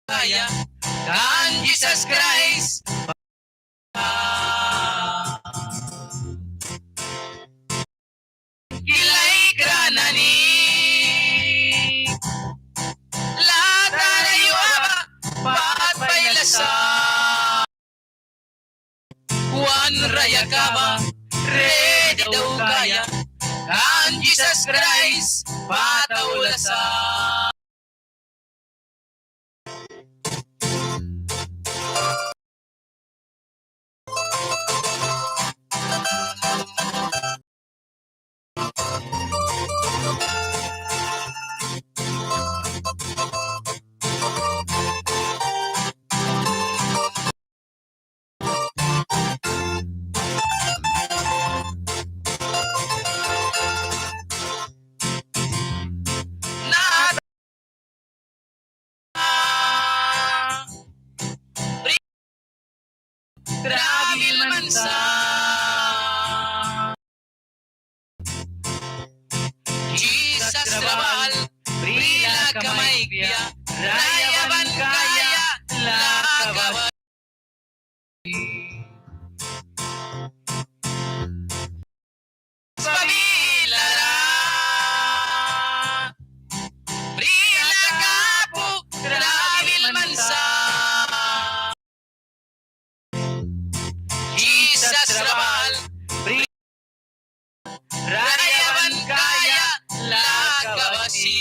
kaya kan Jesus Christ. Kilay granani latarayo aba pat pailasa Juan raya kaba ready daw kaya kan Jesus Christ pataulasa. Grabil mansa Jesus rabal Brila kamaigya Rayaban kaya Lakawa Pabilara Brila kapu Grabil mansa Jesus rabal Rayaban kaya lakawasi.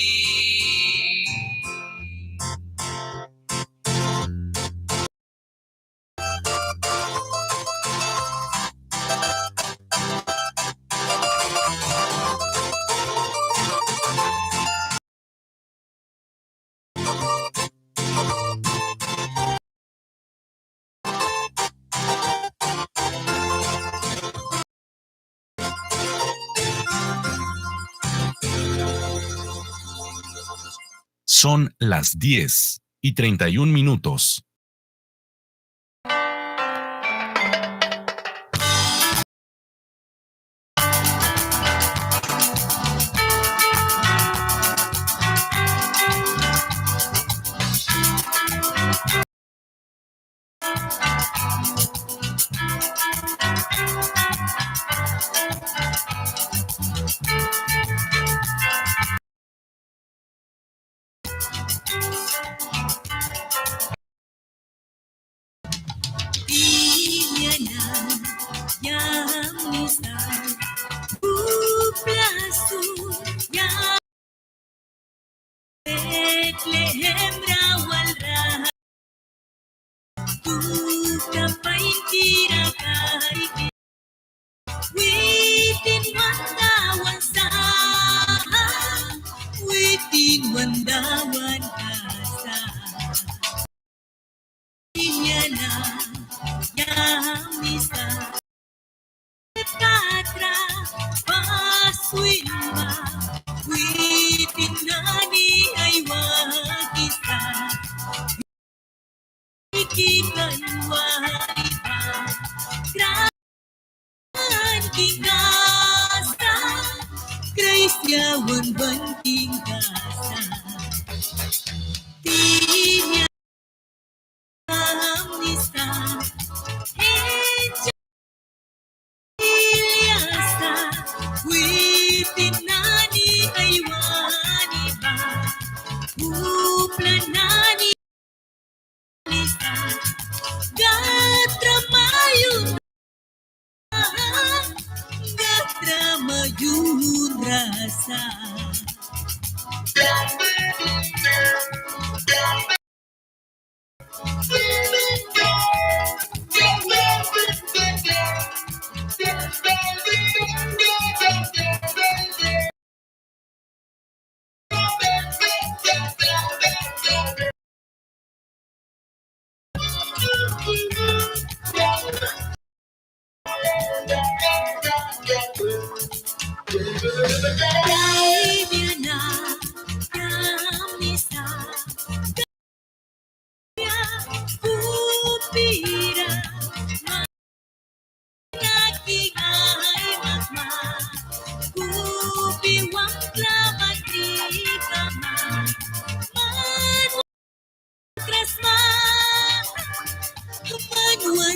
Son las 10:31.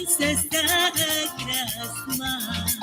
se sagras más.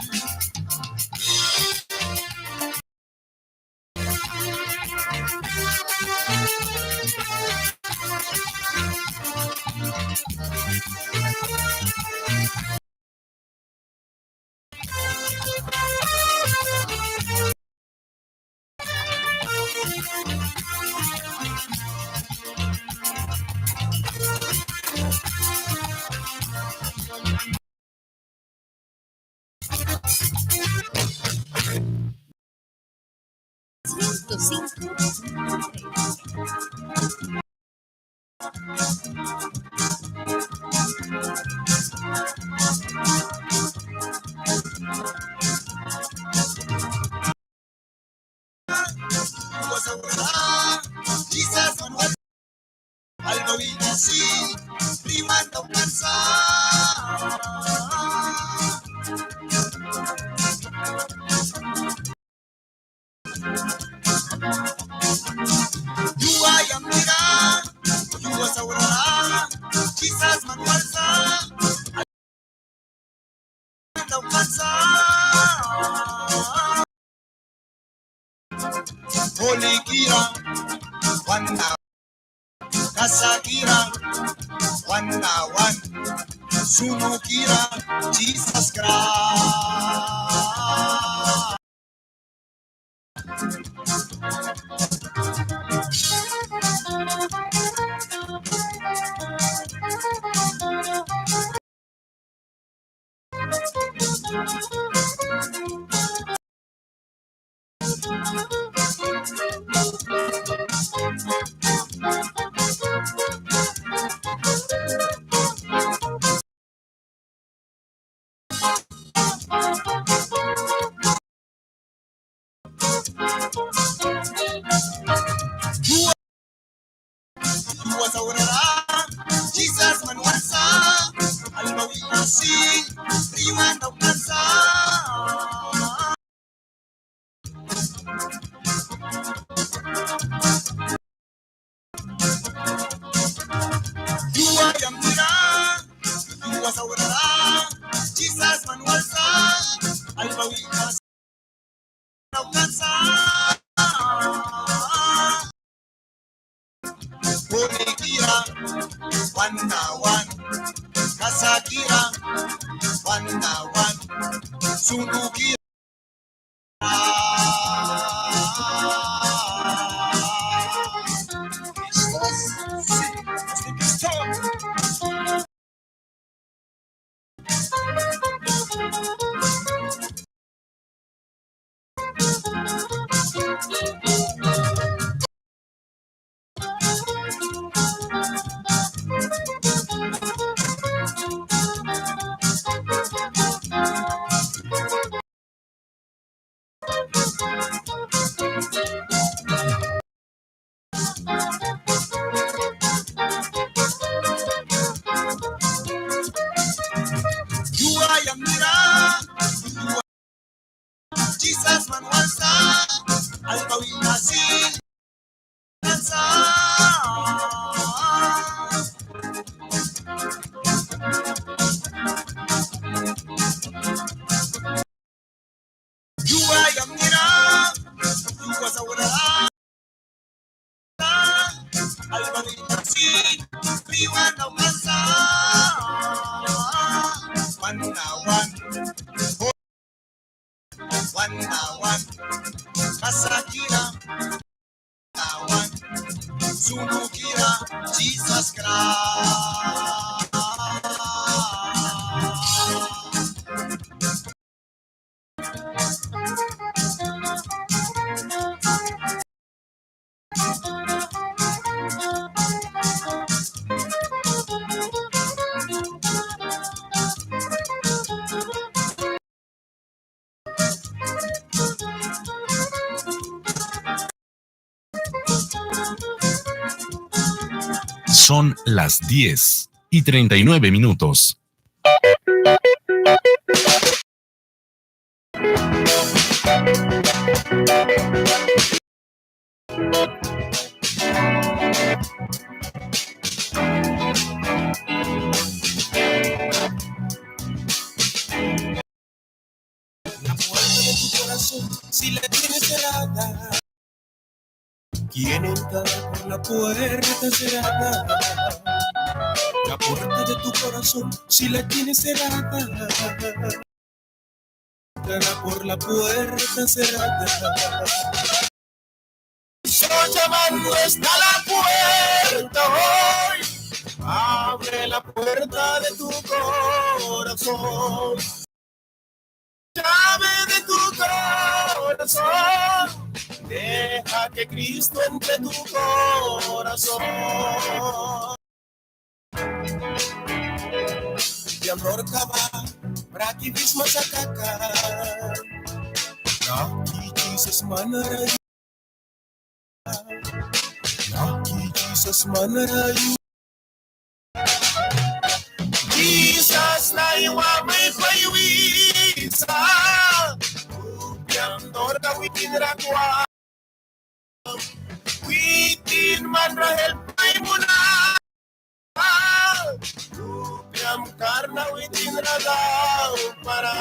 Jesus Manuel Albavina si rimanda un Yuwa Yamira Yuwa Saurara Jesus Manuel sa rimanda un Holy Kira Wanda Kasakira Wanawan Sunukira Jesus Christ. Was Jesus Manuelsa Almawina si Riman of Kansa Yuwa Yamira Yuwa Saurara Jesus Manuelsa Almawina si of Kansa Kira Wanawan Kasakira Wanawan Sunukira Yuwa Yamira Jesus Manuelsa Almawina si Kansa Yuwa Yamira Yuwa Saurara Almawina si Riwan of Kansa Wanawan Wanawan Kasakira Wanawan Sunukira Jesus Christ. Son las 10:39. si la tienes cerrada? ¿Quién entrará por la puerta cerrada? La puerta de tu corazón, si la tienes cerrada. Entrará por la puerta cerrada. Estoy llamando, está la puerta hoy. Abre la puerta de tu corazón. Llave de tu corazón. Deja que Cristo entre tu corazón. De amor kaba, braki bisma sakaka. Lucky Jesus manarayu. Lucky Jesus manarayu. Jesus na iwa may payuisa. Yang dorga witin rakwa. Witin man rahel pay muna. Yang karna witin ragaw para.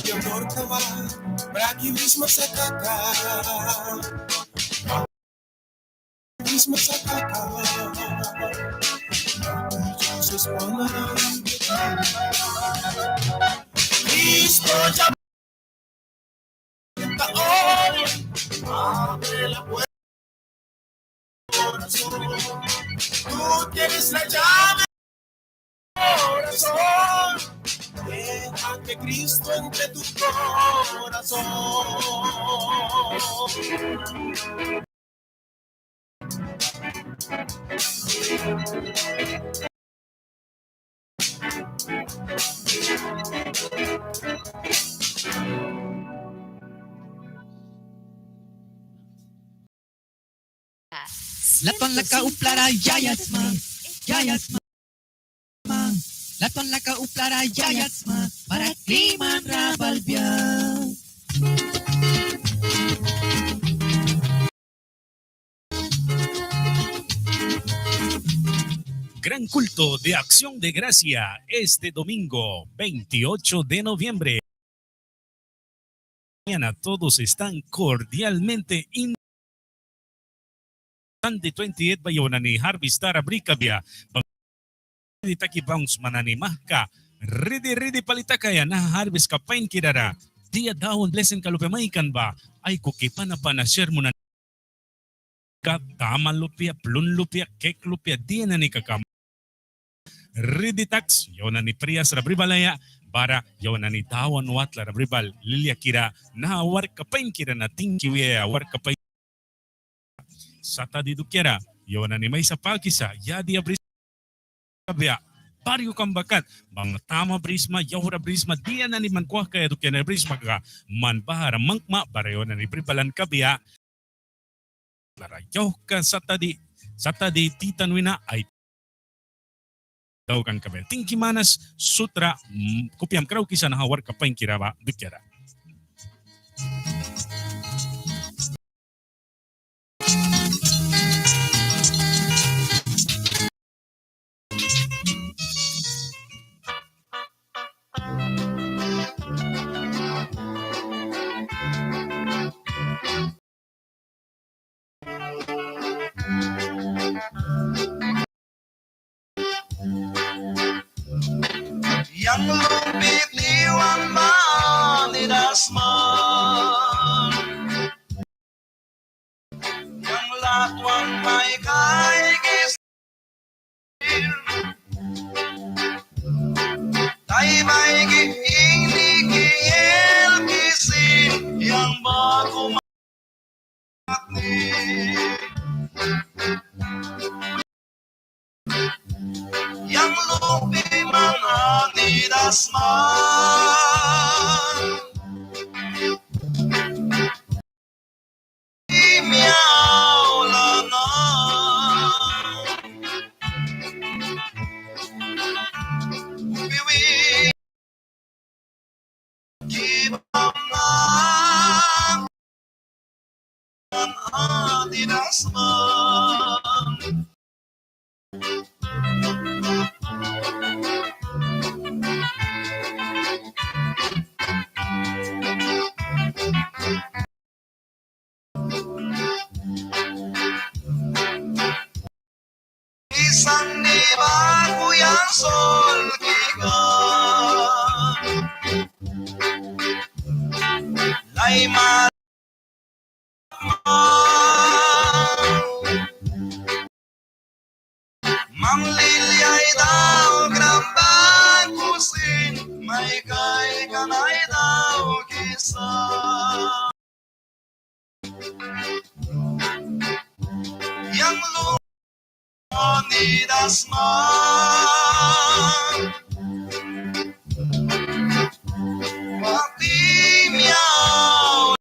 De amor kaba, braki bisma sakaka. Bisma sakaka. Jesus manarayu. Cristo ya hoy. Abre la puerta del corazón. Tú tienes la llave del corazón. Deja que Cristo entre tu corazón. Laton laka uplara yayatsma, yayatsma. Laton laka uplara yayatsma, para kliman rabalbia. Gran culto de acción de gracia este domingo 28 de noviembre. Mañana todos están cordialmente invitados. 28 bayonan ni Harvestar Abricabia. Ditaki bounce mananimah ka. Ready palita kaya na harvest ka pain kirara. Dia daon blessing kalupemaikan ba? Ay kukipan na share mo na ka tama lupia, plun lupia, kek lupia, dia na ni kakam. Ready tax, yaw na ni Prias Rabribalaya, para yaw na ni Tawan Watla Rabribal, Lilia Kira, na awar kapain kira na tingkiwe, awar kapain. Sata di dukyara, yaw na ni may sapagisa, yadi abris kabya, baryo kambakat, mga tama brisma, yahura brisma, diya na ni mankuha kaya dukyara brisma ka, manbahara mangma, barayo na ni Bribalan kabya, larayaw ka sata di titanwina ay daw kang kabe. Tingki manas sutra kupiam kraw kisa na hawar kapain kiraba dukyara. Yang lupit iwan manidasman, yang latuan may kaigis, tay may giingnikiyel kisin, yang bago matni. Yang lupi mananidasman, imiaw lanang, upiwi kibam ng mananidasman. Isang nibago yang solkikan, lay manglilyay daw grambang kusin, may kay kanay daw kisa. Yang lumidasman, pati miyaw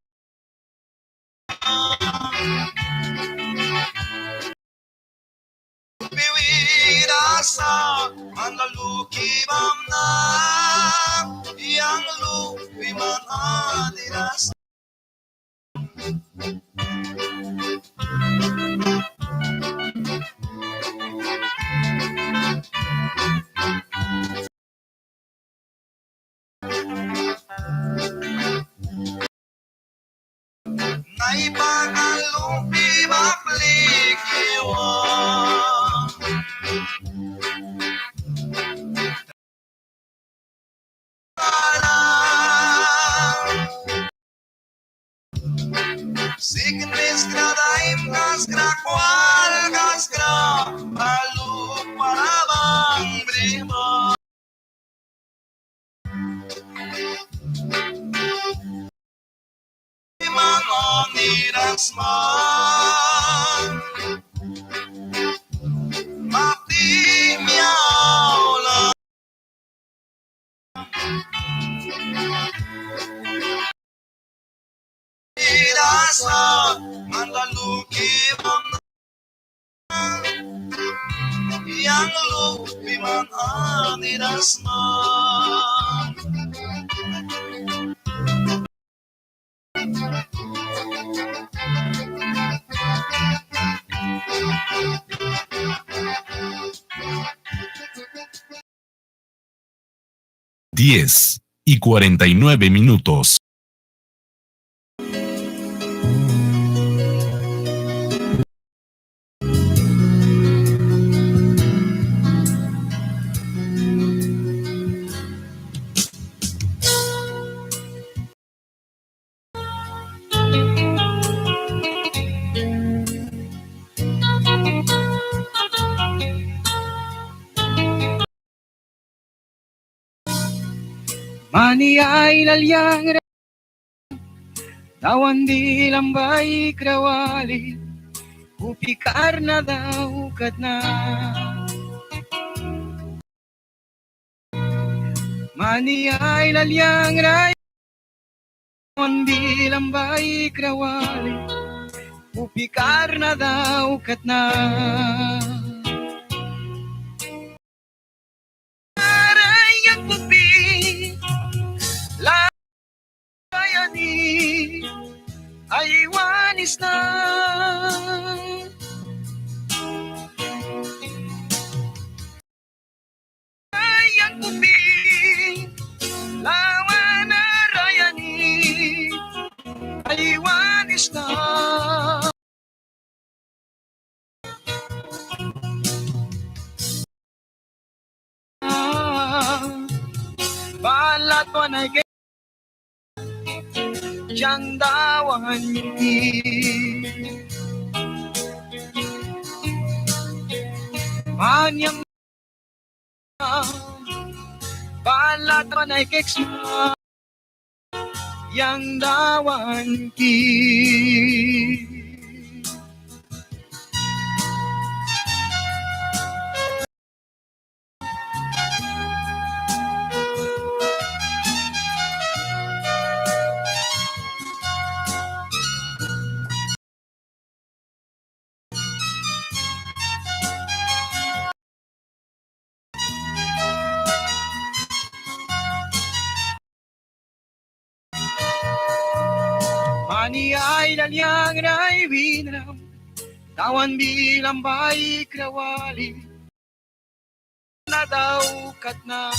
piwirasa manlalukibam na, yang lupi manadiras. Naipangalupi maplikiwan, signis gradaim gaskra kwal gaskra, baluk parabang brima. Mananidasman, mati miyaw lang. Idasa manlalukibam na, yang lupi mananidasman. Diez y 49 minutos. Mani ay lalyang tawan di lambay krawali, upikar na daw kat na. Mani ay lalyang tawan di lambay krawali, upikar na daw kat na. wanis na. Ayang kuping lawan na rayani ay wanis na. Balat mo na yang dawan ni Manyang balat mo na yang dawan ki. Mani ay dalyang ray winram, tawan bilang baik rawali, na daw kat na.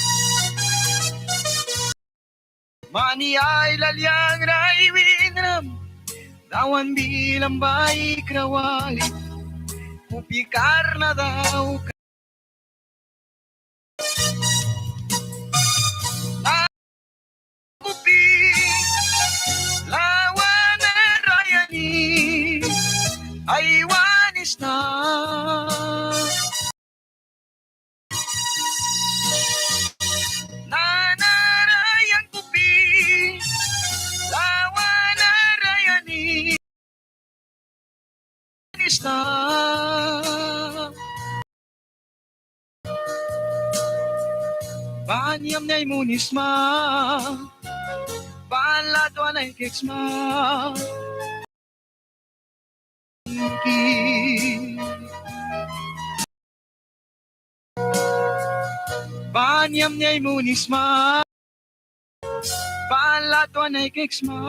Mani ay dalyang ray winram, tawan bilang baik rawali, upikar na daw kat. Lawan na rayani ay wanis na. Nanarayang kupi lawan na rayani wanis na. Banyam na imunisma Baladwa na ikiksma Banyam niya imunisma Baladwa na ikiksma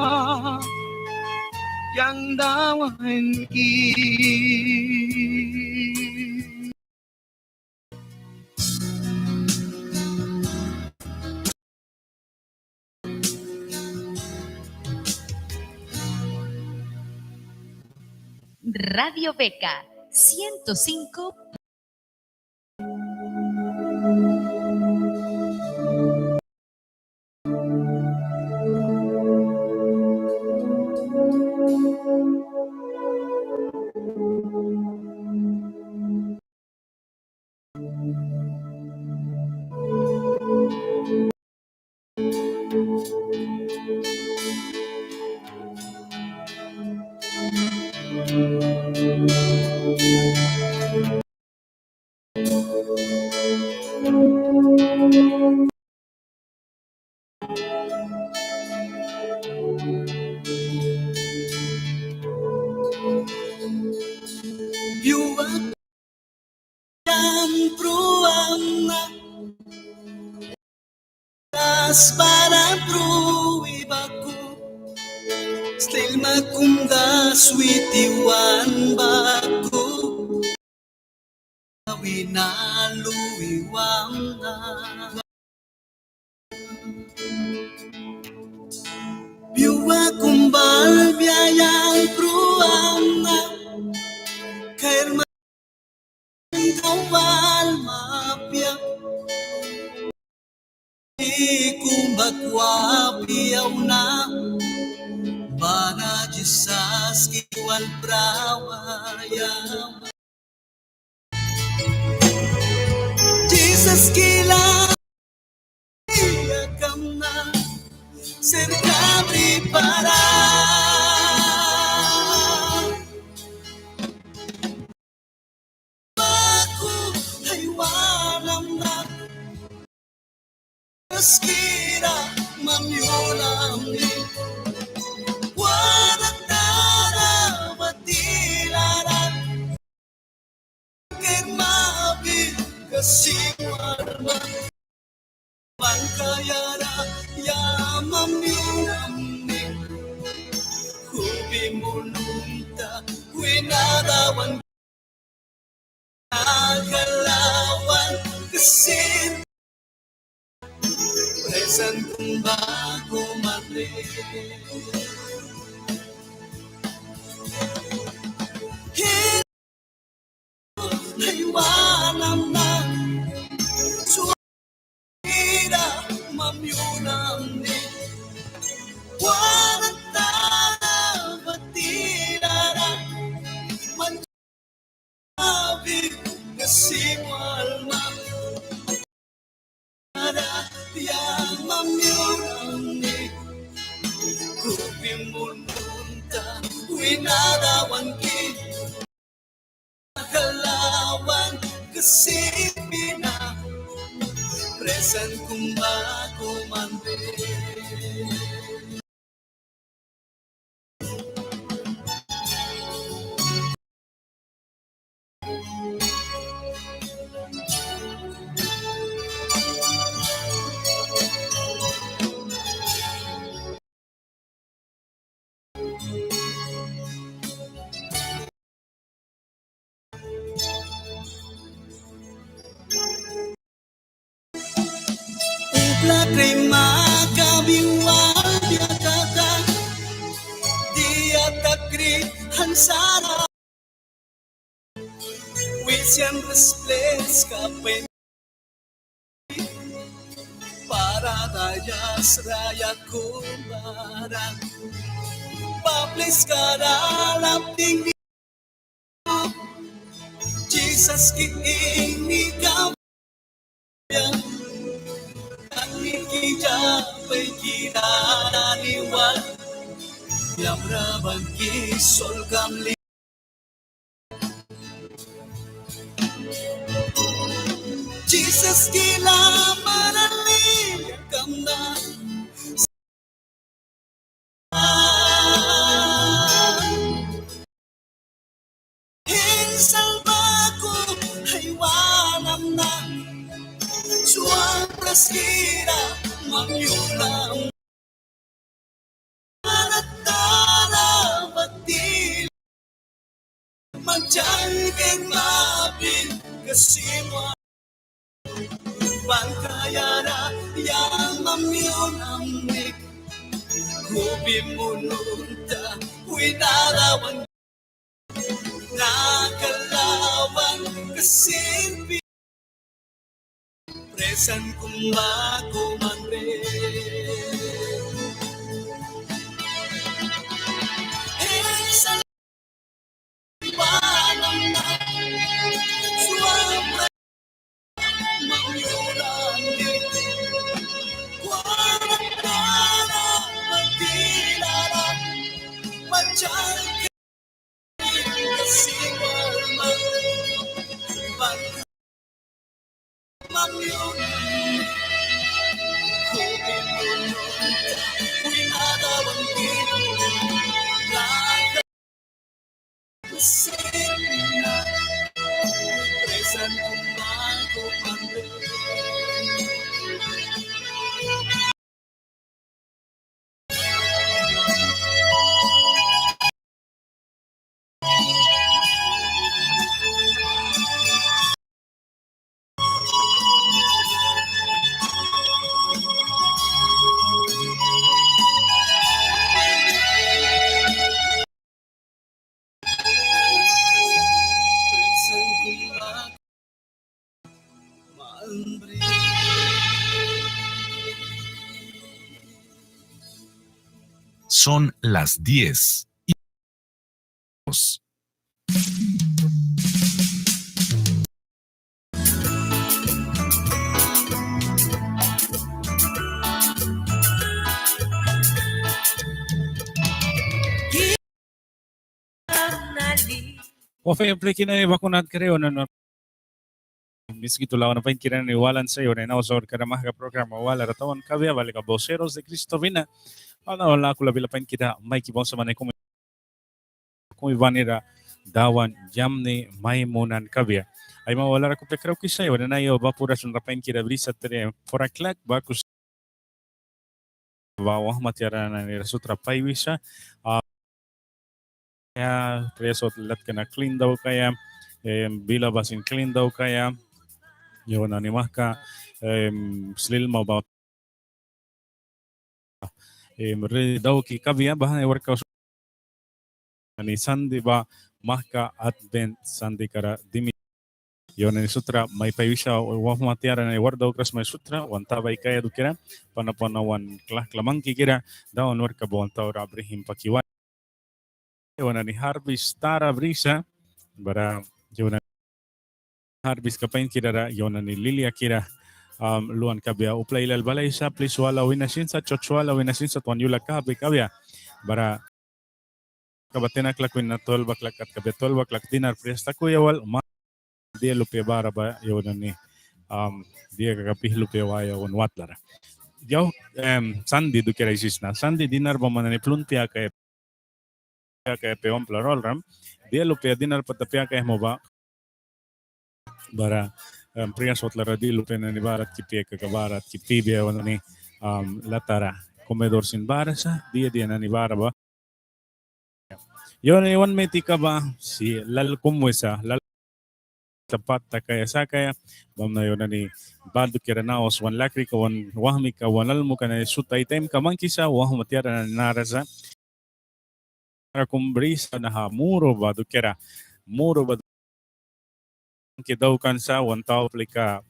Yang dawan ki. Radio Beca 105. Para pruibaku Still makunda switiwan baku Winaluiwang na Biwa kumbal biyayang pruang na Kairman kawal mapiyak Kumbakwa piyaw na Bana Jesus kiwan prawaya Jesus kila Iyakam na Cerca prepara Aku haywanam na Skira mamyulam ni Wadatara matilaran Kermabi kasiwarma Bangkayara ya mamyulam ni madre. Iwanam na suwira mamyunam ni wanata batirara manjabi kasiwalma ada yang mamyunam ni kupimununta winadawan ki kalawan kasipina presan kumbago mande. Lakrima kabiwal biakata dia takri hansara wisian resplens kapen para rayas raya kumbara paplis kadalam tinggi Jesus ki ini kau Ikijapay kinaniwal Yamraban kisol kamli Jesus kila manalim kamna Hinsalbaku haywanam na Suang praskira mamyulang Manatala batil Magjalgeng mabin Kasimwa Bangkayara yang mamyulang nik Kubimununta Winalawan Nakalawan kasimpi Presan kumbago mande. Sa liwanag na suwabra mamyulang din. Walang para magkilala Madyal kasiwal mamyulang winadawan din. Kusina Presan kumbago mande. Presan kumbago mande. Son las 10 y 2. Wafe pleki na bakunat kareo na miski tulaw na pain kiran ni walan sa iyo na inausod kada mga programa wala ratawan kabya balik ka boseros de Cristo vina wala ko labila pain kita may kibon sa manay kung ibanira dawan jamni maimunan kabya ay mawala ra ko pekraw kisay wala na iyo bapura sun rapain kita brisa tere for a clack bakus bawah matiara na ni sutra paywisa kaya presot lat ka na clean daw kaya bila basin clean daw kaya yun na ni Mahka slil mo about daw ki kabya bahan workout ni Sandy ba mahka advent Sandy kara dimi yon ni sutra may payusha wa matiara na wardaw kras may sutra wanta bay kaya dukira panapanawan klamang kikira daw worka bon taw abrahim pakiwa yon ni harvest tara brisa bara yon harvest kapain kira yon ni lilia kira luan kabya uplay ilal balay sa please wala winasin sa chochwala winasin sa tuan yula kabya bara kabatina klakwin na 12 baklak at kabya 12 baklak dinar presta kuya wal dia lupe bara ba yun ni dia kakapih lupe waya on watlara yaw Sandy do kira isis na Sandy dinar ba man ni plumpia kay peon plarol ram dia lupe dinar patapia kay mo ba bara priyas watlara di lupe na ni barat kipi kakabarat kipi biya wan ni latara komedor sin bara sa dia na ni bara ba yon iwan may tika ba si lal kumwesa lal tapat ta kaya sa kaya bam na yon ni badu kira naos wan lakri ka wan wahmi ka wanal mo ka na sutay time ka man kisa wah matiara na narasa para kumbrisa na ha muro badu kira muro badu kidaw kan sa wan tao plika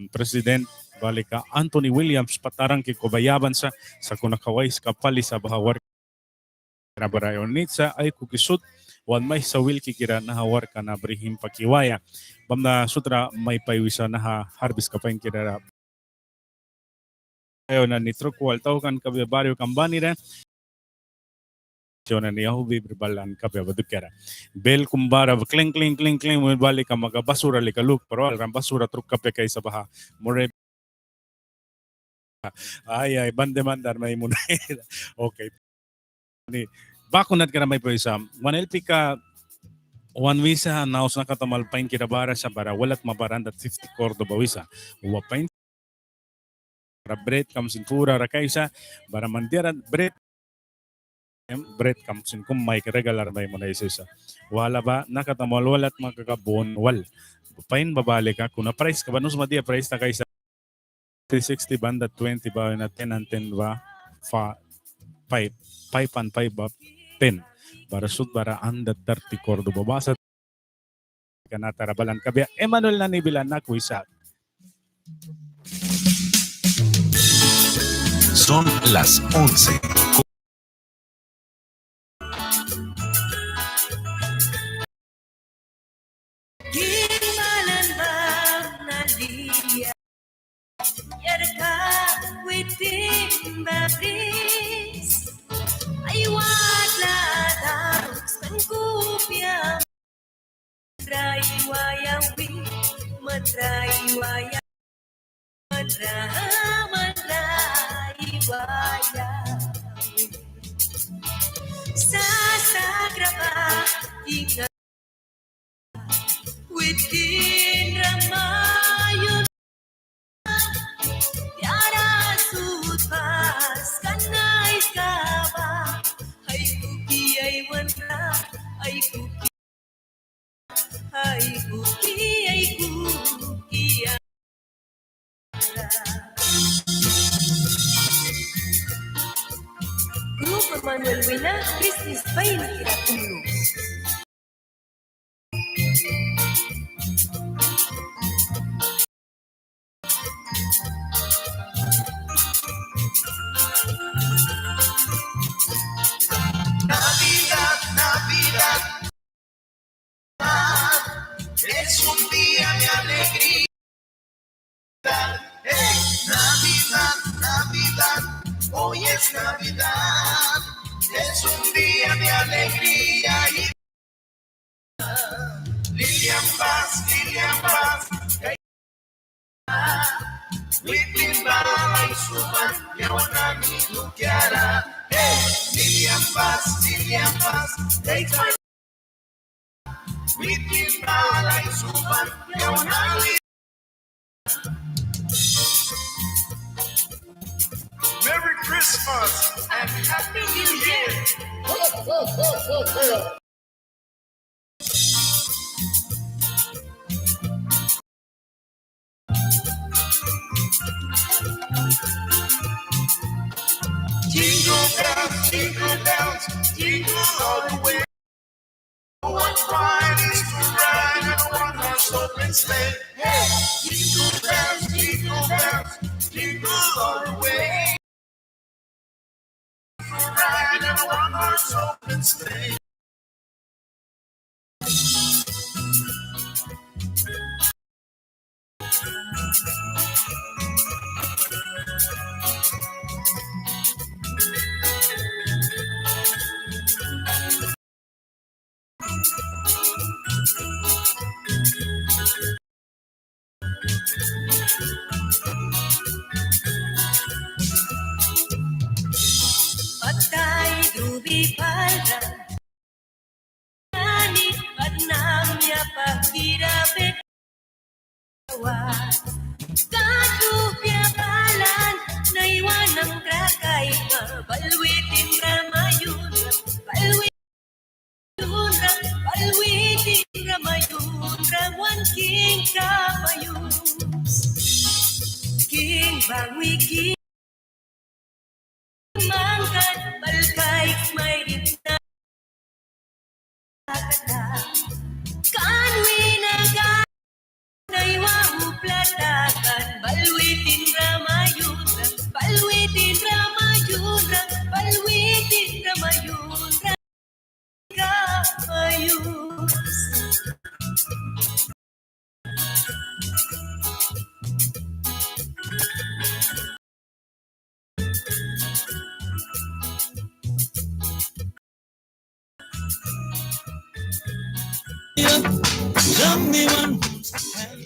president balika Anthony Williams patarang ki kobayaban sa kunakawais kapali sa bahawar Nabarayon nitsa ay kukisut wan may sawil kikira na hawar ka na brihim pakiwaya. Bam na sutra may paywisa na harvest ka pa yung kira. Ayo na nitro kuwal tau kan kabe baryo kambani rin. Na niya hubi berbalan kabe badukera. Bel kumbara kling kling kling kling mo balik ka magabasura likaluk pero alam basura truk kape kay sa baha. More ay bande mandar may muna. Okay. Ni bakunat ka na may pwesa. 1LP ka 1 visa naos na katamal pain kirabara sa bara walat mabaranda 50 Cordoba visa. Uwa pain bread kamsin pura rakaisa bara mandira bread kamsin kum may regular may muna isa. Wala ba nakatamal walat makakabon wal. Pain babali ka kuna price ka banus madia price ta kaysa 360 banda 20 ba na 10 and 10 ba 5 and 5 ba 10 para sud bara anda 30 Cordoba basa kanata rabalan kabe Emmanuel na nibilan na kuisa. Son las 11. Within Ramayon Tiara Sutpas Kanay Kaba Ay kuki ay wala Ay kuki ay kuki ay kuki Grupo Manuel Wina Christmas Pain Kiratulo Navidad, Navidad, es un día de alegría. Hey, Navidad, Navidad, hoy es Navidad, es un día de alegría y Lilian Paz, Whipping Bala y Suman, Yawanami, Lukiara. Hey, Lilian Paz, take my Whipping Bala y Suman, Yawanami. Merry Christmas and Happy New Year. Jingle and sleigh. Hey, jingle bells, jingle all the way. Ride in a one-horse open sleigh. Patay dubi pala Nani panamya pagkirabit Katupya palan Naiwan ang krakay Balwitin ramayun Balwitin ramayun Rawan king kamayun King bangwi king Mangkat balkay may rinna Kanwi na Naiwahu platakan Balwitin ramayun Balwitin ramayun Balwitin ramayun Kamayun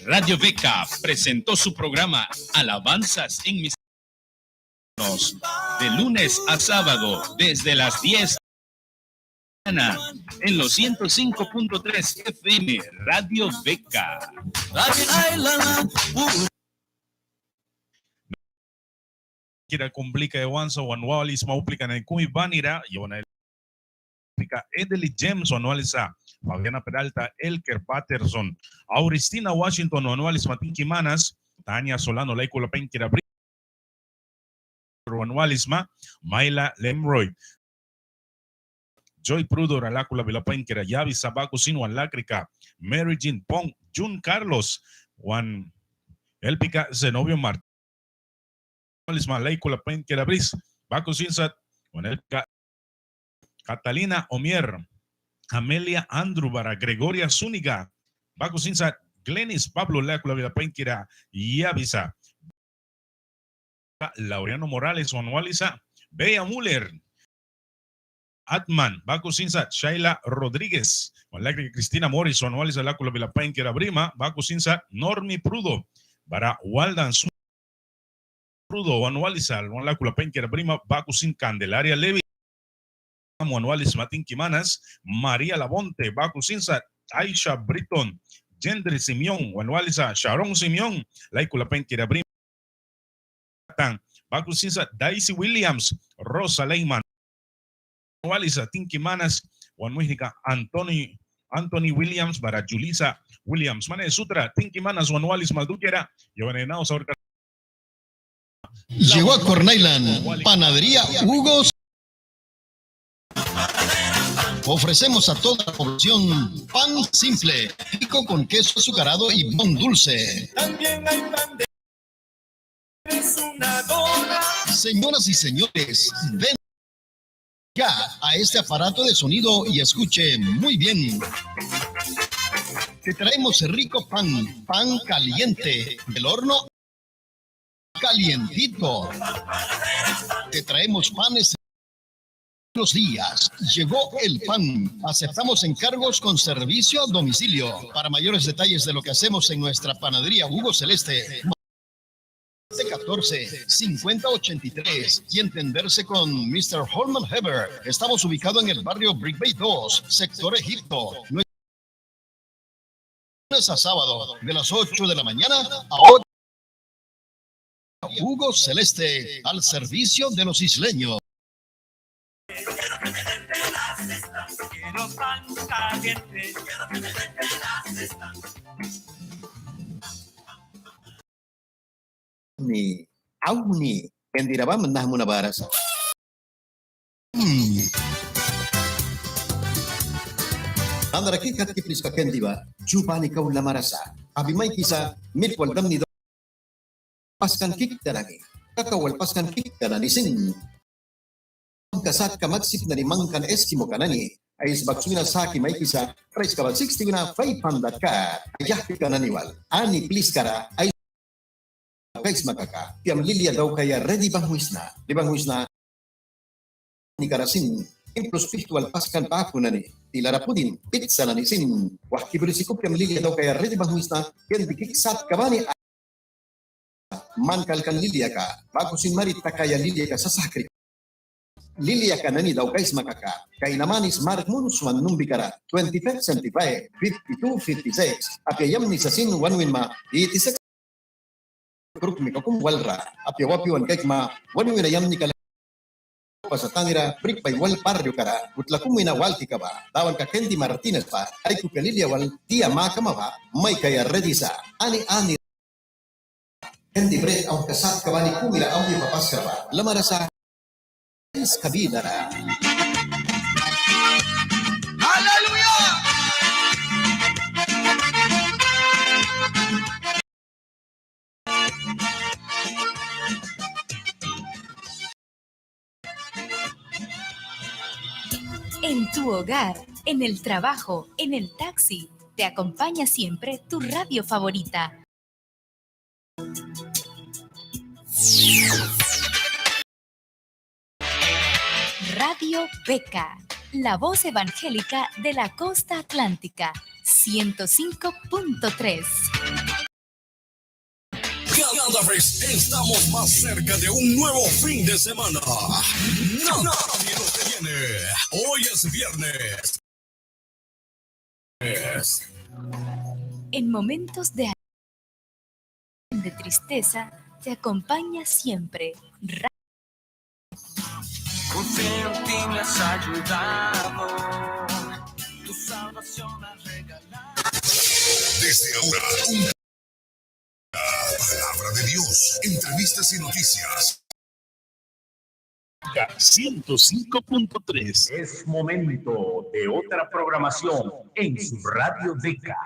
Radio Beca presentó su programa Alabanzas en mis manos de lunes a sábado desde las 10 de la mañana en los 105.3 FM Radio Beca. Kira kumplika ewansa wanwalis mauplika na ikumi banira yona Edeli James anualisa Fabiana Peralta, Elker Patterson, Auristina Washington anualis Matinki Manas, Tania Solano Laikula Penkira anualisma, Mayla Lemroy, Joy Prudo Ralacula Vilapenkira, Yavi Sabaco Sino Lacrica, Mary Jean Pong, Jun Carlos, Juan Elpica Zenobio Martín, anualisma Laikula Penkira Bris, Baco Sinsat, Juan Elpica Catalina Omier, Amelia Andrew Bara, Gregoria Zúñiga, Baco Sinsa, Glenis Pablo Lácula Vilapenkira, Yavisa, Laureano Morales, Anualiza, Bea Muller, Atman, Baco Sinsa, Shaila Rodríguez, Cristina Morris, Anualiza Lácula Vilapenkira Brima, Baco Sinsa, Normi Prudo, Bara Waldan Prudo, Anualiza, Lácula Penkira Brima, Baco Sin Candelaria Levi, Anualis Matinki Manas, María Labonte, Baco Sinsa, Aisha Britton, Gendry Simeón, Anualisa, Sharon Simeón, Laikula Penkira Brima, Baco Sinsa, Daisy Williams, Rosa Leyman, Anualisa, Tinki Manas, Juanmujica, Anthony Williams, para Julisa Williams, Mane Sutra, Tinki Manas, Anualis Malduquera, Giovanenaos ahorita. Llegó a Cornayland, Panadería Hugo. Ofrecemos a toda la población pan simple, rico con queso azucarado y pan dulce. También hay pan de es una dona. Señoras y señores, ven ya a este aparato de sonido y escuche muy bien. Te traemos rico pan caliente del horno, calientito. Te traemos panes. Buenos días, llegó el pan. Aceptamos encargos con servicio a domicilio. Para mayores detalles de lo que hacemos en nuestra panadería Hugo Celeste, 14-5083 y entenderse con Mr. Holman Heber. Estamos ubicados en el barrio Brick Bay 2, sector Egipto. Lunes a sábado, de las 8 de la mañana a 8. Hugo Celeste, al servicio de los isleños. Quiero pan caliente. Ni Auni, Kendiraba menah muna baras. Andara ki kat kiplis ka Kendiba, jupani kau la marasa. Abimay kisa mitwal dam ni paskan kik tanani. Kakawal paskan kik tanani sin. Kasat kamagsip na limang kan Eskimo kanani. Ay isbaksuna sa may kisa price ka 60 na 500 ka. Ayah ka naniwal. Ani please kara ay guys makaka. Piam lilia daw kaya ready bang huis na. Di bang huis na ni karasin. Implos spiritual paskan pa ako na ni. Tilara po din, pizza na ni sin. Wah, kiburisiko piam lilia daw kaya ready bang huis na. Yan bikiksat ka ba ni mankal kan lilia ka. Bago sin marit kaya lilia ka sa sakri. Lilia ka na ni daw guys makaka. Kay naman is Mark Munuswan nung bikara. 25, 75, 52, 56. Apyayam ni sa sin wanwin ma. 86. Kuruk mi kakum walra. Apyawapiwan kay ma. Wanwin ayam ni kala. Pasatangira break by wal paryo kara. Utla kumina walti ka ba. Tawan ka Kendi Martinez pa. Ay ku lilia wal tia makama ba. May kaya ready sa. Ani. Kendi break ang kasat ka ba ni kumila ang ipapas ka ba. Lamara sa Kabidara. Hallelujah! En tu hogar, en el trabajo, en el taxi, te acompaña siempre tu radio favorita. Radio Beca, la voz evangélica de la costa atlántica, 105.3. Cada vez estamos más cerca de un nuevo fin de semana. Nadie nos detiene. Hoy es viernes. En momentos de tristeza, te acompaña siempre. Confío en ti, me has ayudado. Tu salvación has regalado. Desde ahora, palabra de Dios, entrevistas y noticias. 105.3. Es momento de otra programación en su Radio Beca.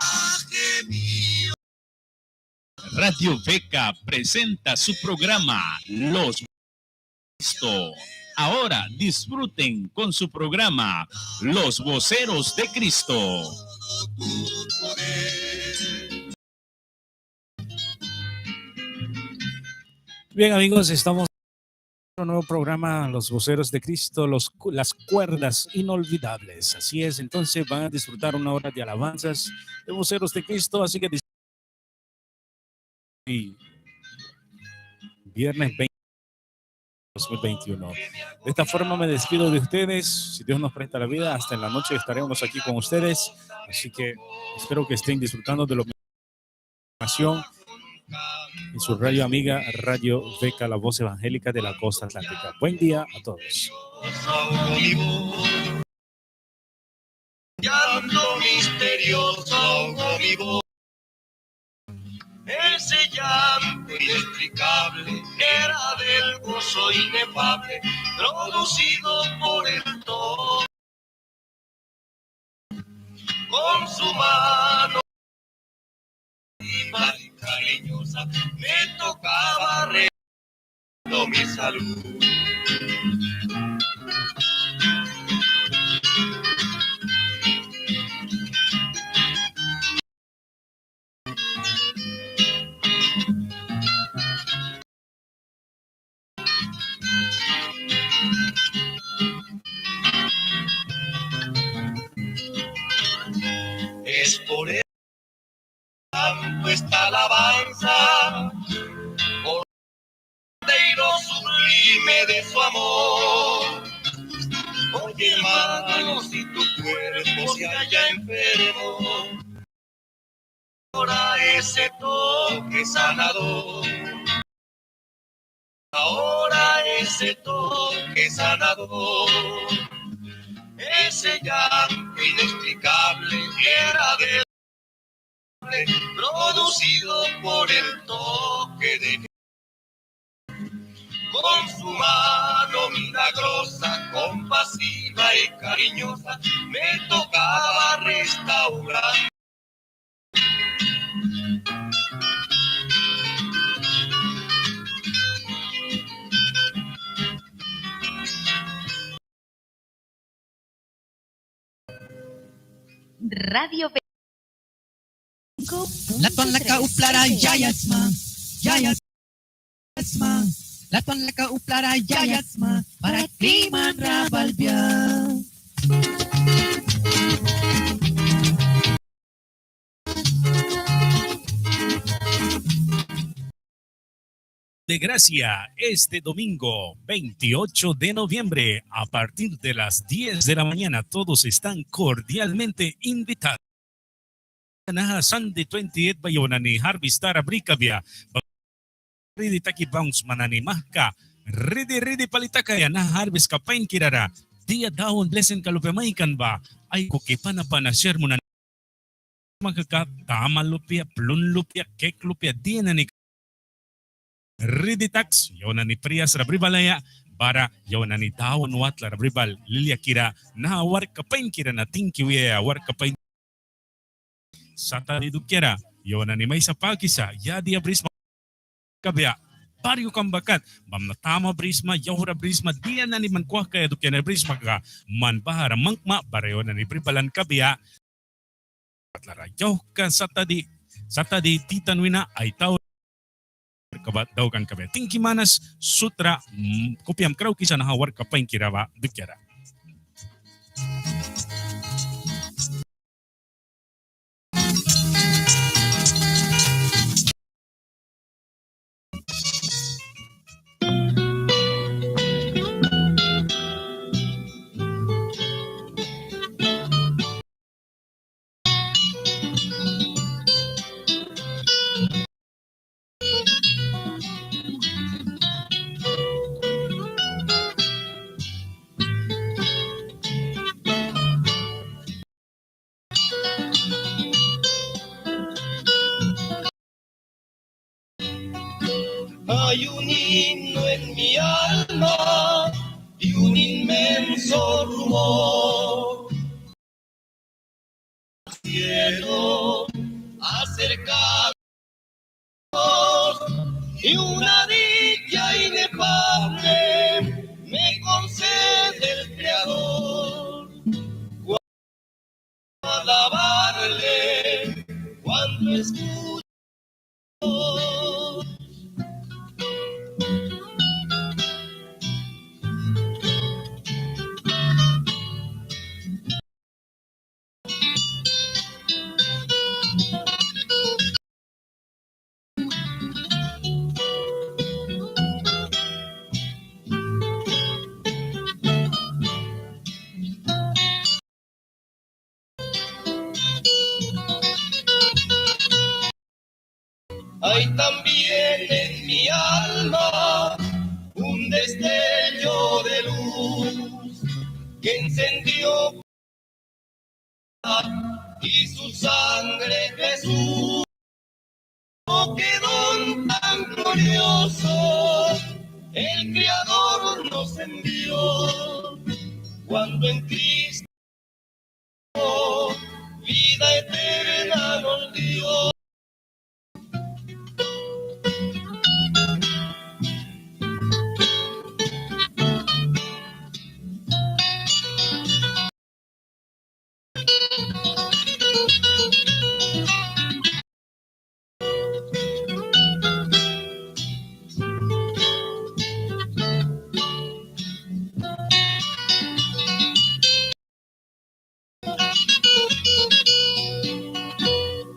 Radio Beca presenta su programa Los Cristo. Ahora disfruten con su programa Los Voceros de Cristo. Bien amigos, estamos en un nuevo programa Los Voceros de Cristo, las cuerdas inolvidables. Así es, entonces van a disfrutar una hora de alabanzas de Voceros de Cristo, así que viernes 20 2021. De esta forma me despido de ustedes. Si Dios nos presta la vida, hasta en la noche estaremos aquí con ustedes. Así que espero que estén disfrutando de la información en su radio amiga Radio Beca, la voz evangélica de la costa atlántica. Buen día a todos. Llanto misterioso ahogo mi voz. Ese llanto inexplicable era del gozo inefable producido por el todo. Con su mano y cariñosa me tocaba arreglando mi salud. Es por eso tanto esta alabanza, por el deiro sublime de su amor. Oye, hermano, si tu cuerpo se halla enfermo, ahora ese toque sanador. Ahora ese toque sanador. Ese llanto inexplicable era de producido por el toque de con su mano milagrosa, compasiva y cariñosa, me tocaba restaurar. Radio Latuan laka uplara yayatsma, yayatsma. Latuan laka uplara yayatsma, para kliman rabalbia. De Gracia, este domingo 28 de noviembre, a partir de las 10 de la mañana, todos están cordialmente invitados. Na Sunday 28 bayonan ni Harvestar Abricabia. Ready taki bounce mananimah ka. Ready palita kaya na harvest ka pain kirara. Dia daon blessing kalupemaikan ba? Ay kukipan na pa na share mo na magkakatama lupia, plun lupia, kek lupia, di na ni Ready tax, yaw na ni Prias Rabribalaya, para yaw na ni Tawon Watla Rabribal, Lilia Kira, na war kapain kira na tingkiwaya, war kapain Sata di Dukyara, yaw na ni Maysa Pakisa, Yadia Brisma Kabya, Baryo Kambakat, Mamnatama Brisma, Yahura Brisma, diya na ni Mankuah kaya Dukyana Brisma ka, Manbahara Mangma, Baryo na ni Pribalan Kabya, Patlara yaw ka sata di Titanwina ay tao kabat daw kan kabe tingki manas sutra kopiam kraw kisa na hawar kapain kiraba Dukyara. Hay un himno en mi alma y un inmenso rumor. Quiero acercarnos y una dicha inefable me concede el Creador. Cuando alabarle, cuando escucho hay también en mi alma un destello de luz que encendió y su sangre Jesús. Oh, qué don tan glorioso el Creador nos envió cuando en Cristo vida eterna nos dio.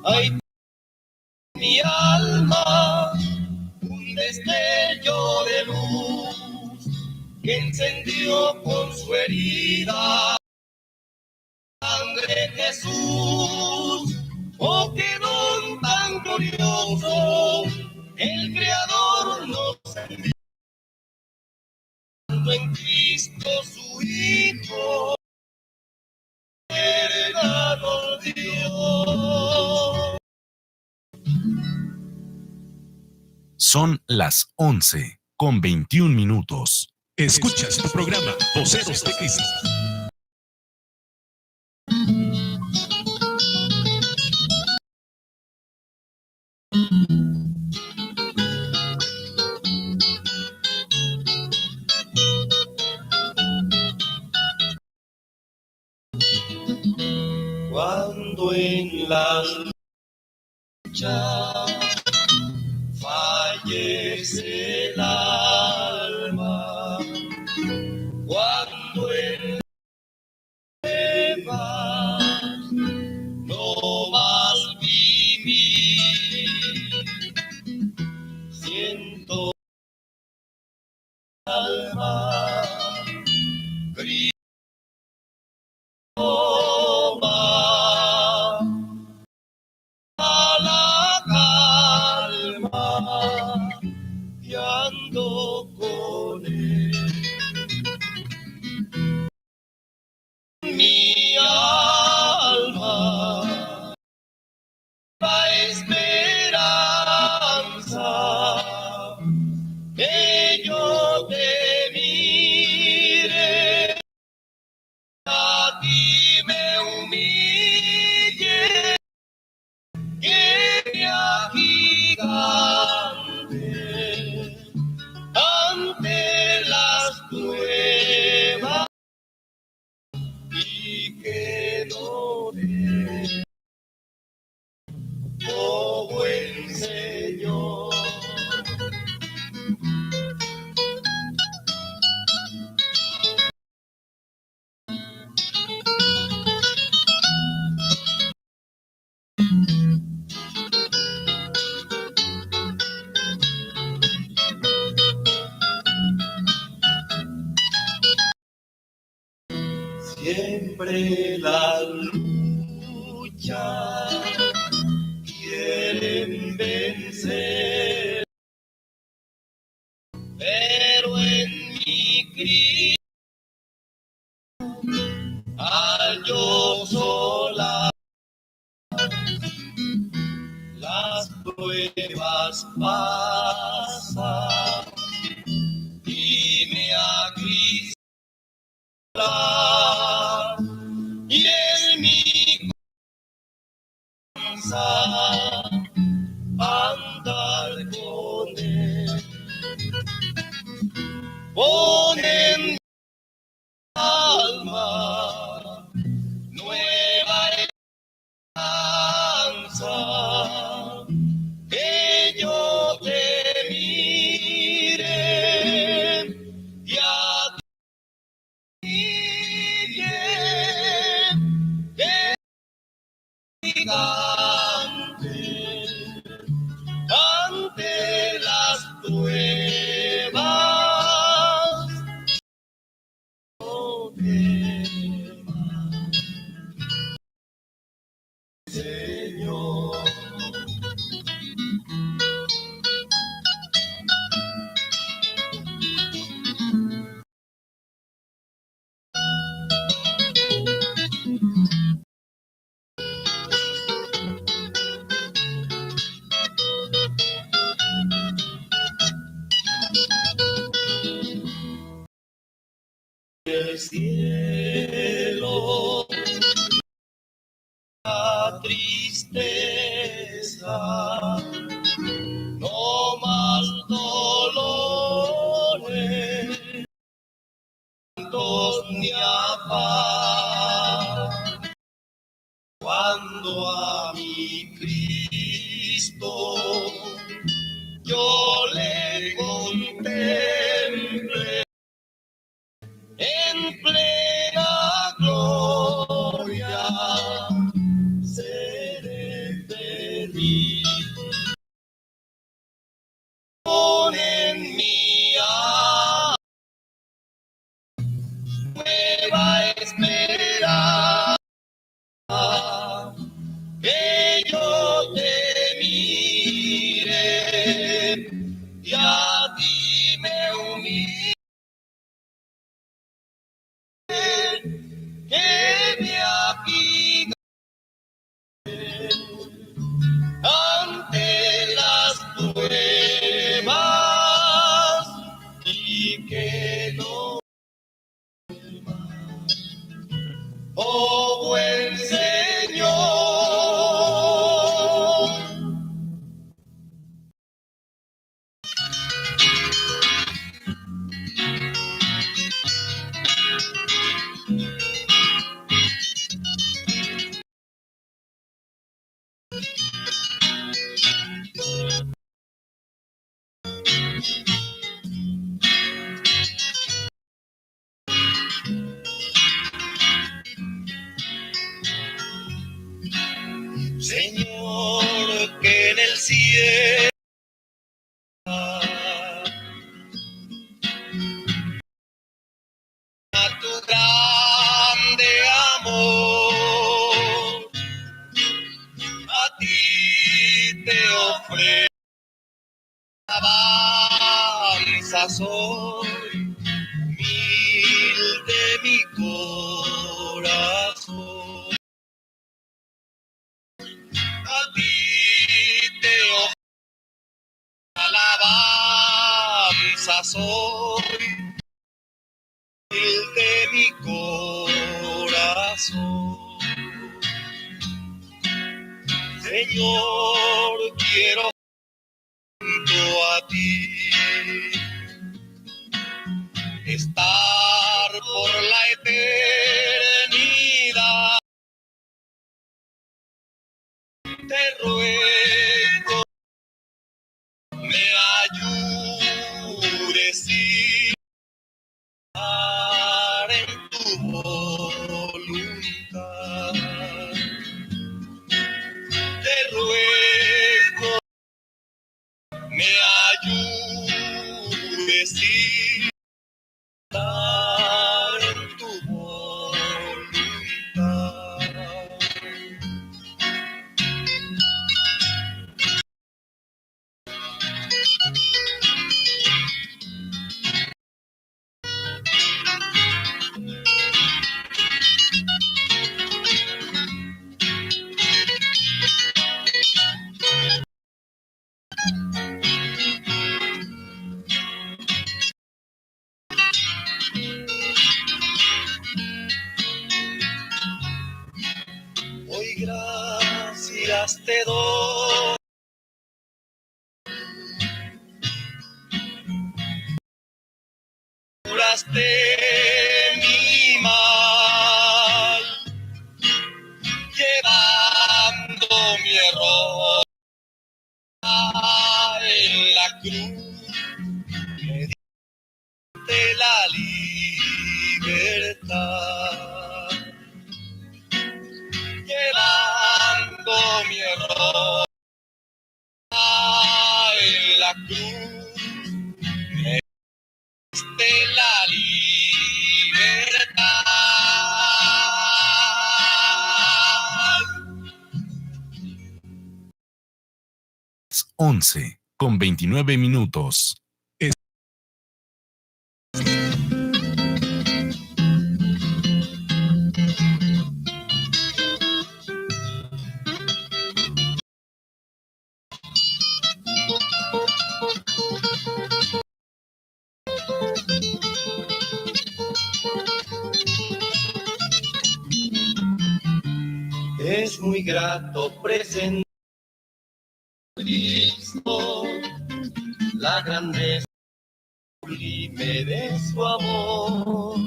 Hay mi alma un destello de luz que encendió con su herida sangre Jesús. Oh, qué don tan glorioso el Creador nos envió en Cristo su Hijo eterna nos dio. Son las 11:21. Escuchas tu programa Voceros de Cristo. Cuando en las luchas fallece el alma, cuando en pruebas no más vivir, siento alma grita a la calma y ando con él. Mi alma la esperanza que yo te mire, a ti me humille, que me agigante ante las pruebas y que no dé, oh buen Señor. Siempre la lucha quieren vencer, pero en mi Cristo al yo sola las pruebas pasan y me agrista y en mi confianza andar con él. Pon en mi alma nueva esperanza, que yo te mire y a ante las pruebas no temas, Señor. El cielo, la tristeza, no más dolores, ni afán. Cuando a mi Cristo yo le contemple en plena gloria, seré feliz. Pon en mi alma nueva esperanza, que yo te mire y a ti me humille, que me aquiete ante las pruebas y que no temas, oh buen Señor. Señor, que en el cielo a tu grande amor, a ti te ofrezco alabanza, soy humilde mi corazón. A ti te ofrezco alabanza, soy humilde mi corazón. Señor, quiero junto a ti estar por la eternidad. Te ruego me ayudes y estar en tu voluntad. Te ruego me ayudes y estar en tu voluntad. Hoy gracias te doy. Curaste mi mal, llevando mi error en la cruz. Me diste la libertad, llevando mi error en la cruz. Me diste la libertad. 11:29. Es muy grato presentar a Cristo la grandeza sublime de su amor.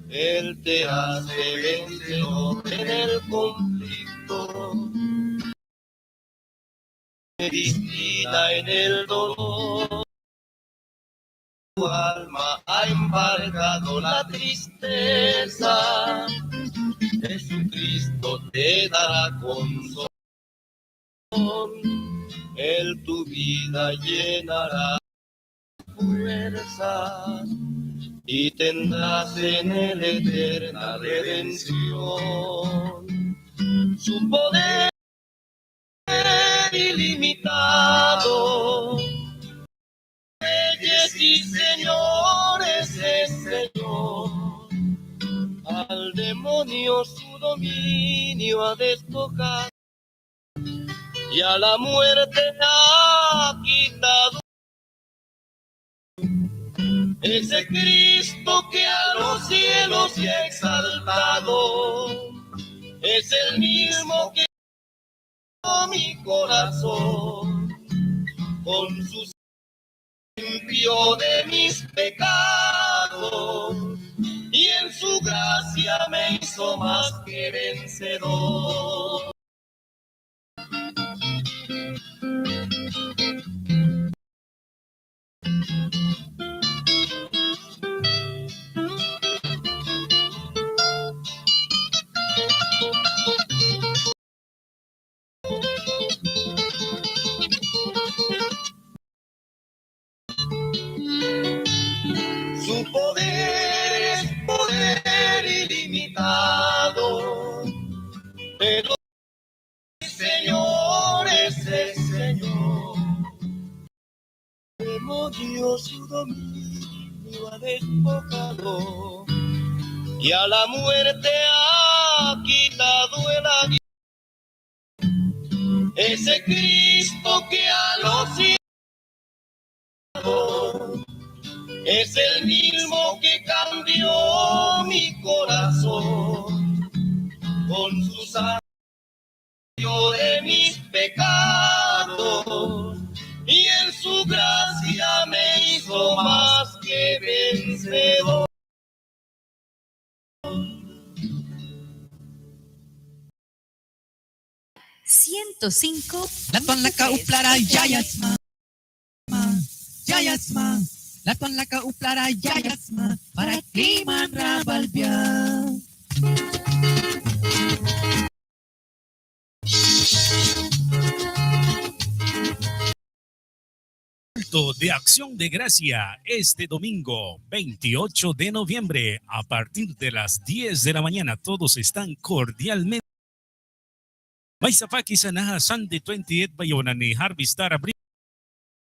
Él te hace vencedor en el conflicto, medicina en el dolor. Tu alma ha embargado la tristeza. Jesucristo te dará consuelo. Él tu vida llenará fuerza y tendrás en él eterna redención. Su poder ilimitado, reyes y señores es Señor. Al demonio su dominio ha despojado y a la muerte ha quitado. Ese Cristo que a los cielos se ha exaltado es el mismo que mi corazón con su limpio de mis pecados y en su gracia me hizo más que vencedor. odio su dominio ha despojado y a la muerte ha quitado el aguijón. Ese Cristo que a los cielos es el mismo que cambió mi corazón con su sangre de mis pecados y en su gracia me hizo más que vencedor. Latuan laka uplara yayasma. Yayasma. Latuan laka uplara yayasma. Para kliman rabalbia. Culto de Acción de Gracia este domingo 28 de noviembre a partir de las 10 de la mañana. Todos están cordialmente. May sapaki sa naha Sunday 28 bayonan ni Harvestar Abri.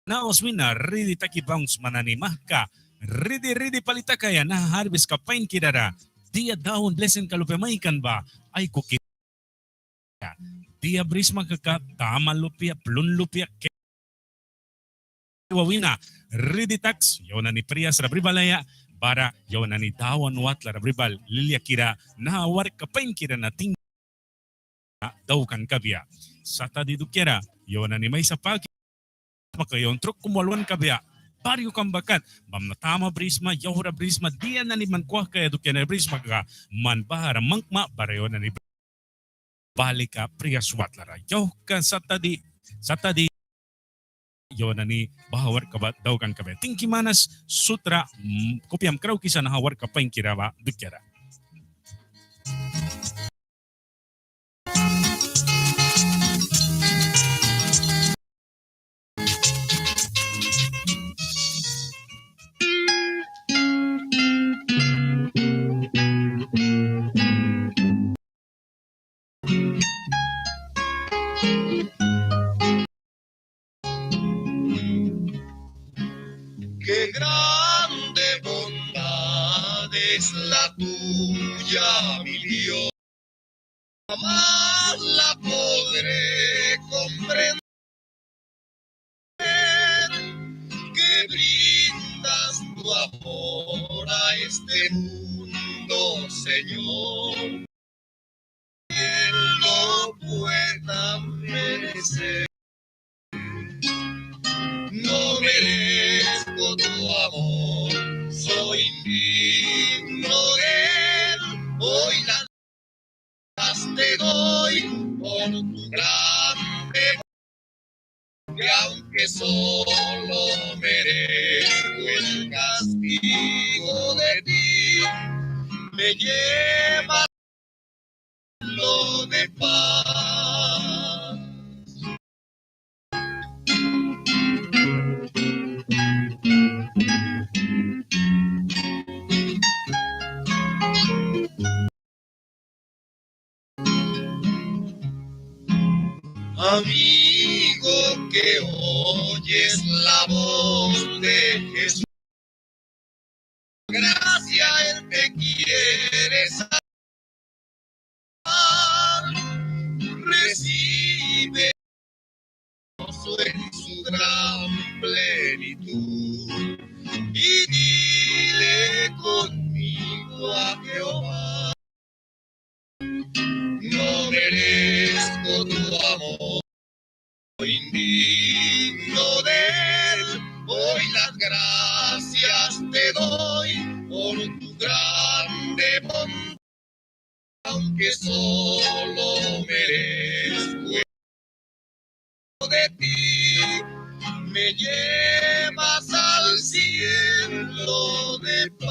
Naos wina ready taki bounce mananimah ka. Ready palita kaya na harvest ka pain kirara. Dia daon blessing kalupemaikan ba ay kukit. Dia brisma kaka tama lupia plun lupia wawina ready tax yona ni Prias Rabribalaya para yona ni Tawan Watla Rabribal Lilia Kira na war kapain kira na ting daw kan kabya sata di dukyara yona ni may sapagi makayon truk kumwalwan kabya baryo kang bakat mam natama brisma yahura brisma dia na ni mankuah kaya dukyana brisma ka man bahara mangma para yona ni balika Prias Watla yaw ka sata di yona ni bahawar kabat daw kan kabe tingki manas sutra kopiam kraw kisa na hawar kapain kiraba dukyara. Qué grande bondad es la tuya, mi Dios. Jamás la podré comprender. Que brindas tu amor a este mundo, Señor. ¿Quién lo pueda merecer? No merezco tu amor, soy indigno de él. Hoy las te doy por tu grande amor, que aunque solo merezco el castigo de ti, me lleva lo de paz. Amigo que oyes la voz de Jesús, gracia Él te quiere salvar, recibe en su gran plenitud y dile conmigo a Jehová. No merezco tu amor, soy indigno de él. Hoy las gracias te doy por tu grande bondad, aunque solo merezco de ti, me llevas al cielo de paz.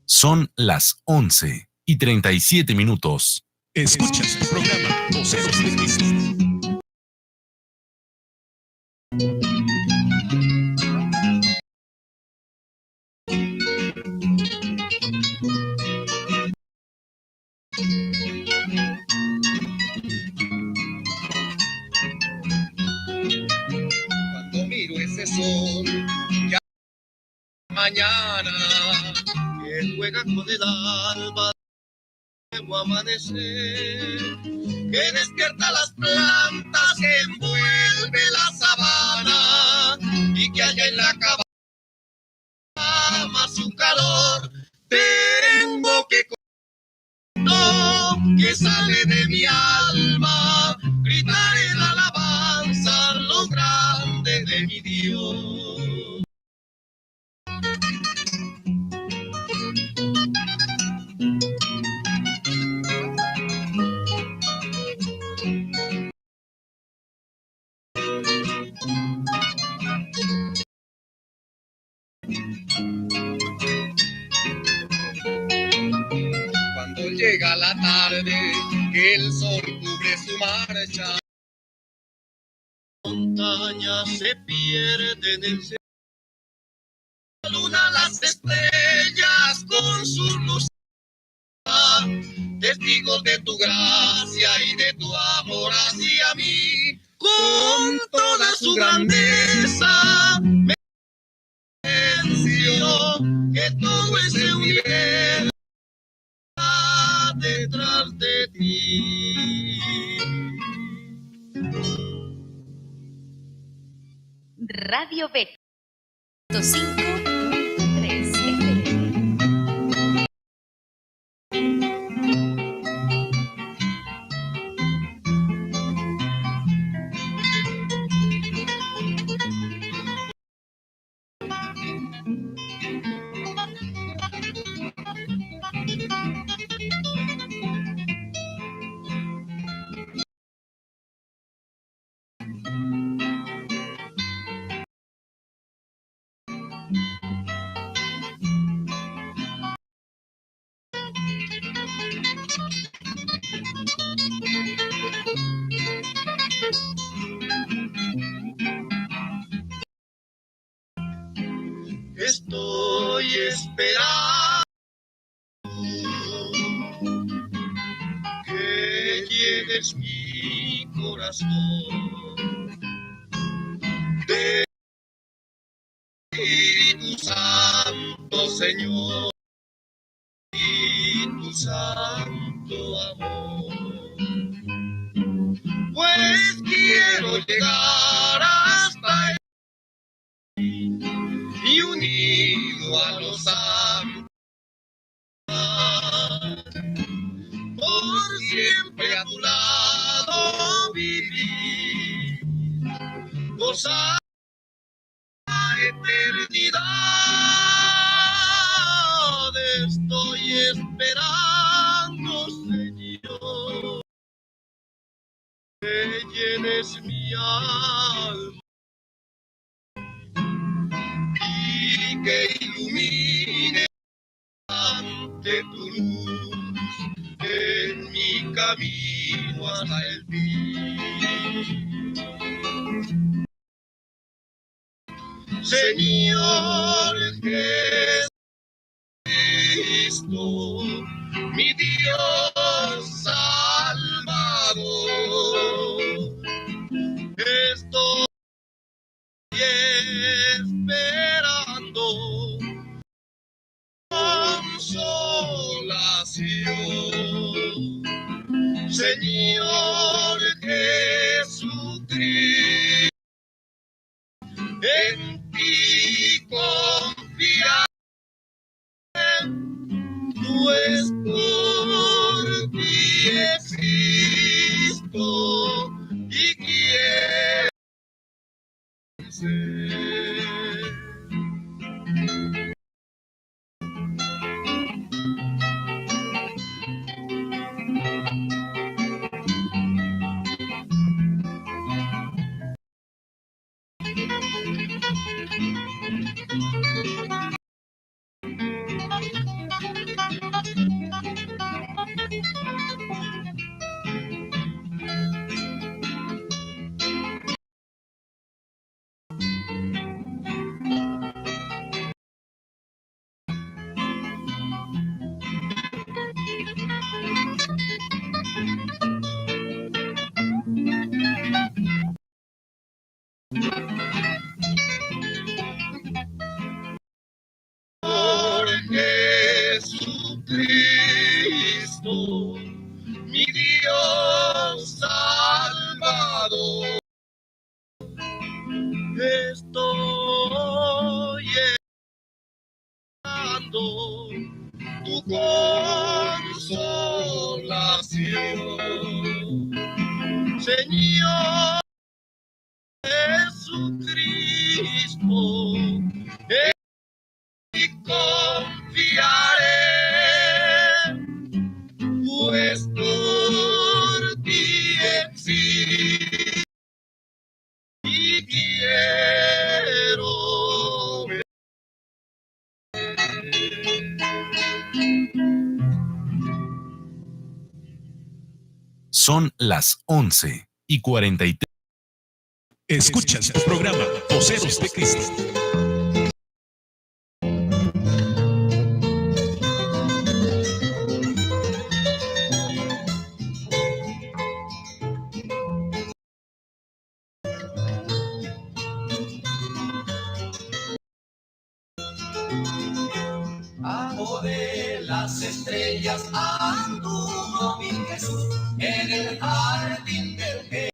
Son las 11:37. Escuchas el programa Voceros de Cristo. mañana que juega con el alba de nuevo amanecer, que despierta las plantas, que envuelve la sabana y que allá en la cama su calor. Tengo que que sale de mi alma, gritar en alabanza lo grande de mi Dios. Cuando llega la tarde, que el sol cubre su marcha, las montañas se pierden en cielo, la luna, las estrellas con su luz, testigos de tu gracia y de tu amor hacia mí, con toda su grandeza me mencionó que todo ese universo detrás de ti. Radio B 105.3 FM. Estoy esperando que llenes mi corazón de Espíritu Santo, Señor, y tu santo amor. Pues quiero llegar hasta y unido a los santos, por siempre a tu lado vivir, gozar la eternidad. Estoy esperando, Señor, que llenes mi alma y que ilumine ante tu luz en mi camino hasta el fin. Señor Jesucristo, mi Dios salvador, estoy esperando consolación. Señor Jesucristo, en ti confiaré, pues por ti existo y quiero ser. Cristo, mi Dios Salvador. Estoy esperando tu consolación, Señor Jesucristo, en ti confiaré, pues por ti existo y quiero ver. Son las 11:43. Escuchas el programa Voceros de Cristo. Bajo de las estrellas anduvo mi Jesús en el jardín del Edén,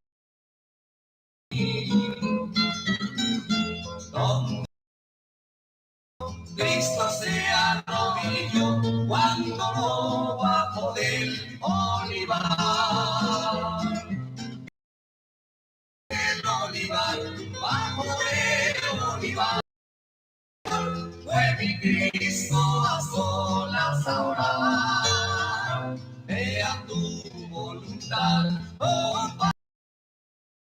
donde Cristo se arrodilló cuando lo bajo del olivar. El olivar, bajo del olivar, fue mi Cristo a solas a orar. Vea tu voluntad, oh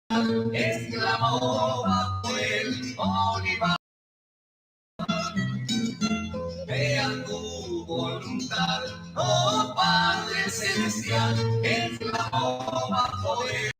Padre, exclamó bajo el olivar. Vea tu voluntad, oh Padre celestial, exclamó bajo el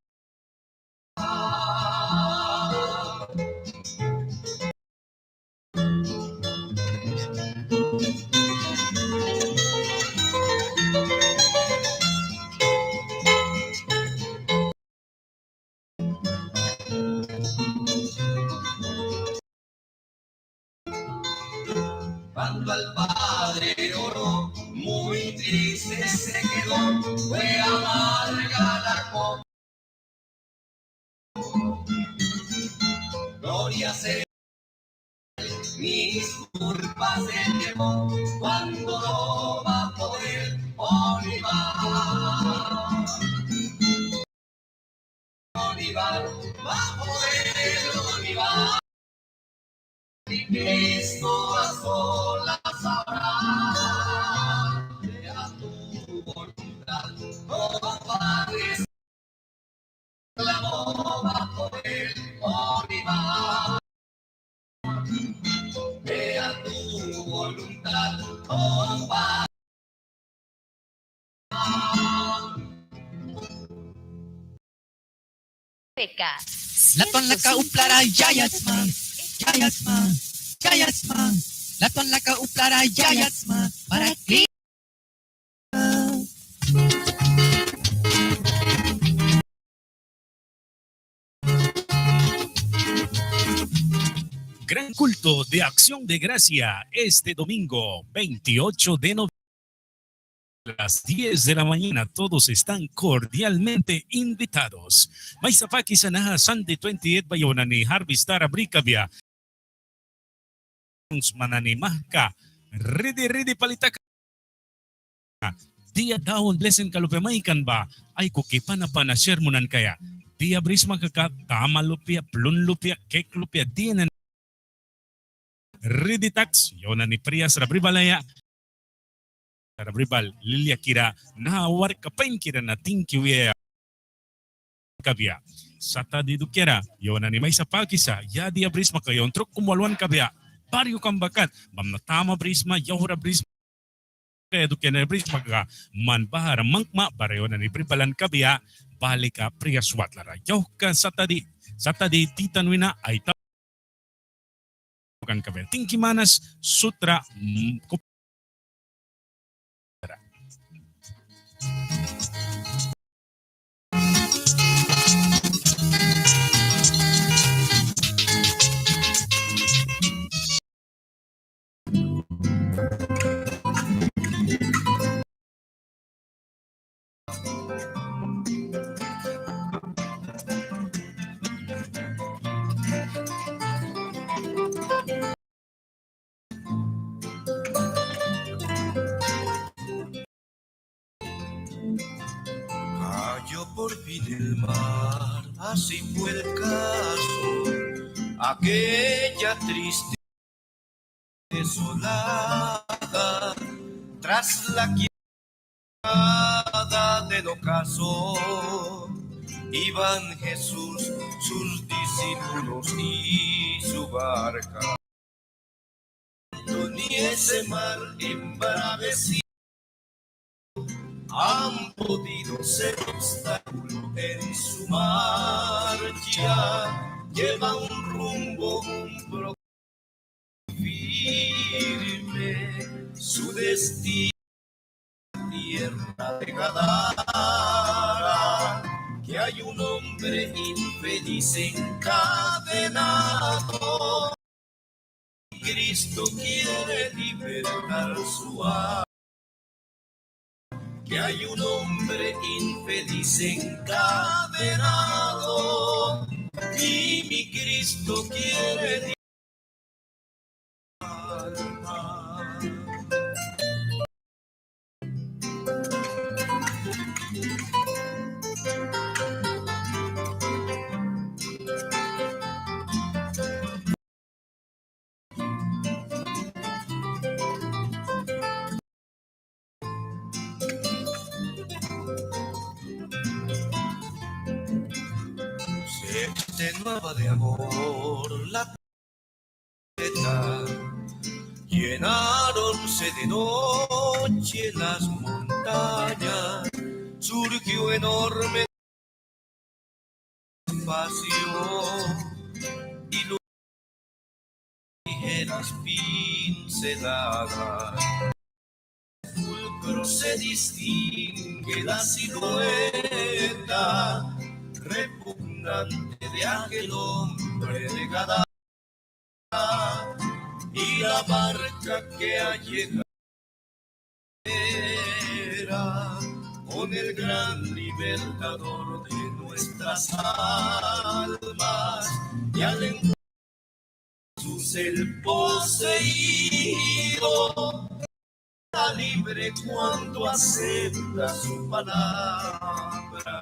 cuando al Padre oró, muy triste se quedó, fue amarga la copa. Gloria sea, mis culpas se llevó, cuando lo bajo del olivar. Olivar, bajo del olivar. Y Cristo a solas habrá, sea tu voluntad, oh Padre, clamó bajo el olivar. Sea tu voluntad, oh Padre. Laton laka uplara yayatsma, yayatsma, yayatsma. Laton laka uplara yayatsma, para ti. Gran culto de acción de gracia este domingo 28 de noviembre. A las 10 de la mañana todos están cordialmente invitados. Maisapaki sanaha Sunday 28 bayonan ni Harvestar Abricabia. Mananimah ka. Ready palitaka. Dia daon blessing kalupemaikan ba? Ay kukipan na sermonan kaya. Dia brisma kaka kamalupia, plunlupia, keklupia, dinan. Ready tax. Yonan ni Prias Rabribalaya. Rabribal Lilia Kira nahawar kapain kira na tingkiwea kabia sata di dukera yona ni may sapakisa ya dia brisma kayon truk kumwalwan kabia baryo kambakat mamnatama brisma yahura brisma kaya dukera brisma ka manbahar mangma baryo na ni pribalan kabia balika priyaswatlara yaw ka sata di titanwina ay kan kabia tingkimanas sutra por fin el mar, así fue el caso, aquella triste desolada, tras la quietada del ocaso, iban Jesús, sus discípulos y su barca. Ni ese mar embravecido han podido ser obstáculo en su marcha. Lleva un rumbo, un progreso firme, su destino tierra de Gadara, que hay un hombre infeliz encadenado. Cristo quiere libertar su alma, que hay un hombre infeliz encadenado, y mi Cristo quiere libertar su alma. Se extenuaba de amor la teta, llenáronse de noche las montañas, surgió enorme espacio y luces ligeras pinceladas. Pulcro se distingue la silueta repugnante de aquel hombre de Gadara, y la barca que allega era con el gran libertador de nuestras almas, y al encuentro Jesús el poseído está libre cuando acepta su palabra,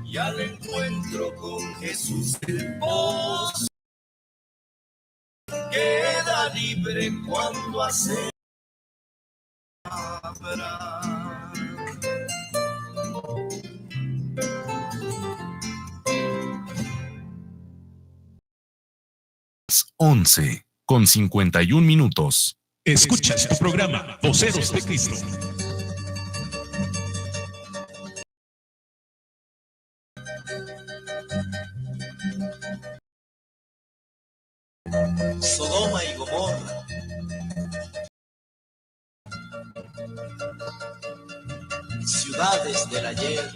y al encuentro con Jesús el poseído queda libre cuando acepta la palabra. 11:51. Escuchas tu programa Voceros de Cristo. Sodoma y Gomorra, ciudades del ayer,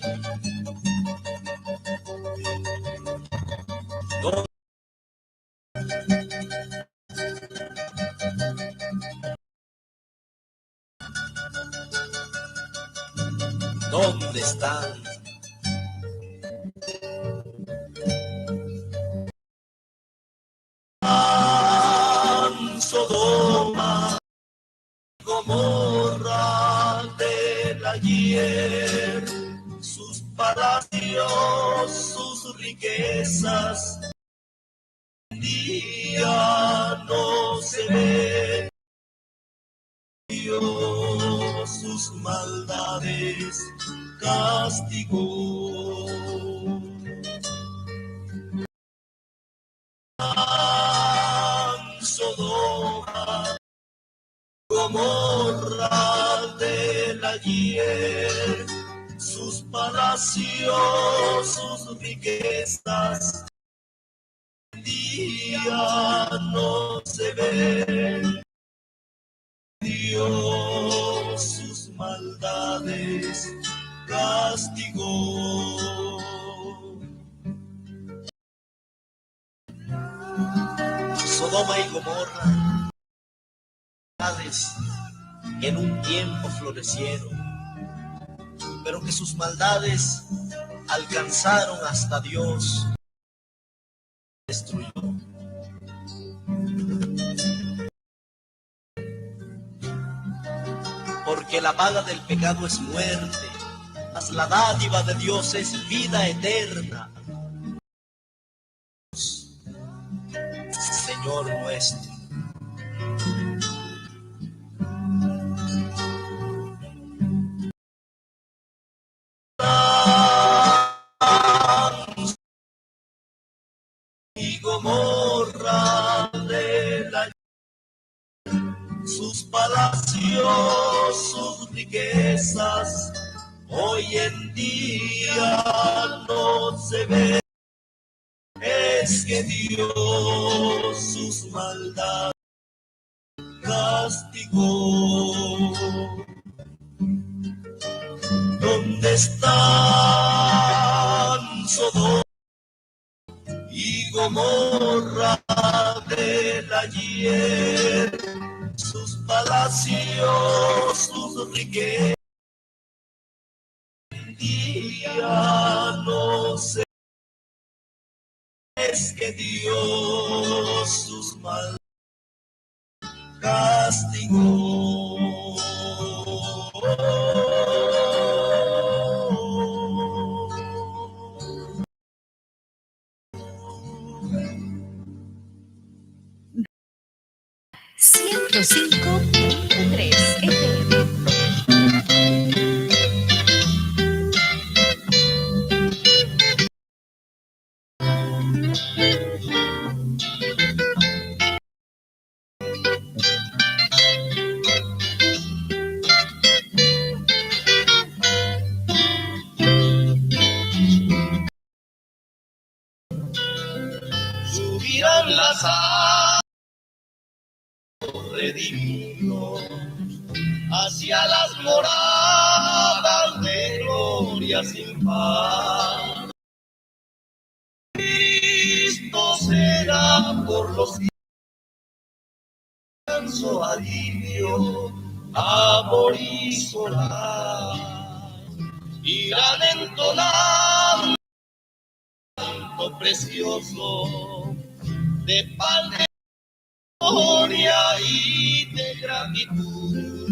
¿dónde están? Sodoma, Gomorra del ayer, sus palacios, sus riquezas, día no se ven, Dios sus maldades castigó. Sodoma, Gomorra del ayer, sus palacios, sus riquezas, día no se ven, Dios sus maldades castigó. Sodoma y Gomorra, ciudades que en un tiempo florecieron, pero que sus maldades alcanzaron hasta Dios, destruyó. Porque la paga del pecado es muerte, Mas la dádiva de Dios es vida eterna. Señor nuestro. Y Gomorra de la sus palacios, sus riquezas, hoy en día no se ve. Es que Dios sus maldades castigó. ¿Dónde están Sodoma y Gomorra del ayer? Sus palacios, sus riquezas, día no sé. Es que Dios sus maldades castigó. Ciento 5.3 FM. Subirán las alas redimidos hacia las moradas de gloria sin par. Cristo será por los descanso, alivio, amor y solar. Irán entonando canto precioso de pan de gloria y de gratitud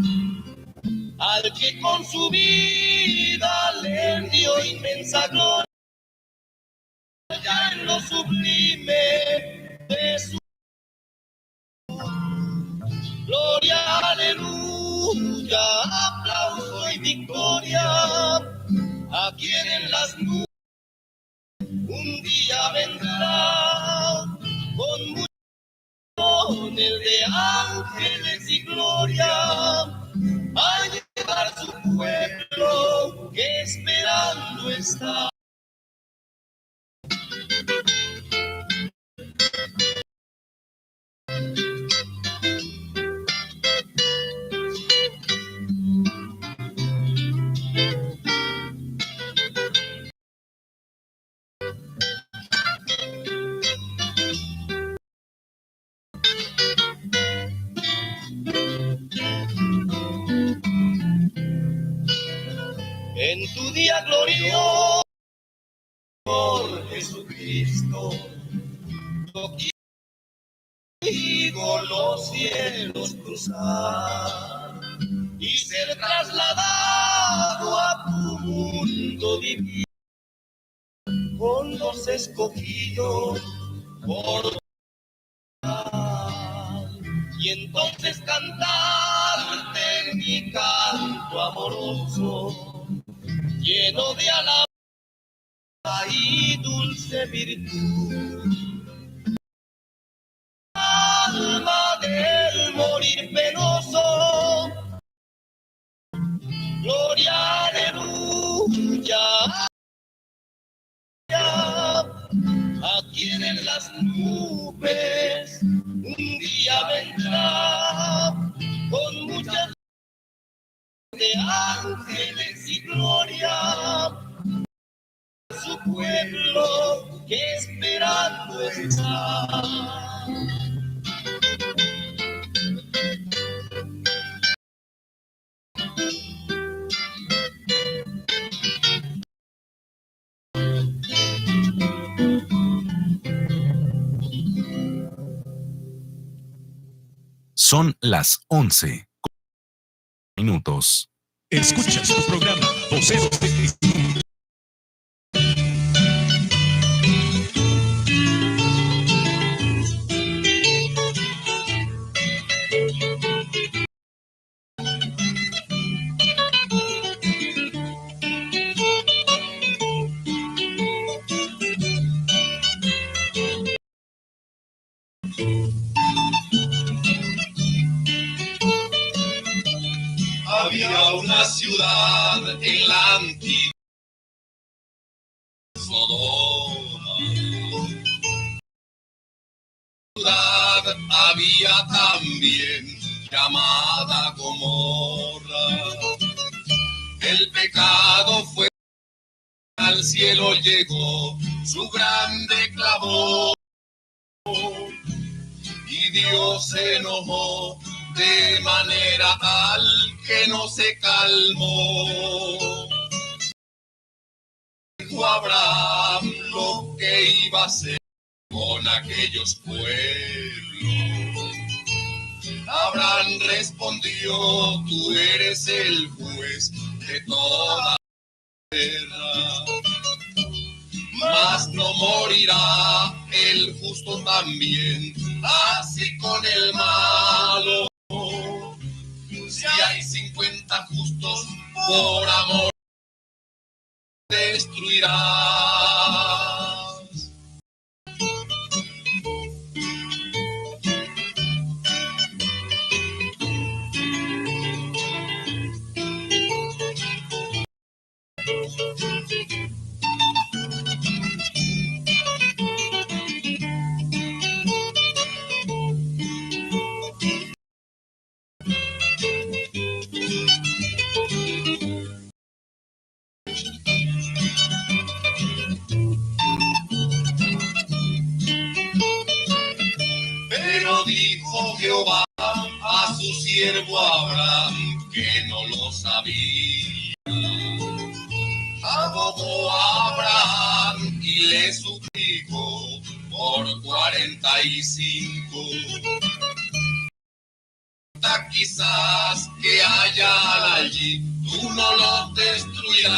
al que con su vida le dio inmensa gloria, ya en lo sublime de su gloria, aleluya, aplauso y victoria. A quien en las nubes un día vendrá con mucho el de ángeles y gloria a llevar su pueblo que esperando está. En tu día glorioso por Jesucristo, yo quiero los cielos cruzar y ser trasladado a tu mundo divino con los escogidos por y entonces cantarte mi canto amoroso, lleno de alabanza y dulce virtud. Alma del morir penoso, gloria, aleluya, a quien en las nubes un día vendrá con muchas de ángeles y gloria, su pueblo que esperando está. Son las 11:00. Escuchas tu programa Voceros de Cristo. Había una ciudad en la antigua Sodoma. Ciudad había también llamada Gomorra. El pecado fue al cielo llegó su grande clamor y Dios se enojó de manera tal que no se calmó. Dijo Abraham lo que iba a hacer con aquellos pueblos. Abraham respondió, tú eres el juez de toda la tierra. Mas no morirá el justo también, así con el malo. Si hay 50 justos, por amor destruirás. Pero dijo Jehová a su siervo Abraham que no lo sabía. Abogó a Abraham y le suplicó por 45. Quizás que haya allí, tú no los destruirás.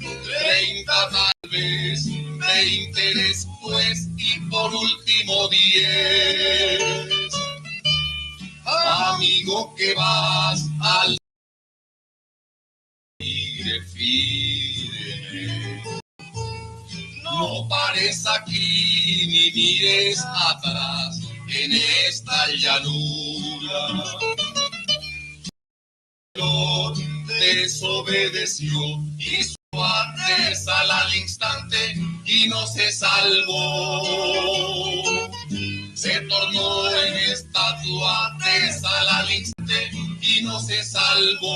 30 tal vez, 20 después y por último 10. Amigo que vas al tigre firme, no pares aquí ni mires atrás en esta llanura. Lo desobedeció y su Alteza al instante y no se salvó. Se tornó en estatua de sal al instante y no se salvó.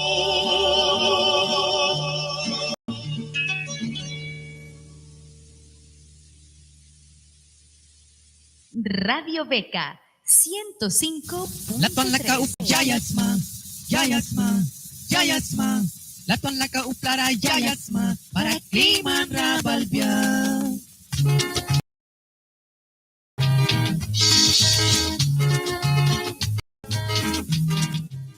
Radio Beca 105. Latuan laka upyayasma, yayasma, yayasma. Latuan laka uplara yayasma, para kliman rabalbia.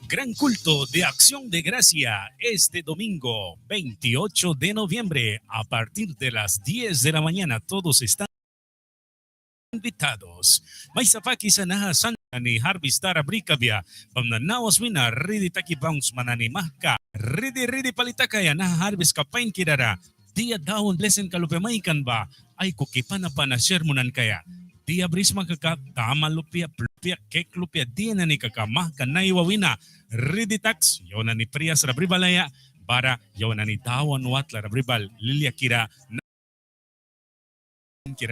Gran culto de acción de gracia este domingo 28 de noviembre a partir de las 10 de la mañana. Todos están invitados. May sapaki sa nahasan ni Harvestar Abricabia. Pamnanawas wina, ready taki bounce mananimah ka. Ready palitakaya na harvest ka pain kirara. Dia daon blessing kalupemaikan ba? Ay kukipan na pa na sermonan kaya. Dia brisma kaka tama lupia kek lupia dia na ni kakamah kanay wawina. Ready tax yaw na ni Prias Rabribalaya para yaw na ni Tawan Watla Rabribal Lilia Kira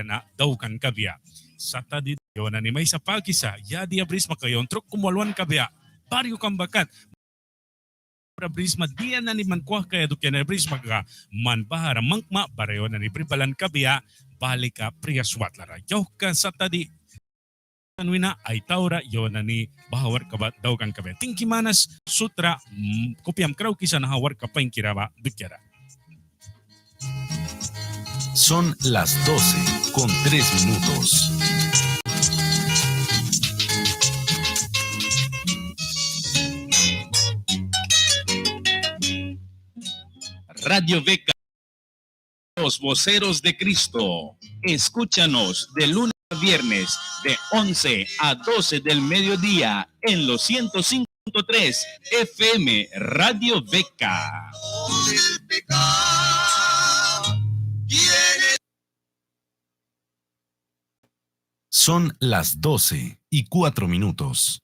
na daw kan kabya. Sata di yaw na ni may sapakisa ya dia brisma kayon truk kumwalwan kabya. Baryo kang bakat. Brisma dia na ni mankuah kaya dukya na brisma ka manbahara mangma barayo na ni Pribalan kabya balika Prias Watla. Yaw ka sata di Wina ay taura yo na ni bahawar kabat daw kan kabe. Tingki manas sutra kopiam kraw kisa na hawar kapain kiraba dukyara. Son las 12 con 3 minutos. Radio Beca, los voceros de Cristo. Escúchanos de lunes a viernes de 11 a 12 del mediodía en los 105.3 FM Radio Beca. Son las 12:04.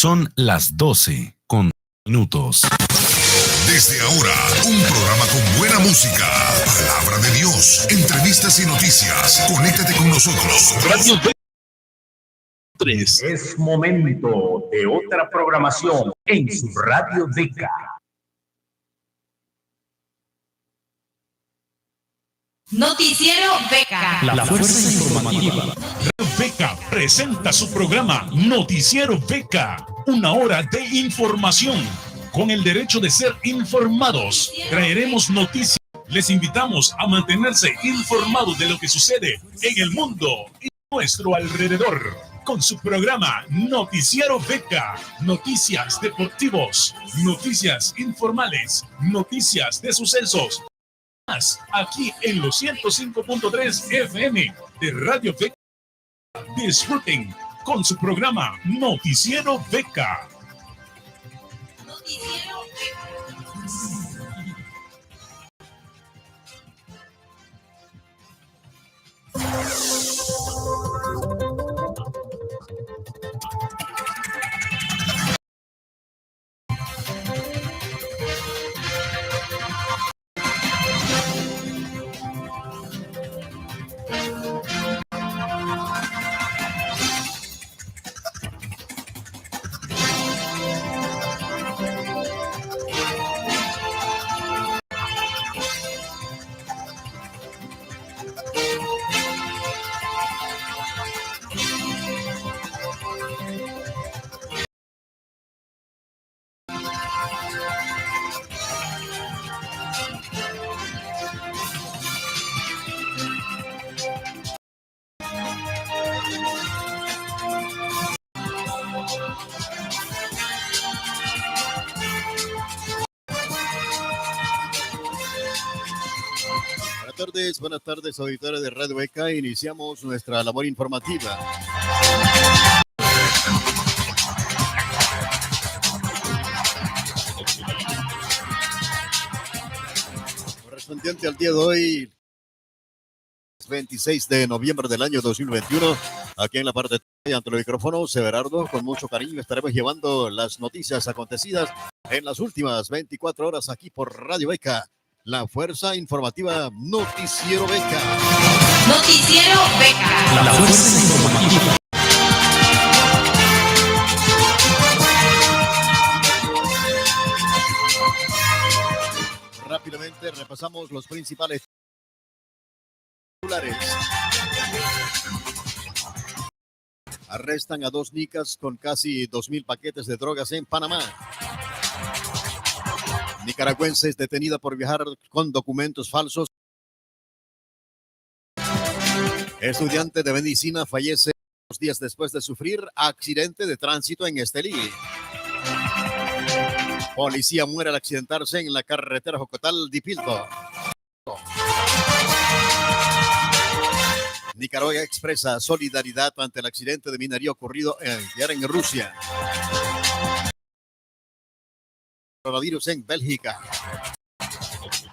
Son las 12:00. Desde ahora, un programa con buena música, palabra de Dios, entrevistas y noticias. Conéctate con nosotros. Radio Beca 3. Es momento de otra programación en su Radio Beca. Noticiero Beca. La fuerza informativa. Radio Beca presenta su programa Noticiero Beca. 1 hora de información. Con el derecho de ser informados, traeremos noticias. Les invitamos a mantenerse informados de lo que sucede en el mundo y a nuestro alrededor. Con su programa Noticiero Beca. Noticias deportivos, noticias informales, noticias de sucesos. Aquí en los 105.3 FM de Radio Beca. Disfruten con su programa Noticiero Beca. buenas tardes, auditores de Radio Beca. Iniciamos nuestra labor informativa. Correspondiente al día de hoy, 26 de noviembre del año 2021, aquí en la parte de ante el micrófono, Severardo, con mucho cariño estaremos llevando las noticias acontecidas en las últimas 24 horas aquí por Radio Beca, la fuerza informativa Noticiero Beca. Noticiero Beca. La fuerza informativa. Rápidamente repasamos los principales titulares. Arrestan a 2 nicas con casi 2,000 paquetes de drogas en Panamá. Nicaragüense es detenida por viajar con documentos falsos. Estudiante de medicina fallece 2 días después de sufrir accidente de tránsito en Estelí. Policía muere al accidentarse en la carretera Jocotal-Dipildo. Nicaragua expresa solidaridad ante el accidente de minería ocurrido ayer en Rusia. Coronavirus en Bélgica.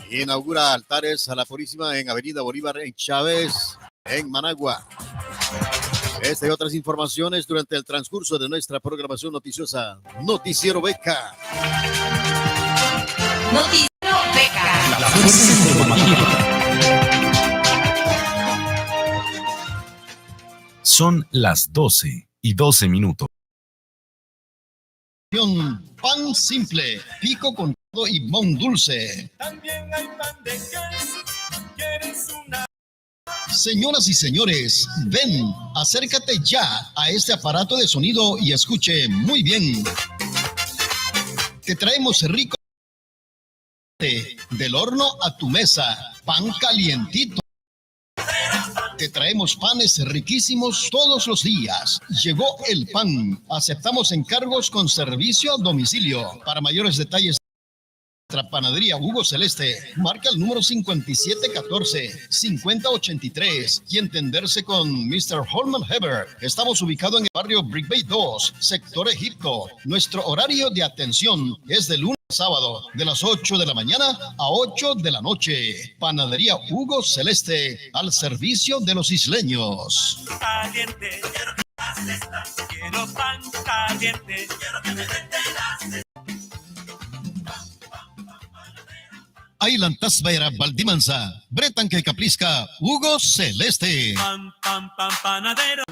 Inaugura altares a la Purísima en Avenida Bolívar en Chávez, en Managua. Esta y otras informaciones durante el transcurso de nuestra programación noticiosa Noticiero Beca. Noticiero Beca. La fuerza informativa. Son las 12:12. Pan simple, pico con todo y mon dulce. También hay pan de queso. ¿Quieres una? Señoras y señores, ven, acércate ya a este aparato de sonido y escuche muy bien. Te traemos rico del horno a tu mesa, pan calientito. Te traemos panes riquísimos todos los días. Llegó el pan. Aceptamos encargos con servicio a domicilio. Para mayores detalles, nuestra panadería Hugo Celeste, marca el número 5714-5083 y entenderse con Mr. Holman Heber. Estamos ubicados en el barrio Brick Bay 2, sector Egipto. Nuestro horario de atención es de lunes a sábado, de las 8 de la mañana a 8 de la noche. Panadería Hugo Celeste, al servicio de los isleños. Caliente, quiero pan caliente, quiero que me den. Island Tasbaira Baldimansa, Bretan que Caplisca, Hugo Celeste. Pan, pan, pan, panadero.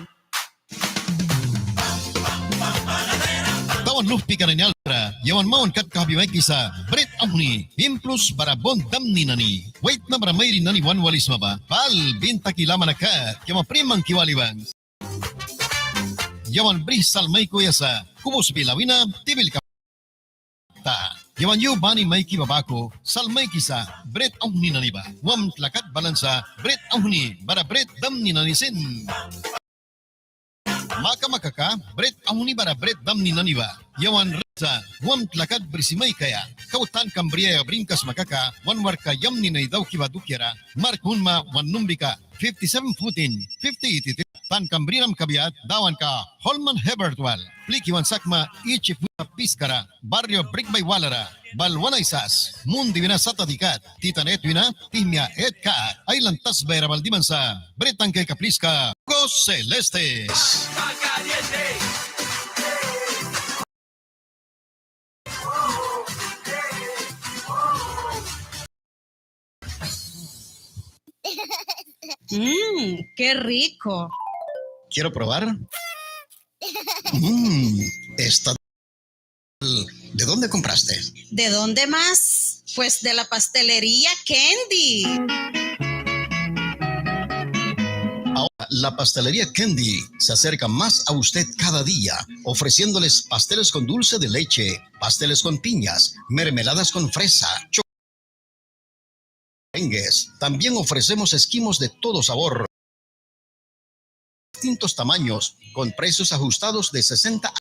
Tawan luf pikananyalra, yawan maon kat kahabimaikisa, Bret Amni, Implus para bon damni nani. Wait na para mayri nani wan walis maba, pal binta kilama na ka, kama primang kiwaliban. Yawan brih salmay kuyasa, kubus bilawina, tibil ka. Yawan yu bani maiki babako, salmay kisa, Bret Amni nani ba, wam tlakat balansa, Bret Amni, para Bret damni nanisin. Maka makaka, Bret Amni para Bret damni nani ba, yawan resa, wam tlakat brisimay kaya, kautan kambriya brinkas makaka, wan warka yamni na idaw kibadukyara, mark hunma wan numbika, 57 footin, 50 tan kambrinam kabiat, dawan ka, Holman Hebertwal, Plikiwan Sakma, Ichiputa Piskara, Barrio Brickbay Walara, Balwana Isas, Mundi Vina Satadikat, Titanet Vina, Timia Edka, Island Tasbera Baldimansa, Bretan que Caplisca, Go Celestes. ¡Qué rico! ¿Quiero probar? Esta... ¿De dónde compraste? ¿De dónde más? Pues de la pastelería Candy. Ahora, la pastelería Candy se acerca más a usted cada día, ofreciéndoles pasteles con dulce de leche, pasteles con piñas, mermeladas con fresa, merengues. También ofrecemos esquimos de todo sabor, distintos tamaños, con precios ajustados de 60 a...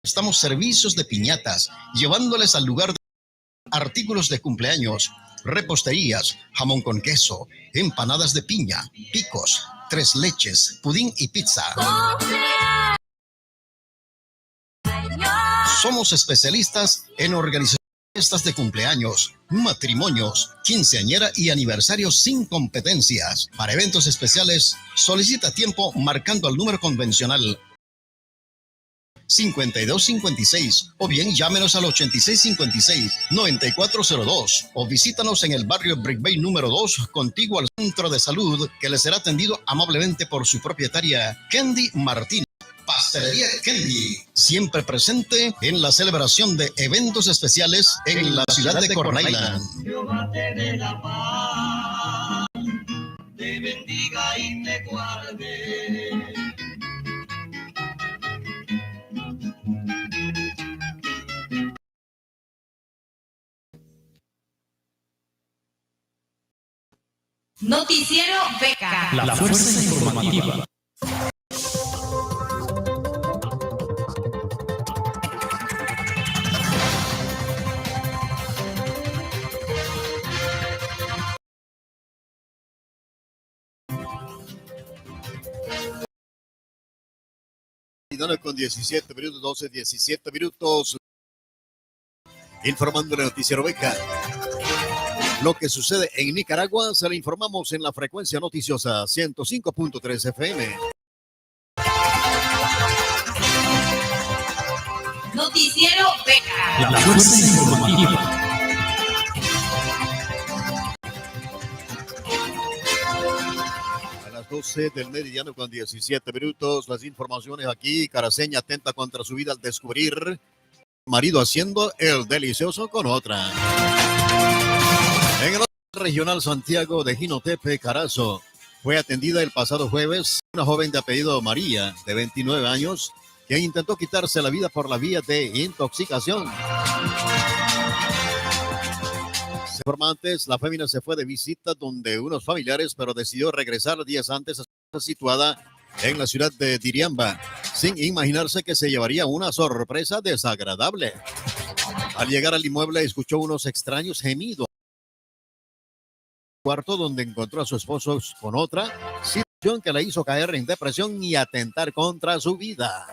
Estamos servicios de piñatas, llevándoles al lugar de artículos de cumpleaños, reposterías, jamón con queso, empanadas de piña, picos, tres leches, pudín y pizza. Somos especialistas en organización de fiestas de cumpleaños, matrimonios, quinceañera y aniversarios sin competencias. Para eventos especiales, solicita tiempo marcando al número convencional 5256 o bien llámenos al 8656-9402 o visítanos en el barrio Brick Bay número 2, contiguo al centro de salud, que les será atendido amablemente por su propietaria Candy Martínez. Pastelería Candy, siempre presente en la celebración de eventos especiales en la ciudad de Corona Island. Jehová te dé la paz, te bendiga y te guarde. Noticiero Beca. La fuerza informativa. Con 17 minutos, 12, 17 minutos. Informando en el Noticiero Beca. Lo que sucede en Nicaragua se le informamos en la frecuencia noticiosa 105.3 FM. Noticiero Beca. La fuerza informativa. A las 12 del meridiano con 17 minutos, las informaciones aquí. Caraceña atenta contra su vida al descubrir marido haciendo el delicioso con otra. En el regional Santiago de Jinotepe, Carazo, fue atendida el pasado jueves una joven de apellido María, de 29 años, quien intentó quitarse la vida por la vía de intoxicación. Informantes, la fémina se fue de visita donde unos familiares, pero decidió regresar días antes a su casa situada en la ciudad de Diriamba, sin imaginarse que se llevaría una sorpresa desagradable. Al llegar al inmueble, escuchó unos extraños gemidos. Cuarto donde encontró a su esposo con otra, situación que la hizo caer en depresión y atentar contra su vida.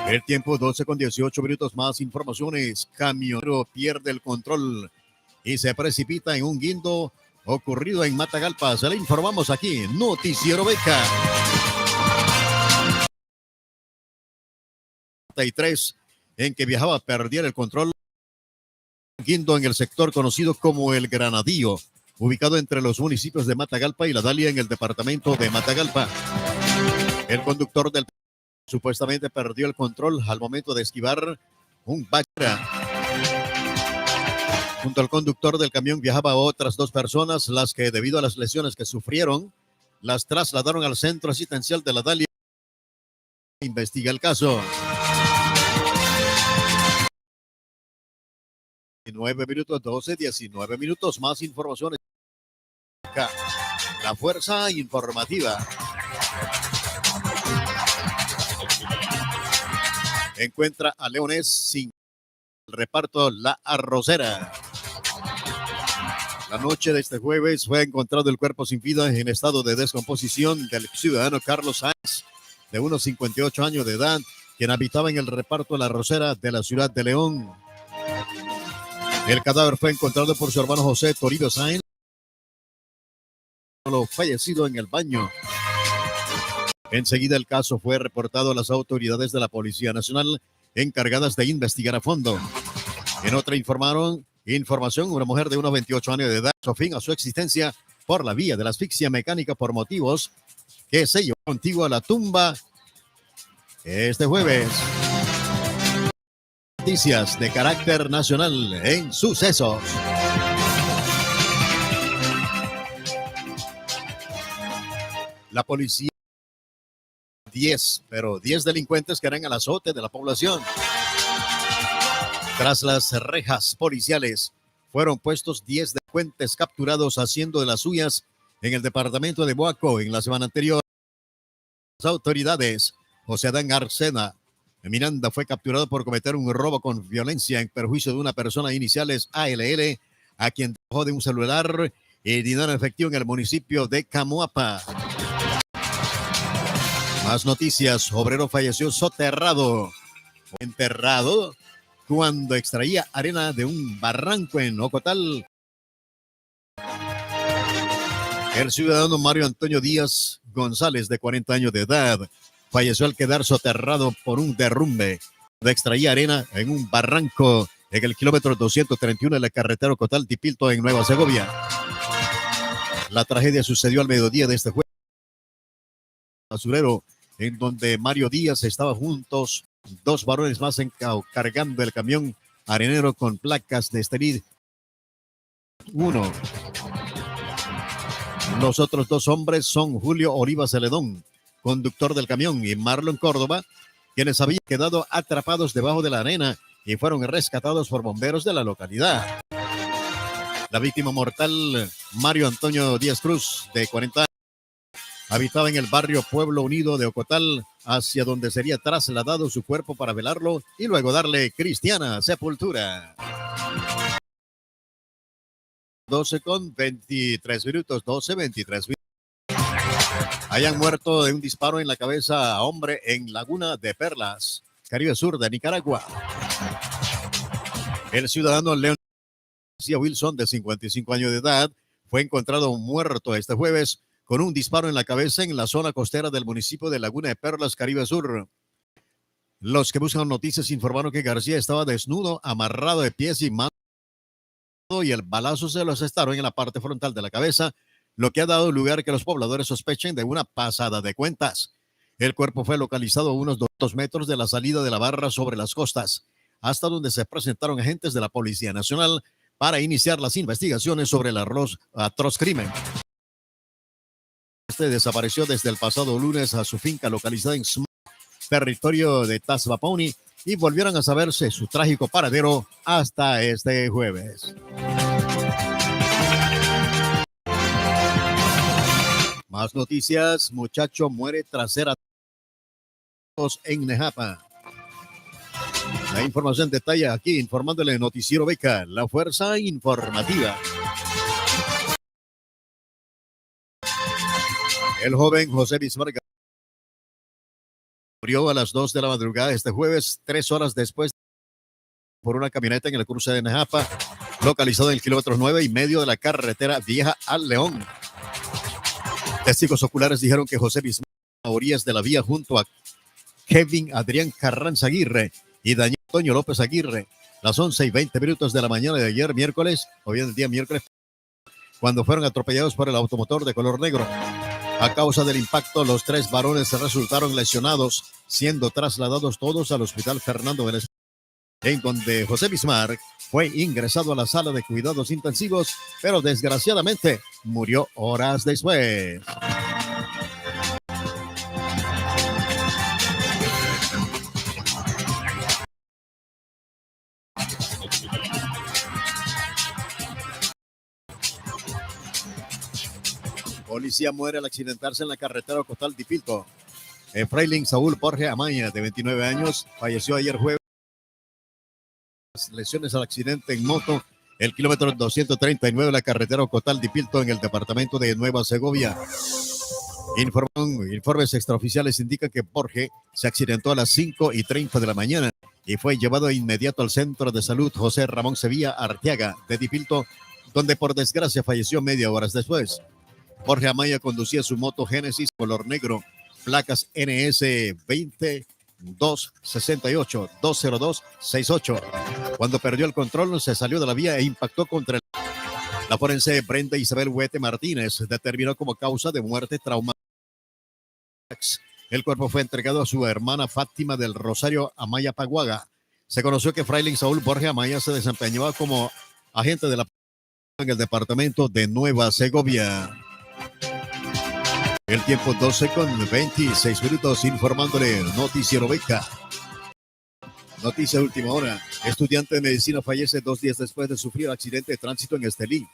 El tiempo 12 con 18 minutos, más informaciones. Camionero pierde el control y se precipita en un guindo ocurrido en Matagalpa. Se le informamos aquí, Noticiero Beca. 33 en que viajaba perdiera el control. Guindo en el sector conocido como El Granadillo, ubicado entre los municipios de Matagalpa y La Dalia en el departamento de Matagalpa. El conductor del supuestamente perdió el control al momento de esquivar un bache. Junto al conductor del camión viajaba otras dos personas, las que debido a las lesiones que sufrieron, las trasladaron al centro asistencial de La Dalia. Investiga el caso. 19 minutos, 12, 19 minutos, más informaciones. La fuerza informativa. Encuentra a leones sin el reparto La Arrocera. La noche de este jueves fue encontrado el cuerpo sin vida en estado de descomposición del ciudadano Carlos Sáenz, de unos 58 años de edad, quien habitaba en el reparto La Arrocera de la ciudad de León. El cadáver fue encontrado por su hermano José Toribio Sáenz, fallecido en el baño. Enseguida el caso fue reportado a las autoridades de la Policía Nacional encargadas de investigar a fondo. En otra información, una mujer de unos 28 años de edad puso fin a su existencia por la vía de la asfixia mecánica por motivos que se llevó contigo a la tumba este jueves. Noticias de carácter nacional en sucesos. La policía 10 delincuentes que eran al azote de la población. Tras las rejas policiales, fueron puestos 10 delincuentes capturados haciendo de las suyas en el departamento de Boaco en la semana anterior. Las autoridades, José Adán Arcena, Miranda fue capturado por cometer un robo con violencia en perjuicio de una persona, iniciales ALL, a quien dejó de un celular y dinero en efectivo en el municipio de Camoapa. Más noticias. Obrero falleció soterrado, enterrado, cuando extraía arena de un barranco en Ocotal. El ciudadano Mario Antonio Díaz González, de 40 años de edad, falleció al quedar soterrado por un derrumbe de extraía arena en un barranco en el kilómetro 231 de la carretera Ocotal-Tipilto en Nueva Segovia. La tragedia sucedió al mediodía de este jueves basurero, en donde Mario Díaz estaba juntos, dos varones más cargando el camión arenero con placas de Estelid 1. Los otros dos hombres son Julio Oliva Celedón, conductor del camión, y Marlon Córdoba, quienes habían quedado atrapados debajo de la arena y fueron rescatados por bomberos de la localidad. La víctima mortal, Mario Antonio Díaz Cruz, de 40 años, habitaba en el barrio Pueblo Unido de Ocotal, hacia donde sería trasladado su cuerpo para velarlo y luego darle cristiana sepultura. 12:23, 12:23. Hayan muerto de un disparo en la cabeza a hombre en Laguna de Perlas, Caribe Sur de Nicaragua. El ciudadano León Wilson, de 55 años de edad, fue encontrado muerto este jueves con un disparo en la cabeza en la zona costera del municipio de Laguna de Perlas, Caribe Sur. Los que buscan noticias informaron que García estaba desnudo, amarrado de pies y manos, y el balazo se lo asestaron en la parte frontal de la cabeza, lo que ha dado lugar a que los pobladores sospechen de una pasada de cuentas. El cuerpo fue localizado a unos 200 metros de la salida de la barra sobre las costas, hasta donde se presentaron agentes de la Policía Nacional para iniciar las investigaciones sobre el atroz crimen. Este desapareció desde el pasado lunes a su finca localizada en Sma, territorio de Tasbaponi, y volvieron a saberse su trágico paradero hasta este jueves. Más noticias. Muchacho muere tras ser atacado en Nejapa. La información detalla aquí, informándole Noticiero Beca, la fuerza informativa. El joven José Bismarck murió a las 2 de la madrugada este jueves, 3 horas después, por una camioneta en el cruce de Nejapa, localizado en el kilómetro 9.5 de la carretera vieja al León. Testigos oculares dijeron que José Bismarck a orillas de la vía junto a Kevin Adrián Carranza Aguirre y Daniel Antonio López Aguirre, las 11:20 de la mañana de ayer miércoles, o bien el día miércoles, cuando fueron atropellados por el automotor de color negro. A causa del impacto, los 3 varones resultaron lesionados, siendo trasladados todos al Hospital Fernando Venezuela, en donde José Bismarck fue ingresado a la sala de cuidados intensivos, pero desgraciadamente murió horas después. Policía muere al accidentarse en la carretera Ocotal-Tipilto. Frailing Saúl Borge Amaya, de 29 años, falleció ayer jueves. Lesiones al accidente en moto, el kilómetro 239 de la carretera Ocotal-Tipilto en el departamento de Nueva Segovia. Informes extraoficiales indican que Borge se accidentó a las 5:30 de la mañana y fue llevado de inmediato al centro de salud José Ramón Sevilla Arteaga de Tipilto, donde por desgracia falleció media hora después. Jorge Amaya conducía su moto Génesis color negro, placas NS 20268 20268. Cuando perdió el control, se salió de la vía e impactó contra la forense Brenda Isabel Huete Martínez determinó como causa de muerte traumática. El cuerpo fue entregado a su hermana Fátima del Rosario Amaya Paguaga. Se conoció que Frailing Saúl Borge Amaya se desempeñaba como agente de la en el departamento de Nueva Segovia. El tiempo 12:26, informándole Noticiero Beca. Noticia de última hora. Estudiante de medicina fallece 2 días después de sufrir accidente de tránsito en Estelí.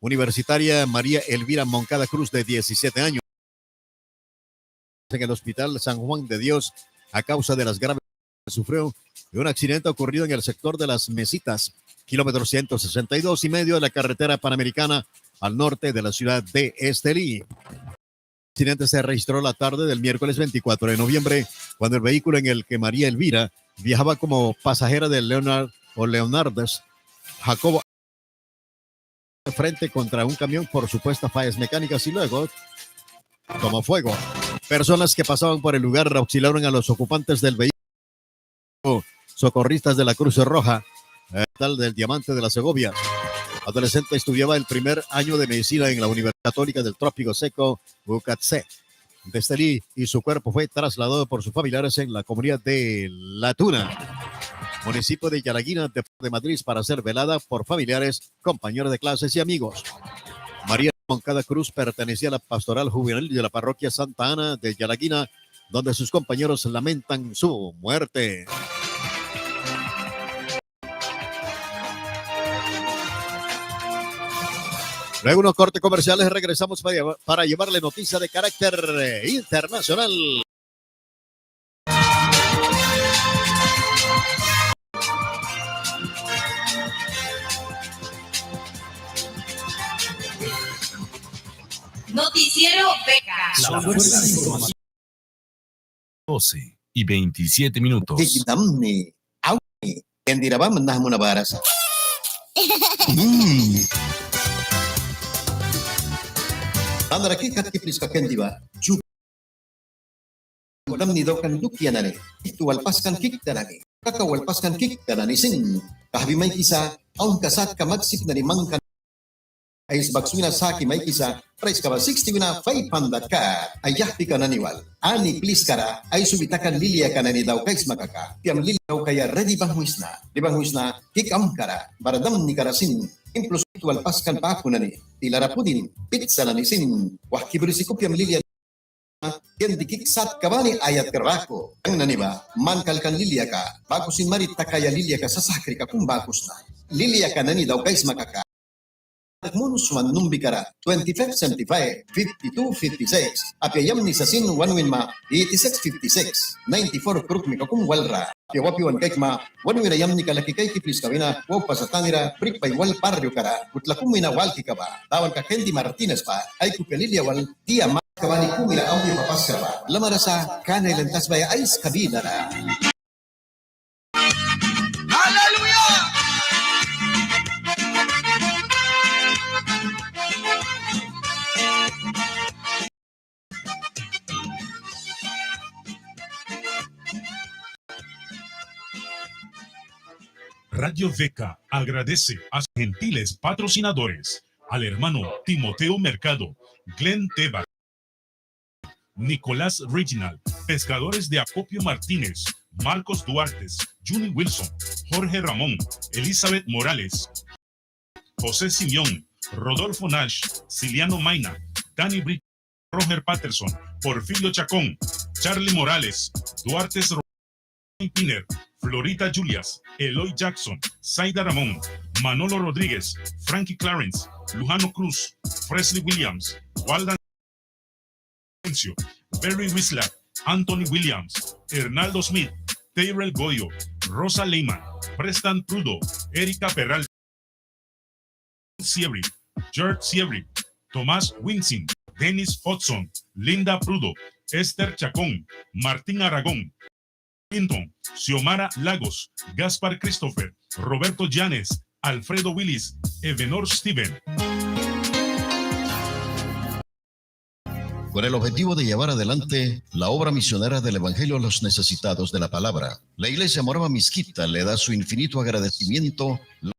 Universitaria María Elvira Moncada Cruz, de 17 años, en el Hospital San Juan de Dios a causa de las graves sufrió de un accidente ocurrido en el sector de Las Mesitas, kilómetro 162 y medio de la carretera panamericana al norte de la ciudad de Estelí. El accidente se registró la tarde del miércoles 24 de noviembre, cuando el vehículo en el que María Elvira viajaba como pasajera de Leonardes Jacobo frente contra un camión por supuestas fallas mecánicas y luego tomó fuego. Personas que pasaban por el lugar auxiliaron a los ocupantes del vehículo, socorristas de la Cruz Roja, tal del Diamante de la Segovia. Adolescente estudiaba el primer año de medicina en la Universidad Católica del Trópico Seco, UCATC, de Estelí, y su cuerpo fue trasladado por sus familiares en la comunidad de La Tuna, municipio de Yalaguina, de Madrid, para ser velada por familiares, compañeros de clases y amigos. María Moncada Cruz pertenecía a la pastoral juvenil de la parroquia Santa Ana de Yalaguina, donde sus compañeros lamentan su muerte. Luego unos cortes comerciales, regresamos para llevarle noticia de carácter internacional. Noticiero Beca. La fuerza de información. 12 y 27 minutos. Andara ke kat kiplis ka kendiba ju dam ni do kan duk yanane itu walpaskan kik danani kaka walpaskan kik danani sin kahbi mai kisa aun kasat ka magsip na limangkan ay baksuna saki mai kisa price ka ba 60 na 500 ka ayah pika naniwal ani please kara ay subitakan lilia kanani daw kais makaka piam lilia daw kaya ready bang huisna kik am kara baradam ni karasin implos itu walpaskan pa ako nani tilarapudin pizza na nisin wah kibrisiku piam lilia yan dikiksat kabani ayat kerako ang naniba mankalkan lilia ka bagusin marit takaya lilia ka sa sakri ka kung bagus na lilia ka nani daw guys makaka Munusman numbikara 2575 5256 apyayam ni sasin wanwin ma 8656 94 kruk mi kakum walra piwapiwan kay ma wanwin ayam ni kalaki kay kiplis kawina wo pasatanira brick by wal barrio kara utlakum mina wal kikaba tawan ka Kendi Martinez pa ay kupelilia wal dia ma kabani kumira au papas kaba lamara sa kanay lentas baya ay kabina na. Radio Beca agradece a sus gentiles patrocinadores, al hermano Timoteo Mercado, Glenn Teba, Nicolás Reginald, Pescadores de Acopio Martínez, Marcos Duartes, Juni Wilson, Jorge Ramón, Elizabeth Morales, José Simeón, Rodolfo Nash, Ciliano Maina, Dani Britt, Roger Patterson, Porfirio Chacón, Charlie Morales, Duarte Piner, Florita Julias, Eloy Jackson, Zaida Ramón, Manolo Rodríguez, Frankie Clarence, Lujano Cruz, Presley Williams, Waldan Barry Whistler, Anthony Williams, Hernaldo Smith, Tyrell Goyo, Rosa Lehman, Preston Prudo, Erika Peralta, Siebri, George Siebri, Tomás Winsin, Dennis Hodson, Linda Prudo, Esther Chacón, Martín Aragón, Clinton, Xiomara Lagos, Gaspar Christopher, Roberto Llanes, Alfredo Willis, Evenor Steven. Con el objetivo de llevar adelante la obra misionera del Evangelio a los necesitados de la palabra, la Iglesia Morava Mixquita le da su infinito agradecimiento a los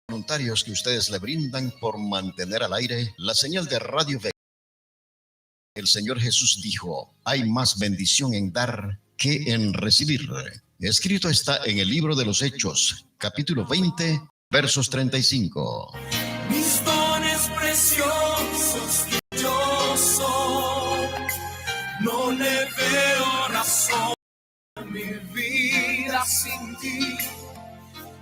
voluntarios que ustedes le brindan por mantener al aire la señal de Radio Beca. El Señor Jesús dijo, hay más bendición en dar que en recibir. Escrito está en el libro de los Hechos, capítulo 20, versos 35. Mis dones preciosos que yo soy, no le veo razón a mi vida sin ti.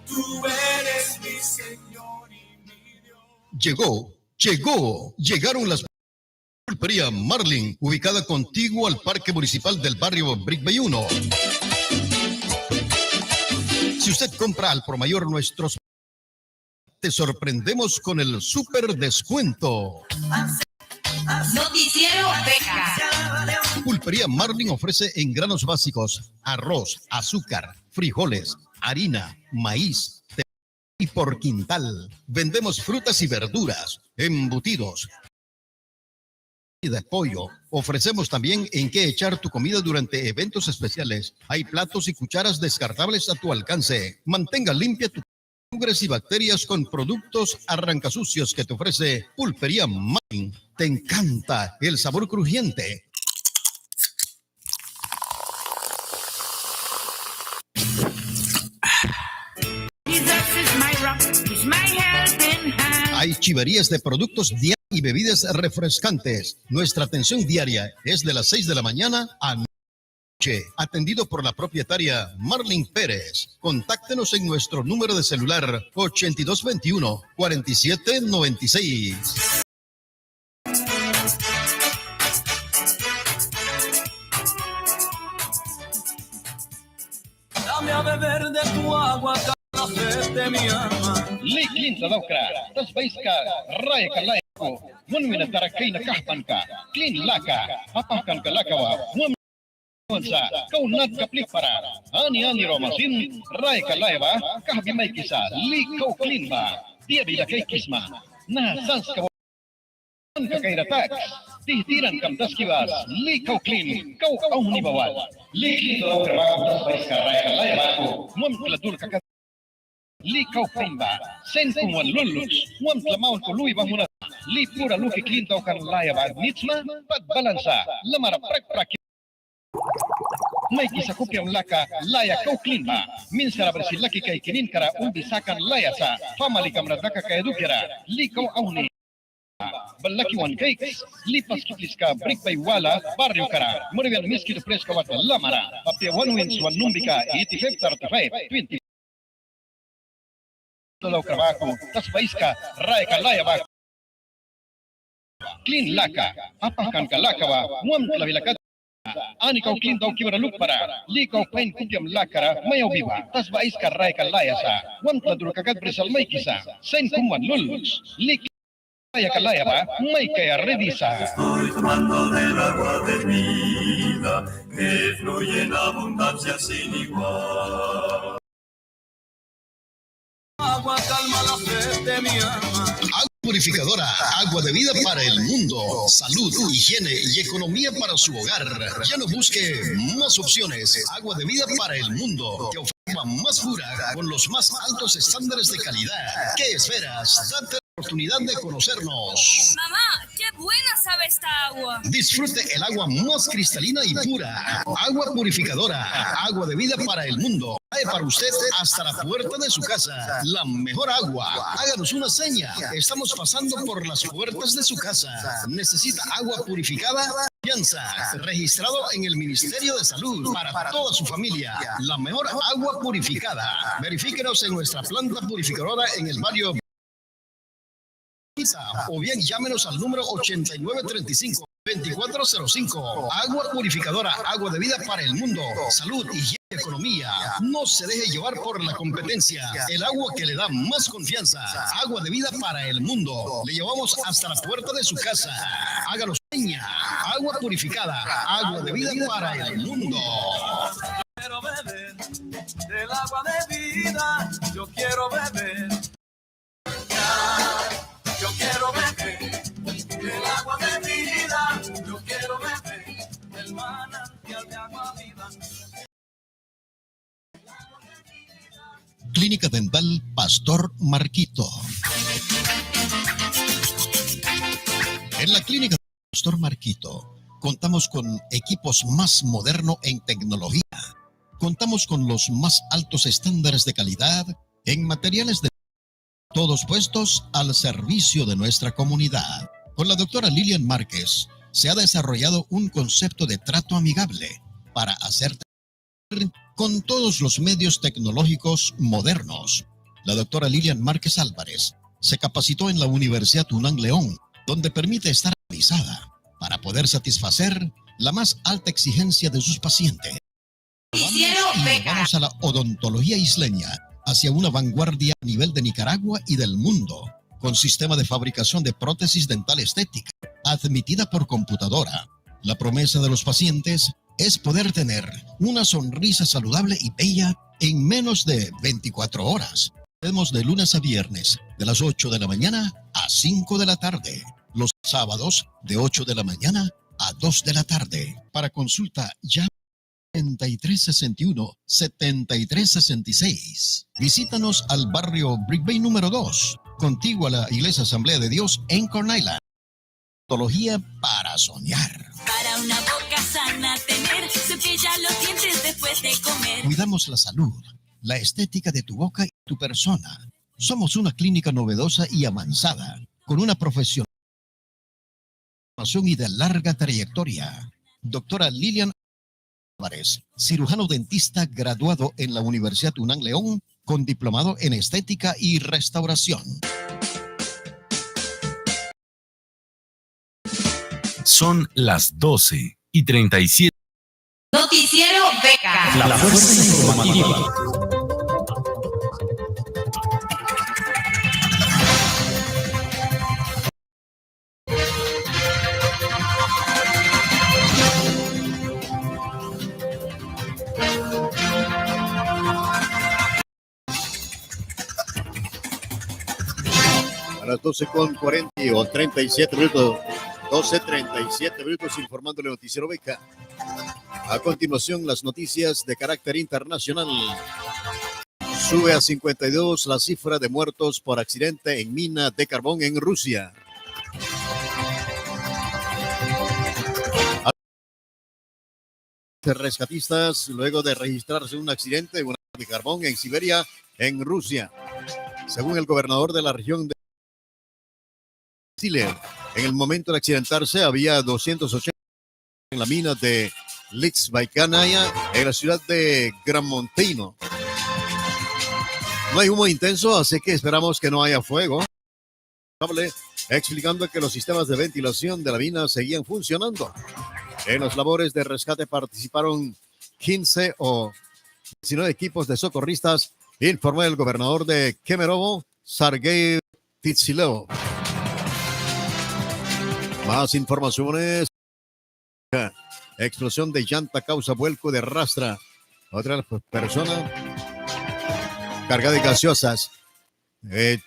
Tú eres mi Señor y mi Dios. Llegaron las pulpería Marlin, ubicada contiguo al Parque Municipal del barrio Brick Bay 1. Si usted compra al por mayor nuestros, te sorprendemos con el super descuento. Noticiero Beca. Pulpería Marlin ofrece en granos básicos arroz, azúcar, frijoles, harina, maíz y por quintal. Vendemos frutas y verduras, embutidos y de pollo. Ofrecemos también en qué echar tu comida durante eventos especiales. Hay platos y cucharas descartables a tu alcance. Mantenga limpia tu mugres y bacterias con productos arrancasucios que te ofrece Pulpería Marlin. Te encanta el sabor crujiente. Hay chiverías de productos diarios y bebidas refrescantes. Nuestra atención diaria es de las 6 de la mañana a noche. Atendido por la propietaria Marlin Pérez. Contáctenos en nuestro número de celular 8221-4796. Dame a beber de tu agua, la sed de mi alma. Liklin Tadokra, Tasbaiska, Rayaka Laiko, Munwina Tarakaina Kahpanka, Clean Laka, Papakan Kalakawa, Munsa, Kaunat Kaplipara, Ani Romasin, Rayaka Laiva, Kahbimaikisa, Liko Cleanba, Diabila Kaikisma, Na Sanska Kakairatak, Tihtiran Kamtaskivas, Liko Clean, Kau Aunibawal, Liklin Tadokra, Tasbaiska, Rayaka Laiva, Mumkladur Kakat. Likaw Pimba, Senkuman Lulus, Wam Tlamaw Kului Bamuna, Li Pura Luki Klintaw Kan Layaba, Nitsma, Pat Balansa, Lamara Prak Prak. May kisakupyang laka, Laya Kau Klinba, Minsara Brasilaki kay Kininkara, Umbisakan Layasa, Famali Kamradaka kay Dukira, Likaw Auni. Balakiwan Cakes, Lipas Kitliska, Brick by Wala, Barrio Kara, Murigan Miskil Fresco Wat Lamara, Papia 1 wins 1 Numbika, 85 35, 20. Daw trabaho, Tasbaiska, Rayaka Layaba, Clean Laka, Apakan Kalakawa, Muam Klavilakad, Anikaw Clean daw Kiwaraluk para, Likaw Pain Kudyam Lakara, Mayaw Biba, Tasbaiska Rayaka Layasa, Muam Kladurukagad Bresal Maykisa, Sain Kuman Lulus, Lik Rayaka Layaba, May Kaya Redisa. Estoy tomando del agua de vida, que fluye en abundancia sin igual. Agua calma la sed de mi alma. Agua purificadora, agua de vida para el mundo. Salud, higiene y economía para su hogar. Ya no busque más opciones. Agua de vida para el mundo. Que ofrece agua más pura con los más altos estándares de calidad. ¿Qué esperas? Date la oportunidad de conocernos. Mamá, qué buena sabe esta agua. Disfrute el agua más cristalina y pura. Agua purificadora, agua de vida para el mundo. Trae para usted hasta la puerta de su casa la mejor agua. Háganos una seña. Estamos pasando por las puertas de su casa. Necesita agua purificada. Confianza. Registrado en el Ministerio de Salud para toda su familia. La mejor agua purificada. Verifíquenos en nuestra planta purificadora en el barrio. O bien llámenos al número 8935-2405. Agua purificadora, agua de vida para el mundo. Salud, higiene y economía. No se deje llevar por la competencia. El agua que le da más confianza. Agua de vida para el mundo. Le llevamos hasta la puerta de su casa. Háganos seña. Agua purificada, agua de vida para el mundo. Quiero beber del agua de vida. Yo quiero beber. Yo quiero beber del agua de vida. Yo quiero beber del manantial de agua viva. Clínica Dental Pastor Marquito. En la Clínica Pastor Marquito contamos con equipos más modernos en tecnología. Contamos con los más altos estándares de calidad en materiales de todos puestos al servicio de nuestra comunidad. Con la doctora Lilian Márquez se ha desarrollado un concepto de trato amigable para hacer con todos los medios tecnológicos modernos. La doctora Lilian Márquez Álvarez se capacitó en la Universidad UNAM León, donde permite estar actualizada para poder satisfacer la más alta exigencia de sus pacientes. Y vamos a la odontología isleña, hacia una vanguardia a nivel de Nicaragua y del mundo, con sistema de fabricación de prótesis dental estética, admitida por computadora. La promesa de los pacientes es poder tener una sonrisa saludable y bella en menos de 24 horas. Tenemos de lunes a viernes, de las 8 de la mañana a 5 de la tarde. Los sábados, de 8 de la mañana a 2 de la tarde. Para consulta, llama 7361-7366. Visítanos al barrio Brick Bay número 2, contiguo a la Iglesia Asamblea de Dios en Corn Island. Odontología para soñar. Para una boca sana tener, cepilla los dientes después de comer. Cuidamos la salud, la estética de tu boca y tu persona. Somos una clínica novedosa y avanzada, con una profesión y de larga trayectoria. Doctora Lilian Álvarez, cirujano dentista graduado en la Universidad UNAM León, con diplomado en estética y restauración. Son las 12:37. Noticiero Beca. La fuerza informativa. A las 12:40 o 37 minutos. 12:37 minutos informándole Noticiero Beca. A continuación, las noticias de carácter internacional. Sube a 52 la cifra de muertos por accidente en mina de carbón en Rusia. Rescatistas luego de registrarse un accidente en una mina de carbón en Siberia, en Rusia. Según el gobernador de la región de Chile, en el momento de accidentarse había 280 en la mina de Litzbaikanaya en la ciudad de Gran Montino. No hay humo intenso, así que esperamos que no haya fuego. Explicando que los sistemas de ventilación de la mina seguían funcionando. En las labores de rescate participaron 15 o 19 equipos de socorristas, informó el gobernador de Kemerovo, Sergei Titsilov. Más informaciones. Explosión de llanta causa vuelco de rastra. Otra persona cargada de gaseosas. 3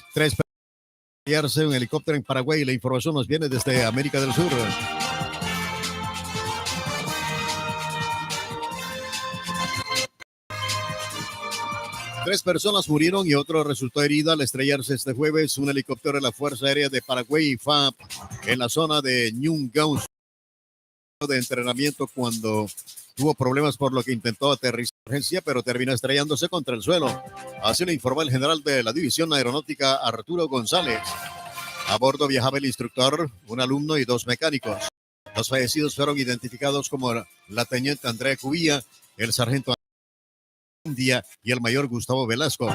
personas un helicóptero en Paraguay. La información nos viene desde América del Sur. Tres personas murieron y otro resultó herido al estrellarse este jueves un helicóptero de la Fuerza Aérea de Paraguay, FAP, en la zona de Ñungaon de entrenamiento cuando tuvo problemas por lo que intentó aterrizar de urgencia, pero terminó estrellándose contra el suelo. Así lo informó el general de la División Aeronáutica, Arturo González. A bordo viajaba el instructor, un alumno y 2 mecánicos. Los fallecidos fueron identificados como la teniente Andrea Cubilla, el sargento India y el mayor Gustavo Velasco.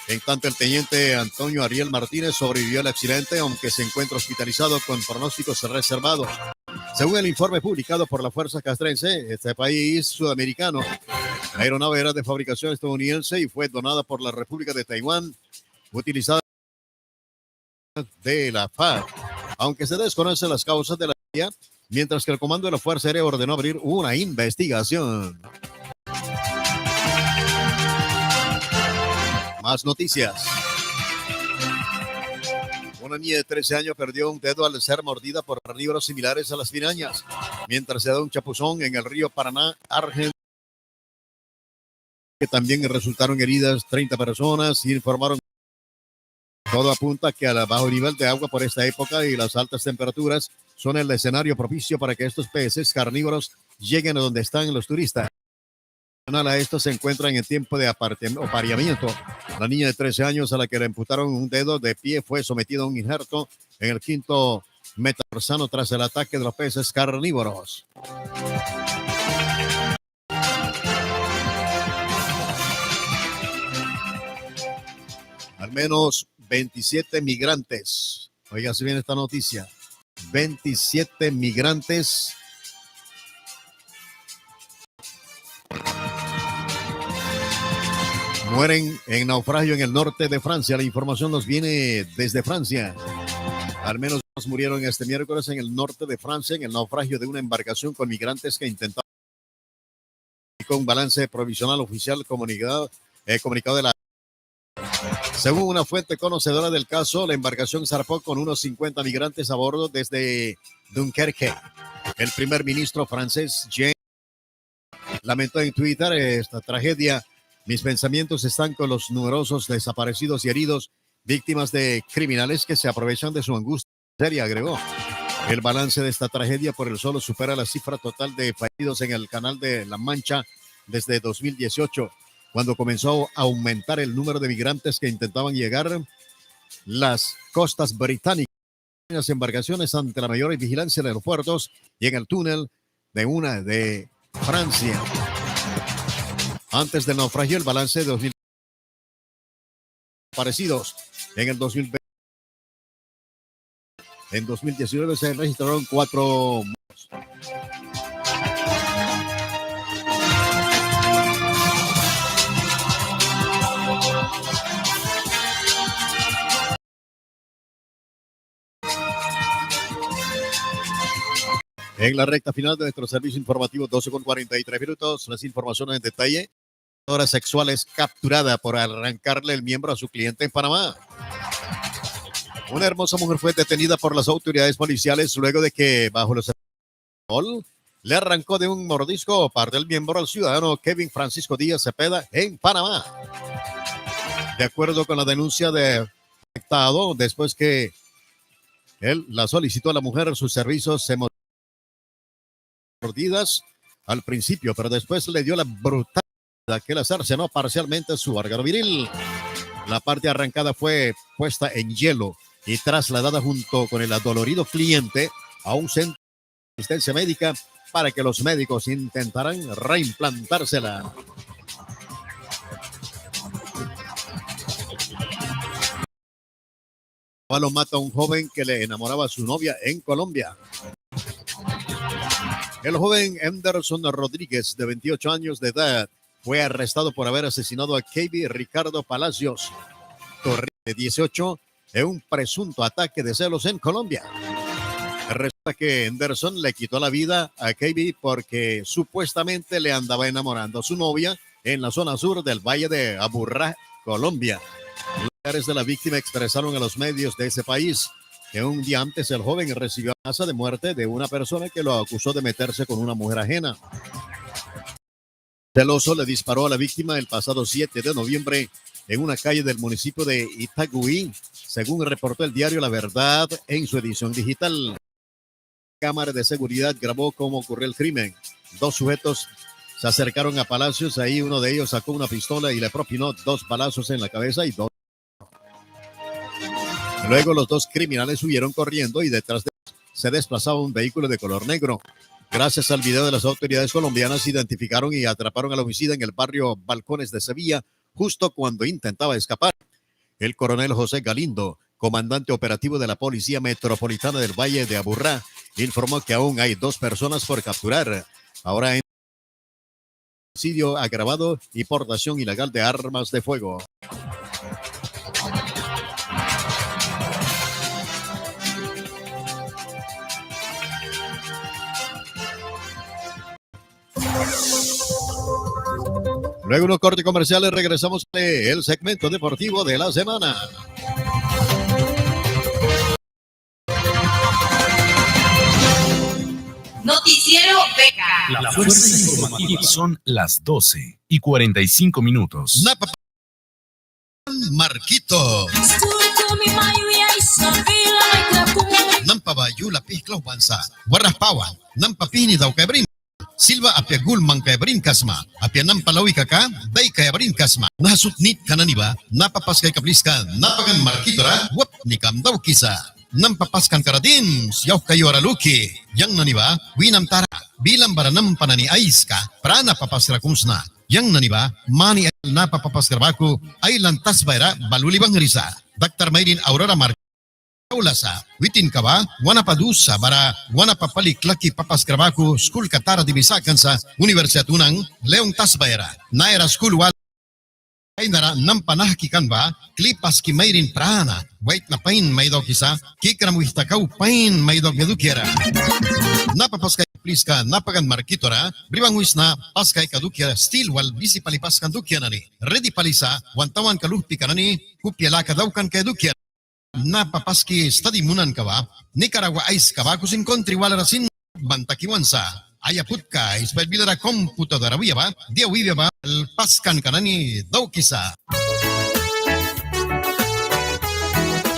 En tanto, el teniente Antonio Ariel Martínez sobrevivió al accidente, aunque se encuentra hospitalizado con pronósticos reservados. Según el informe publicado por la Fuerza Castrense, este país sudamericano, la aeronave era de fabricación estadounidense y fue donada por la República de Taiwán, utilizada de la FARC, aunque se desconocen las causas de la avería, mientras que el comando de la Fuerza Aérea ordenó abrir una investigación. Más noticias. Una niña de 13 años perdió un dedo al ser mordida por carnívoros similares a las pirañas, mientras se da un chapuzón en el río Paraná, Argentina, que también resultaron heridas 30 personas y informaron. Todo apunta que al bajo nivel de agua por esta época y las altas temperaturas son el escenario propicio para que estos peces carnívoros lleguen a donde están los turistas. A esto se encuentran en tiempo de apareamiento. La niña de 13 años a la que le amputaron un dedo de pie fue sometida a un injerto en el 5º metatarsiano tras el ataque de los peces carnívoros. Al menos 27 migrantes. Oiga, si viene esta noticia. 27 migrantes mueren en naufragio en el norte de Francia. La información nos viene desde Francia. Al menos dos murieron este miércoles en el norte de Francia en el naufragio de una embarcación con migrantes que intentaban, con un balance provisional oficial comunicado de la. Según una fuente conocedora del caso, la embarcación zarpó con unos 50 migrantes a bordo desde Dunkerque. El primer ministro francés, Jean, lamentó en Twitter esta tragedia. Mis pensamientos están con los numerosos desaparecidos y heridos, víctimas de criminales que se aprovechan de su angustia, agregó. El balance de esta tragedia por el solo supera la cifra total de fallecidos en el Canal de la Mancha desde 2018, cuando comenzó a aumentar el número de migrantes que intentaban llegar a las costas británicas. Las embarcaciones ante la mayor vigilancia de los puertos y en el túnel de Francia. Antes del naufragio, el balance de 2000 desaparecidos. En el 2020, en 2019 se registraron 4 muertos. En la recta final de nuestro servicio informativo, 12:43 las informaciones en detalle. Trabajadora sexual es capturada por arrancarle el miembro a su cliente en Panamá. Una hermosa mujer fue detenida por las autoridades policiales luego de que, bajo los efectos, le arrancó de un mordisco parte del miembro al ciudadano Kevin Francisco Díaz Cepeda en Panamá. De acuerdo con la denuncia de afectado, después que él la solicitó a la mujer, sus servicios se mordidas al principio, pero después le dio la brutalidad que la cercenó parcialmente su órgano viril. La parte arrancada fue puesta en hielo y trasladada junto con el adolorido cliente a un centro de asistencia médica para que los médicos intentaran reimplantársela. Lo mata a un joven que le enamoraba a su novia en Colombia. El joven Anderson Rodríguez, de 28 años de edad, fue arrestado por haber asesinado a KB Ricardo Palacios Torres, de 18, en un presunto ataque de celos en Colombia. Resulta que Anderson le quitó la vida a KB porque supuestamente le andaba enamorando a su novia en la zona sur del Valle de Aburrá, Colombia. Los padres de la víctima expresaron a los medios de ese país que un día antes el joven recibió amenaza de muerte de una persona que lo acusó de meterse con una mujer ajena. Celoso le disparó a la víctima el pasado 7 de noviembre en una calle del municipio de Itagüí, según reportó el diario La Verdad en su edición digital. La cámara de seguridad grabó cómo ocurrió el crimen. 2 sujetos se acercaron a Palacios, ahí uno de ellos sacó una pistola y le propinó 2 balazos en la cabeza y 2. Luego los 2 criminales huyeron corriendo y detrás de ellos se desplazaba un vehículo de color negro. Gracias al video de las autoridades colombianas, identificaron y atraparon al homicida en el barrio Balcones de Sevilla, justo cuando intentaba escapar. El coronel José Galindo, comandante operativo de la Policía Metropolitana del Valle de Aburrá, informó que aún hay 2 personas por capturar. Ahora en homicidio agravado y portación ilegal de armas de fuego. Luego unos cortes comerciales, regresamos a el segmento deportivo de la semana. Noticiero Beca. La fuerza informativa. Son las 12:45. Marquito. Nampabayu lapis klau bansa. Warras pawan. Nampapini daw kebrin. Silva apia gulmang kebrin kasma. Apia nampalawi kaka. Bay kebrin kasma. Nahasut nit kananiba. Napapas kay kabliska. Napagan Marquito ra. Wap nikam daw kisa. Nampapaskan karadin. Siyaw kayo araluki. Yang naniba. Winam tara. Bilang baranam panani aiska. Prana papasra kumsna. Yang naniba. Mani napapapaskarabaku. Ay lantas bayra. Balulibang risa. Dr. Mayrin Aurora Marquito. Ulasa, witin ka ba? Wana padusa bara wana papalik laki papas krabaku school katara dibisakan sa Universidad Unang Leong Tasbayra. Naira school wala Ay nara nampanah kikan ba, klipas ki mayrin prana, wait na pain may daw kisa, kikram wistakaw pain may daw gadukiera. Napapaskay please ka, napagan markitora, bribang wis na paskay kadukiera, still wal bisi palipas kan dukiera ni. Ready palisa, wantawan kaluhpi ka na ni, kupyala ka daw kan kadukiera. Napapaski study munan ka ba, Nicaragua ice ka ba, kusin kontri wala rasin bantakiwansa. Ayaput ka, isbel bilara computadora wiya ba, dia wiya ba, paskan ka na ni daw kisa.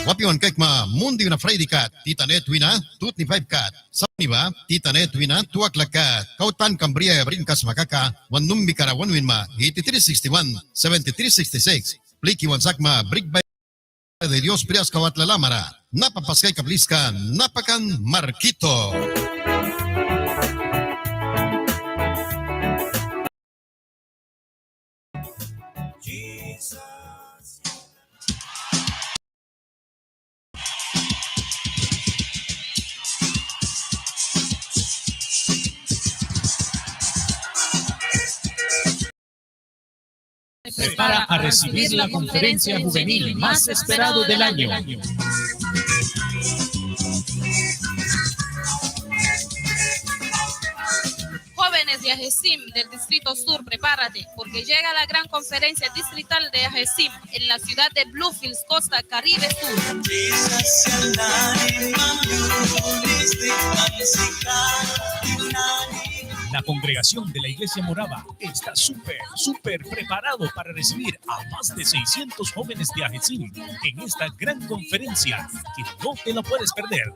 Wapiwan kek ma, mundi na Friday kat, tita netwina, tut ni 5 kat. Sabi ba, tita netwina, tuwak lakat, kautan kambria brinkas makaka, wanumbi kara wanwin ma, 8361, 7366. Pliki wansak ma, brig by de Dios prias kawat lalamara, napapaskay kabliskan, napakan Marquito. Prepara a recibir la conferencia juvenil más esperado del año. Jóvenes de Ajesim del Distrito Sur, prepárate, porque llega la gran conferencia distrital de Ajesim en la ciudad de Bluefields, Costa Caribe Sur. La congregación de la Iglesia Morava está súper preparado para recibir a más de 600 jóvenes de Ajesim en esta gran conferencia que no te la puedes perder.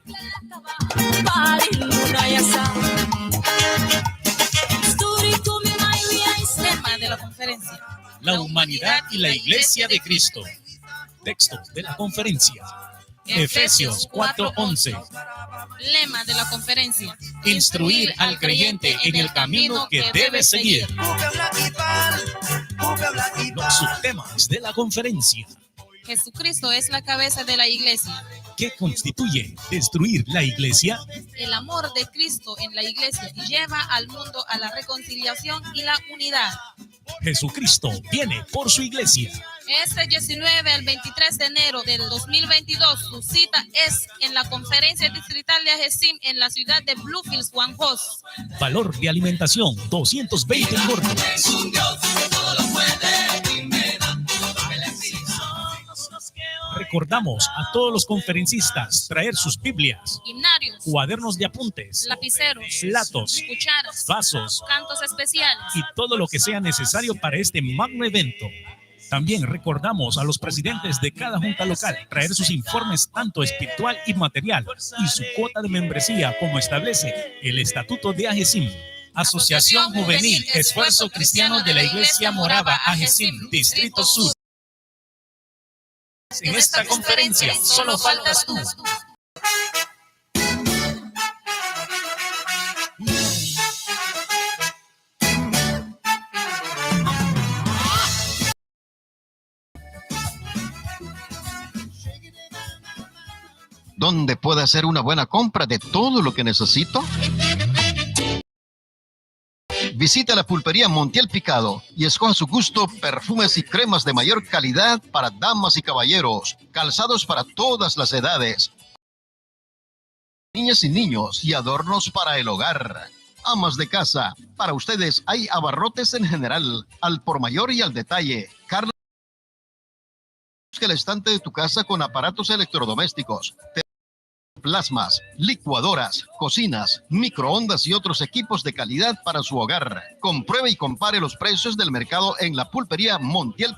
Tema de la conferencia: La humanidad y la Iglesia de Cristo. Texto de la conferencia: Efesios 4:11. Lema de la conferencia: Instruir al creyente en el camino que debe seguir. Los subtemas de la conferencia: Jesucristo es la cabeza de la iglesia. ¿Qué constituye destruir la iglesia? El amor de Cristo en la iglesia lleva al mundo a la reconciliación y la unidad. Jesucristo viene por su iglesia. Este 19 al 23 de enero del 2022, su cita es en la conferencia distrital de Ajesim en la ciudad de Bluefields, Juanjos. Valor de alimentación, 220 gordos. Recordamos a todos los conferencistas traer sus Biblias, himnarios, cuadernos de apuntes, lapiceros, platos, cucharas, vasos, cantos especiales y todo lo que sea necesario para este magno evento. También recordamos a los presidentes de cada junta local traer sus informes tanto espiritual y material y su cuota de membresía como establece el Estatuto de Ajesim. Asociación Juvenil Esfuerzo Cristiano de la Iglesia Morava Ajesim, Distrito Sur. En esta conferencia solo faltas tú. ¿Dónde puedo hacer una buena compra de todo lo que necesito? Visita la pulpería Montiel Picado y escoja su gusto perfumes y cremas de mayor calidad para damas y caballeros, calzados para todas las edades, niñas y niños y adornos para el hogar. Amas de casa, para ustedes hay abarrotes en general, al por mayor y al detalle. Busca el estante de tu casa con aparatos electrodomésticos, plasmas, licuadoras, cocinas, microondas y otros equipos de calidad para su hogar. Compruebe y compare los precios del mercado en la pulpería Montiel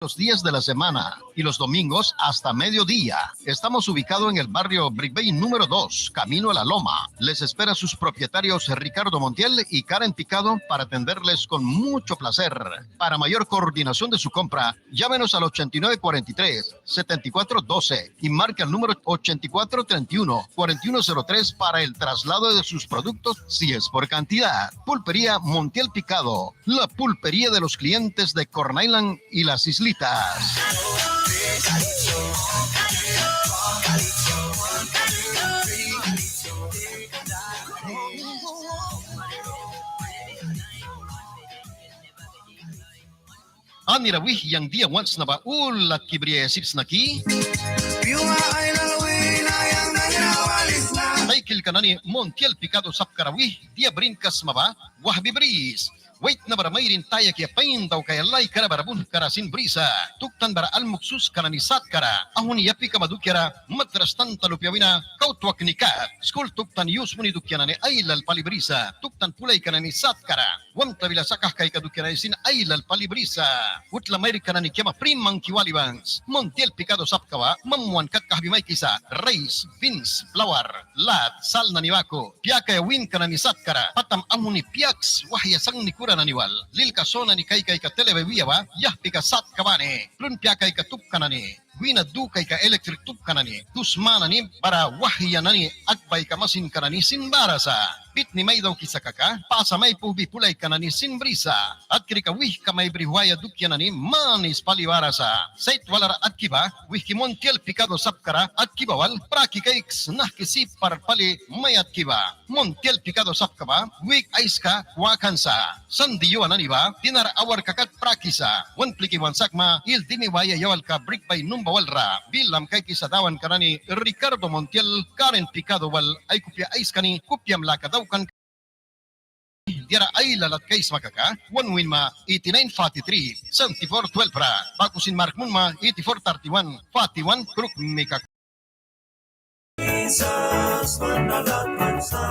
los días de la semana y los domingos hasta mediodía. Estamos ubicados en el barrio Brick Bay número 2, camino a la Loma. Les espera sus propietarios Ricardo Montiel y Karen Picado para atenderles con mucho placer. Para mayor coordinación de su compra, llámenos al 8943-7412 y marca el número 8431-4103 para el traslado de sus productos si es por cantidad. Pulpería Montiel Picado, la pulpería de los clientes de Corn Island y las Islitas. Anirawih yang dia once na ba ulat kibriya sips na ki. Michael kanani Montiel Picado Sapkarawih, dia brinkas maba, wahbi bris. Wait na bara mayrin taya kaya pain daw kaya lay kara barabun kara sin brisa. Tuktan bara almuksus kanani sat kara. Ahun yapi ka madukyara matras tan talupiawina kautwak nikat. School tuktan yus muni dukyana ni ailal palibrisa. Tuktan pulay kanani sat kara. Wam tabila sakah kay kadukyana sin ailal palibrisa. Utla mayri kanani kema primang kiwalibans. Montiel Picado Sapkawa, mamuan kakahbi may kisa. Rice, beans, flour, lat, sal na niwako. Piyakay win kanani sat kara. Patam ahun ni piyaks wahya sang nikura naniwal lil kasona ni kay ka telebebiya ba yah pika sat kabane plun pya kay ka tup kanani wina du kay ka electric tup kanani tusmana ni para wahya nani akbay ka masin kanani sinbarasa pit ni may daw kisakaka pasa may pubi pulay kanani sinbrisa at kiri ka wih ka may brihuaya dukya nani manis paliwarasa sait walara at kiba wih ki Montiel Picado Sapkara at kibawal praki kaiks nah kisip par pali may at kiba Montiel Picado Sapkaba wik aiska wakansa sandiyo ananiba tinar awar kakat prakisa wan pliki wan sakma il dimi waya yawal ka brick by numbawalra bilam kay kisadawan kanani Ricardo Montiel Karen Picado wal ay kupya aiskani kupyam lakadaw kan diara ay lalat kay makaka 1 win ma 8943 7412 pra bakusin mark mun ma 8431 41 kruk meka Quizás manda la panza.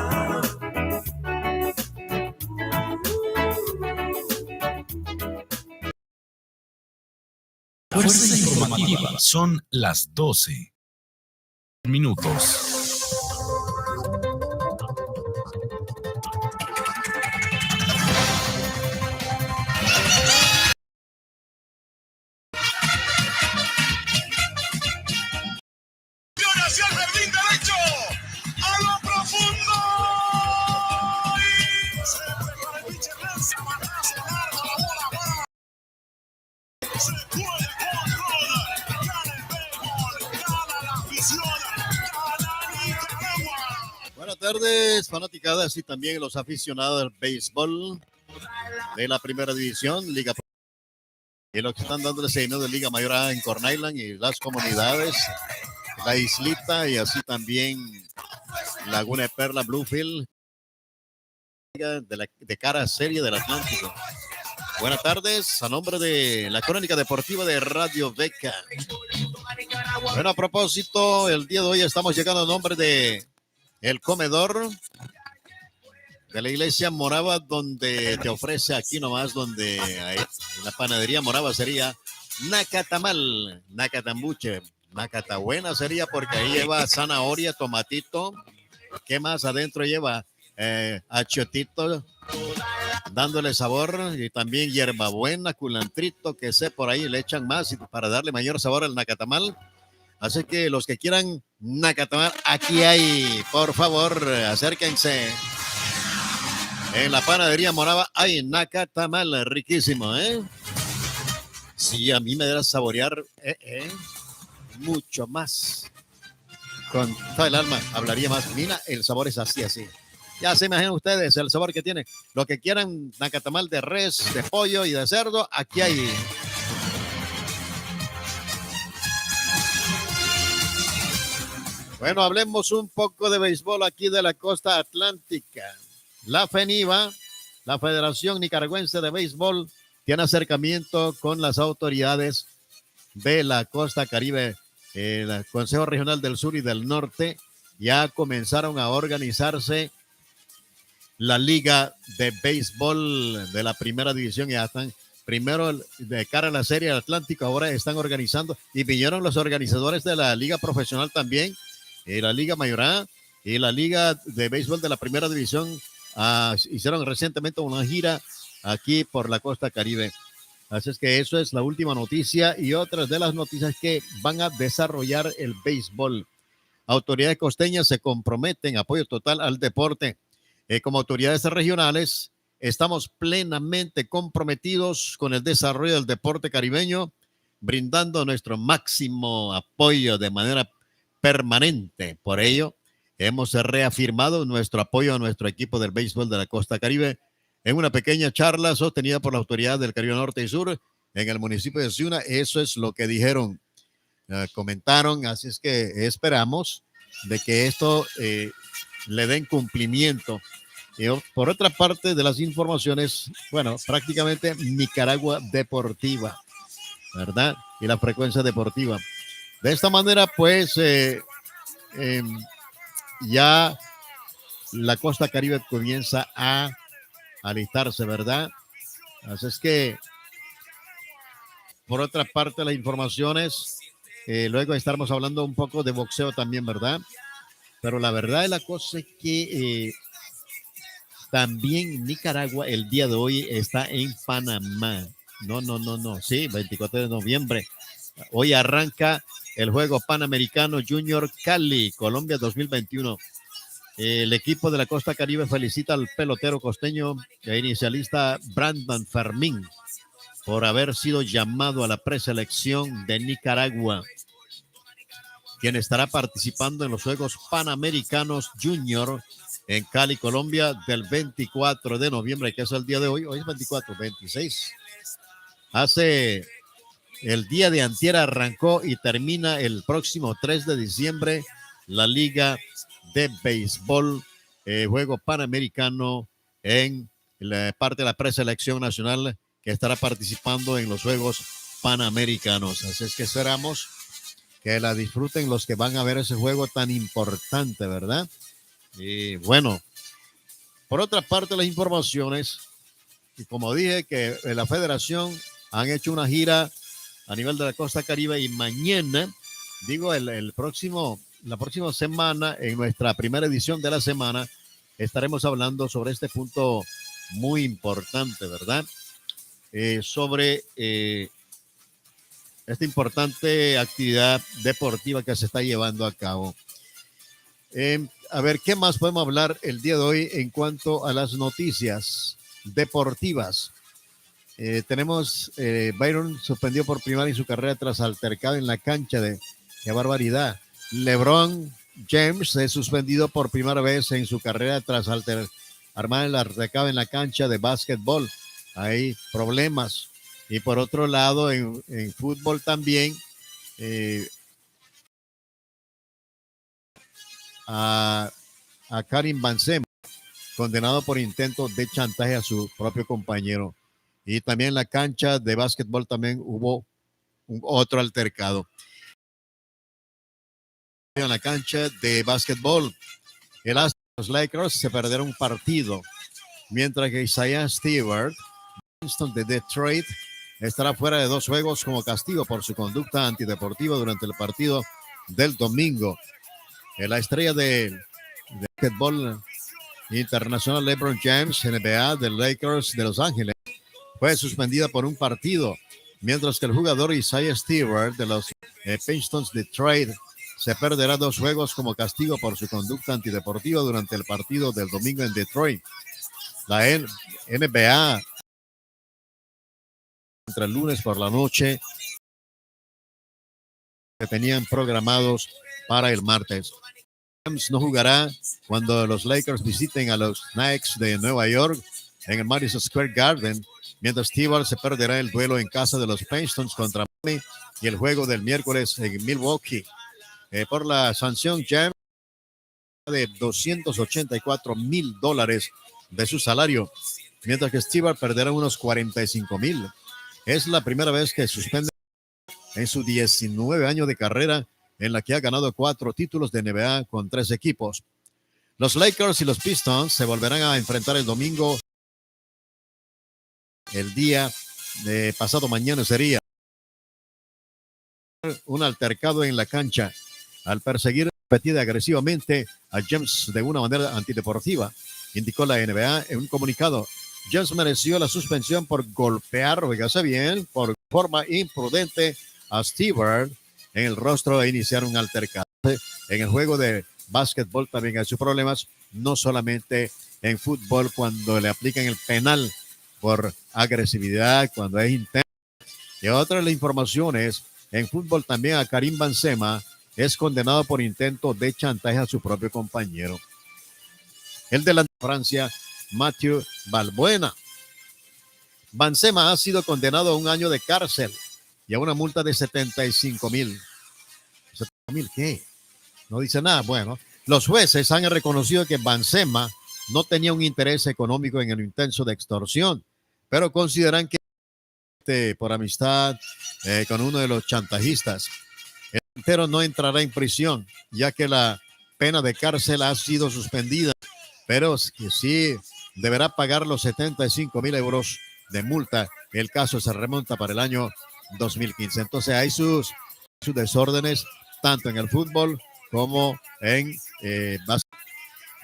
Fuerza informativa. Son las 12 minutos. Hacia el jardín derecho, a lo profundo. Y se prepara el pitcher, lanza batazo largo, la bola va. Se puede control, gana el béisbol, gana la afición, gana Nicaragua. Buenas tardes, fanaticadas y también los aficionados del béisbol de la primera división, Liga Pro. Y los que están dándole seguimiento de Liga Mayor A en Corn Island y las comunidades, la Islita y así también Laguna de Perla, Bluefield, de cara serie del Atlántico. Buenas tardes, a nombre de la Crónica Deportiva de Radio Beca. Bueno, a propósito, el día de hoy estamos llegando a nombre de El Comedor de la Iglesia Morava, donde te ofrece aquí nomás, donde hay, la panadería Morava sería Nacatamal, Nacatambuche. Nacatabuena sería porque ahí lleva zanahoria, tomatito. ¿Qué más adentro lleva? Achiotito, dándole sabor, y también hierbabuena, culantrito, que sé por ahí le echan más para darle mayor sabor al nacatamal. Así que los que quieran nacatamal, aquí hay, por favor, acérquense. En la panadería Morava hay nacatamal, riquísimo, ¿eh? Sí, a mí me da saborear, mucho más. Con todo el alma hablaría más. Mira, el sabor es así, así. Ya se imaginan ustedes el sabor que tiene. Lo que quieran, nacatamal de res, de pollo y de cerdo, aquí hay. Bueno, hablemos un poco de béisbol aquí de la costa atlántica. La FENIBA, la Federación Nicaragüense de Béisbol, tiene acercamiento con las autoridades de la costa caribe. El Consejo Regional del Sur y del Norte ya comenzaron a organizarse la Liga de Béisbol de la Primera División. Ya están primero de cara a la Serie del Atlántico, ahora están organizando y vinieron los organizadores de la Liga Profesional también, la Liga Mayor A y la Liga de Béisbol de la Primera División. Hicieron recientemente una gira aquí por la costa caribe. Así es que eso es la última noticia y otras de las noticias que van a desarrollar el béisbol. Autoridades costeñas se comprometen apoyo total al deporte. Como autoridades regionales, estamos plenamente comprometidos con el desarrollo del deporte caribeño, brindando nuestro máximo apoyo de manera permanente. Por ello, hemos reafirmado nuestro apoyo a nuestro equipo del béisbol de la costa caribe en una pequeña charla sostenida por la autoridad del Caribe Norte y Sur en el municipio de Ciuna. Eso es lo que dijeron, comentaron, así es que esperamos de que esto le den cumplimiento. Por otra parte de las informaciones, bueno, prácticamente Nicaragua Deportiva, ¿verdad? Y la frecuencia deportiva. De esta manera, pues, ya la costa caribe comienza a alistarse, ¿verdad? Así es que, por otra parte, las informaciones, luego estaremos hablando un poco de boxeo también, ¿verdad? Pero la verdad de la cosa es que también Nicaragua el día de hoy está en Panamá. No. Sí, 24 de noviembre. Hoy arranca el juego Panamericano Junior Cali, Colombia 2021. El equipo de la Costa Caribe felicita al pelotero costeño e inicialista Brandon Fermín por haber sido llamado a la preselección de Nicaragua, quien estará participando en los Juegos Panamericanos Junior en Cali, Colombia, del 24 de noviembre, que es el día de hoy. Hoy es 24, 26. Hace el día de antier arrancó y termina el próximo 3 de diciembre la Liga de Béisbol, Juego Panamericano en la parte de la preselección nacional que estará participando en los Juegos Panamericanos. Así es que esperamos que la disfruten los que van a ver ese juego tan importante, ¿verdad? Y bueno, por otra parte, las informaciones, y como dije, que la federación han hecho una gira a nivel de la Costa Caribe y mañana, digo, la próxima semana, en nuestra primera edición de la semana, estaremos hablando sobre este punto muy importante, ¿verdad? Sobre esta importante actividad deportiva que se está llevando a cabo. A ver, ¿qué más podemos hablar el día de hoy en cuanto a las noticias deportivas? Tenemos Byron suspendió por primera en su carrera tras altercado en la cancha ¡qué barbaridad! LeBron James se suspendido por primera vez en su carrera tras armar el altercado en la cancha de básquetbol. Hay problemas. Y por otro lado, en fútbol también, a Karim Benzema, condenado por intento de chantaje a su propio compañero. Y también en la cancha de básquetbol también hubo otro altercado. En la cancha de básquetbol, los Lakers se perdieron un partido, mientras que Isaiah Stewart, de Detroit, estará fuera de 2 juegos como castigo por su conducta antideportiva durante el partido del domingo. La estrella de básquetbol internacional LeBron James, NBA de Lakers de Los Ángeles, fue suspendida por un partido, mientras que el jugador Isaiah Stewart de los Pistons de Detroit se perderá 2 juegos como castigo por su conducta antideportiva durante el partido del domingo en Detroit. La NBA entre el lunes por la noche que tenían programados para el martes. James no jugará cuando los Lakers visiten a los Knicks de Nueva York en el Madison Square Garden, mientras Stewart se perderá el duelo en casa de los Pistons contra Miami y el juego del miércoles en Milwaukee. Por la sanción, James de $284,000 de su salario, mientras que Stewart perderá unos $45,000. Es la primera vez que suspende en sus 19 años de carrera, en la que ha ganado 4 títulos de NBA con 3 equipos. Los Lakers y los Pistons se volverán a enfrentar el domingo. El día de pasado mañana sería un altercado en la cancha al perseguir repetida agresivamente a James de una manera antideportiva, indicó la NBA en un comunicado. James mereció la suspensión por golpear, oígase bien, por forma imprudente a Stewart en el rostro e iniciar un altercado. En el juego de básquetbol también hay sus problemas, no solamente en fútbol cuando le aplican el penal por agresividad, cuando es intenso. Y otra de las informaciones, en fútbol también a Karim Benzema es condenado por intento de chantaje a su propio compañero. El delantero de Francia, Mathieu Valbuena, Bansema ha sido condenado a 1 año de cárcel y a una multa de 75,000. ¿70,000 qué? No dice nada. Bueno, los jueces han reconocido que Bansema no tenía un interés económico en el intento de extorsión, pero consideran que por amistad con uno de los chantajistas, el delantero no entrará en prisión, ya que la pena de cárcel ha sido suspendida, pero que sí deberá pagar los 75,000 euros de multa. El caso se remonta para el año 2015. Entonces hay sus desórdenes tanto en el fútbol como en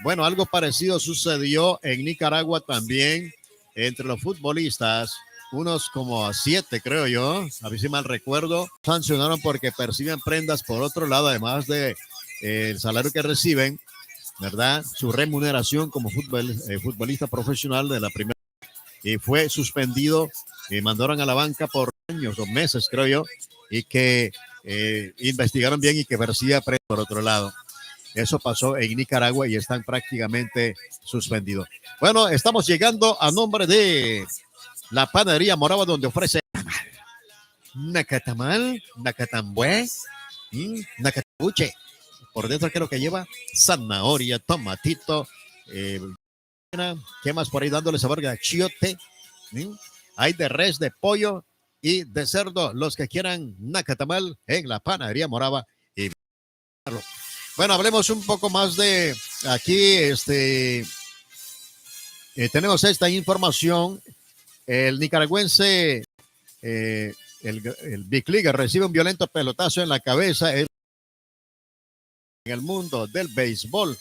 bueno, algo parecido sucedió en Nicaragua también entre los futbolistas. Unos como 7, creo yo, a ver si mal recuerdo, sancionaron porque perciben prendas por otro lado, además de el salario que reciben, ¿verdad? Su remuneración como futbolista profesional de la primera, y fue suspendido y mandaron a la banca por años o meses, creo yo, y que investigaron bien y que percibía prendas por otro lado. Eso pasó en Nicaragua y están prácticamente suspendidos. Bueno, estamos llegando a nombre de la Panadería Morava, donde ofrece nacatamal, nacatambué, nacatabuche. Por dentro creo que lleva zanahoria, tomatito, ¿qué más por ahí dándole sabor? Achiote. Hay de res, de pollo y de cerdo. Los que quieran nacatamal en la Panadería Morava. Y bueno, hablemos un poco más de aquí. Tenemos esta información. El nicaragüense, el Big League, recibe un violento pelotazo en la cabeza en el mundo del béisbol.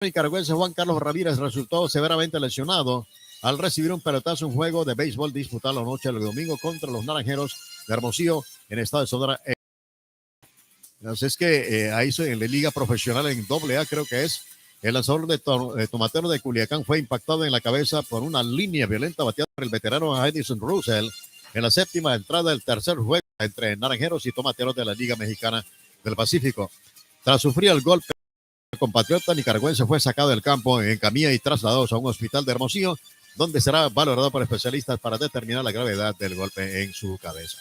El nicaragüense Juan Carlos Ramírez resultó severamente lesionado al recibir un pelotazo en un juego de béisbol disputado la noche del domingo contra los Naranjeros de Hermosillo en el estado de Sonora. Entonces es que ahí en la liga profesional en AA, creo que es, el lanzador de tomatero de Culiacán fue impactado en la cabeza por una línea violenta bateada por el veterano Edison Russell en la séptima entrada del tercer juego entre Naranjeros y Tomateros de la Liga Mexicana del Pacífico. Tras sufrir el golpe, el compatriota nicaragüense fue sacado del campo en camilla y trasladado a un hospital de Hermosillo, donde será valorado por especialistas para determinar la gravedad del golpe en su cabeza.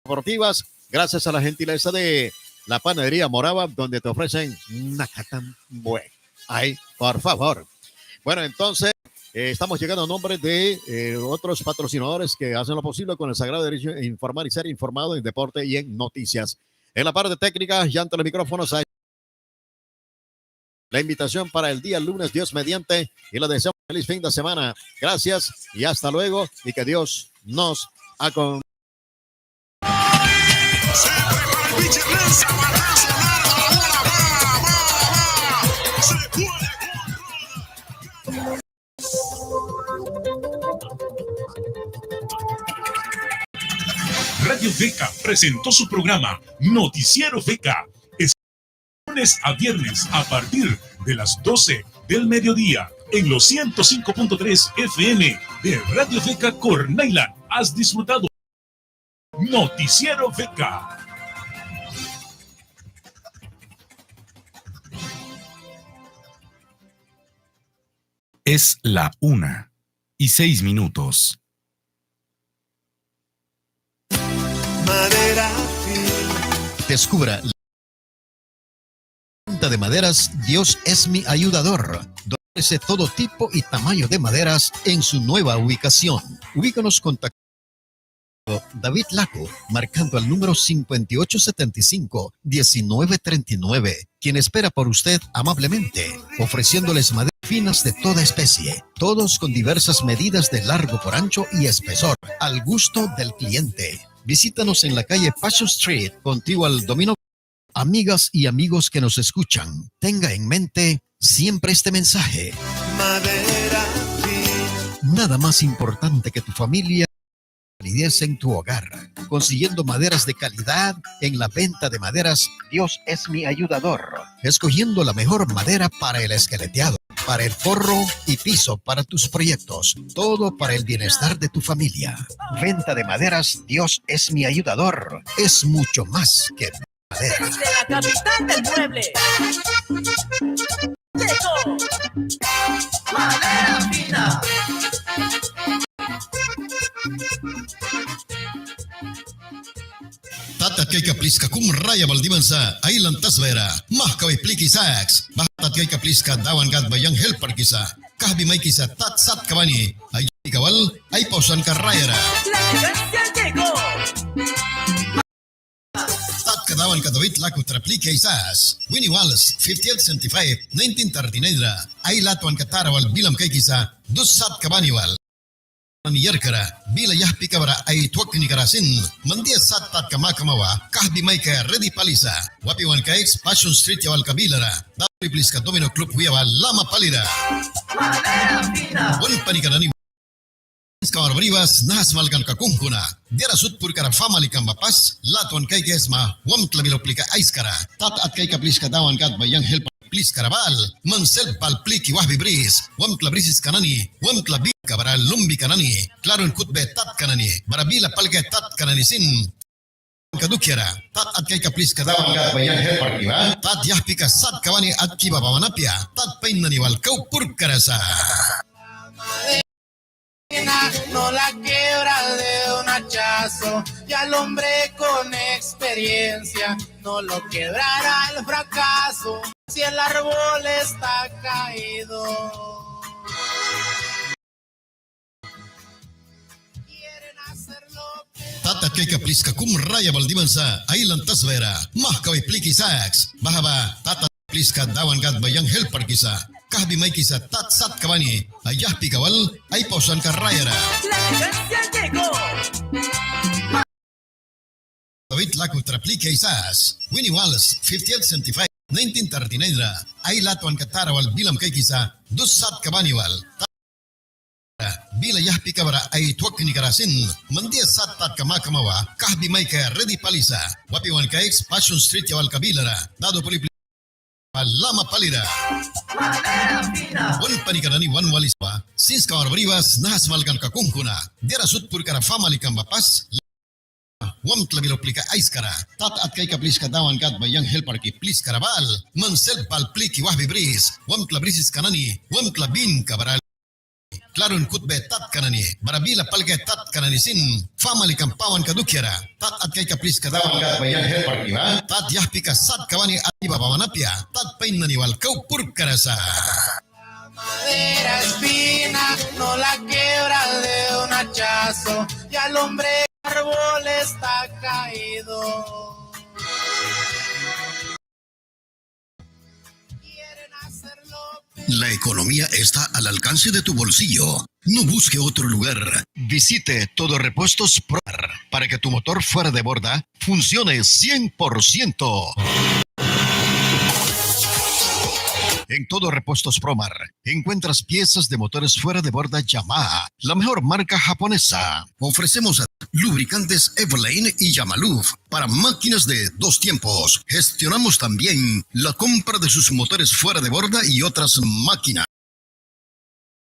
Deportivas, gracias a la gentileza de la Panadería Morava, donde te ofrecen nacatambue. Ay, por favor. Bueno, entonces, estamos llegando a nombre de otros patrocinadores que hacen lo posible con el sagrado derecho de informar y ser informado en deporte y en noticias. En la parte técnica, ya ante los micrófonos, hay la invitación para el día lunes, Dios mediante, y le deseamos feliz fin de semana. Gracias y hasta luego, y que Dios nos acompañe. Radio Beca presentó su programa Noticiero Beca. Es lunes a viernes a partir de las 12 del mediodía en los 105.3 FM de Radio Beca Cornailan. Has disfrutado Noticiero Beca. Es la 1:06. Descubra la venta de maderas Dios es mi ayudador, donde ofrece todo tipo y tamaño de maderas en su nueva ubicación. Ubícanos contactando David Laco, marcando al número 5875-1939, quien espera por usted amablemente, ofreciéndoles maderas finas de toda especie, todos con diversas medidas de largo por ancho y espesor, al gusto del cliente. Visítanos en la calle Passion Street, contiguo al Domino. Amigas y amigos que nos escuchan, tenga en mente siempre este mensaje. Nada más importante que tu familia calidez en tu hogar, consiguiendo maderas de calidad en la venta de maderas Dios es mi ayudador, escogiendo la mejor madera para el esqueleteado, para el forro y piso, para tus proyectos, todo para el bienestar de tu familia. Venta de maderas Dios es mi ayudador, es mucho más que madera. Desde la capital del mueble. Llegó Madera fina. Tata kay kapliska kum raya baldimansa ay lantas vera mah kaway pliki sax bahat kay kapliska dawan gad bayang helper kisa kahbi may kisa tat sat kawani ay ikawal ay pausan ka raya ra La elegancia llegó. tat kadawan kadawit laku trapliki ay sas Winnie Wallace 5875 1939 ra ay latuan katarawal bilam kay kisa dus sat kabani wal Niyar kara bila yah pikabara ay tuwak ni karasin mandia satat kamakamawa kahbi may kaya ready palisa wapiwan kay Passion Street yawal kabilara dapli please ka Domino Club huyawa lama palira Madera fina. wan panikanani Skawar Brivas nahas malkan kakungkuna dira sutpur kara family kambapas latuan kay kesma wam tlabilo plika ais kara tat at kay kaplis katawan kat bayang help Please karabal, mansel pal pliki wahbi bris, wam klabrisis kanani, wam klabi kabara lumbi kanani, klaron kutbe tat kanani, barabila palke tat kanani sin. Kadukyara, tat at kay kaplis kadawan kat bayang helper kiba, tat yah pika sat kawani at kiba pamanapya, tat pain naniwal kau pur karasa. No la quiebra de un hachazo y al hombre con experiencia no lo quebrará el fracaso si el árbol está caído. Quieren hacerlo. Tata kay kapliska kum raya baldimansa ay lantas vera mah kaway pliki sax bahaba tata pliska dawan gad bayang helper kisa kahbi may kisa tat sat kawani ayah pikawal ay pausan ka raya ra La elegancia llegó. David laku trapliki ay sas Winnie Wallace 5875 1939 ra ay latuan katarawal bilam kay kisa dus sat kabaniwal bila yah pikabara ay tuwak ni karasin mandia sat tat kamakamawa kahbi may kaya ready palisa wapiwan kay Passion Street yawal kabilara dado puli lama palira Madera fina. wan panikanani wan waliswa since Kawar Brivas nahas malkan kakungkuna dira sutpur kara family kambapas wam tlabilo plika ais kara tat at kay kaplis katawan kat bayang helper ki plis karabal mansel pal pliki wahbi bris wam tlabrisis kanani wam tlabin kabaral klaron kutbe tat kanani barabila palke tat kanani sin family kampawan kadukyara tat at kay kaplis katawan kat bayang helper ki tat yah pika sat kawani at iba pamanapya tat pain naniwal kau pur karasa Madera espina no la quiebra de un hachazo y al hombre árbol está caído. Quieren hacerlo. La economía está al alcance de tu bolsillo. No busque otro lugar. Visite Todo Repuestos Promar para que tu motor fuera de borda funcione 100%. En Todo Repuestos Promar encuentras piezas de motores fuera de borda Yamaha, la mejor marca japonesa. Ofrecemos lubricantes Everlane y Yamaluf para máquinas de 2 tiempos. Gestionamos también la compra de sus motores fuera de borda y otras máquinas.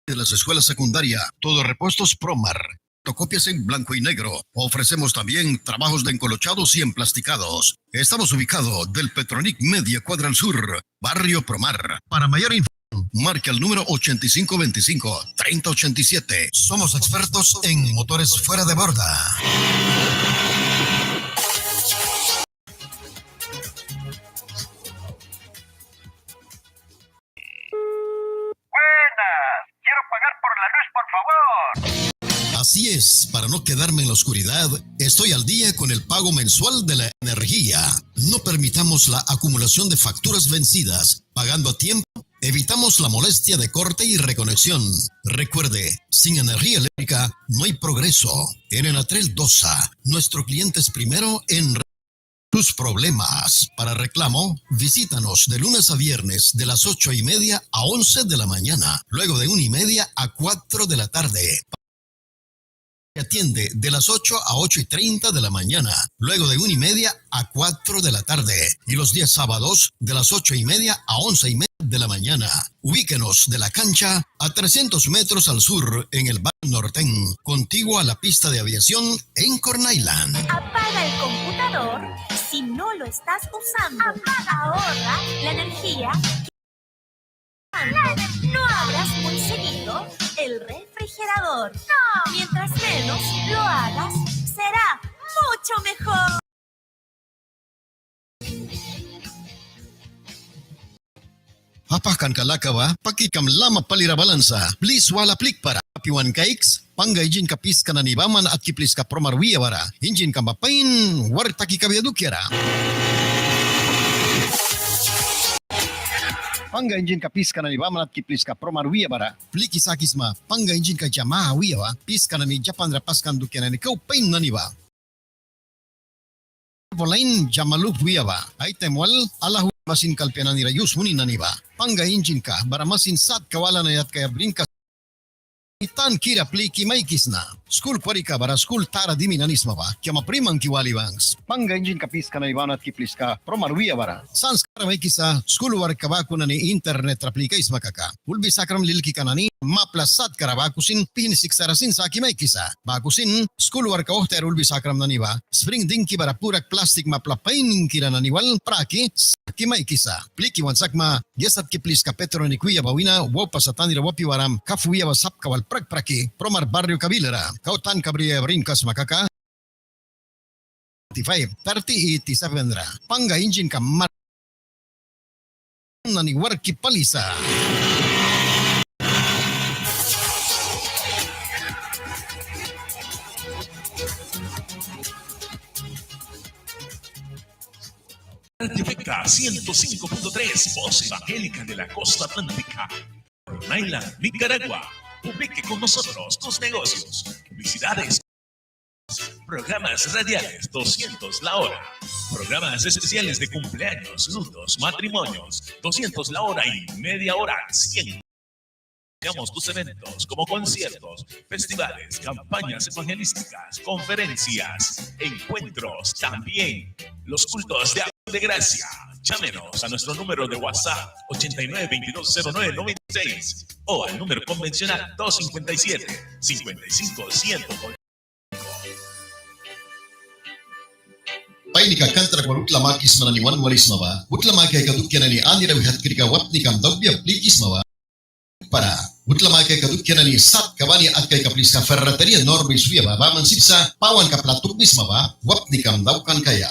De las escuelas secundarias, Todo Repuestos Promar. Fotocopias en blanco y negro. Ofrecemos también trabajos de encolochados y emplasticados. Estamos ubicados del Petronic Media Cuadra al Sur, Barrio Promar. Para mayor información, marque el número 8525-3087. Somos expertos en motores fuera de borda. Buenas. Quiero pagar por la luz, por favor. Así es, para no quedarme en la oscuridad, estoy al día con el pago mensual de la energía. No permitamos la acumulación de facturas vencidas. Pagando a tiempo, evitamos la molestia de corte y reconexión. Recuerde, sin energía eléctrica no hay progreso. En Enatrel Dosa, nuestro cliente es primero en tus problemas. Para reclamo, visítanos de lunes a viernes de las 8:30 a 11 de la mañana, luego de 1:30 a 4 de la tarde. Atiende de las 8 a 8:30 de la mañana, luego de 1:30 a 4 de la tarde, y los días sábados de las 8:30 a 11:30 de la mañana. Ubíquenos de la cancha a 300 metros al sur en el barrio Norten, contiguo a la pista de aviación en Corn Island. Apaga el computador si no lo estás usando. Ahorra la energía. blanco. No abras muy seguido el refrigerador. No. Mientras menos lo hagas, será mucho mejor. Hapakan kalakawa, pakikam lama palira balansa. Please wala plik para. Piwan cakes, panggay jin kapis kananibaman at kiplis ka promarwiya wara. Injin ka mapain, war taki kabiadukyara. Pangga injin ka pis kananibaman at kiplis ka promarwiya bara. Pliki sakisma, pangga injin ka jamaha wiyawa, pis kanani Japan rapaskan dukyanani kau pain naniba. Polain jamaluk wiyawa, item wal alahu masin kalpianani rayus muni naniba. Pangga injin ka, bara masin sat kawalan ayat kaya brinka Itan kira pliki maikis na. School parika bara school tara diminanis maba. Kya maprimang kiwali bangs. Pangga injin kapis ka na ibanat kiplis ka promarwiya bara. Sans kara maikisa school war kabaku na ni internet raplikais makaka. Ulbi sakram lilki ka na ni maplasat karabakusin pihinisik sarasin sa kimaikisa. Bakusin school war ka ohter ulbi sakram na niba. Spring dinki bara purak plastik maplapain kira na niwal praki kimaikisa. Pliki wansakma gesat kiplis ka petro ni kuya bawina wopa satani rawapi waram kafuya wasap kawal praki promar barrio kabilera kautan kabriya brinkas makaka 35 30 vendra pangga injin ka mar nani warki palisa Beca 105.3, voz evangélica de la costa atlántica. Naila, Nicaragua. Publique con nosotros tus negocios, publicidades, programas radiales 200 la hora, programas especiales de cumpleaños, lutos, matrimonios 200 la hora y media hora 100. Anunciamos tus eventos como conciertos, festivales, campañas evangelísticas, conferencias, encuentros, también los cultos de gracia. Llámenos a nuestro número de WhatsApp 89220996 o al número convencional 257-55-100. Painika kantra kwa utlamakis mananiwan walismaba. Utlamaki kadukyanani anira wihatkirika wapnikam dobya plikismaba. Para utlamaki kadukyanani sat kabani at kay kapliska ferreteria Norbis Wiaba baman sipsa pawan kaplatuk bismaba wapnikam daukan kaya.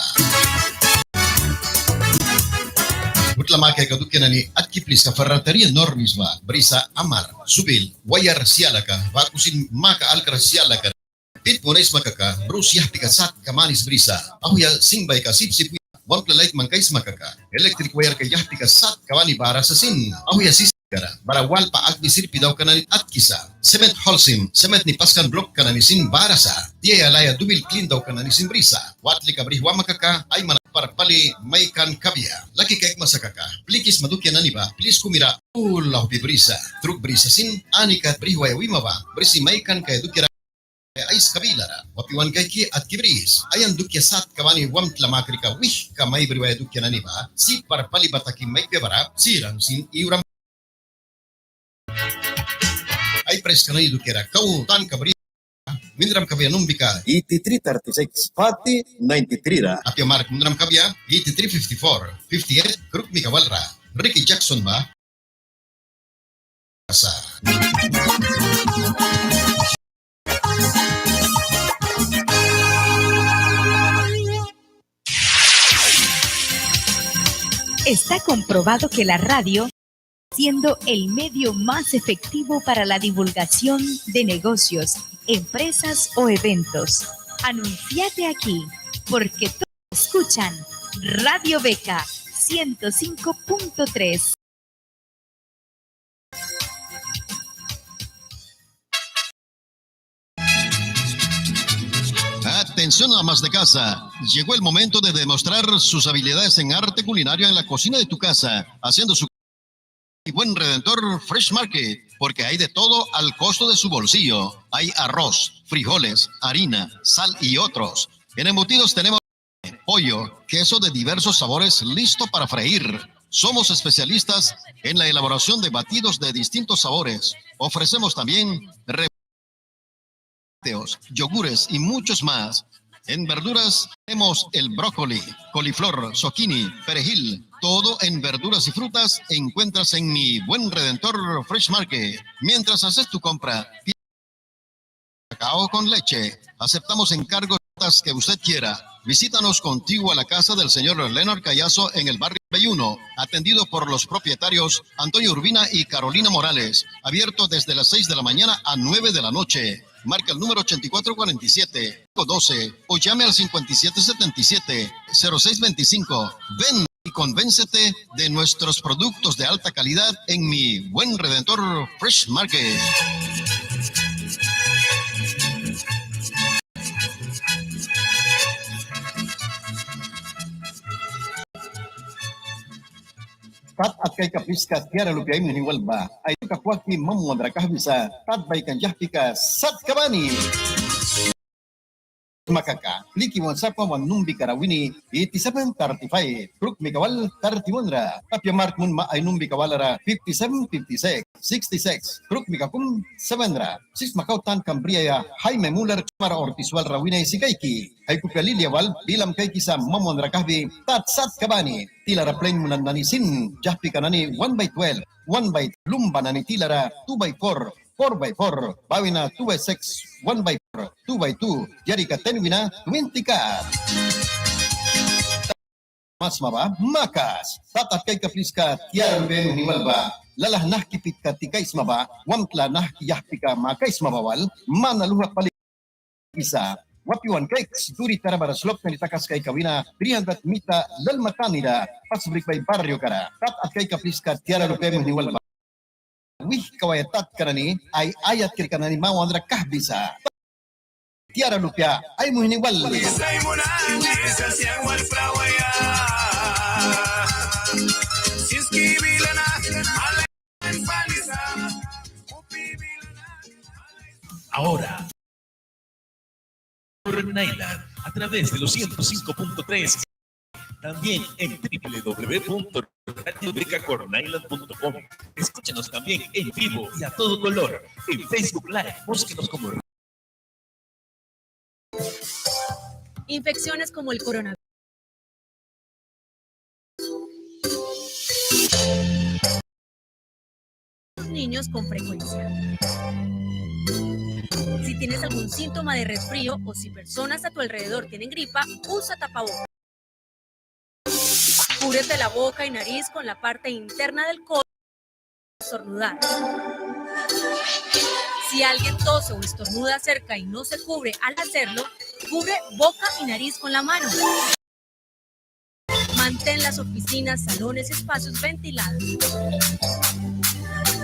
Utlamaki kadukyanani at kiplis ka ferreteria Norbis ba brisa amar subil wayar sialaka bakusin maka alkar sialaka pit mones makaka brusyah pikasat kamanis brisa ahuya singbay ka sipsip wangkla light mangkais makaka electric wire ka yah pikasat kawani bara sa sin ahuya sisikara bara wal pa agbisir pidaw kanani at kisa cement holcim cement ni paskan block kanani sin bara sa diya alaya dubil clean daw kanani sin brisa watli ka brihwa makaka ay man parpali may kan kabya laki kaik masakaka plikis madukya nani ba please kumira ulah brisa truk brisa sin anika brihwa wima ba brisi may kan kay dukya ais kabilara wapiwan kayki at kibris ayan dukya sat kawani wam tlamakrika wih kamay briwaya dukya nani ba si parpali bataki may kebara sirang sin iuram ay pres kanay dukya kau tan kabri Mindram kabya numbika 8336 Pati 93 ra apya mark Mindram kabya 8354 58 Kruk Mikawalra Ricky Jackson ba Asa Está comprobado que la radio siendo el medio más efectivo para la divulgación de negocios, empresas o eventos. Anunciate aquí, porque todos escuchan Radio Beca 105.3. Atención amas de casa, llegó el momento de demostrar sus habilidades en arte culinario en la cocina de tu casa, haciendo su buen Redentor Fresh Market, porque hay de todo al costo de su bolsillo. Hay arroz, frijoles, harina, sal y otros. En embutidos tenemos pollo, queso de diversos sabores listo para freír. Somos especialistas en la elaboración de batidos de distintos sabores. Ofrecemos también yogures y muchos más. En verduras tenemos el brócoli, coliflor, zucchini, perejil, Todo en verduras y frutas encuentras en mi Buen Redentor Fresh Market. Mientras haces tu compra, cacao con leche. Aceptamos encargos que usted quiera. Visítanos contigo a la casa del señor Leonard Callazo en el barrio 1, atendido por los propietarios Antonio Urbina y Carolina Morales. Abierto desde las 6 de la mañana a 9 de la noche. Marca el número 8447-12 o llame al 5777-0625. Ven y convéncete de nuestros productos de alta calidad en mi Buen Redentor Fresh Market. Tat at kay kapiska tiara lupiay miniwal ba ay kakwaki mamwadra kahbisa tat bay kanjahpika sat kabani makaka liki WhatsApp wan numbi karawini 8735 kruk mikawal 31 tapya mark mun ma ay numbi kawalara 5756 66 kruk mikakum 7 sis makautan kambriya Jaime Muller para Ortisual rawina sikaiki ay kupalilia wal bilam kay kisa mamon rakahbi tat sat kabani tilara plain munan nanisin jahpi kanani 1/12 1/12 lumba nani tilara 2/4 4/4 bawina 2/6 1/4 2/2 jadi ka 10 wina 20 ka mas maba makas tatat kay kapliska tiara ben niwal ba lalah nah kipit ka tikais maba wamtla nah yahpika makais mabawal manaluha pali bisa wapiwan kay duri tara baraslop na nitakas kay kawina 300 mita lalmatanida pasbrik bay barrio kara tatat kay kapliska tiara ben niwal ba wih kawayatat kanani ay ayat kir kanani mawandra kahbisa tiara lupya ay muhiniwal Ahora Cornailand a través de los 105.3, también en www.radiobecacornailand.com. Escúchanos también en vivo y a todo color en Facebook Live. Búsquenos como infecciones como el coronavirus. Niños con frecuencia. Si tienes algún síntoma de resfrío o si personas a tu alrededor tienen gripa, usa tapabocas. Cúbrete la boca y nariz con la parte interna del codo para estornudar. Si alguien tose o estornuda cerca y no se cubre al hacerlo, cubre boca y nariz con la mano. Mantén las oficinas, salones y espacios ventilados.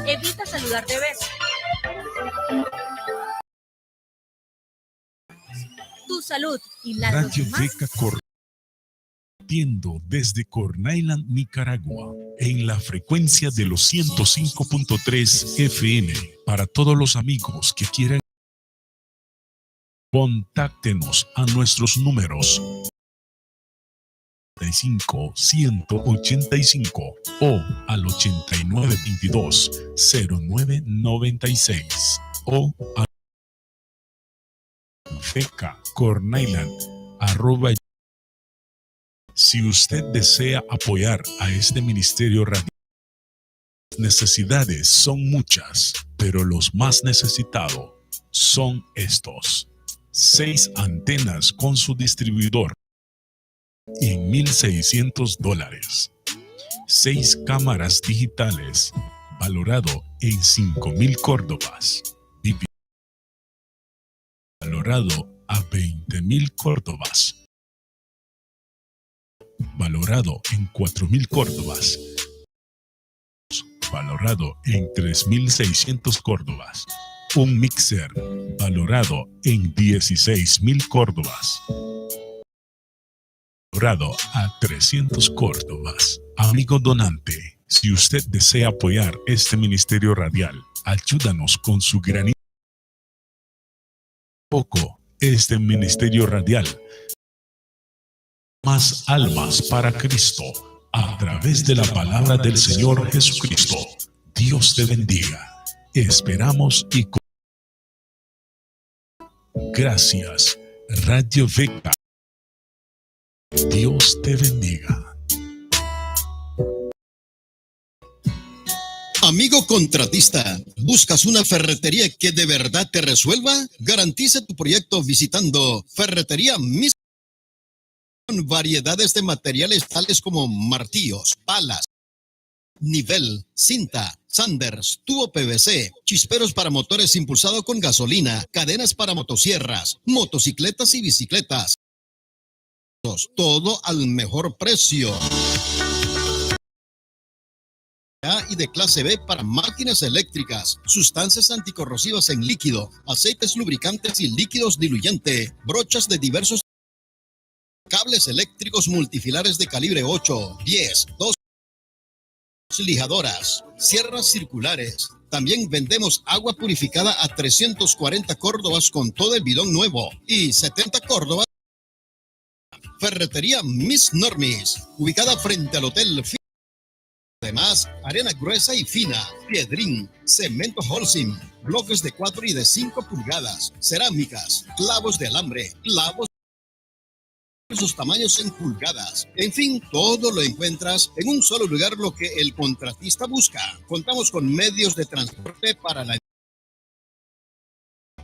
Evita saludar de beso. Tu salud y la de los Radio demás. Beca Cornailand desde Cornailand, Nicaragua, en la frecuencia de los 105.3 FM. Para todos los amigos que quieran, contáctenos a nuestros números 185 o al 8922-0996 o a becacornailand@. Si usted desea apoyar a este ministerio radial, las necesidades son muchas, pero los más necesitados son estos: 6 antenas con su distribuidor en $1,600, 6 cámaras digitales valorado en 5,000 córdobas, valorado a 20,000 córdobas, valorado en 4,000 córdobas, valorado en 3,600 córdobas, un mixer valorado en 16,000 córdobas, valorado a 300 córdobas. Amigo donante, si usted desea apoyar este ministerio radial, ayúdanos con su granito. Poco este ministerio radial. Más almas para Cristo a través de la palabra del Señor Jesucristo. Dios te bendiga. Esperamos y gracias, Radio Beca. Dios te bendiga. Amigo contratista, ¿buscas una ferretería que de verdad te resuelva? Garantiza tu proyecto visitando Ferretería Miss, con variedades de materiales tales como martillos, palas, nivel, cinta, sanders, tubo PVC, chisperos para motores impulsados con gasolina, cadenas para motosierras, motocicletas y bicicletas. Todo al mejor precio. Y de clase B para máquinas eléctricas, sustancias anticorrosivas en líquido, aceites lubricantes y líquidos diluyentes, brochas de diversos cables eléctricos multifilares de calibre 8, 10, 2, lijadoras, sierras circulares. También vendemos agua purificada a 340 córdobas con todo el bidón nuevo y 70 córdobas. Ferretería Miss Normis, ubicada frente al Hotel. Además, arena gruesa y fina, piedrín, cemento Holcim, bloques de 4 y de 5 pulgadas, cerámicas, clavos de alambre, clavos de sus tamaños en pulgadas. En fin, todo lo encuentras en un solo lugar, lo que el contratista busca. Contamos con medios de transporte para la...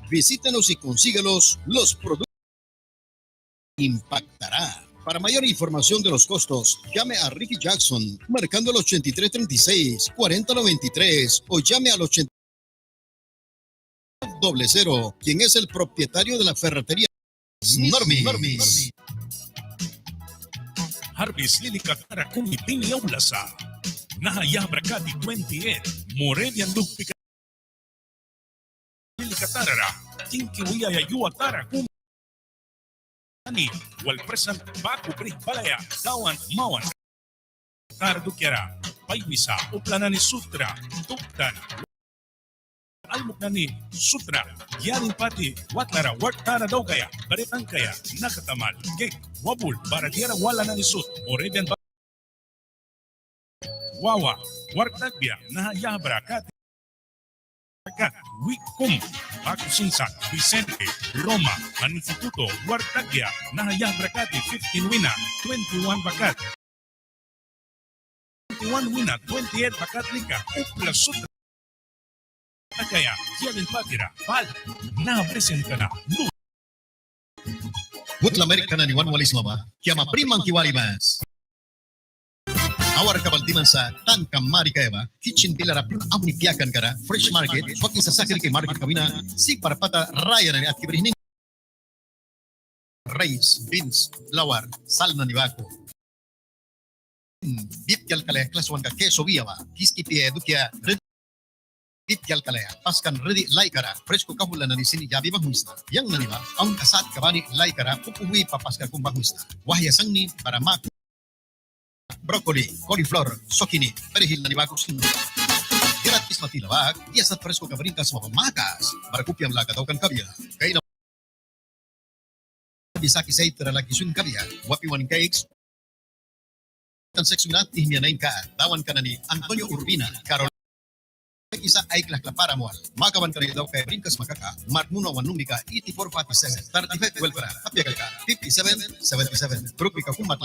Visítenos y consíguelos. Los productos impactará. Para mayor información de los costos, llame a Ricky Jackson, marcando el 8336-4093 o llame al 8000, quien es el propietario de la ferretería Normis. Harvest Lili Katara kumi pini yaulasa. Nahaya Brakati 28, Morevian Lupika. Lili Katara, Tinki Wia Yayua Tara kumi. Wal present baku brik balaya dawan mawan tardukyara paywisa uplanani sutra tuktan almuknani sutra yarin pati watlara wartara dogaya baretangkaya nakatamal gek wabul baradiara wala nani sut Morevian wawa wartagbia nahayabra kati Wikum, Baku Sinsa, Vicente, Roma, Instituto, Huartagia, Nahayah Brakati, 15 Wina, 21 Bakat. 21 Wina, 28 Bakat Lika, Upla Sutra. Kaya, Yalin Patira, Pal, na presenta na, Lu. Butla Amerika na ni Juan Walis Mama, Kiama Primang Kiwalimas. Awar kabaltiman sa Tankam Marikayaba, kitchen pilar apun amni piakan kara, fresh market, swaki sa sakir kay market kamina, si parpata raya na ni at kibrihning. Rice, beans, flour, sal na ni bako. Bitkal kalaya, klas 1 ka keso biyawa, kiski pie dukya, bitkal kalaya, paskan ready laikara, fresco kahulan na ni sini jabi bahmuista. Yang naniba, ang kasat kabani laikara, pupuwi papaska kung bahmuista. Wahya sangni para maku. Broccoli, coliflor, zucchini, perejil na nibagos hindi. Gratis na tilawag, dias at presko kabrintas mapamakas. Barakupiam laga daw kan kabya. Kaya na bisaki sa itra lagi sun kabya. Wapi one cakes. Tan seksunat ihmianain ka. Dawan ka na ni Antonio Urbina. Carol isa ay klaklapara moal. Makaban ka rin daw kay brinkas makaka. Mark Muno Wanumika 8447. 35 welfare. Kapya ka 5777. Grupi ka kumat.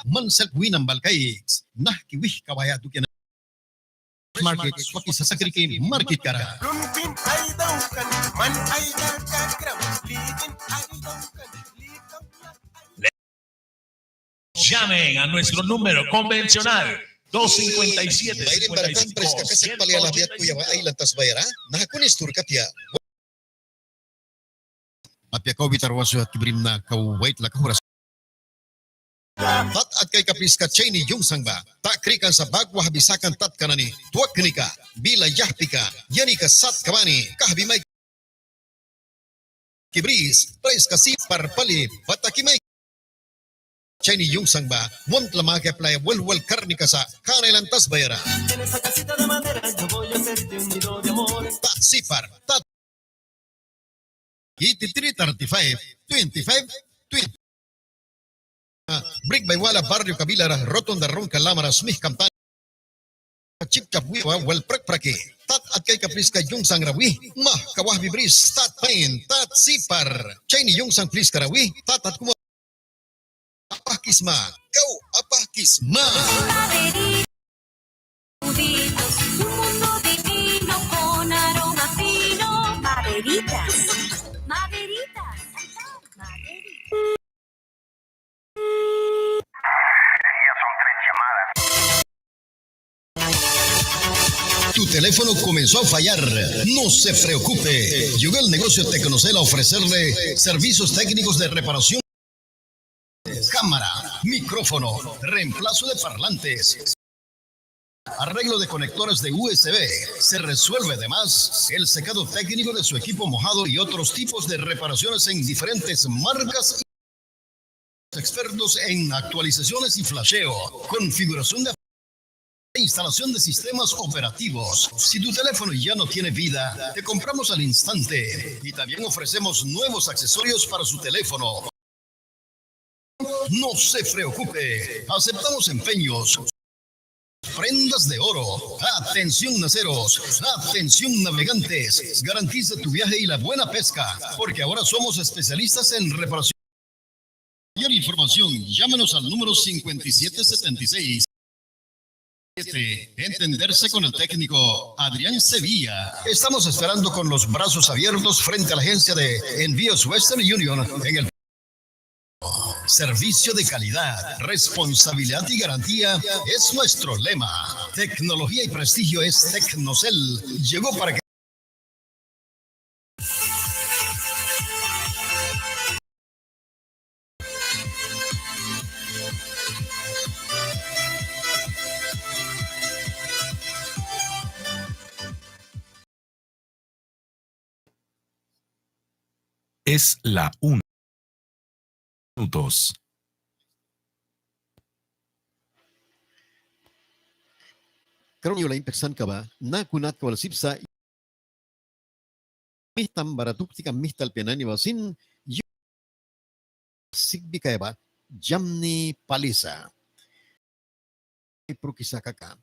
Mansel winang balkais nah kiwih kawaya dukyan market swaki sa sakrikin market kara. Llamen a nuestro número convencional 257 Apya kau bitar wasu at kibrim na kau wait la kahuras. Tat at kay kapis ka Cheney yung sangba. Tak krikan sa bagwa habisakan tat kanani. Tuwak ka bila yahpika. Yani ka sat kabani. Kahbimay kibris. Prais kasi parpali. Batakimay Cheney yung sangba. Mont lamake playa walwal karni ka sa kanailantas bayara. Tat sipar. Tat 8335 25 20. Brick by Wala Barrio Kabilara Rotonda Ron Calamaras Mih Campana Chip Chapwiwa Wel Prek Prake Tat at kay Kapriska yung sang rawi Mah Kawah Bibris Tat Pain Tat Sipar Cheney yung sang Plis Karawi Tat at kuma Apah Kisma Kau Apah Kisma Tu teléfono comenzó a fallar. No se preocupe. Llegó el negocio Tecnocel a ofrecerle servicios técnicos de reparación, cámara, micrófono, reemplazo de parlantes, arreglo de conectores de USB. Se resuelve además el secado técnico de su equipo mojado y otros tipos de reparaciones en diferentes marcas. Expertos en actualizaciones y flasheo, configuración de instalación de sistemas operativos. Si tu teléfono ya no tiene vida, te compramos al instante y también ofrecemos nuevos accesorios para su teléfono. No se preocupe, aceptamos empeños, prendas de oro. Atención naceros, atención navegantes, garantiza tu viaje y la buena pesca, porque ahora somos especialistas en reparación. Mayor información, llámanos al número 5776. Entenderse con el técnico Adrián Sevilla. Estamos esperando con los brazos abiertos frente a la agencia de envíos Western Union en el servicio de calidad, responsabilidad y garantía es nuestro lema. Tecnología y prestigio es Tecnocel. Llegó para que es la 1 minutos. Karon yung lain peksan ka ba, na kunat ka wala sipsa, mihtam baratukti ka mihtal pinani wasin, yung sigbi kaya ba, jamni palisa. Prukisa kaka.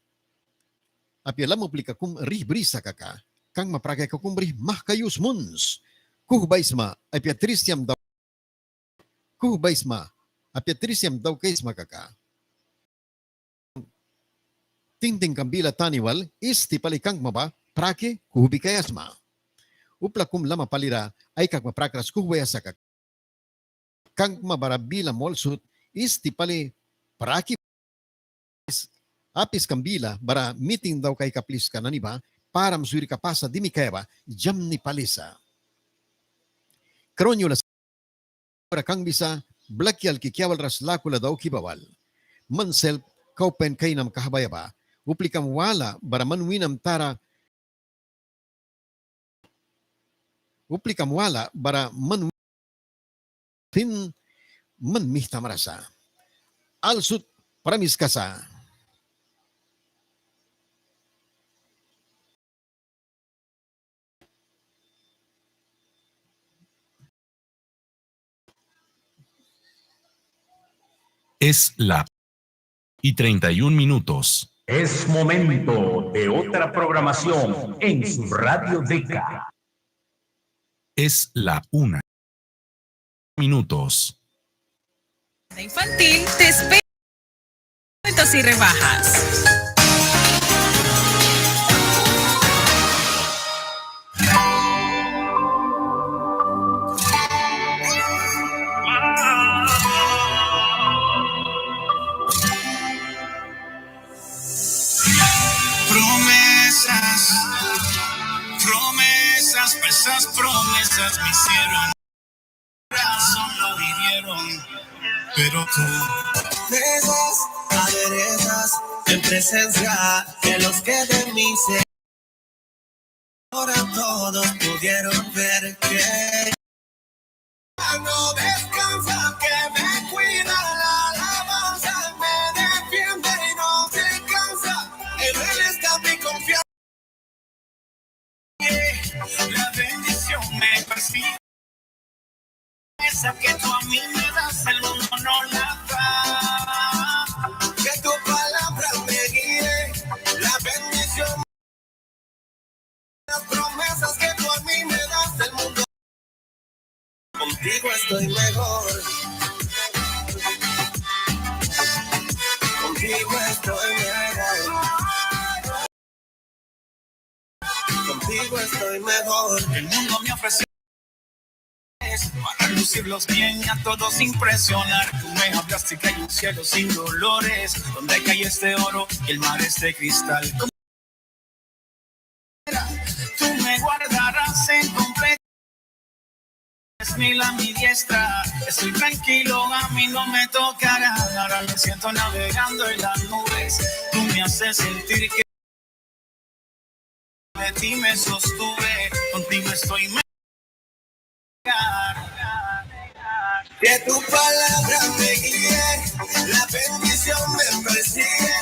Api alam mo plika kum rih-brisa kaka, kang mapragay ka kum rih mahkayus muns. Kuhbaisma, apiatrisiam daw. Kuhbaisma, apiatrisiam daw kaisma kaka. Tingting kambila taniwal, isti palikang maba, prake kuhbikayasma. Upla kum lama palira, ay kag maprakras kuhbayasa kaka. Kang mabarabila molsut, isti pali prake apis kambila, bara meeting daw kay kaplis ka naniba, para masuri ka pasa dimi kaya jam ni palisa. Karon yung para kang bisa, blakyal kikiawal ras lakula daw kibawal. Mansel, kaupen kay nam kahabayaba, uplikam wala, bara manwinam tara, uplikam wala, bara manwinam manmihta marasa. Alsut, paramis kasa. Es la 1:31 minutos. Es momento de otra programación en su radio Deca. Es la 1 minutos. Infantil te espera descuentos y rebajas. Esas promesas me hicieron, corazón lo vivieron, pero tú besas, aderezas en presencia de los que de mí se ahora todos pudieron ver que no descansa, que me cuida, la alabanza me defiende y no se cansa, en él está mi confianza. La bendición me persigue, esa que tú a mí me das, el mundo no la da. Que tu palabra me guíe, la bendición, las promesas que tú a mí me das, el mundo. Contigo estoy mejor. Contigo estoy mejor. Contigo estoy mejor. El mundo me ofrece para lucirlos bien, a todos impresionar. Tú me hablaste que hay un cielo sin dolores, donde cae este oro y el mar es de cristal. Tú me guardarás en completo. Es mil a mi diestra, estoy tranquilo, a mí no me tocará. Ahora me siento navegando en las nubes. Tú me haces sentir que de ti me sostuve, contigo estoy mejor. Que tu palabra me guíe, la bendición me persigue,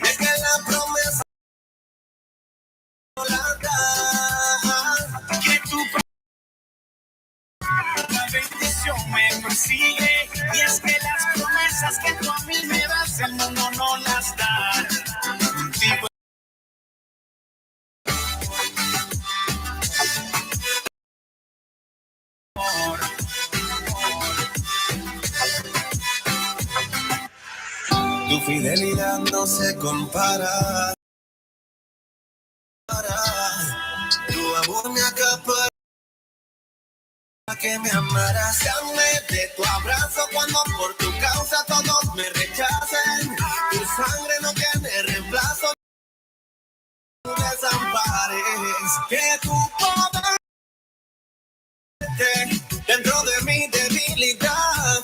es que la promesa no la da. Que tu la bendición me persigue, y es que las promesas que tú a mí me das, el mundo no las da. Contigo tu fidelidad no se compara. Tu amor me acapara. Que me amarás, dame de tu abrazo cuando por tu causa todos me rechacen. Tu sangre no tiene reemplazo. No desampares, que tu poder dentro de mi debilidad,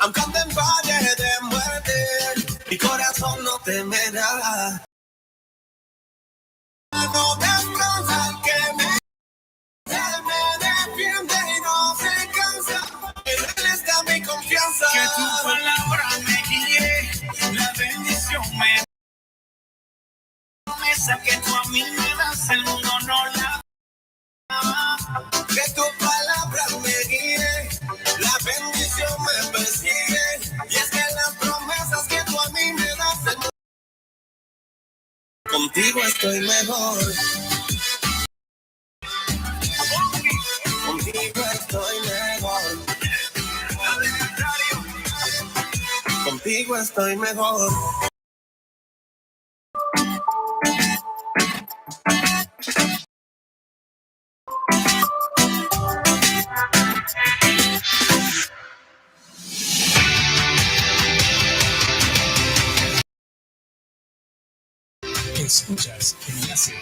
aunque ande en valle de muerte, mi corazón no temerá. No descansa que me defiende y no se cansa. En él está mi confianza. que tu palabra me guíe, la bendición me promesa que tú a mí me das, el mundo no la da. Que tu palabra me guíe, la bendición me persigue, y es que las promesas que tú a mí me das, contigo estoy mejor. Contigo estoy mejor. Contigo estoy mejor. Escuchas Enlace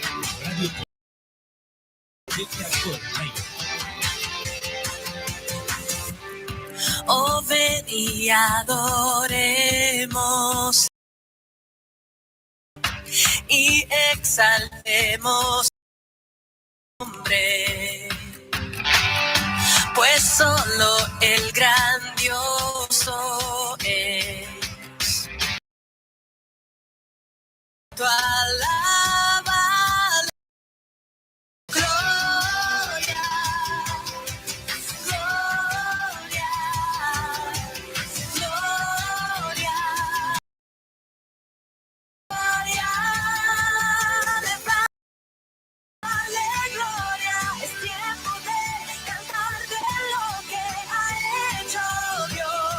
Radio Oh, ven y adoremos y exaltemos su nombre, pues solo el grandioso es. Tu alaba, gloria, gloria, gloria, gloria, dale gloria. Es tiempo de cantar de lo que ha hecho Dios.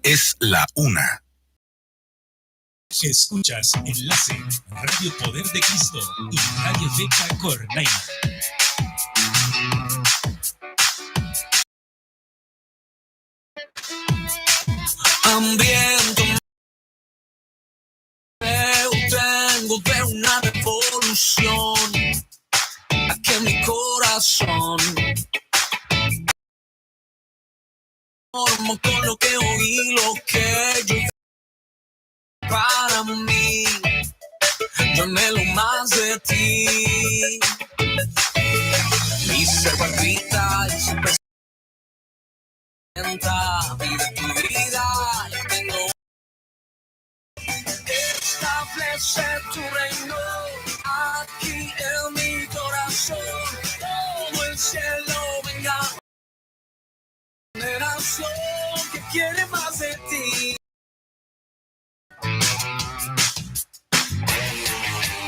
Es la 1. Escuchas Enlace, Radio Poder de Cristo y Radio Beca Cornay. Hambriento tengo de una revolución aquí en mi corazón. Formo con lo que oí, lo que yo para mí. Yo anhelo más de ti. Mi ser palpita y se presenta. Vive tu vida, yo tengo. Establece tu reino aquí en mi corazón. Todo el cielo venga. Generación que quiere más de ti.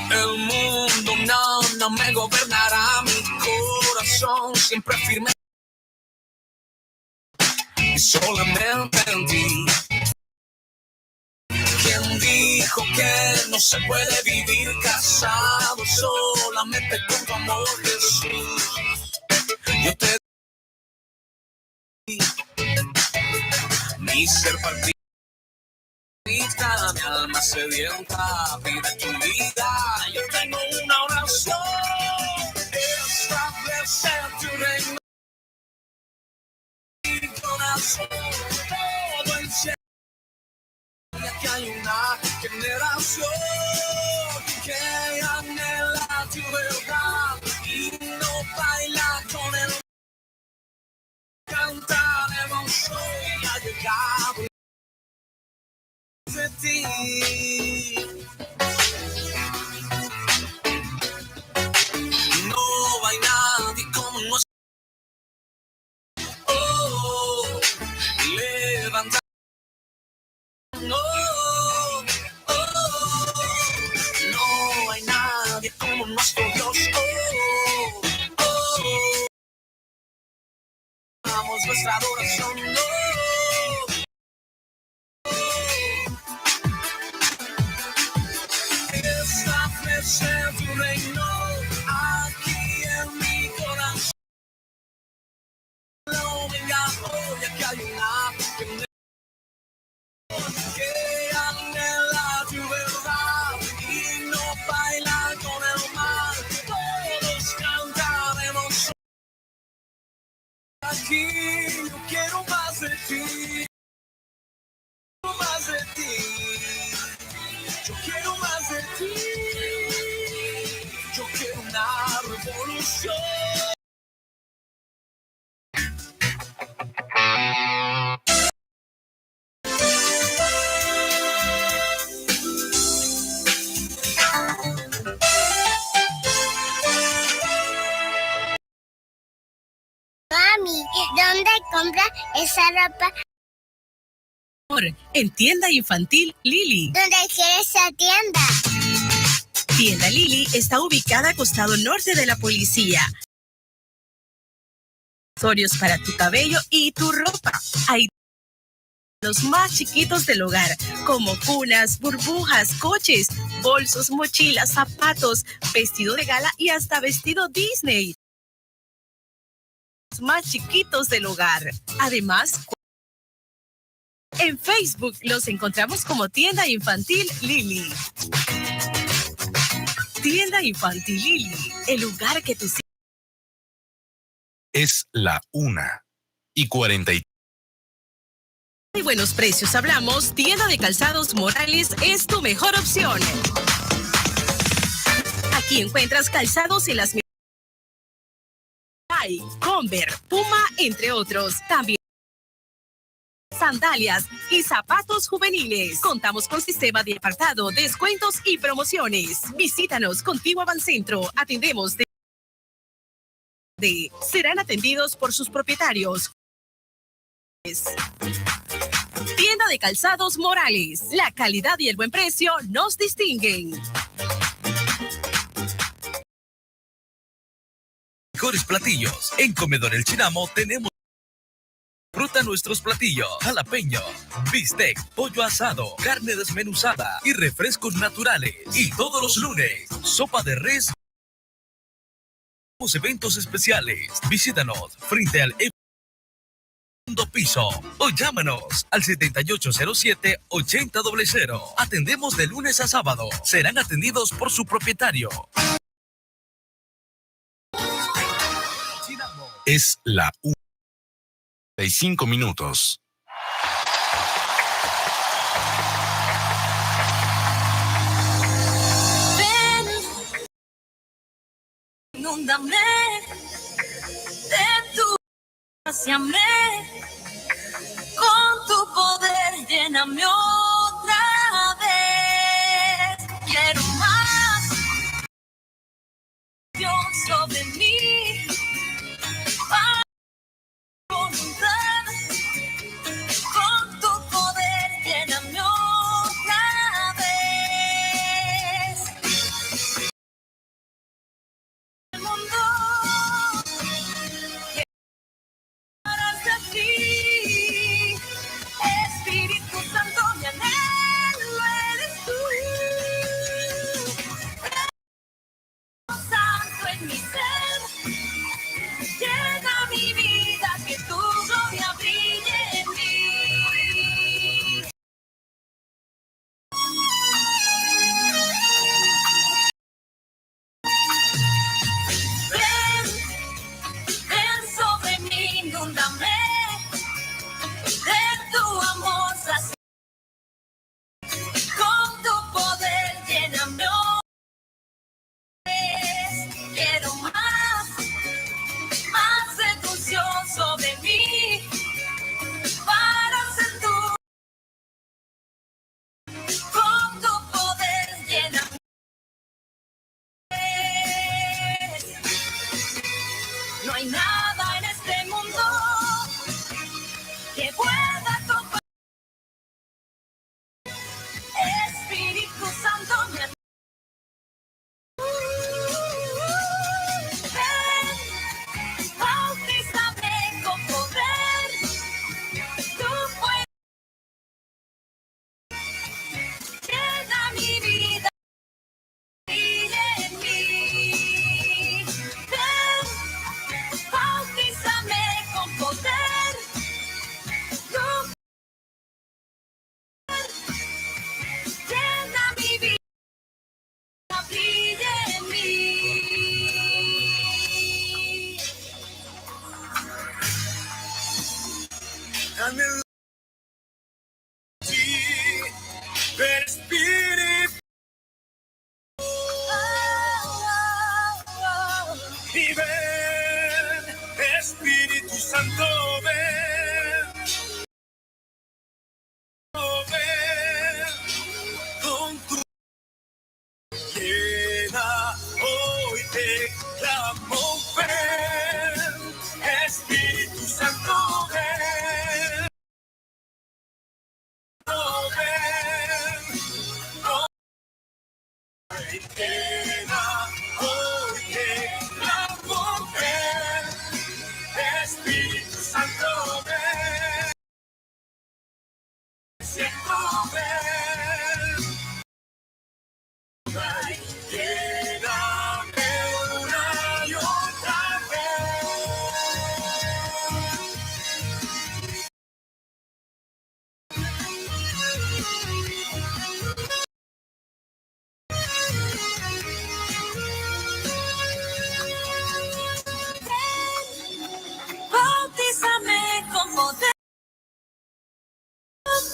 El mundo no me gobernará, mi corazón siempre firme y solamente en ti. ¿Quién dijo que no se puede vivir casado solamente con tu amor, Jesús? Yo te mi ser palpita, mi alma sedienta, vive tu vida. Yo tengo una oración, establece tu reino, mi corazón, todo el cielo. Y aquí hay una generación que anhela tu verdad y no baila con el cantaremos hoy ha llegado de ti. No hay nadie como nosotros. Oh, levanta. No, oh, no hay nadie como nuestro Dios. Oh, oh. Damos nuestra adoración, no. Establece tu reino aquí en mi corazón. No venga hoy, aquí hay una que anhela tu verdad y no baila con el mal. Todos cantaremos. Aquí yo quiero más de ti, más de ti, yo quiero más de ti, yo quiero una revolución. Mami, ¿dónde compra esa ropa? En Tienda Infantil Lili. ¿Dónde quiere esa tienda? Tienda Lili está ubicada a costado norte de la policía. Accesorios para tu cabello y tu ropa. Hay los más chiquitos del hogar, como cunas, burbujas, coches, bolsos, mochilas, zapatos, vestido de gala y hasta vestido Disney. Los más chiquitos del hogar. Además, en Facebook los encontramos como Tienda Infantil Lili. Tienda Infantil Lili, el lugar que tus hijos. Es la 1:40. Y buenos precios hablamos. Tienda de Calzados Morales es tu mejor opción. Aquí encuentras calzados en las Converse, Puma, entre otros. También sandalias y zapatos juveniles. Contamos con sistema de apartado, descuentos y promociones. Visítanos, Contiguo Avancentro. Atendemos serán atendidos por sus propietarios. Tienda de Calzados Morales. La calidad y el buen precio nos distinguen. Mejores platillos. En Comedor El Chinamo tenemos frutas nuestros platillos: jalapeño, bistec, pollo asado, carne desmenuzada y refrescos naturales. Y todos los lunes, sopa de res. Eventos especiales. Visítanos frente al segundo piso o llámanos al 7807-8000. Atendemos de lunes a sábado. Serán atendidos por su propietario. Es la 1:05 minutos. Ven, inúndame de tu haciame, con tu poder lléname otra vez. Quiero más Dios sobre mí. Voluntad, con tu poder lléname otra vez. El mundo que harás de ti, Espíritu Santo, mi anhelo eres tú. Santo en mi ser, llena mi vida, que tu gloria brille en mí. Ven, ven sobre mí, inúndame de tu amor, con tu poder lléname. Quiero más de tu unción sobre mí, para ser tú, con tu poder lléname. No hay nada en este mundo que pueda comparar. Espíritu Santo, mi bautízame con poder, tu fuego llena mi vida, brille en mí. Ven, bautízame con poder, tu poder llena mi vida, brille en mí. Dame ti, Espíritu, y ven, Espíritu Santo, ven, ven, con tu llena hoy te clamo, ven, Espíritu Santo, ven. Espíritu Santo, ven, siento ven, ay, lléname una y otra Bautízame con poder,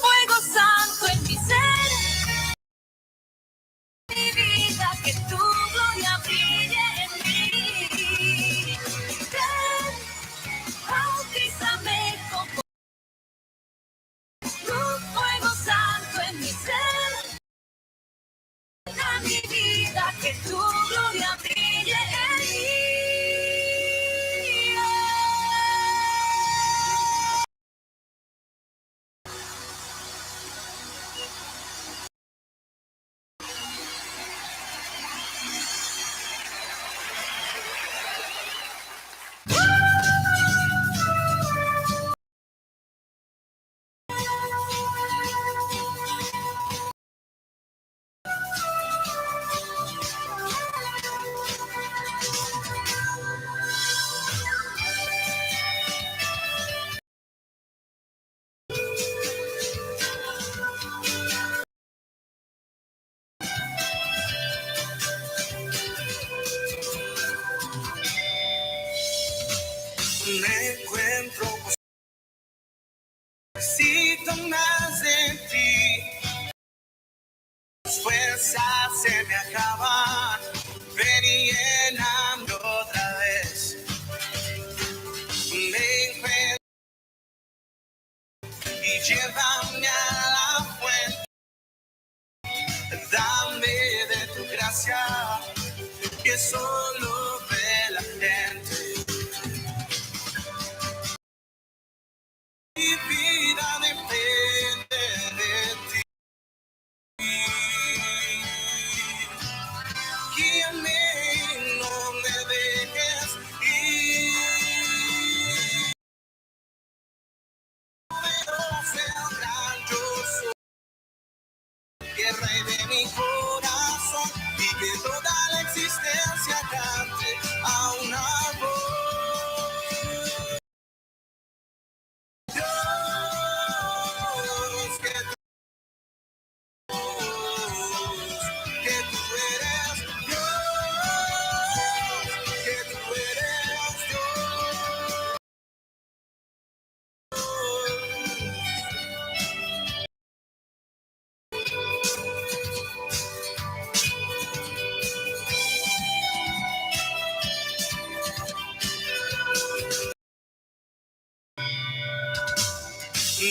fuego santo en mi ser, mi vida, que tu gloria brille en mí. Ven, bautízame con poder, tu fuego santo en mi ser, mi vida, que tu gloria brille en mí. Necesito más de ti. Las fuerzas se me acaban. Ven y lléname otra vez. Me encuentro y llévame a la fuente. Dame de tu gracia que solo ve la gente. Mi vida depende de ti. Guíame y no me dejes ir. Poderoso el gran yo soy, que rey de mi corazón, y que toda la existencia cante a una voz. Dios, que tú eres Dios, que tú eres Dios.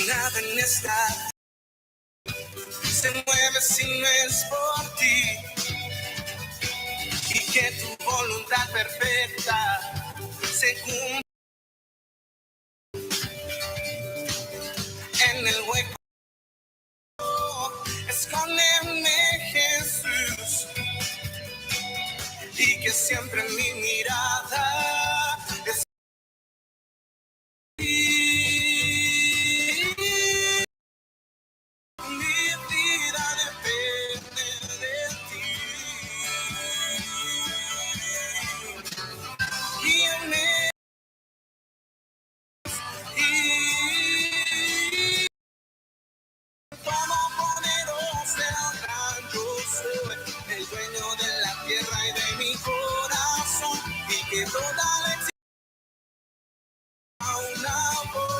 Nada en esta se mueve si no es por ti, y que tu voluntad perfecta se cumpla en el hueco. Escóndeme, Jesús, y que siempre mi mirada es mi vida depende de ti. Guíame y todopoderoso el gran yo soy, el dueño de la tierra y de mi corazón, y que toda la existencia una voz.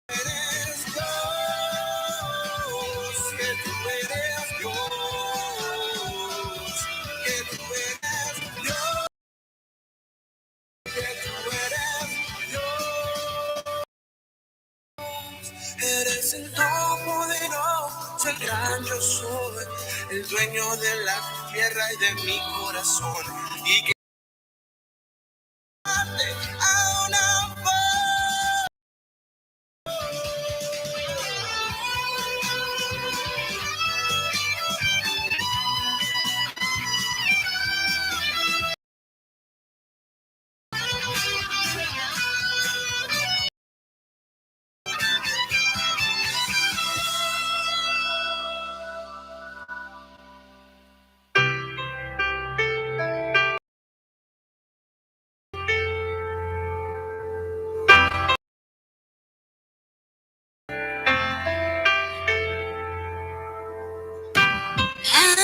Eres Dios, que tú eres Dios, que tú eres Dios, que tú eres Dios. Eres el todopoderoso, el gran yo soy, el dueño de la tierra y de mi corazón, y que a una voz.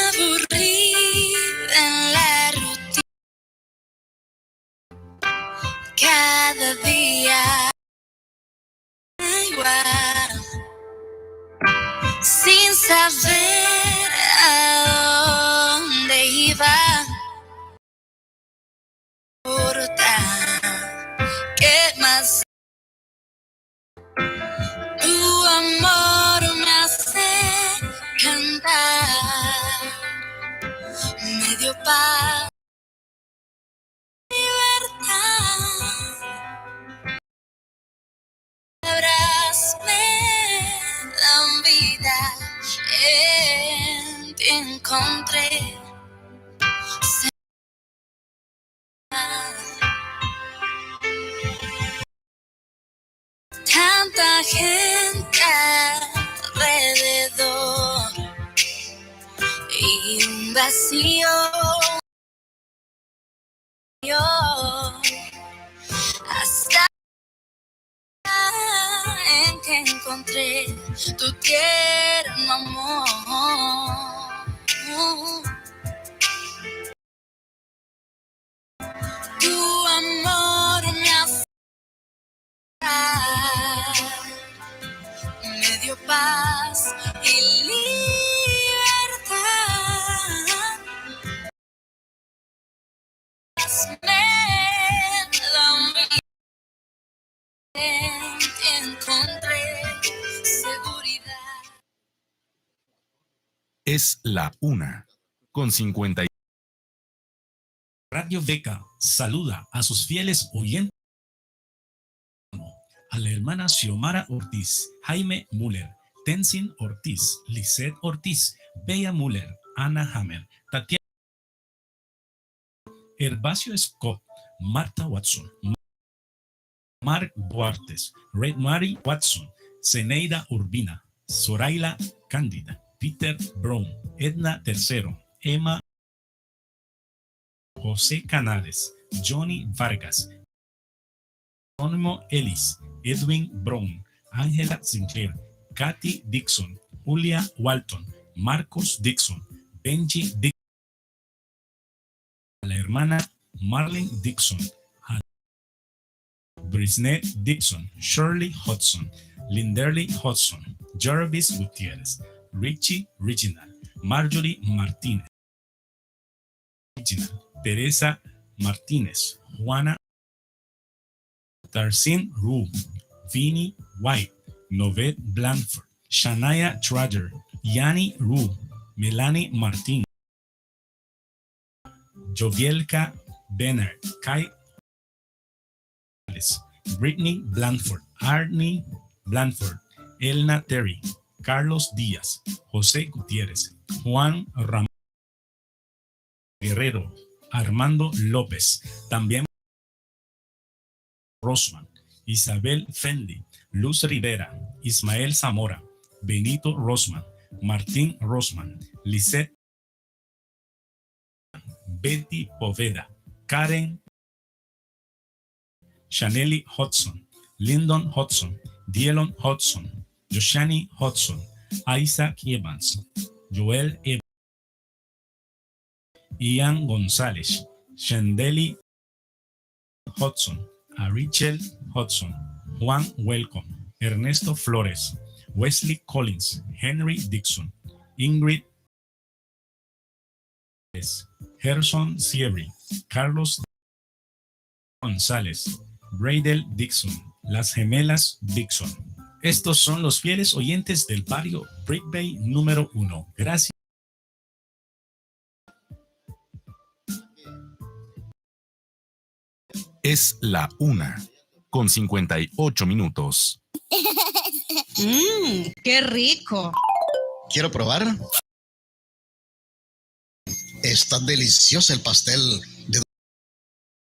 Aburrida en la rutina, cada día igual, sin saber a dónde iba. Importa, ¿qué más? Tu amor me hace cantar, me dio paz, libertad. Palabras me dan vida, en ti encontré tanta gente alrededor y un vacío hasta en que encontré tu tierno amor. Tu amor me hace encontré seguridad. Es la 1:50. Radio Beca saluda a sus fieles oyentes. A la hermana Xiomara Ortiz, Jaime Müller, Tenzin Ortiz, Lisette Ortiz, Bella Müller, Ana Hammer, Tatiana, Herbacio Scott, Marta Watson, Mark Duartes, Red Mary Watson, Zeneida Urbina, Zoraila Cándida, Peter Brown, Edna Tercero, Emma, José Canales, Johnny Vargas, Anónimo Ellis, Edwin Brown, Ángela Sinclair, Katy Dixon, Julia Walton, Marcos Dixon, Benji Dixon, a la hermana Marlene Dixon, a Brisnet Dixon, Shirley Hudson, Linderly Hudson, Jarvis Gutierrez, Richie Reginald, Marjorie Martínez, Teresa Martínez, Juana Tarsin Rue, Vinnie White, Novet Blanford, Shania Trager, Yanni Rue, Melanie Martín, Jovielka Bennett, Kai Brittany Blanford, Arnie Blanford, Elna Terry, Carlos Díaz, José Gutiérrez, Juan Ramón Guerrero, Armando López, también Rosman, Isabel Fendi, Luz Rivera, Ismael Zamora, Benito Rosman, Martín Rosman, Lisette, Betty Poveda, Karen, Shanelli Hudson, Lyndon Hudson, Dielon Hudson, Yoshani Hudson, Isaac Evans, Joel Evans, Ian González, Shandeli Hudson, a Rachel Hudson, Juan Welcome, Ernesto Flores, Wesley Collins, Henry Dixon, Ingrid Gerson Sierri, Carlos González, Braidel Dixon, las gemelas Dixon. Estos son los fieles oyentes del barrio Brick Bay número 1. Gracias. Es la 1:58. ¡Qué rico! ¿Quiero probar? Está delicioso el pastel.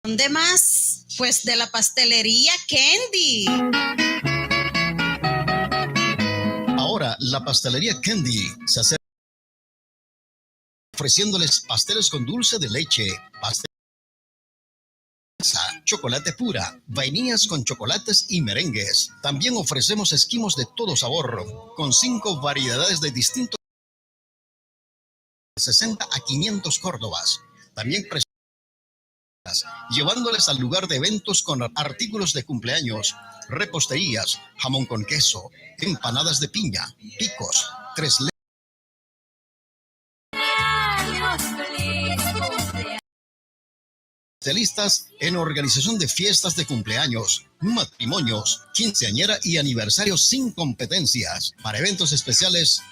¿Dónde más? Pues de la pastelería Candy. Ahora, la pastelería Candy se acerca ofreciéndoles pasteles con dulce de leche, pastel chocolate pura, vainillas con chocolates y merengues. También ofrecemos esquimos de todo sabor, con 5 variedades de distintos 60 a 500 córdobas. También llevándoles al lugar de eventos con artículos de cumpleaños, reposterías, jamón con queso, empanadas de piña, picos, 3 leches. Especialistas en organización de fiestas de cumpleaños, matrimonios, quinceañera y aniversarios sin competencias. Para eventos especiales,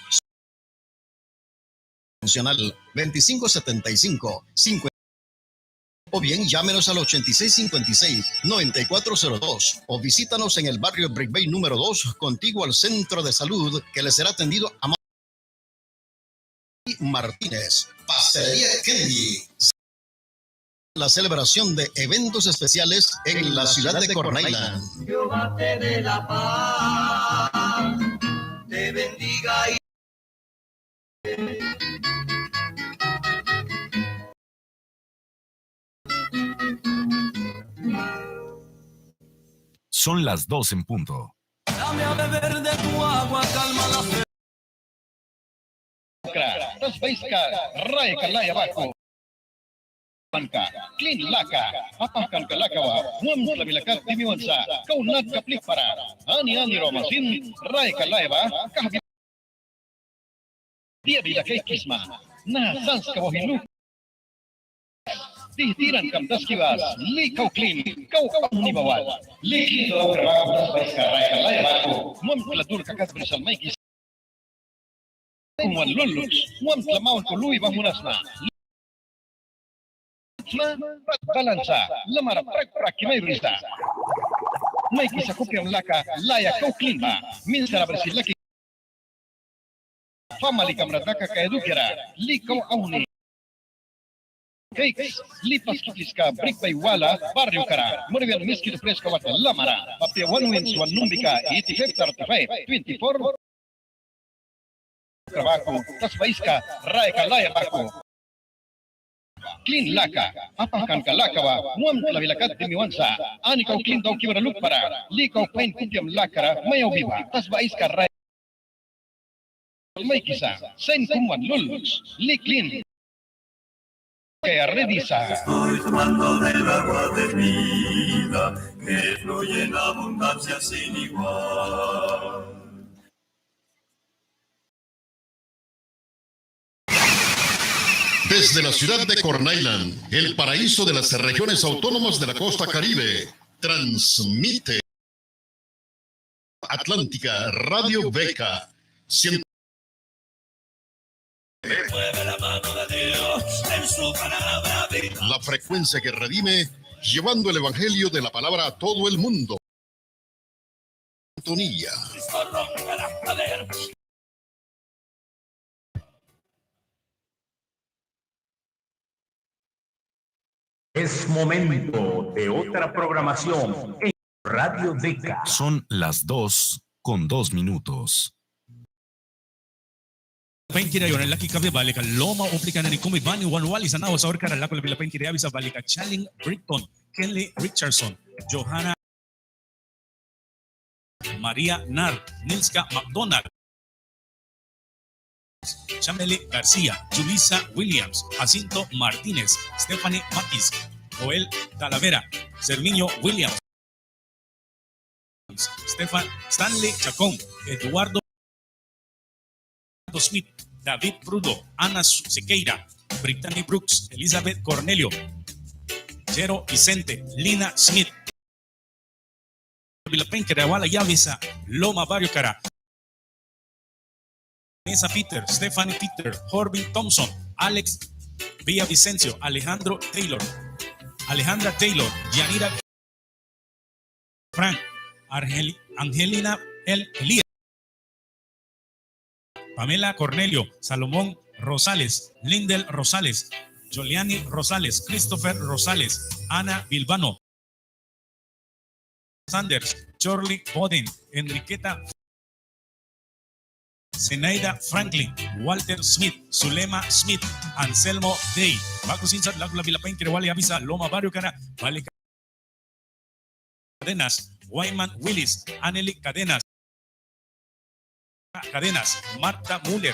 funcional 2575 50 o bien llámenos al 8656-9402 o visítanos en el barrio Brick Bay número 2, contiguo al centro de salud, que les será atendido a Martínez. Pastelería Candy. La celebración de eventos especiales en la ciudad de Corona Island. Jehová te dé la paz, te bendiga y Son las 2 en punto. dame a beber de tu agua, calma la sed. Ray Kalaya Baco. Clean Laka, Apakan Kalakawa, Muam Slavilaka, Timiwansa, Kaunat Kaplipara, Ani Romasin, Ray Kalaiba, Kahbi. Dia Bila Kisma, Nah Sanska Wahilu. Tihtiran Kamtaskivas, Li Kau Clean, Kau Unibawal, Li Kito Ray Kalaiba, Muampladur kakas bersal maikis. Muan lulus, muamplamaon ko lui bamunasna. Balansa, lamara prak kimay brisa. Maikis sa kopyang laka, laya kau klimba. Minsa bersil laki. Famali kamradaka kaedukera, likaw auni. Cakes, lipas kikliska, brick by wala, barrio kara, moribian miskito fresca wata lamara, papia 1 wins 1 numbika, 85, 35, 24, trabajo, tas baiska, raeka laya bako. Clean laka, apakan ka lakawa, muam labilakat dimiwansa, ani kau clean daw kibara lukpara, likaw pain kupiam lakara, mayaw biba, tas baiska raeka. May kisa, sen kumwan lulus, li clean. Kaya redisa. Estoy tomando del agua de vida que fluye en abundancia sin igual. Desde la ciudad de Corn Island, el paraíso de las regiones autónomas de la costa Caribe, transmite Atlántica Radio Beca. Mueve la mano de Dios en su palabra viva. La frecuencia que redime, llevando el evangelio de la palabra a todo el mundo. Sintonía. Es momento de otra programación en Radio Deca. Son las 2:02. Paintkira yon laki kabe balik loma uplika na ni kumi bani wanwali sa nawa sa orka na lako labila paintkira abisa balik Charling Britton, Kelly Richardson, Johanna Maria Nar, Nilska McDonald, Chameli García, Julissa Williams, Jacinto Martínez, Stephanie Matis, Joel Talavera, Serminio Williams, Stanley Chacón, Eduardo Smith, David Prudo, Ana Sequeira, Brittany Brooks, Elizabeth Cornelio, Jero Vicente, Lina Smith, Vilapen Kerawala Yavisa, Loma Barrio Cara, Vanessa Peter, Stephanie Peter, Corbin Thompson, Alex Villavicencio, Alejandra Taylor, Yanira Frank, Angelina Elías, Pamela Cornelio, Salomón Rosales, Lindel Rosales, Joliani Rosales, Christopher Rosales, Ana Bilbano, Sanders, Charlie Boden, Enriqueta, Zenaida Franklin, Walter Smith, Zulema Smith, Anselmo Day, Baco Sinsat, La Vilapen, Kerewali Avisa, Loma Barrio Cara, Vale Cadenas, Wyman Willis, Anneli Cadenas, Marta Müller,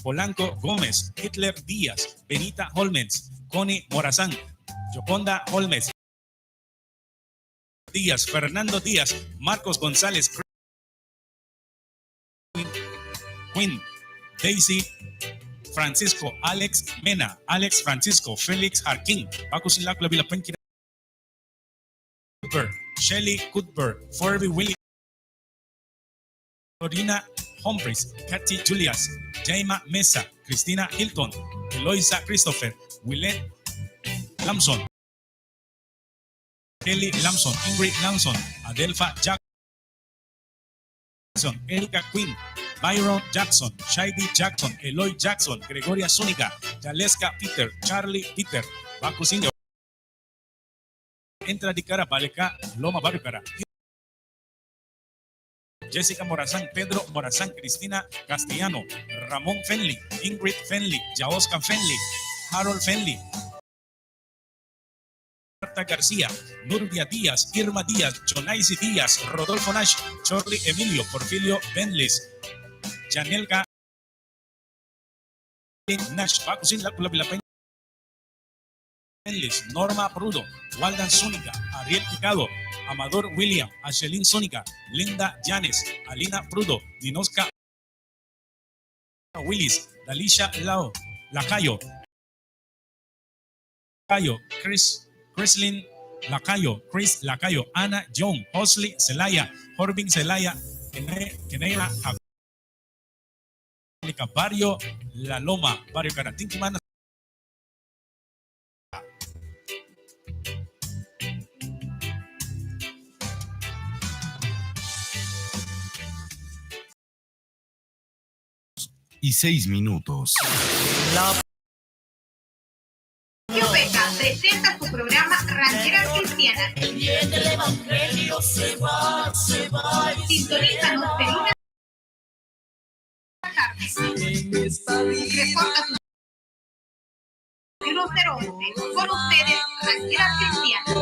Polanco Gómez, Hitler Díaz, Benita Holmens, Connie Morazán, Yoconda Holmes Díaz, Fernando Díaz, Marcos González, Quinn, Daisy Francisco, Alex Mena, Alex Francisco, Félix Arquín, Paco Silac, La Vila Penquira, Shelly Cuthbert, Forby Williams, Corina Humphreys, Katy Julias, Jaima Mesa, Cristina Hilton, Eloisa Christopher, Willette Lamson, Kelly Lamson, Ingrid Lamson, Adelfa Jackson, Erika Quinn, Byron Jackson, Shady Jackson, Eloy Jackson, Gregoria Zúñiga, Jaleska Peter, Charlie Peter, Baco Senior, Entra di Cara, Baleca, Loma Barrio Cara, Jessica Morazán, Pedro Morazán, Cristina Castellano, Ramón Fenley, Ingrid Fenley, Jaosca Fenley, Harold Fenley, Marta García, Nurbia Díaz, Irma Díaz, Jonaisi Díaz, Rodolfo Nash, Charlie Emilio, Porfirio Benlis, Janelga Nash, Paco Sin La Benlis, Norma Prudo, Waldan Zúñiga, Ariel Picado, Amador William, Ashelin Zúñiga, Linda Llanes, Alina Prudo, Dinosca Willis, Dalisha Lao, Lacayo, Chrislyn Lacayo, Chris Lacayo, Ana John, Osley Celaya, Corbin Celaya, Kenea Barrio La Loma, Barrio Caratinquimana. Y 6 minutos. Radio Beca presenta su programa Ranchera Cristiana. El bien del evangelio se va. Sintonízanos de lunes a la tarde. Reporta su 1011. Con ustedes, Ranchera Cristiana.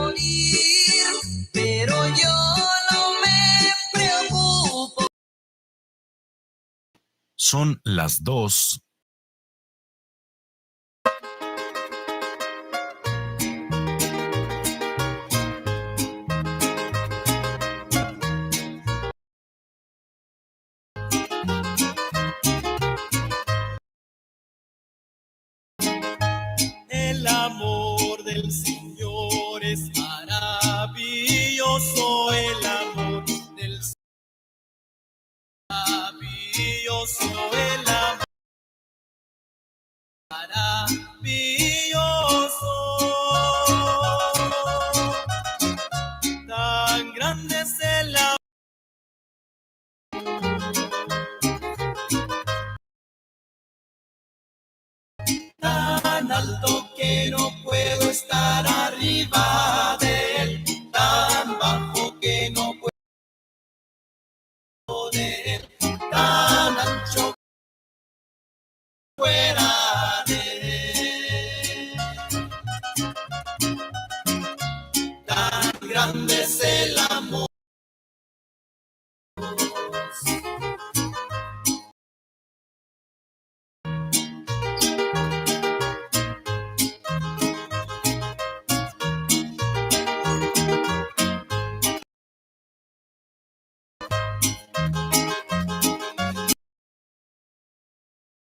Pero yo no me preocupo. Son las 2. El amor del Señor es maravilloso, el amor del Señor es maravilloso, el amor maravilloso. Tan grande es el amor. Tan alto que no puedo estar arriba de él, tan bajo que no puedo de él, tan ancho fuera de él. Tan grande es el amor.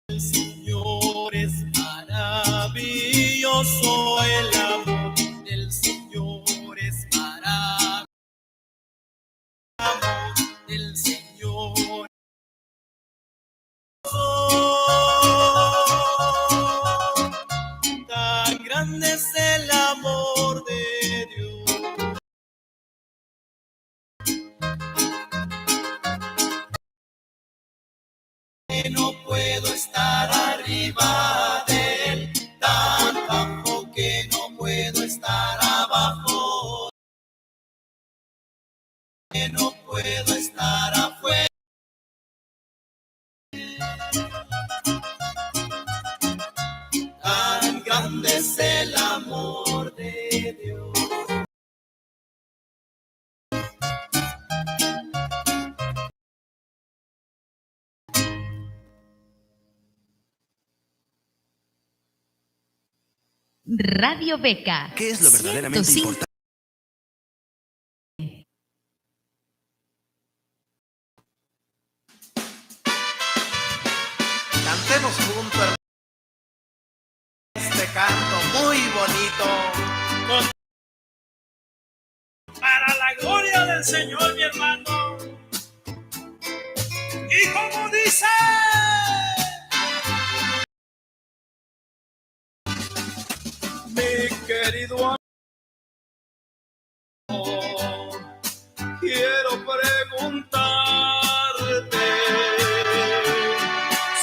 El Señor es maravilloso, el amor del Señor es maravilloso, el amor del Señor. Tan grande es el amor de Dios. Que no puedo estar arriba de él, tan bajo que no puedo estar abajo, que no puedo estar afuera. Tan grande es el amor de Dios. Radio Beca. ¿Qué es lo verdaderamente 105. importante? Cantemos juntos, hermano, este canto muy bonito. Para la gloria del Señor, mi hermano. Y como dice, mi querido amigo, quiero preguntarte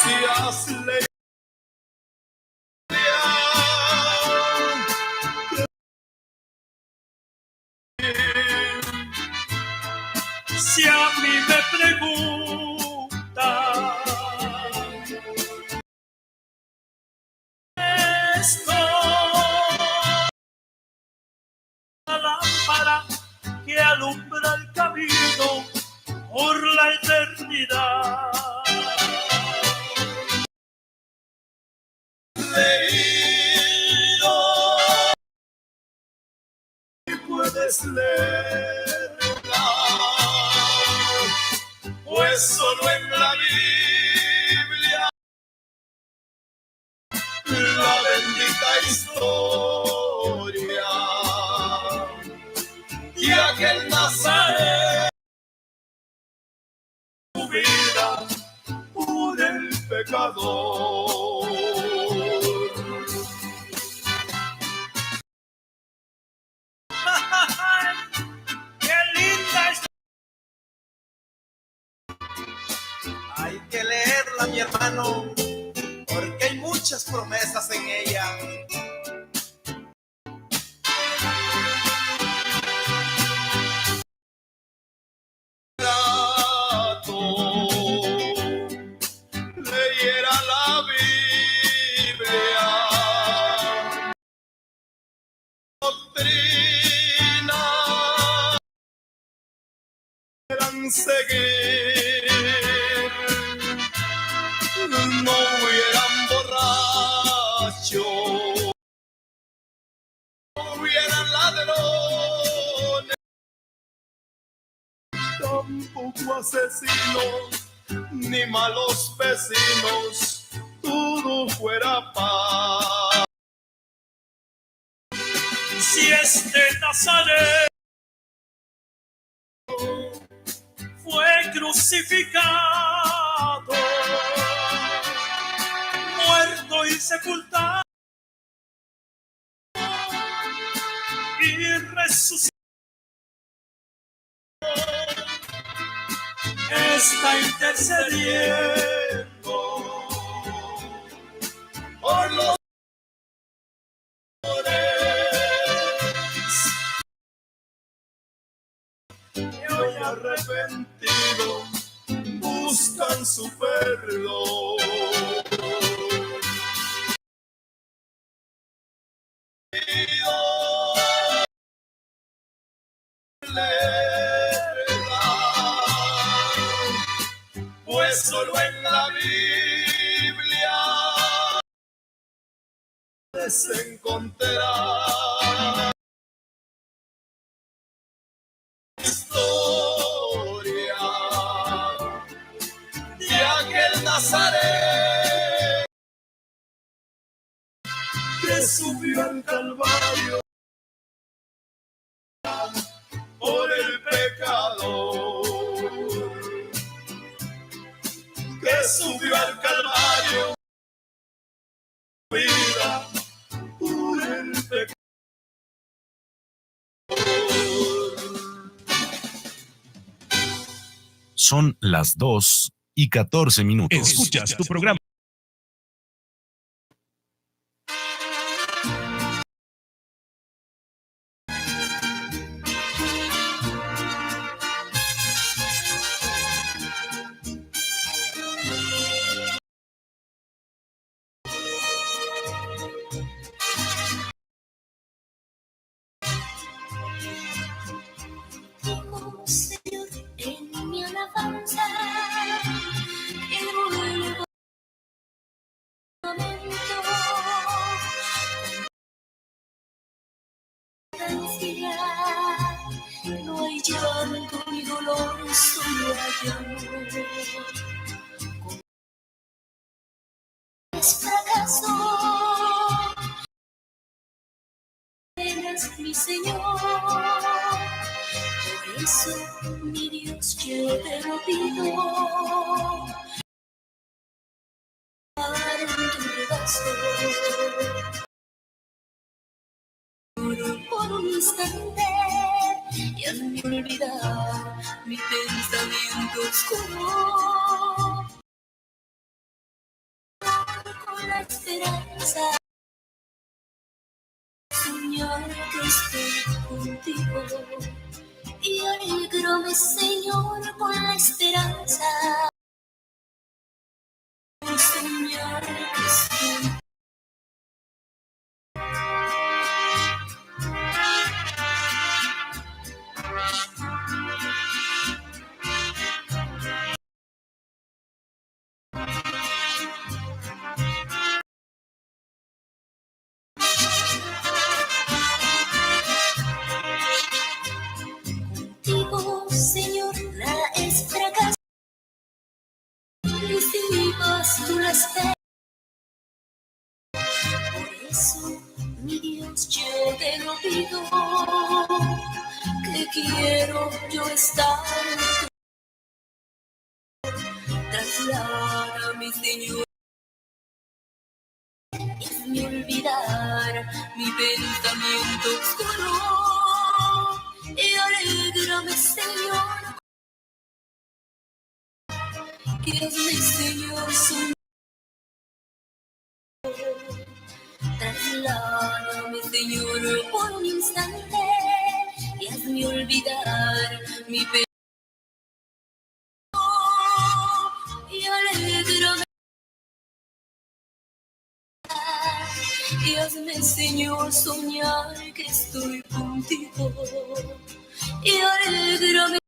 si has leído si a mí me preguntan esto, la lámpara que alumbra el camino por la eternidad. Leído y puedes leerla, pues solo en la Biblia la bendita historia de aquel Nazaret pecador. ¡Qué linda es! Hay que leerla, mi hermano, porque hay muchas promesas en ella. Leyera la Biblia, doctrina, eran seguir, no hubieran borrachos, no hubieran ladrones, tampoco asesinos, ni malos vecinos, todo fuera paz. Si este Nazaret fue crucificado, muerto y sepultado y resucitado, está intercediendo por los que hoy arrepentidos buscan su perdón. Pues solo en la Biblia se encontrará historia de aquel Nazaret que subió al Calvario por el pecador, que subió al Calvario vida por el pecador. Son las 2:14. Escuchas tu programa. Señor, en mi alabanza, elevo momento. No hay llanto ni dolor, solo hay amor. Es fracaso, eres mi Señor. Por eso, mi Dios, yo te lo pido. Para tu regazo. Por un instante, y al me olvidar mi pensamiento oscuro. Con la esperanza, Señor, que estoy contigo. Y alegróme, Señor, con la esperanza, Señor, que estoy. Contigo, Señor, nada es fracaso. Mis hijos, tú las ves. Por eso, mi Dios, yo te lo pido, que quiero yo estar. Trasladar a mi Señor. mi pensamiento oscuro. Y alégrame, Señor, que hazme, Señor, soñar. Trasládame, Señor, por un instante y hazme olvidar mi pecado. Y alégrame, y hazme, Señor, soñar que estoy contigo. Y alégrame,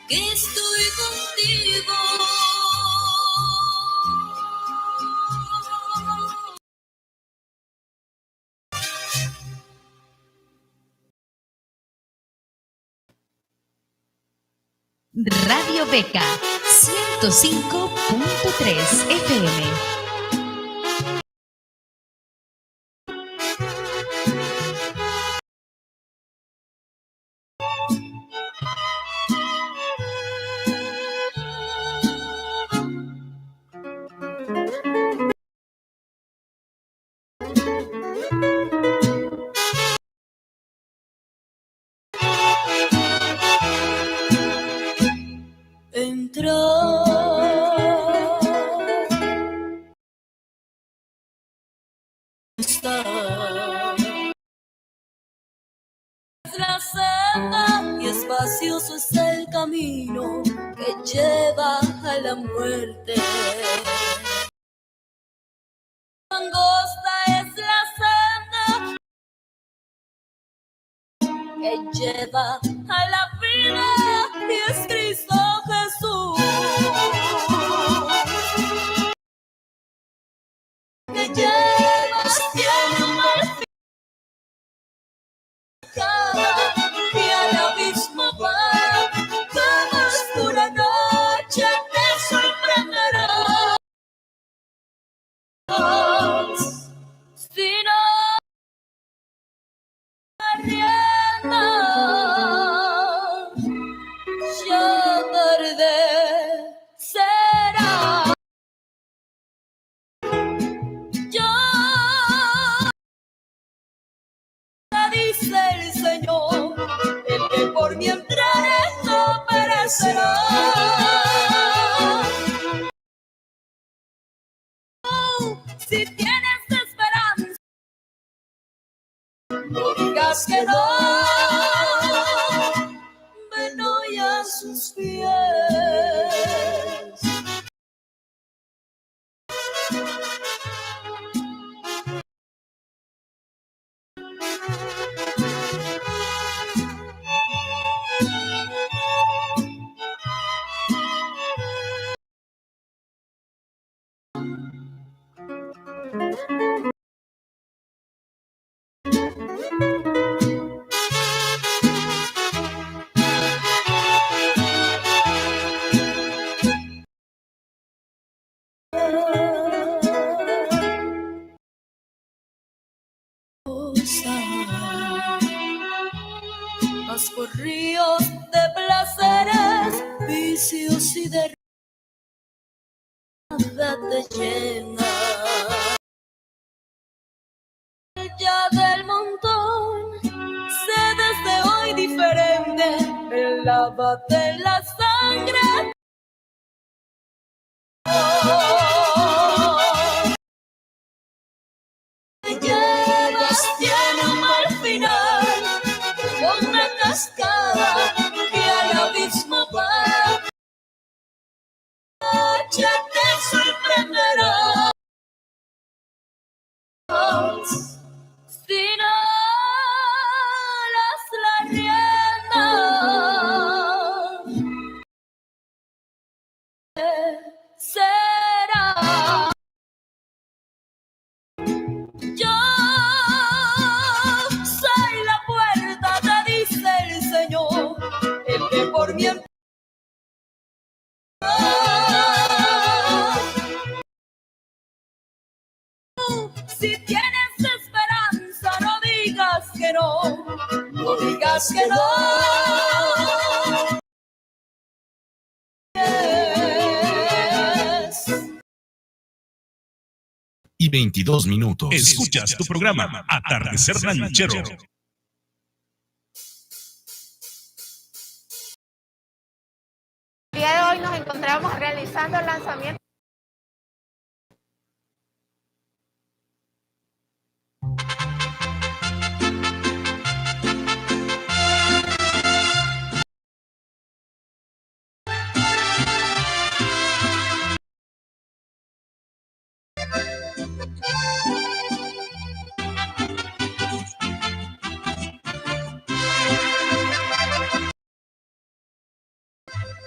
que estoy contigo. Radio Beca 105.3 FM. Es la senda y espacioso es el camino que lleva a la muerte. Angosta es la senda que lleva a la vida y es Cristo Jesús. Que llevas tiene un mal fin y al abismo va, como oscura noche te sorprenderá. Si no arriendas, ya tarde será. Dice el Señor, el que por mí entrare no perecerá. Oh, si tienes esperanza, no digas que no. Ven hoy a sus pies. Vas por ríos de placeres, vicios y de nada te llena. Ya del montón, sé desde hoy diferente, lávate la sangre. Te llevas tiene un mal final, como una cascada que al abismo va. Ya te sorprenderá. Si no las la rienda, será. Yo soy la puerta, te dice el Señor, el que por mí entra. Si tienes esperanza, no digas que no, no digas que no. y 22 minutos. Escuchas tu programa Atardecer Ranchero. El día de hoy nos encontramos realizando el lanzamiento.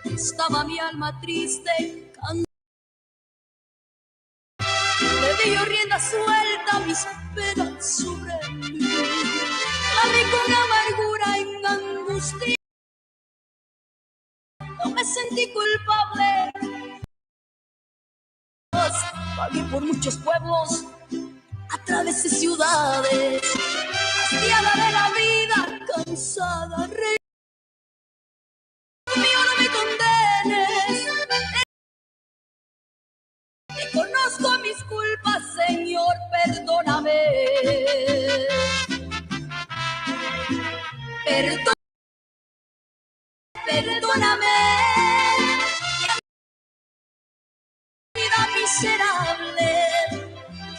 Estaba mi alma triste, le di rienda suelta a mis penas sobre mí. La vi con amargura en angustia, no me sentí culpable. Pagué por muchos pueblos, atravesé ciudades, hastiada de la vida, cansada, mío, no me condenes. Reconozco mis culpas, Señor, perdóname. Perdóname. Vida miserable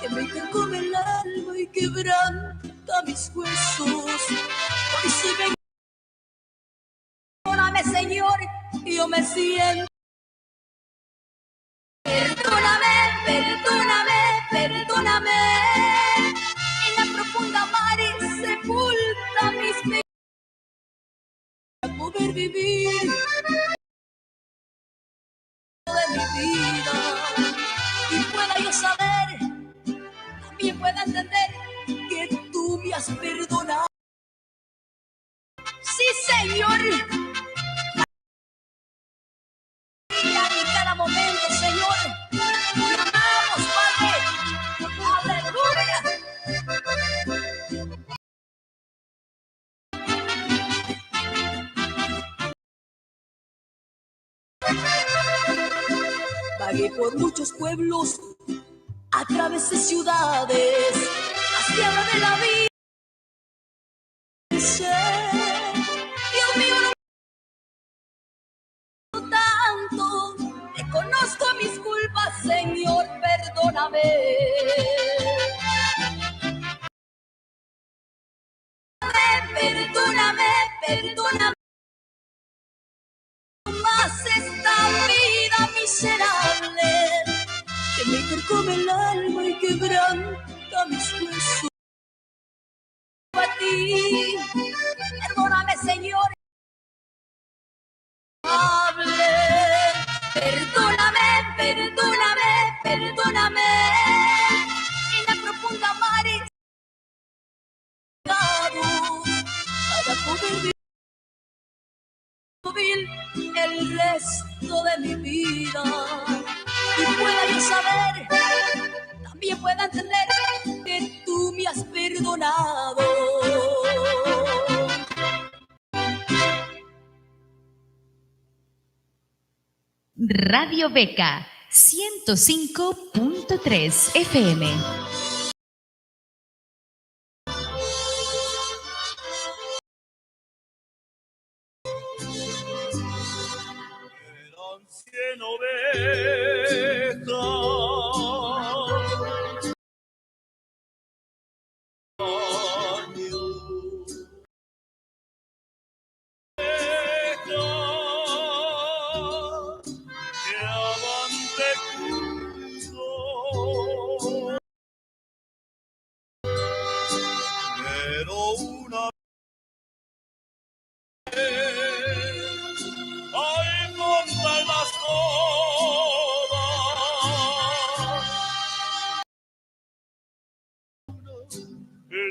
que me carcome el alma y quebranta mis huesos. Hoy sí vengo. Perdóname, Señor, yo me siento. Perdóname. En la profunda mar sepulta mis pecados para poder vivir de mi vida. Y pueda yo saber, también pueda entender que tú me has perdonado. Sí, Señor. En cada momento, Señor, te amamos, Padre. Aleluya. Vagué por muchos pueblos, atravesé ciudades, hacia de la vida. Dios mío, no tanto. Reconozco mis culpas, Señor, perdóname. Perdóname. Más esta vida miserable que me carcome el alma y quebranta mis huesos. A ti, perdóname, Señor. Perdóname. En la profunda mar para poder vivir el resto de mi vida. Y pueda yo saber, también pueda entender que tú me has perdonado. Radio Beca 105.3 FM.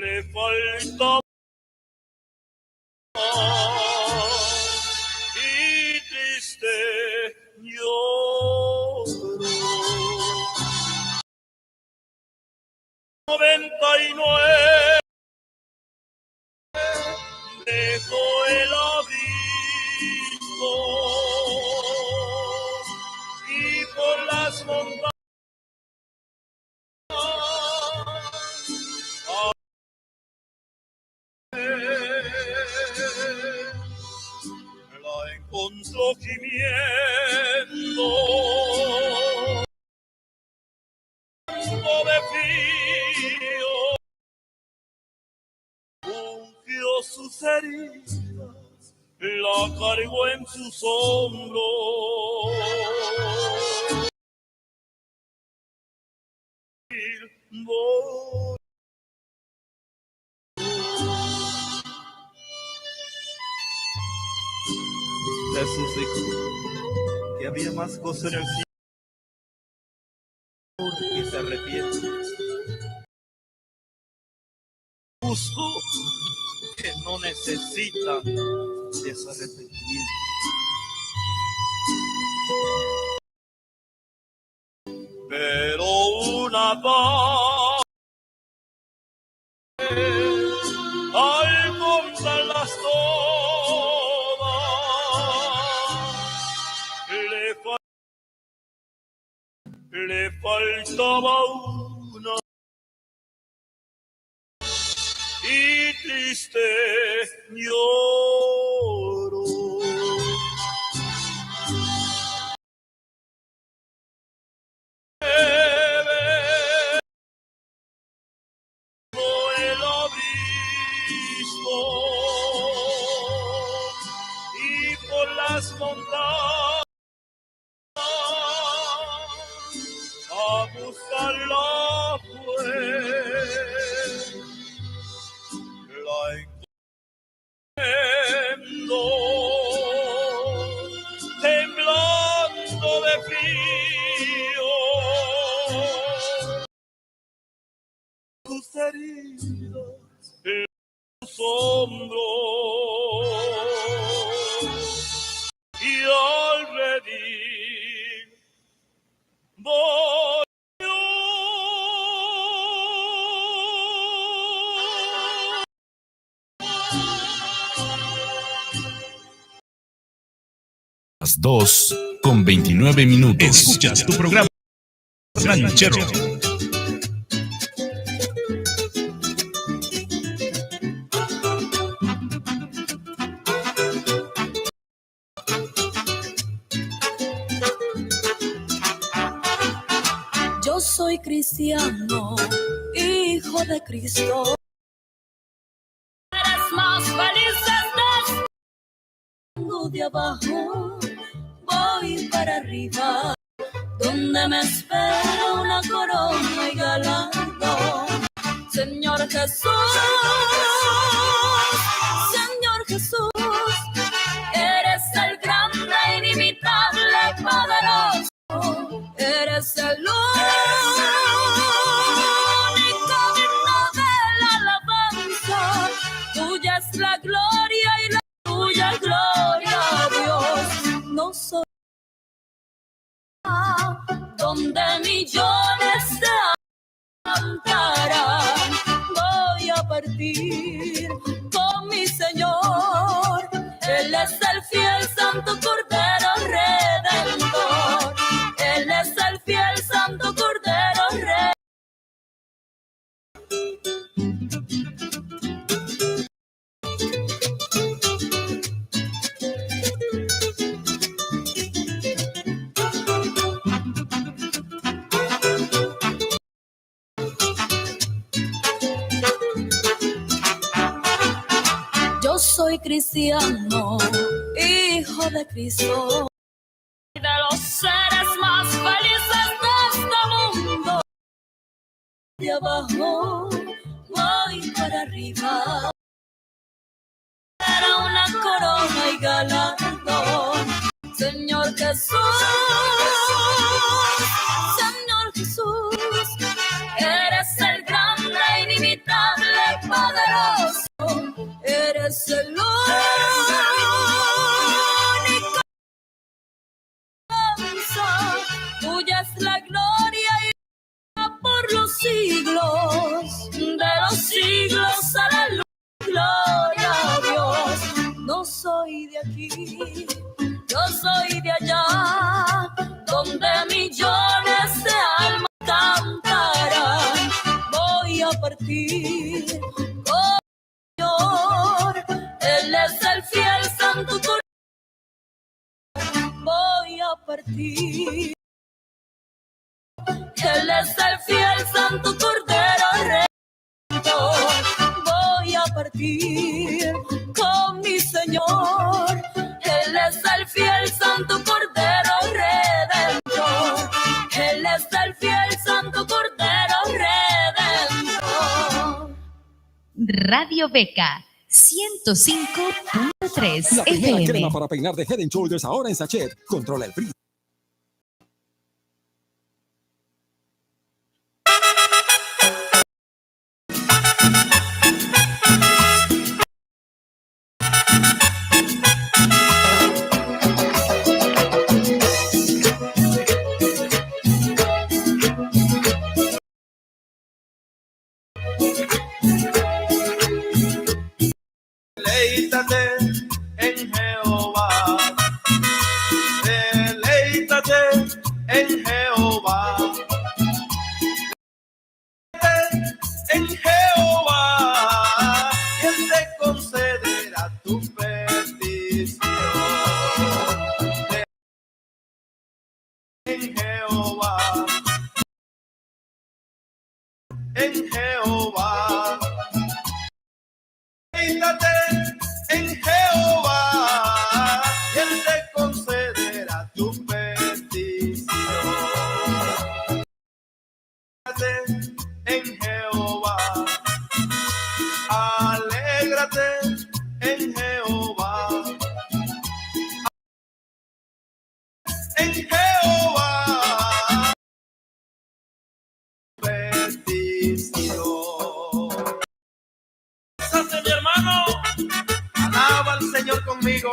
Le falta y triste lloro. 99 dejó el abismo y por las montañas con surgimiento de frío, ungió sus heridas, la cargó en sus hombros. Jesús dijo que había más gozo en el cielo que se arrepiente. Justo que no necesita de ese arrepentimiento. Pero una paz al contarlas todas le faltaba una y triste lloro. El abismo y por las montañas a buscarla fue, la encontrando temblando de frío, tus heridas en tus hombros y al redil voy. Las 2:29. Escuchas tu programa Ranchero. Yo soy cristiano, hijo de Cristo. Eres más felices de abajo, voy para arriba, donde me espera una corona y galardón. Señor Jesús, Señor Jesús, eres el grande, inimitable, poderoso. Eres el único digno de la alabanza. Tuya es la gloria y la tuya gloria a Dios. No soy donde millones se cantarán. Voy a partir con mi Señor. Él es el fiel santo cordero redentor. Él es el fiel santo cordero redentor. Yo soy cristiano, hijo de Cristo. De los seres más felices de este mundo. De abajo voy para arriba. Era una corona y galardón. Señor Jesús, Señor Jesús, eres el grande, inimitable, poderoso. Eres el único. Tuya es la gloria y por los siglos de los siglos. Aleluya, gloria a Dios. No soy de aquí, yo soy de allá, donde millones de almas cantarán. Voy a partir con el Señor. Él es el fiel santo partir. Él es el fiel Santo Cordero Redentor. Voy a partir con mi Señor. Él es el fiel Santo Cordero Redentor. Él es el fiel Santo Cordero Redentor. Radio Beca 105.3 La primera FM. crema para peinar de Head & Shoulders ahora en sachet. Controla el frío. Deleítate en Jehová, deleítate en Jehová, en Jehová, y Él te concederá tu petición. En Jehová, en Jehová. Deleítate en Jehová, y Él te concederá tu petición. Alégrate en Jehová, alégrate en Jehová, en Jehová, petición. Mi hermano, alaba al Señor conmigo,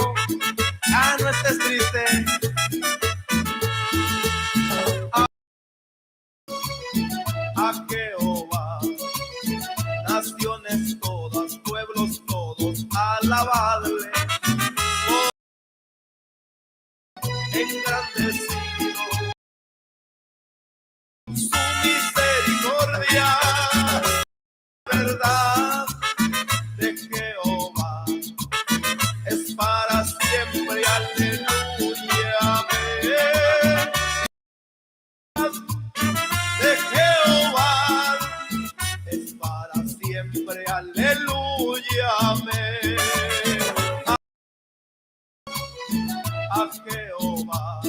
ya no estés triste. A Jehová, naciones todas, pueblos todos, alabadle, engrandecido su misericordia, verdad de Jehová es para siempre, aleluya, amén. De Jehová es para siempre, aleluya, amén. A Jehová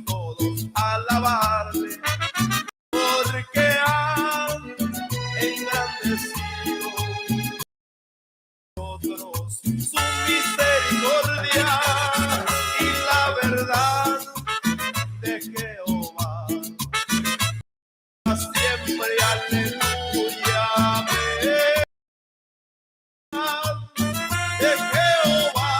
todos alabarle, porque han engrandecido nosotros su misericordia y la verdad de Jehová para siempre, aleluya, amén. De Jehová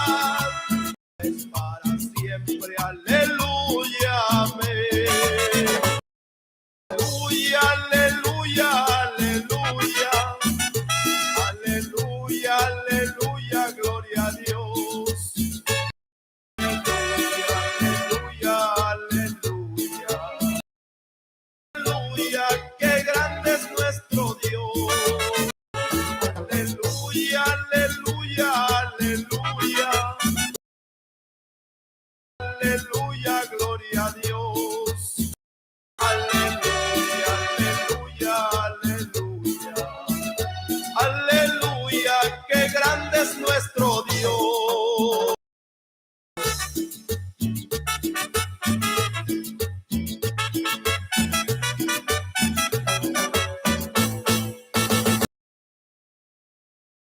es para siempre, aleluya, amén. Aleluya, aleluya, aleluya, aleluya, aleluya, gloria a Dios. Aleluya, aleluya, aleluya, qué grande es nuestro Dios. Aleluya, aleluya, aleluya, aleluya, gloria a Dios. Aleluya, aleluya, aleluya, aleluya, qué grande es nuestro Dios.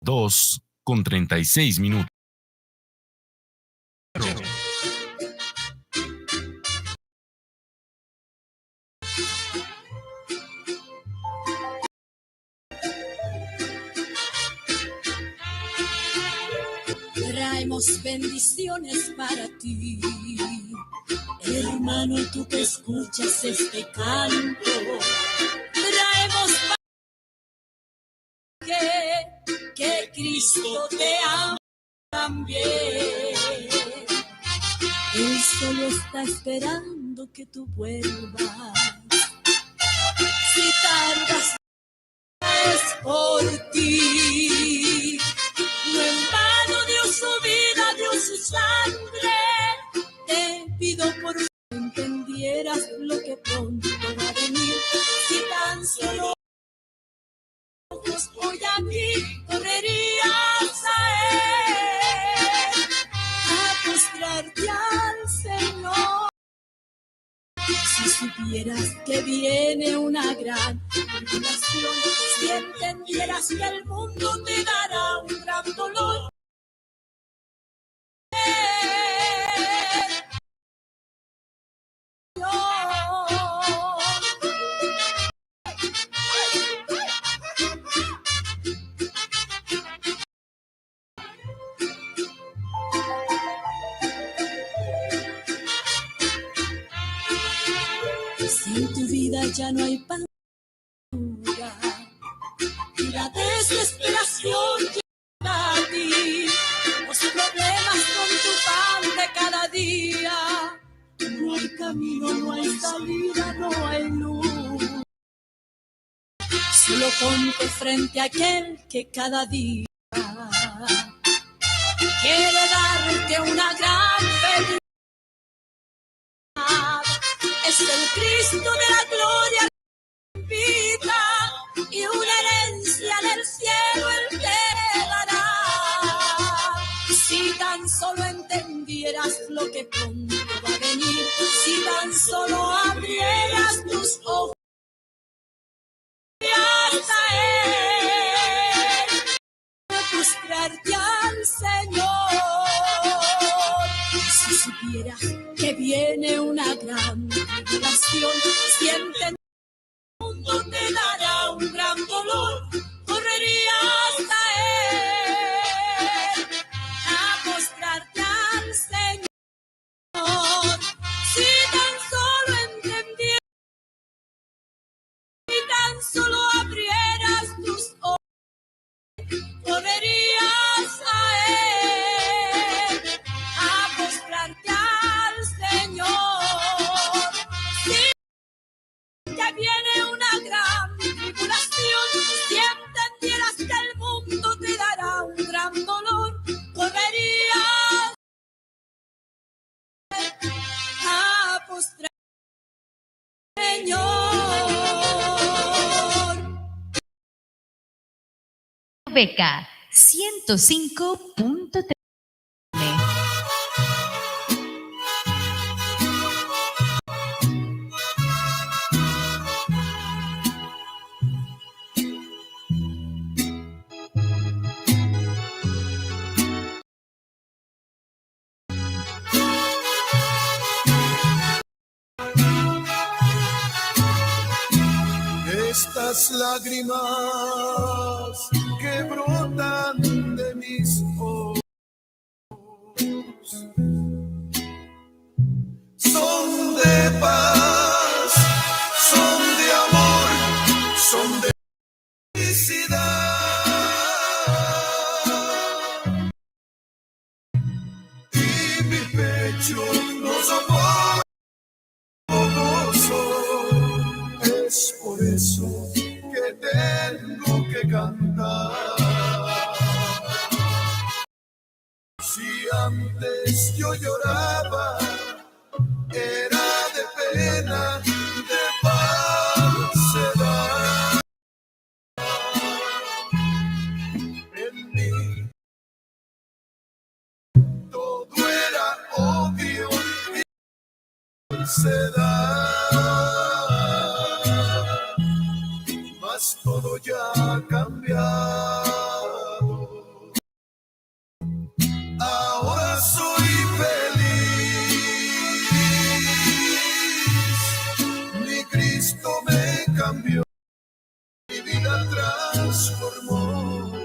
Dos con 36 minutos. Traemos bendiciones para ti, hermano, tú que escuchas este canto. Traemos que Cristo te ama también. Él solo está esperando que tú vuelvas. Si tardas es por ti. No en vano dio su vida, dio su sangre gran tribulación. Si entendieras que el mundo te dará un gran dolor. Si en tu vida ya no hay pan y la desesperación llega a ti, los problemas con tu pan de cada día, no hay camino, no hay salida, no hay luz. Solo ponte frente a aquel que cada día quiere darte una gran felicidad. Es el Cristo de la gloria que invita, y una herencia del cielo Él te dará. Si tan solo entendieras lo que pronto va a venir, si tan solo abrieras tus ojos hasta Él, postrarte al Señor. Si supieras que viene una gran tribulación, si entiendes que el mundo te dará un gran dolor, correrías a Él a postrarte al Señor. Si tan solo entendieras, si tan solo abrieras tus ojos, correrías a Él a postrarte al Señor. Si ya viene una gran tribulación, si entendieras que el mundo te dará un gran dolor, correrías a postrarte al Señor. Beca 105.3. Estas lágrimas que brotan de mis ojos son de paz, son de amor, son de felicidad. Y mi pecho no soporta gozo. Es por eso que tengo que cantar. Si antes yo lloraba, era de pena, de falsedad. En mí todo era odio y falsedad. Todo ya ha cambiado. Ahora soy feliz. Mi Cristo me cambió, mi vida transformó.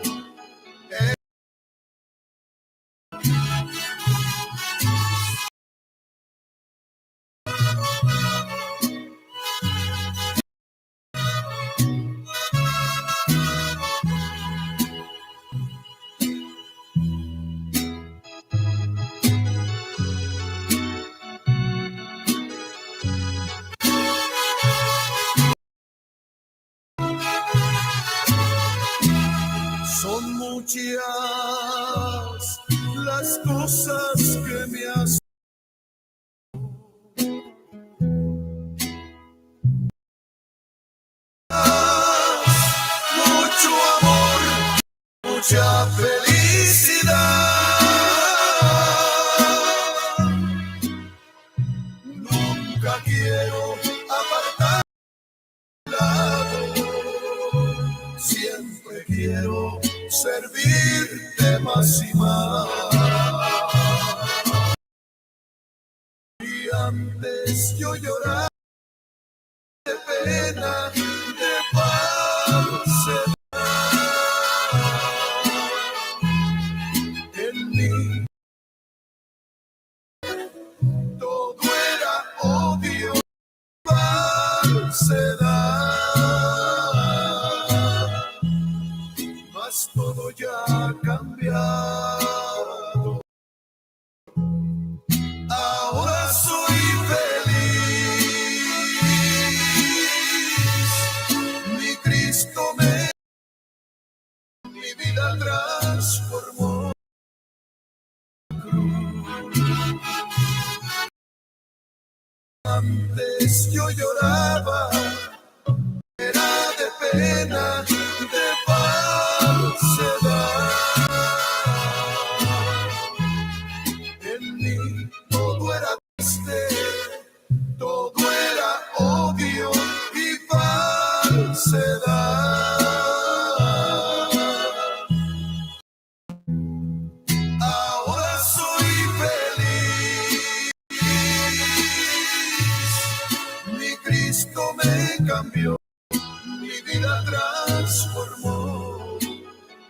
Son muchas las cosas que me hacen. Mucho amor, mucha felicidad. Nunca quiero apartarla. servirte más y más. Y antes yo lloraba de pena, de falsedad. En mí todo era odio, falsedad. Mas todo ya ha cambiado. Ahora soy feliz. Mi Cristo mi vida transformó. Antes yo lloraba, era de pena, de falsedad. En mí todo era triste, todo era odio y falsedad. Ahora soy feliz. Mi Cristo me cambió, mi vida transformó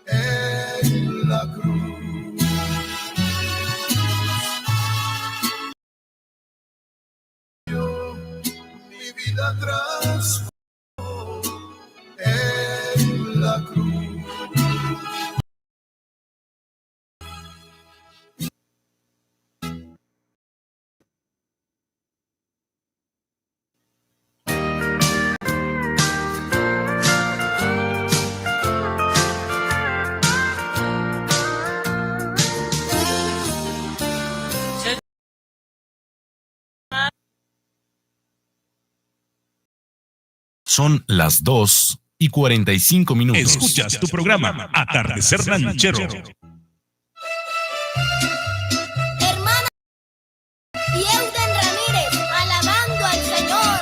en la cruz. Mi vida transformó en la cruz. Son las 2:45. Escuchas tu programa Atardecer Ranchero. Hermana Yeuden Ramírez, alabando al Señor.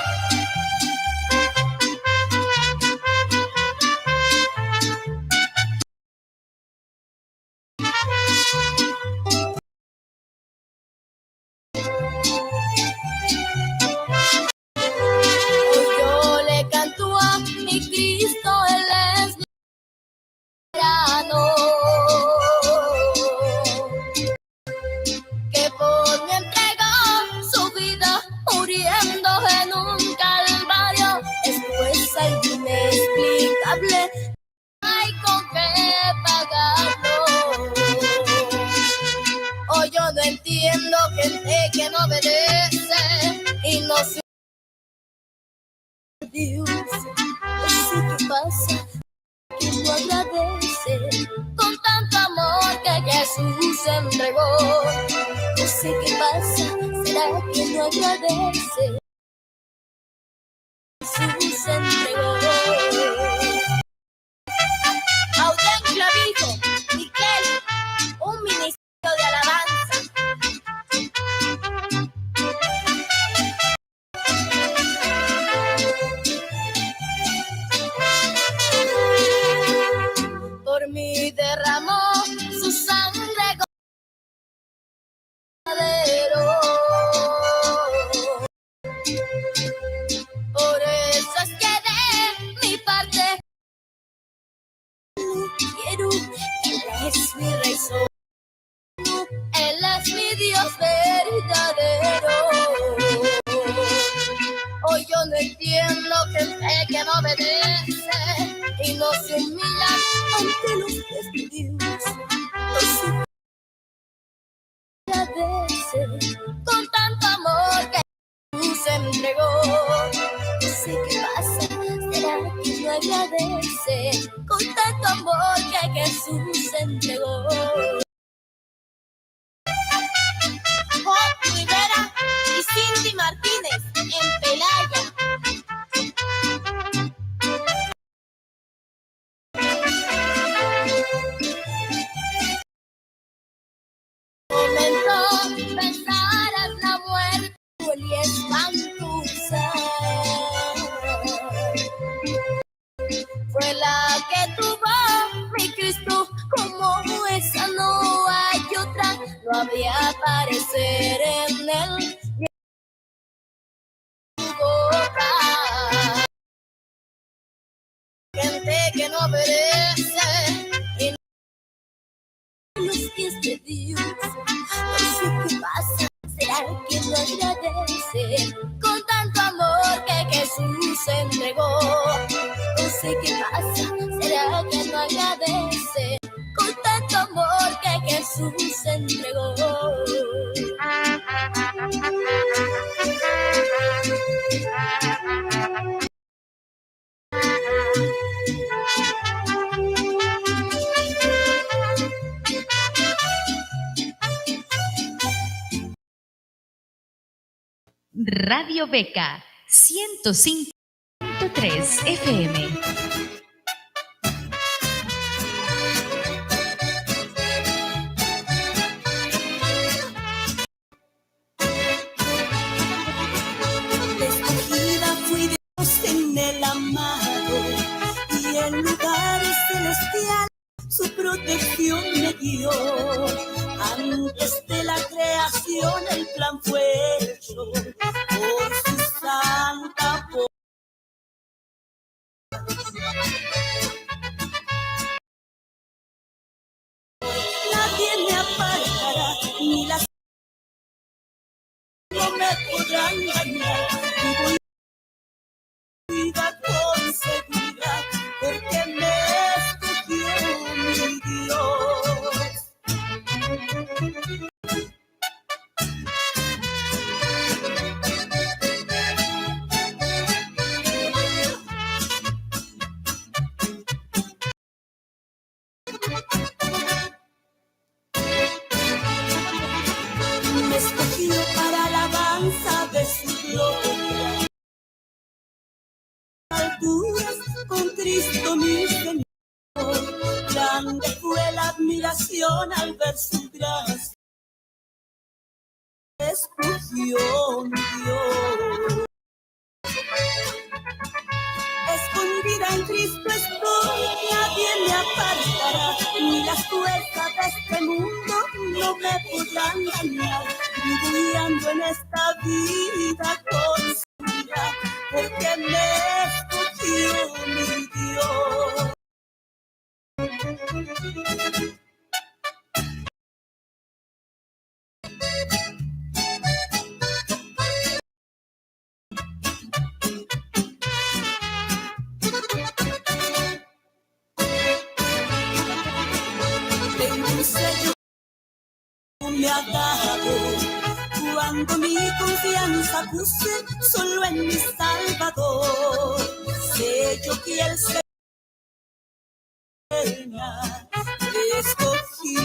Yo le canto a mi Cristo, Él es mi soberano, que por mí entregó su vida muriendo en un calvario. Después hay inexplicable, hay con qué pagarlo. Oh, yo no entiendo gente que no obedece y no se Dios, no sé qué pasa, que no agradece con tanto amor que Jesús entregó. No sé qué pasa, será que no agradece. Jesús entregó. Audien Clavijo, Miquel, un ministerio de alabanza. Por mí derramó su sangre verdadero. Por eso es que de mi parte quiero, Él es mi rey soberano, Él es mi Dios verdadero. Hoy yo no entiendo gente que no obedece y no se humilla ante los pies de Dios. No se agradece con tanto amor que Jesús entregó. No sé qué pasa, será que no agradece con tanto amor que Jesús entregó. Job Rivera y Cindy Martínez en Pelaya. Momento pensarás la muerte y espantosa. Fue la que tuvo mi Cristo como habría aparecer en él. Gente que no obedece y no los pies de Dios. No sé qué pasa, será que no agradece con tanto amor que Jesús entregó. No sé qué pasa, será que no agradece con tanto amor que Jesús entregó. Radio Beca 105.3 FM. Escogida fui de Dios en el amado y en lugares celestiales su protección me dio. Antes de la creación el plan fue hecho por su santa voz. Nadie me apartará, ni las no me podrán dañar. Vivo y vida con seguridad, porque me escogió mi Dios. Me escogió para alabanza de su gloria. Alturas con Cristo mi Señor. Grande fue la admiración al ver su gracia. Escogió mi Dios. Escondida en Cristo estoy, nadie me apartará, ni las fuerzas de este mundo no me podrán dañar. Vivo guiando en esta vida con seguridad, porque me escogió mi Dios. Tengo un sello que me ha dado cuando mi confianza puse solo en mi Salvador. Sello que el Señor escogí.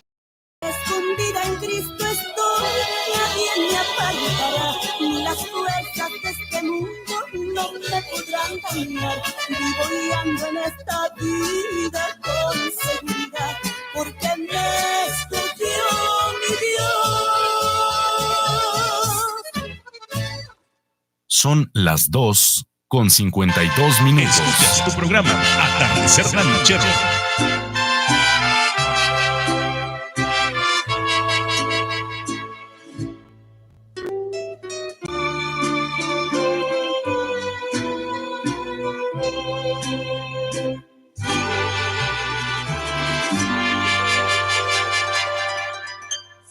Escondida en Cristo estoy, nadie me apartará, ni las fuerzas de este mundo no me podrán dañar. Vivo guiando en esta vida con seguridad, porque me escogió mi Dios. Son las 2:52. Escuchas tu programa Atardecer Ranchero.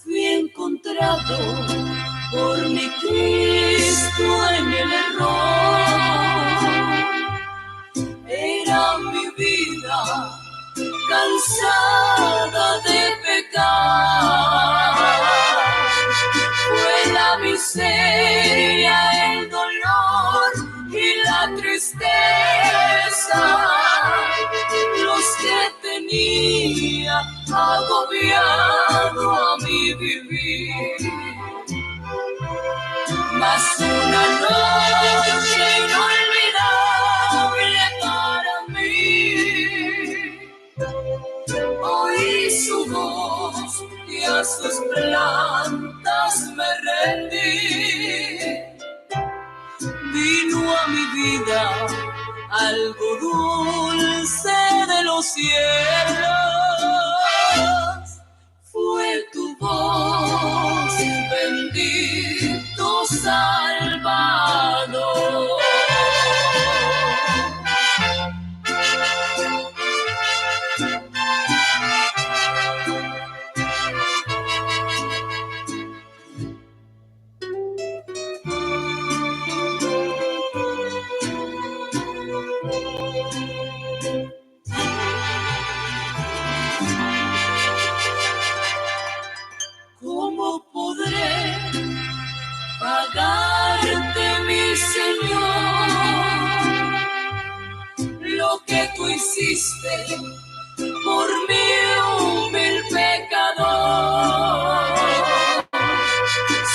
Fui encontrado por mi Cristo en el error. Era mi vida cansada de pecar. Fue la miseria, el dolor y la tristeza los que tenía agobiado a mi vivir. Mas una noche inolvidable para mí, oí su voz y a sus plantas me rendí. Vino a mi vida algo dulce de los cielos. Fue tu voz por mi humilde pecador.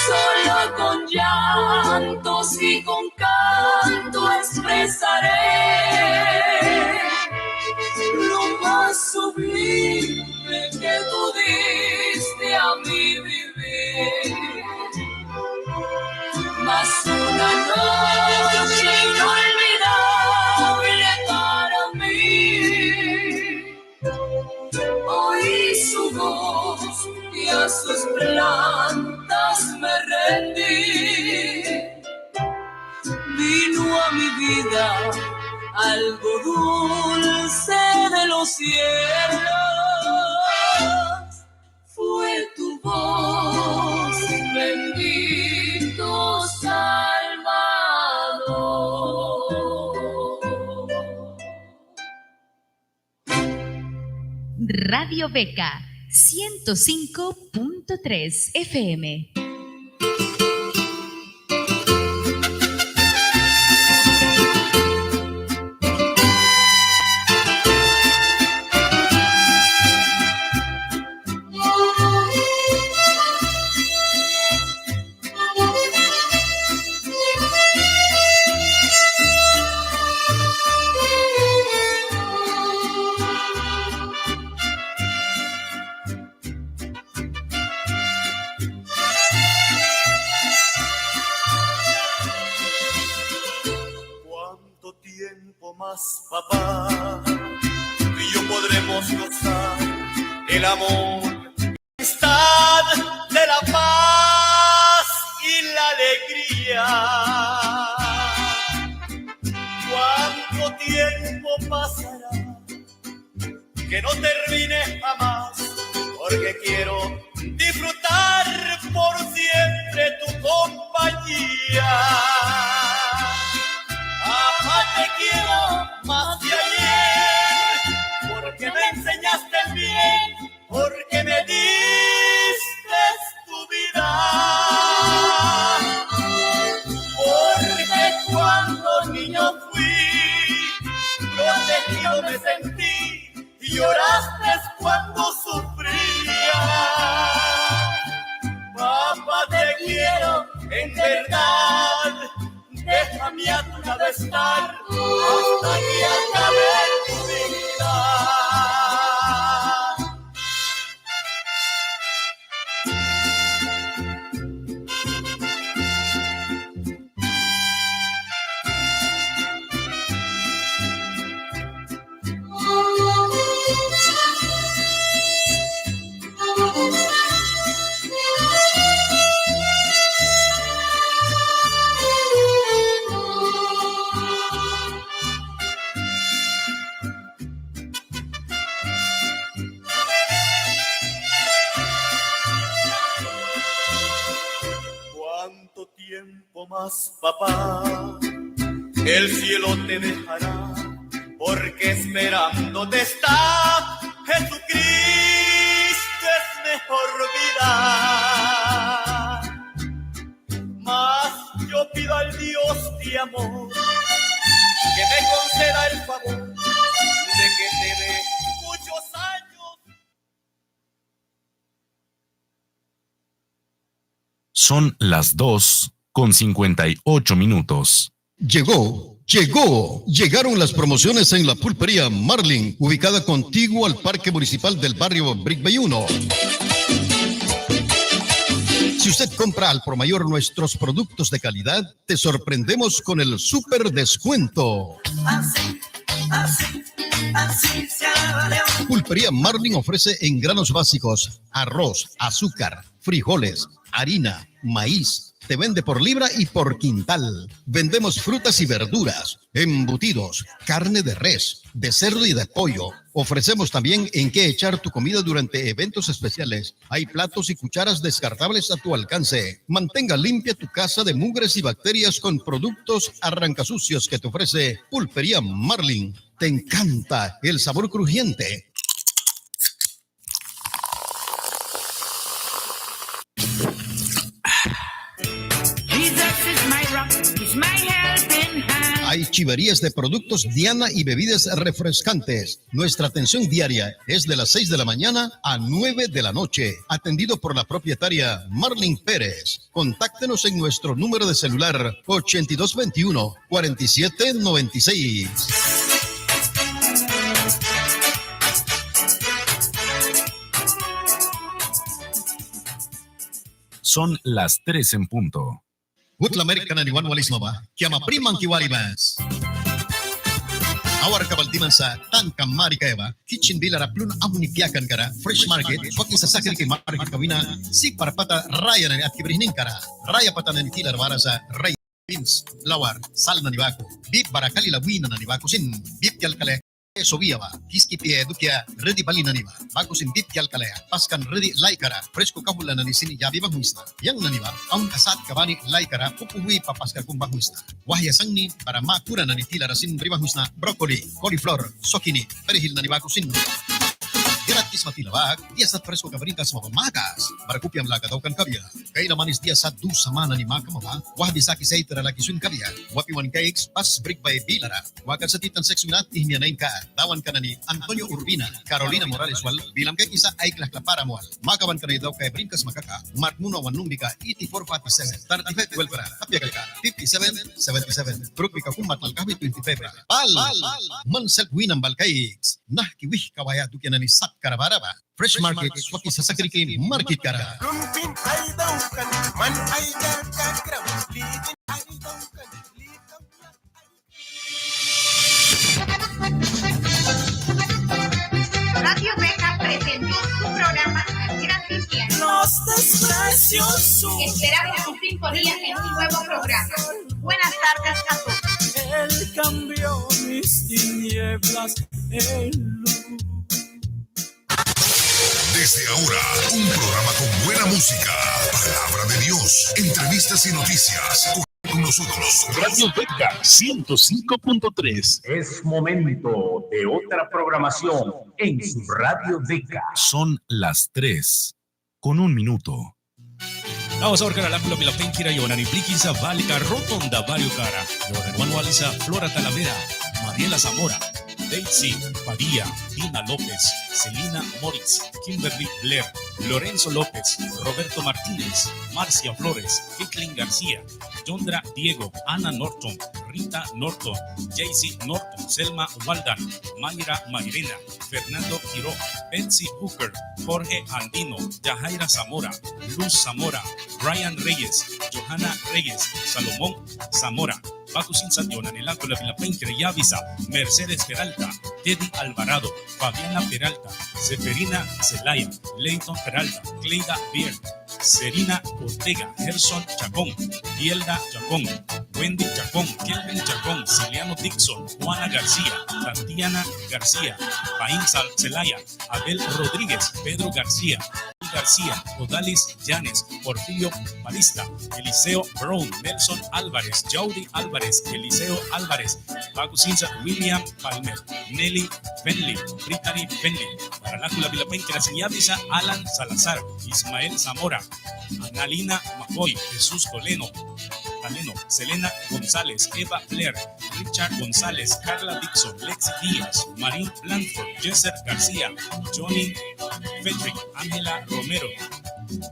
Solo con llantos y con canto expresaré lo más sublime que tú diste a mi vivir. Mas una noche inolvidable para mí, oí su voz y a sus plantas me rendí. Vino a mi vida algo dulce de los cielos, fue tu voz, bendito Salvador. Radio Beca 105.3 FM. Papá, tú y yo podremos gozar el amor, la amistad, de la paz y la alegría. ¿Cuánto tiempo pasará que no termine jamás? Porque quiero disfrutar por siempre tu compañía. Papá, te quiero más de ayer, porque me enseñaste el bien, porque me diste tu vida. Porque cuando niño fui, protegido me sentí, y lloraste cuando sufría. Papá, te quiero en verdad, déjame a tu lado estar hasta que acabe tu vida. Más, papá, el cielo te dejará, porque esperándote está Jesucristo, es mejor vida. Mas yo pido al Dios de amor que me conceda el favor de que te dé muchos años. Son las 2:58. Llegaron las promociones en la Pulpería Marlin, ubicada contiguo al Parque Municipal del barrio Brick Bay 1. Si usted compra al por mayor nuestros productos de calidad, te sorprendemos con el super descuento. Así se vale. Pulpería Marlin ofrece en granos básicos arroz, azúcar, frijoles, harina, maíz. Te vende por libra y por quintal. Vendemos frutas y verduras, embutidos, carne de res, de cerdo y de pollo. Ofrecemos también en qué echar tu comida durante eventos especiales. Hay platos y cucharas descartables a tu alcance. Mantenga limpia tu casa de mugres y bacterias con productos arrancasucios que te ofrece Pulpería Marlin. Te encanta el sabor crujiente. Hay Chiverías de productos Diana y bebidas refrescantes. Nuestra atención diaria es de las 6 de la mañana a 9 de la noche. Atendido por la propietaria Marlene Pérez. Contáctenos en nuestro número de celular 8221-4796. Son las 3 en punto. Utla American aniwan walis maba, kiama primang kiwalibas. Awar kabaltiman sa tangkam mari kaeba, kitchen bilara plun amunipiakan kara, fresh market, waki sa sakir ki market kawina, si parpata raya na at kibrihning kara, raya patanan kilar para sa raya beans, lawar, sal na nibako, beef barakali lawina na nibako sin, beef kalkale, Sobia ba, kiski pie dukia ready balina niba. Bagus in bit kalkalaya. Paskan ready laikara. Fresco kabula na ni sini yabi bagmuista. Yang naniba, ang kasat kabani laikara pupuwi papaskar kung bagmuista. Wahya sangni para makura na ni tila rasin bribagmuista. Broccoli, cauliflower, sokini, perihil na niba kusin. Gratis matilabag, dia sat fresco kabaritas mapamakas. Barakupyam laga daw kan kabya. Kaya naman is dia sat du samana ni makamama. Wah bisa kisay teralaki sun kabya. Wapiwan cakes pas brick by Bilara. Wakan sa titan 6 minat ihnya nain ka. Dawan ka na ni Antonio Urbina, Carolina Morales wal. Bilang kay kisa ay klakla para mo wal. Makawan ka na daw kay brinkas makaka. Martmuno wanumbika 8447. 35 welfare. Kapya ka 5777. Brukbika kumatal kami 25. Pal. Mansel winang balkais. Nah kiwih kawaya dukyan na ni Sat Karabaraba. Fresh Market, swaki sa Sakriki Market Kara. Lumpin ay daw kan, man ay kakagram, litin ay daw kan, Radio Beca presentó su programa Ranchera Cristiana. Los desprecios. Esperamos su sintonía en un nuevo programa. Buenas tardes a todos. Él cambió mis tinieblas en luz. Desde ahora, un programa con buena música, palabra de Dios, entrevistas y noticias. Con nosotros, Radio Beca 105.3. Es momento de otra programación en su Radio Beca. Son las 3 con 1 minuto. Vamos a ver la lámpula la penkira y onani pliquisa Válica Rotonda Vario Cara. Juan Walisa Flora Talavera, Mariela Zamora, Daisy Padilla, Dina López, Celina Moritz, Kimberly Blair, Lorenzo López, Roberto Martínez, Marcia Flores, Kitlin García, Yondra Diego, Ana Norton, Rita Norton, Jaycee Norton, Selma Waldan, Mayra Mairena, Fernando Quiró, Betsy Hooker, Jorge Andino, Yajaira Zamora, Luz Zamora, Brian Reyes, Johanna Reyes, Salomón Zamora, Bacusin Sationa, Nelanco, La Vilapenque, Yavisa, Mercedes Peralta, Teddy Alvarado, Fabiana Peralta, Seferina Zelaya, Leighton Peralta, Cleida Bier, Serina Ortega, Gerson Chacón, Bielda Chacón, Wendy Chacón, Kelvin Chacón, Ciliano Dixon, Juana García, Tatiana García, Paín Zelaya, Abel Rodríguez, Pedro García, García, Odalis Llanes, Porfirio Balista, Eliseo Brown, Nelson Álvarez, Jody Álvarez, Eliseo Álvarez, Bacusinza, William Palmer, Nelly Benley, Brittany Benley, Paranácula Vilapenque, la señaliza Alan Salazar, Ismael Zamora, Analina Macoy, Jesús Taleno, Selena González, Eva Blair, Richard González, Carla Dixon, Lexi Díaz, Marín Blanford, Jesser García, Johnny Fedrick, Ángela Romero,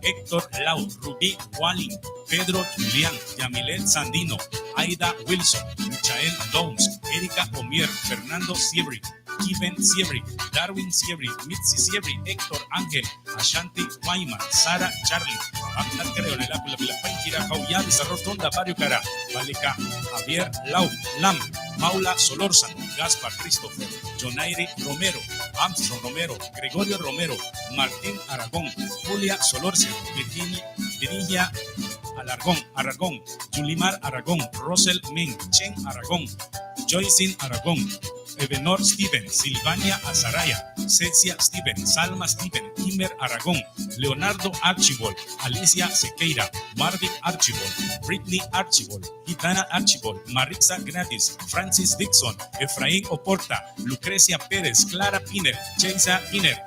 Héctor Lau, Rubí Walling, Pedro Julián, Yamilet Sandino, Aida Wilson, Michael Downs, Erika Omier, Fernando Siebri, Kiven Siebri, Darwin Siebri, Mitzi Siebri, Héctor Ángel, Ashanti Guayman, Sara Charlie, Agnar Creole, La Paikira, Jauyabi, Rotonda, Barrio Cara, Valeca, Javier Lau, Lam, Paula Solórzano, Gaspar Christopher, Jonairi Romero, Armstrong Romero, Gregorio Romero, Martín Aragón, Julia Solórzano, Virginia Aragón, Yulimar Aragón, Rosel Men, Chen Aragón, Joycin Aragón, Ebenor Steven, Silvania Azaraya, Cecia Steven, Salma Steven, Imer Aragón, Leonardo Archibald, Alicia Sequeira, Marvin Archibald, Britney Archibald, Gitana Archibald, Marixa Gratis, Francis Dixon, Efraín Oporta, Lucrecia Pérez, Clara Piner, Cheisa Piner,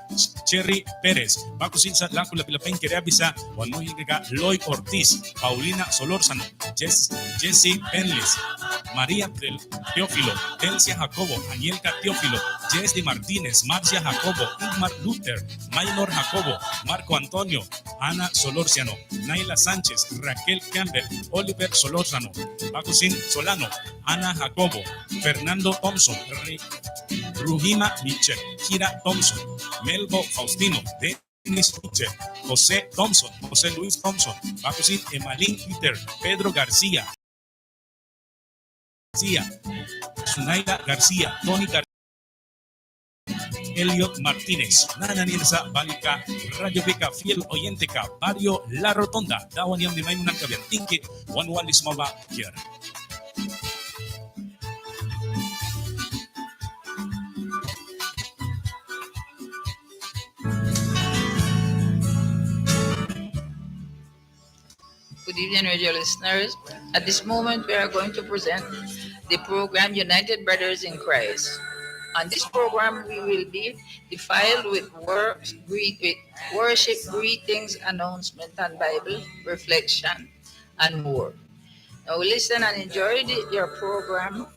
Cherry Pérez, Bakusin sa Lakula Pilapeng Kiriabisa, Wanuhin Gaga, Lloyd Ortiz, Paulina Solorzano, Jessie Penlis, María del Teófilo, Delcia Jacobo, Anielka Teófilo, Jessy Martínez, Marcia Jacobo, Ingmar Luther, Maynor Jacobo, Marco Antonio, Ana Solorziano, Naila Sánchez, Raquel Campbell, Oliver Solórzano, Bakusin Solano, Ana Jacobo, Fernando Thompson, Rugima Mitchell, Kira Thompson, Melbo Faustino, Dennis Mitchell, José Thompson, José Luis Thompson, Bakusin Emalín Peter, Pedro García, Sunaida García, Tony García, Elliot Martínez, Nana Nilsa Balika, Radio Beca, Fiel Oyente Ka, Barrio La Rotonda, Dawan Yam ni Maymunan Kabiantinki, Wanwalis Maba Kiara. Good evening, radio listeners. At this moment, we are going to present the program United Brothers in Christ. On this program, we will be defiled with worship, greetings, announcement, and Bible reflection, and more. Now listen and enjoy your program,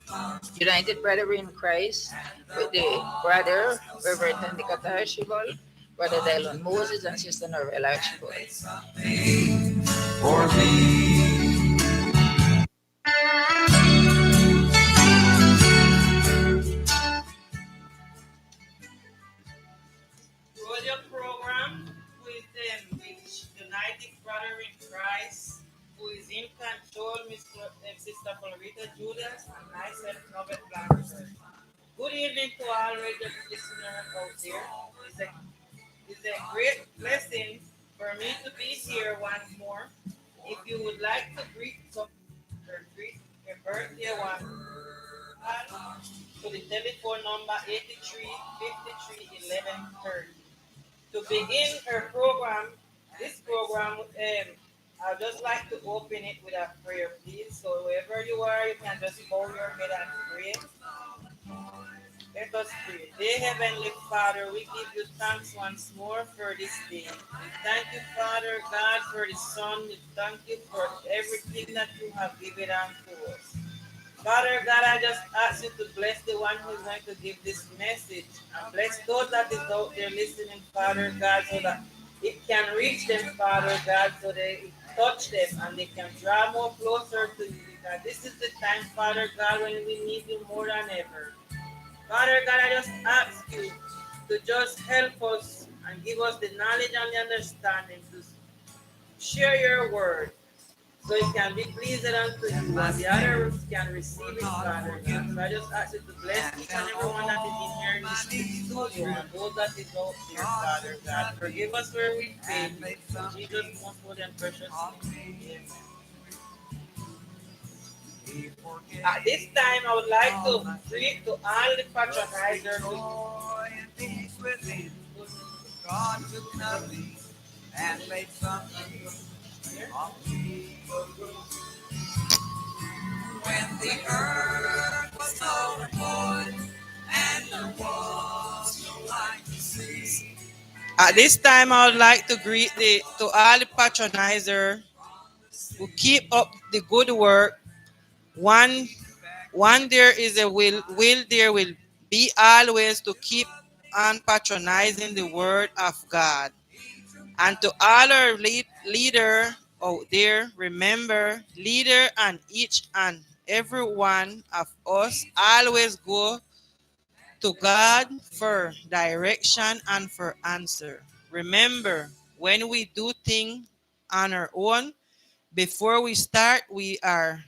United Brothers in Christ, with the brother, Reverend Ndikata Archibald, Brother Dylan Moses, and Sister Norvella Archibald. For me. Radio program with United Brother in Christ, who is in control, Sister Florita Judas, and myself, Robert Blackford. Good evening to all radio listeners out there. It's a great blessing for me to be here once more. If you would like to greet your birthday one, to the telephone number 83 53 11 30. To begin our program, this program, I'd just like to open it with a prayer, please. So wherever you are, you can just bow your head and pray. Let us pray. Dear Heavenly Father, we give you thanks once more for this day. We thank you, Father God, for the Son. We thank you for everything that you have given unto us. Father God, I just ask you to bless the one who is going to give this message. And bless those that is out there listening, Father God, so that it can reach them, Father God, so they touch them and they can draw more closer to you. Because this is the time, Father God, when we need you more than ever. Father God, I just ask you to just help us and give us the knowledge and the understanding to share your word so it can be pleasing unto you and the others can receive it, Father God. So I just ask you to bless each and everyone that is in here in this studio and those that is out there, Father God. Forgive us where we fail. In Jesus' most holy and precious name. At this time, I would like to greet to all the patronizers. God took nothing and made something of me. When the earth was so void and there was no light to see. At this time, I would like to greet to all the patronizers who keep up the good work. One there is a will there will be always to keep on patronizing the word of God. And to all our leader out there, remember, leader and each and every one of us always go to God for direction and for answer. Remember, when we do things on our own, before we start, we are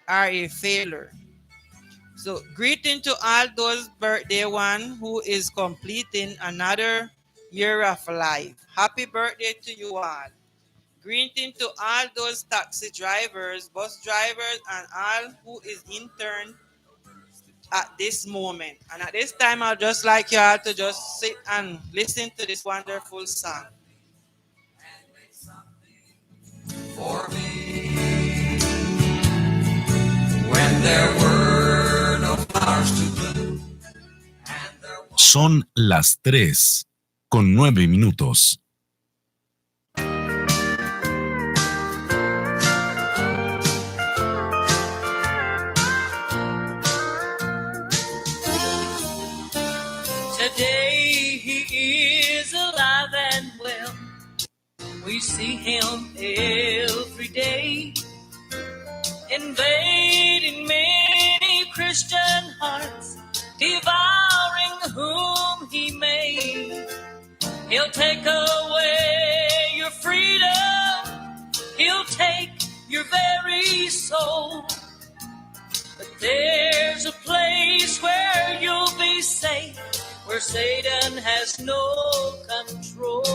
a failure. So greeting to all those birthday one who is completing another year of life. Happy birthday to you all. Greeting to all those taxi drivers, bus drivers, and all who is intern at this moment. And at this time, I'd just like you all to just sit and listen to this wonderful song. For me. When there were no flowers to bloom. Son las 3 con 9 minutos. Today he is alive and well. We see him every day, invading many Christian hearts, devouring whom he may. He'll take away your freedom, he'll take your very soul. But there's a place where you'll be safe, where Satan has no control.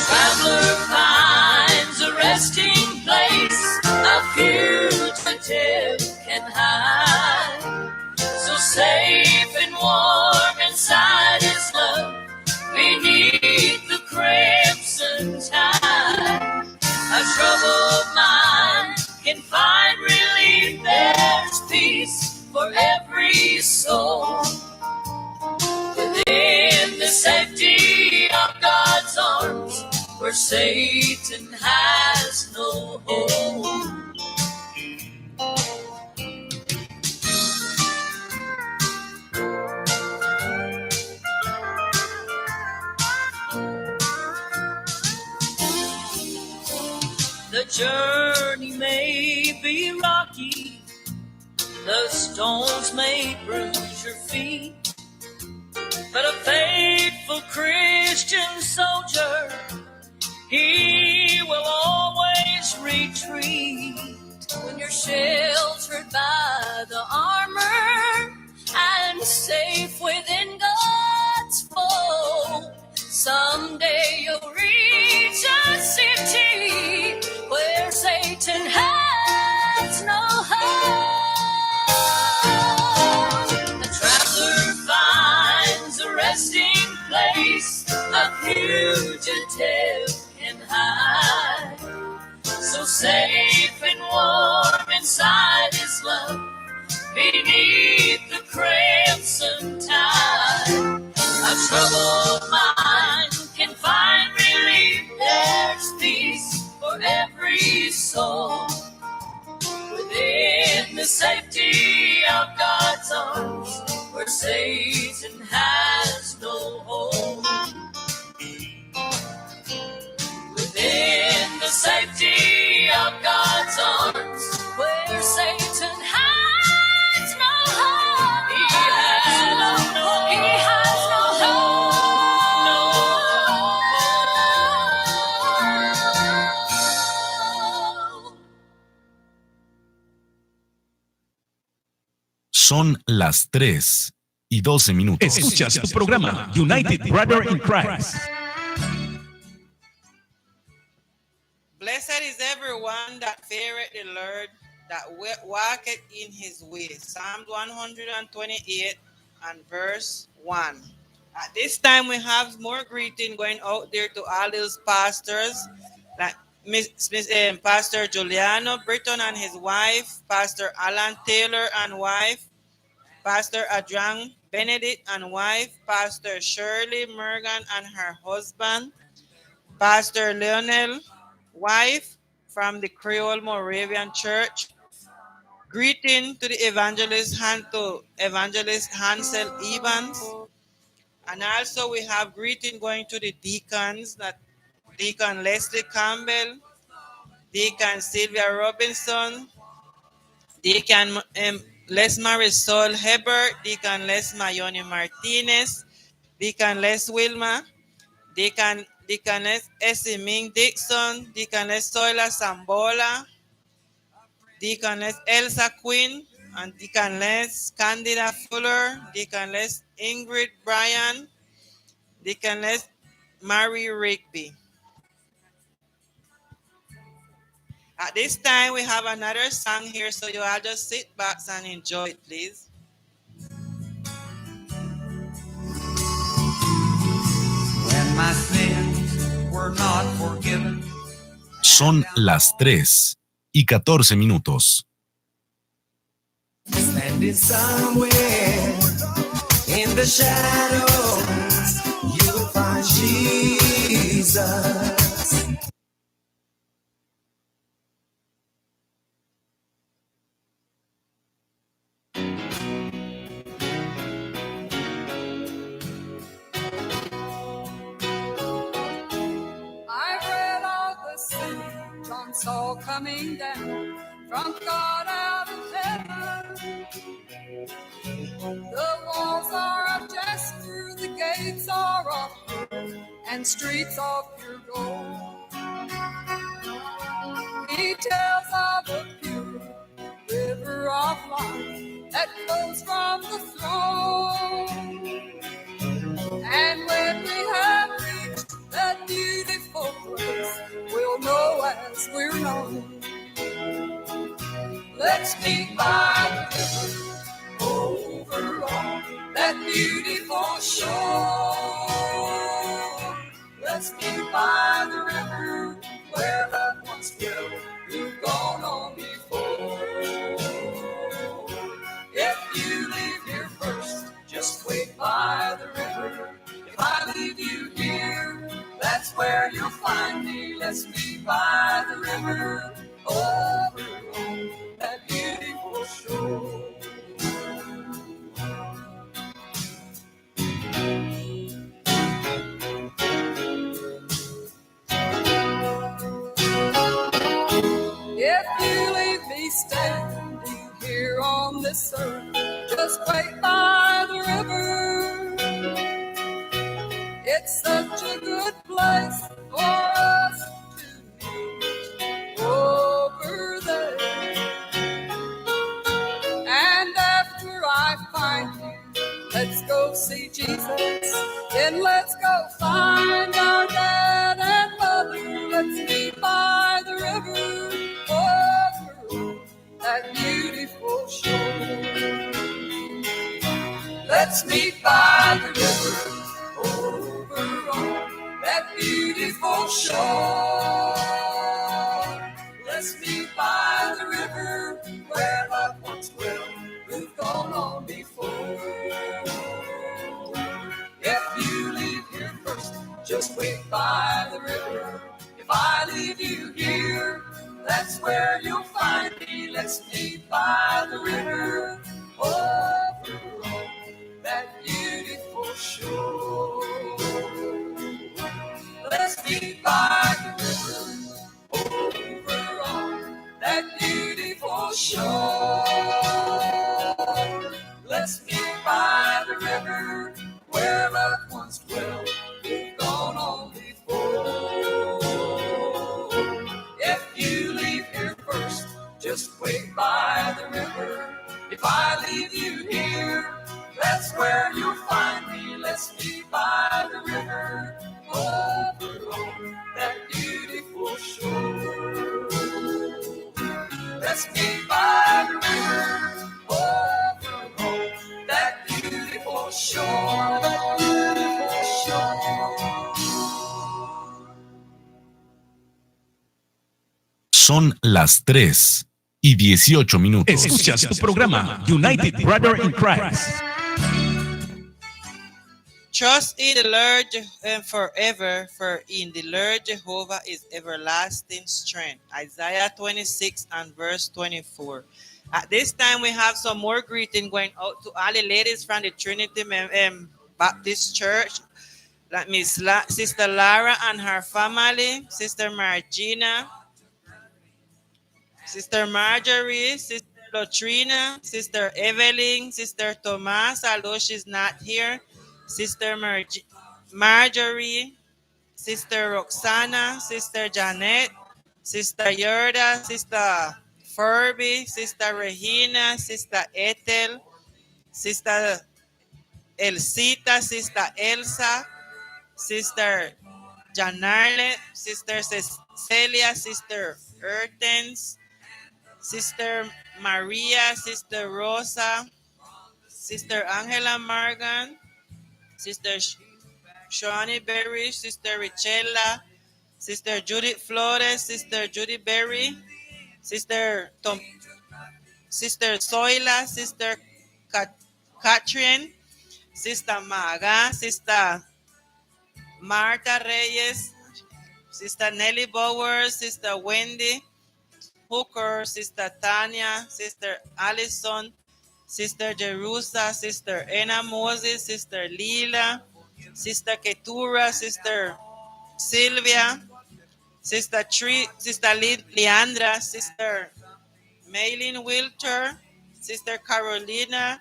Traveler finds a resting place, a fugitive can hide. So safe and warm inside his love, beneath the crimson tide. A troubled mind can find relief, there's peace for every soul. Within the safety of God's arms, where Satan has no hold. The journey may be rocky, the stones may bruise your feet, but a faithful Christian soldier, he will always retreat. When you're sheltered by the armor and safe within God's fold, someday you'll reach a city where Satan has no hold. The traveler finds a resting place, a fugitive can hide. So safe and warm inside his love, beneath the crimson tide. A troubled mind can find relief, there's peace for every soul. Within the safety of God's arms, where Satan has no hold. Within the safety of God's arms, where Satan has no hold. He has no hold. He has no hold. Son las 3:12 minutos. Escuchas tu programa United Brother in Christ. Blessed is everyone that feareth the Lord, that walketh in his ways. Psalm 128 and verse 1. At this time, we have more greeting going out there to all those pastors, like Pastor Juliano Britton and his wife, Pastor Alan Taylor and wife, Pastor Adrian Benedict and wife, Pastor Shirley Morgan and her husband, Pastor Lionel, wife from the Creole Moravian Church. Greeting to the evangelist Hansel Evans. And also we have greeting going to the deacons, that Deacon Leslie Campbell, Deacon Sylvia Robinson, Deacon Les Marisol Hebert, Deacon Les Mayoni Martinez, Deacon Les Wilma, Deaconess Essie Ming Dixon, Deaconess Soila Sambola, Deaconess Elsa Quinn, and Deaconess Candida Fuller, Deaconess Ingrid Bryan, Deaconess Mary Rigby. At this time, we have another song here, so you all just sit back and enjoy it, please. When my sins were not forgiven. Son las 3:14 minutos. Standing somewhere In the shadows, you'll find Jesus. I've read all the sins John saw coming down from God out of heaven. The walls are of jasper, the gates are of pearl, and streets of pure gold. He tells of a pure river of life that flows from the throne. And when we have reached that beautiful place, we'll know as we're known. Let's meet by the river over on that beautiful shore. Let's meet by the river where love once dwelt, who've gone on before. If you leave here first, just wait by the river. If I leave you here, that's where you'll find me. Let's meet by the river over on that beautiful shore. If you leave me standing here on this earth, just wait by the river. It's such a good place for us to meet over there. And after I find you, let's go see Jesus. Then let's go find our dad and mother. Let's meet by the river over that beautiful shore. Let's meet by the river over on that beautiful shore. Let's meet by the river where love once dwelt, who've gone on before. If you leave here first, just wait by the river. If I leave you here, that's where you'll find me. Let's meet by the river over on that beautiful shore. Let's meet by the river over on that beautiful shore. Let's meet by the river where love once dwelt, who've gone on before. If you leave here first, just wait by the river. If I leave you here, that's where you'll find me. Let's meet by the river over on that beautiful shore. Let's meet by the river over on that beautiful shore. That beautiful shore. Son las 3:18. Escuchas tu programa United Brother in Christ. Trust in the Lord forever, for in the Lord Jehovah is everlasting strength. Isaiah 26 and verse 24. At this time, we have some more greeting going out to all the ladies from the Trinity Baptist Church, like Miss Sister Lara and her family, Sister Margina, Sister Marjorie, Sister Latrina, Sister Evelyn, Sister Thomas, although she's not here, Sister Marjorie, Sister Roxana, Sister Janet, Sister Yerda, Sister Furby, Sister Regina, Sister Ethel, Sister Elcita, Sister Elsa, Sister Janarle, Sister Celia, Sister Ertens, Sister Maria, Sister Rosa, Sister Angela Morgan, Sister Shawnee Berry, Sister Richella, Sister Judith Flores, Sister Judy Berry, Sister Soila, Sister Catherine, Sister Maga, Sister Marta Reyes, Sister Nelly Bowers, Sister Wendy Hooker, Sister Tanya, Sister Allison, Sister Jerusa, Sister Anna Moses, Sister Lila, Sister Ketura, Sister Sylvia, Sister Leandra, Sister Maylin Wilter, Sister Carolina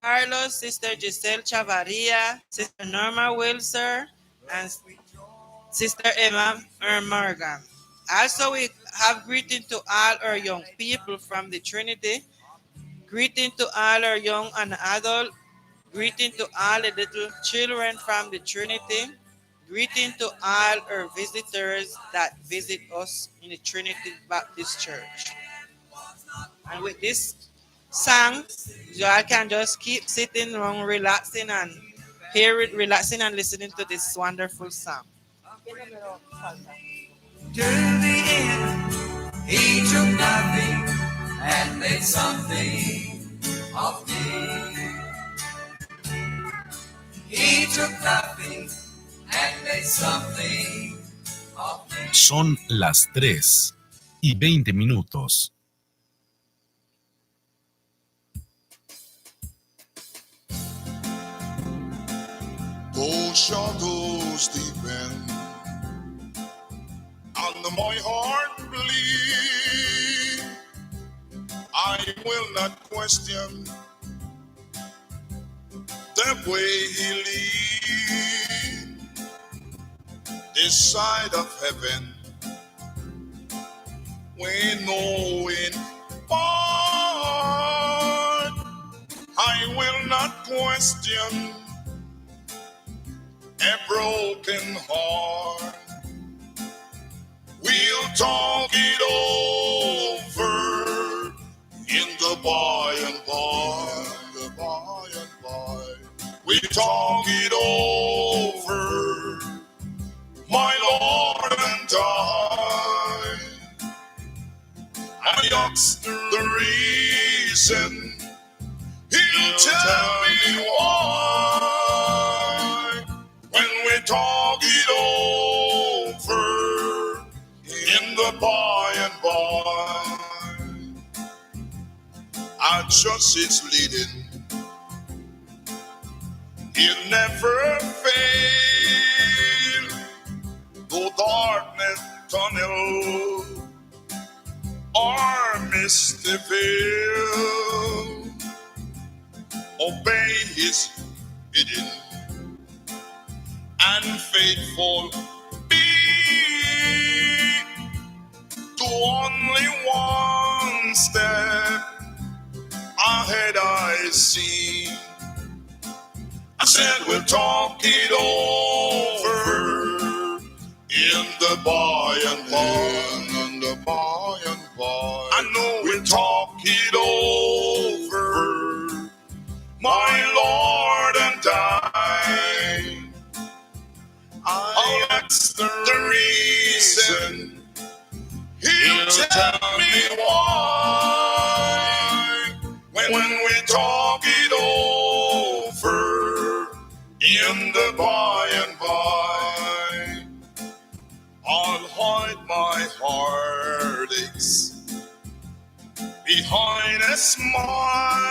Carlos, Sister Giselle Chavaria, Sister Norma Wilser, and Sister Emma Morgan. Also, we have greeting to all our young people from the Trinity, greeting to all our young and adult, greeting to all the little children from the Trinity, greeting to all our visitors that visit us in the Trinity Baptist Church. And with this song, y'all can just keep sitting around, relaxing and hear it, relaxing and listening to this wonderful song. To the end, he took nothing and made something of me. He took nothing and made something of me. Son las 3:20. Those shadows deepen, and my heart bleed. I will not question the way he leads. This side of heaven, we know in part. I will not question a broken heart. We'll talk it over in the by and by, the by and by. We talk it over, my Lord and I asked the reason, he'll tell me why. When we talk it over in the by and by, I trust it's leading. He'll never fail, though darkness tunnel or misty veil. Obey his bidding and faithful be to only one step ahead I see. I said we'll talk it over in the by and by, in the by and by. I know we'll talk it over, my Lord and I asked the reason, he'll tell me why. When we talk it over in the by and by, I'll hide my heartaches behind a smile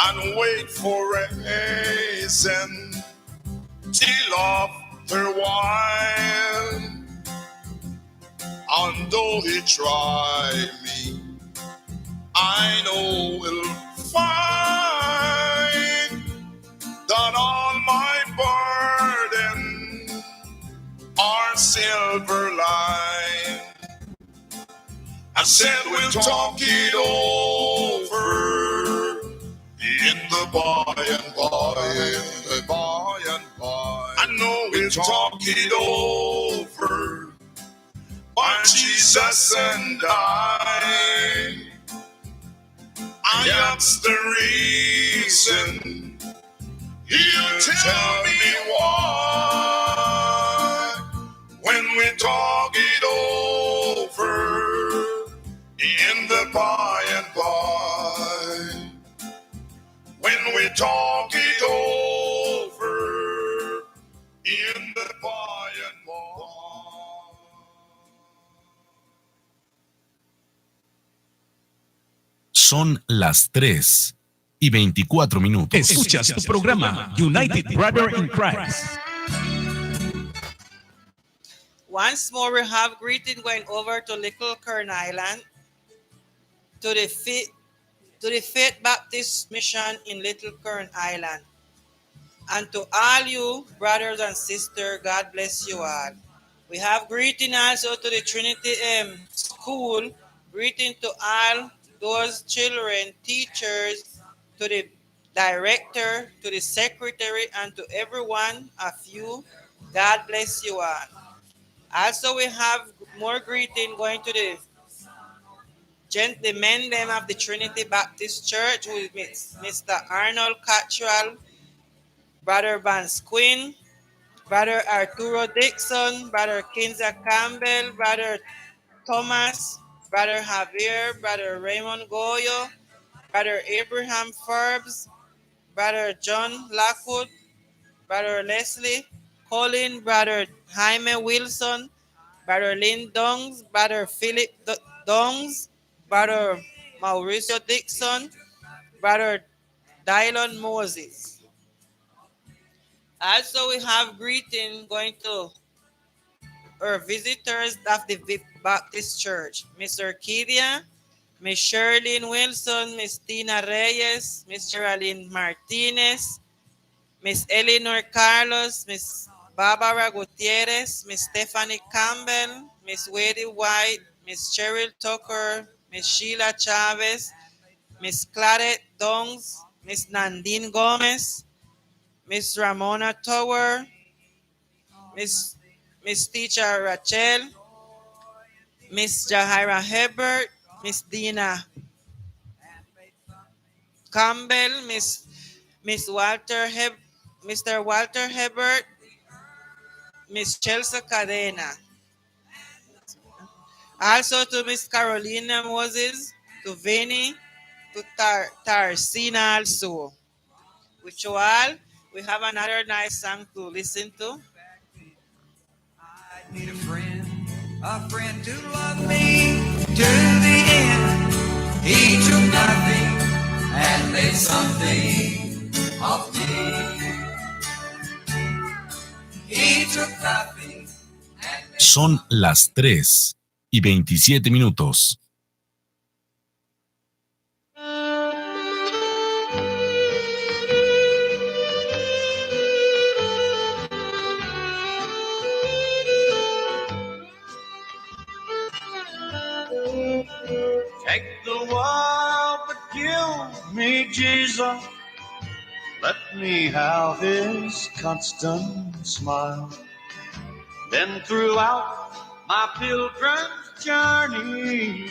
and wait for a reason till after a while. And though he try me, I know we'll find that all my burden are silver line. I said we'll talk it over in the by and by, in the by and by. I know we'll talk it over, by Jesus and I asked the reason, he'll tell me why. When we talk it over in the by and by, when we talk it over in the by and by. Son las 3:24. Escuchas tu programa United Brother in Christ. Once more, we have greeting going over to Little Kern Island, to the Faith Baptist Mission in Little Kern Island. And to all you brothers and sisters, God bless you all. We have greeting also to the Trinity School, greeting to all those children, teachers, to the director, to the secretary, and to everyone of you. God bless you all. Also, we have more greeting going to the men of the Trinity Baptist Church, with Mr. Arnold Cottrell, Brother Vance Quinn, Brother Arturo Dixon, Brother Kinza Campbell, Brother Thomas, Brother Javier, Brother Raymond Goyo, Brother Abraham Forbes, Brother John Lockwood, Brother Leslie Colin, Brother Jaime Wilson, Brother Lynn Dongs, Brother Philip Dongs, Brother Mauricio Dixon, Brother Dylon Moses. Also, we have greeting going to our visitors of the Baptist Church, Miss Orquídea, Miss Sherlyn Wilson, Miss Tina Reyes, Miss Geraldine Martinez, Miss Eleanor Carlos, Miss Barbara Gutierrez, Miss Stephanie Campbell, Miss Wadey White, Miss Cheryl Tucker, Miss Sheila Chavez, Miss Claudette Dongs, Miss Nandine Gomez, Miss Ramona Tower, Miss Teacher Rachel, Miss Jahira Hebert, Miss Dina Campbell, Mr. Walter Hebert, Miss Chelsea Cadena. Also to Miss Carolina Moses, to Vinny, to Tarsina also. With you all, we have another nice song to listen to. I need a friend to love me to the end. He took nothing and made something of me. He took nothing. Son las 3:27. Take the world, but give me Jesus. Let me have his constant smile. Then throughout my pilgrim's journey,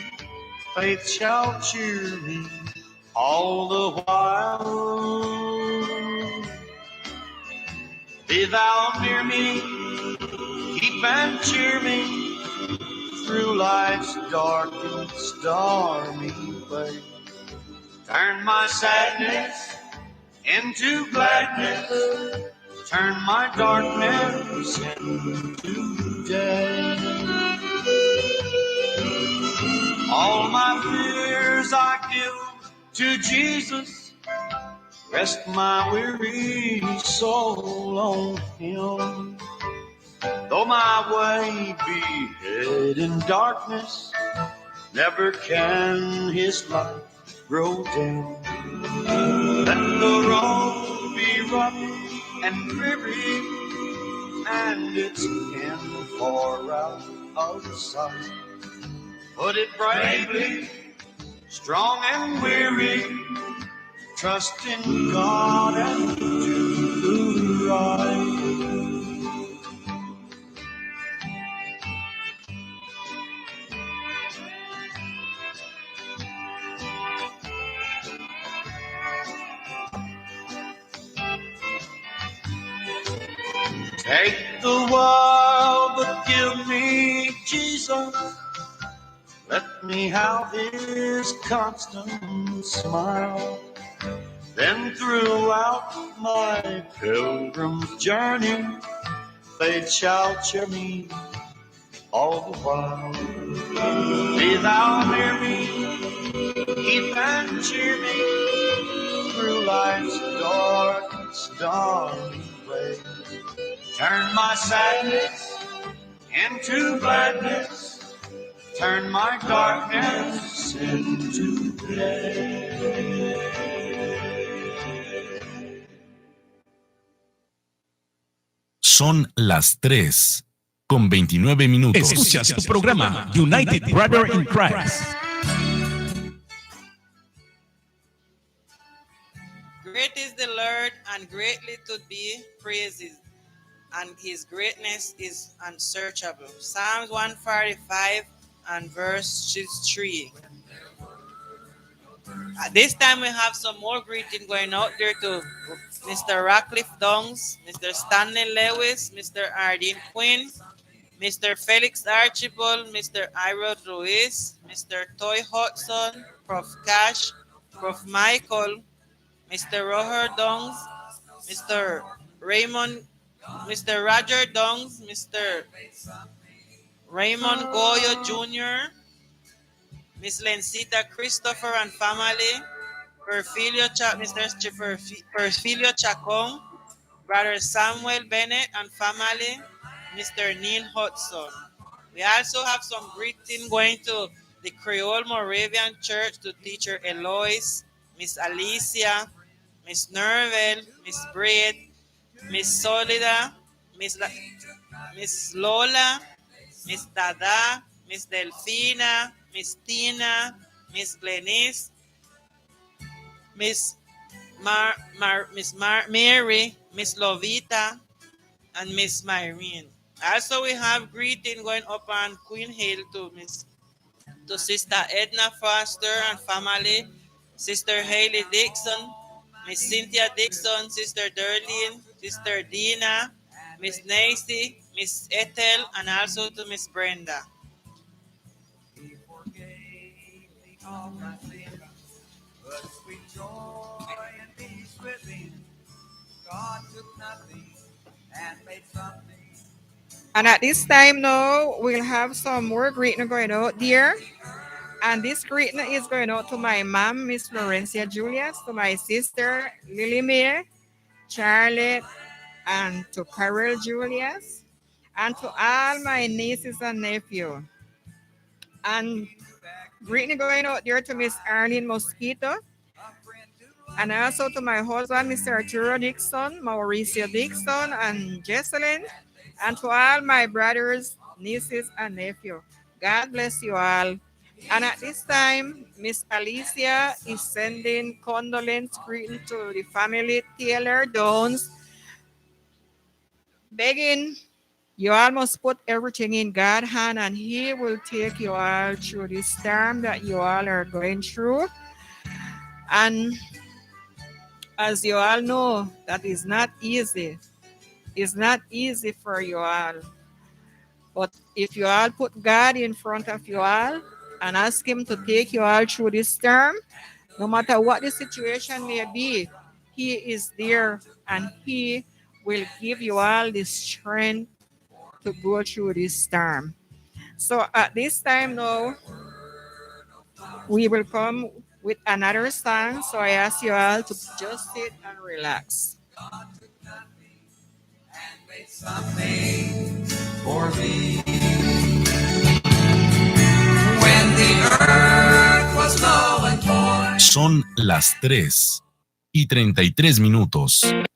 faith shall cheer me all the while. Be thou near me, keep and cheer me through life's dark and stormy way. Turn my sadness into gladness, turn my darkness into day. All my fears I give to Jesus, rest my weary soul on him. Though my way be hid in darkness, never can his light grow dim. Let the road be rough and dreary, and its end far out of sight. Put it bravely, strong and weary, trust in God and do the right. Take the world, but give me Jesus. Let me have his constant smile. Then throughout my pilgrim's journey, they shall cheer me all the while. Be thou near me, keep and cheer me through life's dark, stormy way. Turn my sadness into gladness, turn my darkness into day. Son las 3:29. Escuchas tu programa United Brother in Christ. Great is the Lord and greatly to be praised, and his greatness is unsearchable. Psalms 145 and verse 3. At this time, we have some more greeting going out there to Mr. Radcliffe Dongs, Mr. Stanley Lewis, Mr. Ardeen Quinn, Mr. Felix Archibald, Mr. Irod Ruiz, Mr. Toy Hudson, Prof. Cash, Prof. Michael, Mr. Roger Dongs, Mr. Raymond, Mr. Roger Dongs, Mr. Raymond Goyo Jr., Miss Lencita Christopher and family, Mr. Perfilio Chacon, Brother Samuel Bennett and family, Mr. Neil Hudson. We also have some greeting going to the Creole Moravian Church to Teacher Eloise, Miss Alicia, Miss Nervel, Miss Braid, Miss Solida, Miss Lola, Miss Dada, Miss Delfina, Miss Tina, Miss Glenise, Miss Mary, Miss Lovita, and Miss Myrene. Also, we have greeting going up on Queen Hill to Sister Edna Foster and family, Sister Haley Dixon, Miss Cynthia Dixon, Sister Darlene, Sister Dina, Miss Nancy, Miss Ethel, and also to Miss Brenda. And at this time now, we'll have some more greeting going out there. And this greeting is going out to my mom, Miss Florencia Julius, to my sister, Lily Mae, Charlotte, and to Carol Julius, and to all my nieces and nephews. And greeting going out there to Miss Arlene Mosquito, and also to my husband, Mr. Arturo Dixon, Mauricio Dixon, and Jesselyn, and to all my brothers, nieces, and nephews. God bless you all. And at this time, Miss Alicia is sending condolence greeting to the family Taylor Downs, begging you all must put everything in God's hand, and he will take you all through this storm that you all are going through. And as you all know, that is not easy. It's not easy for you all. But if you all put God in front of you all and ask him to take you all through this storm, no matter what the situation may be, he is there and he will give you all the strength to go through this storm. So at this time now, we will come with another song. So I ask you all to just sit and relax. Something for me. When the earth was null and void. Son las 3:33.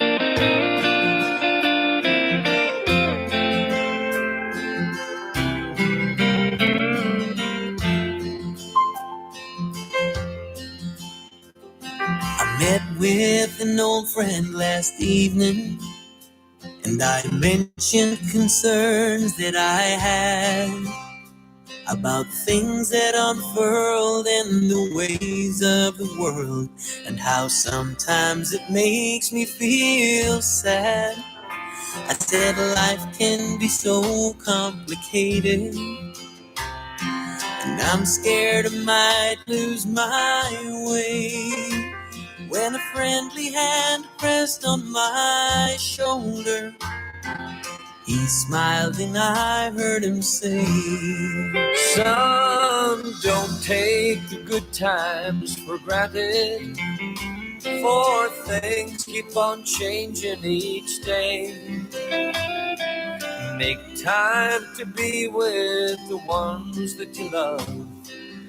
I met with an old friend last evening, and I mentioned concerns that I had about things that unfurled in the ways of the world, and how sometimes it makes me feel sad. I said life can be so complicated, and I'm scared I might lose my way. when a friendly hand pressed on my shoulder. He smiled and I heard him say, son, don't take the good times for granted, for things keep on changing each day. Make time to be with the ones that you love.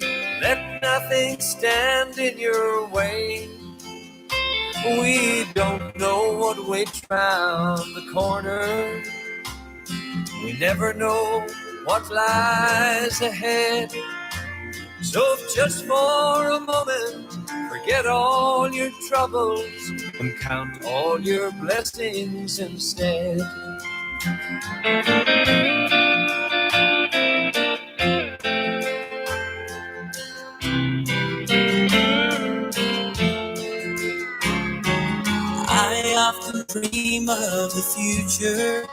Let nothing stand in your way. We don't know what waits round the corner. We never know what lies ahead. So just for a moment, forget all your troubles and count all your blessings instead. I often dream of the future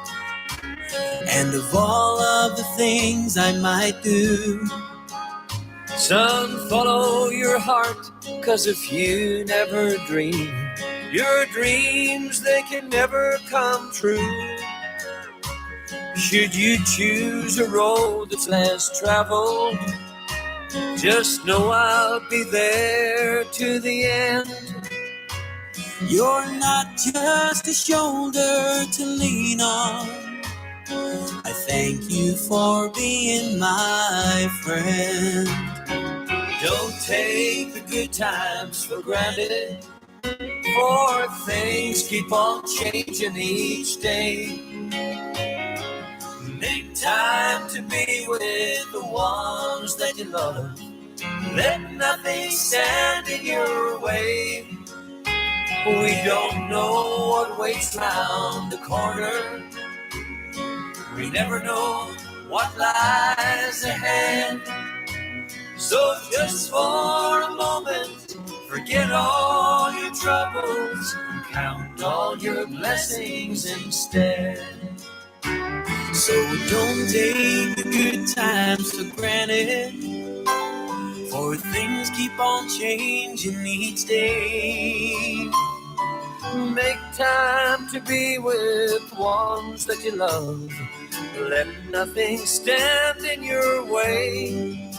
and of all of the things I might do. Son, follow your heart, 'cause if you never dream, your dreams, they can never come true. Should you choose a road that's less traveled, just know I'll be there to the end. You're not just a shoulder to lean on. I thank you for being my friend. Don't take the good times for granted, for things keep on changing each day. Make time to be with the ones that you love. Let nothing stand in your way. We don't know what waits round the corner. We never know what lies ahead. So just for a moment, forget all your troubles and count all your blessings instead. So don't take the good times for granted, for things keep on changing each day. Make time to be with ones that you love. Let nothing stand in your way.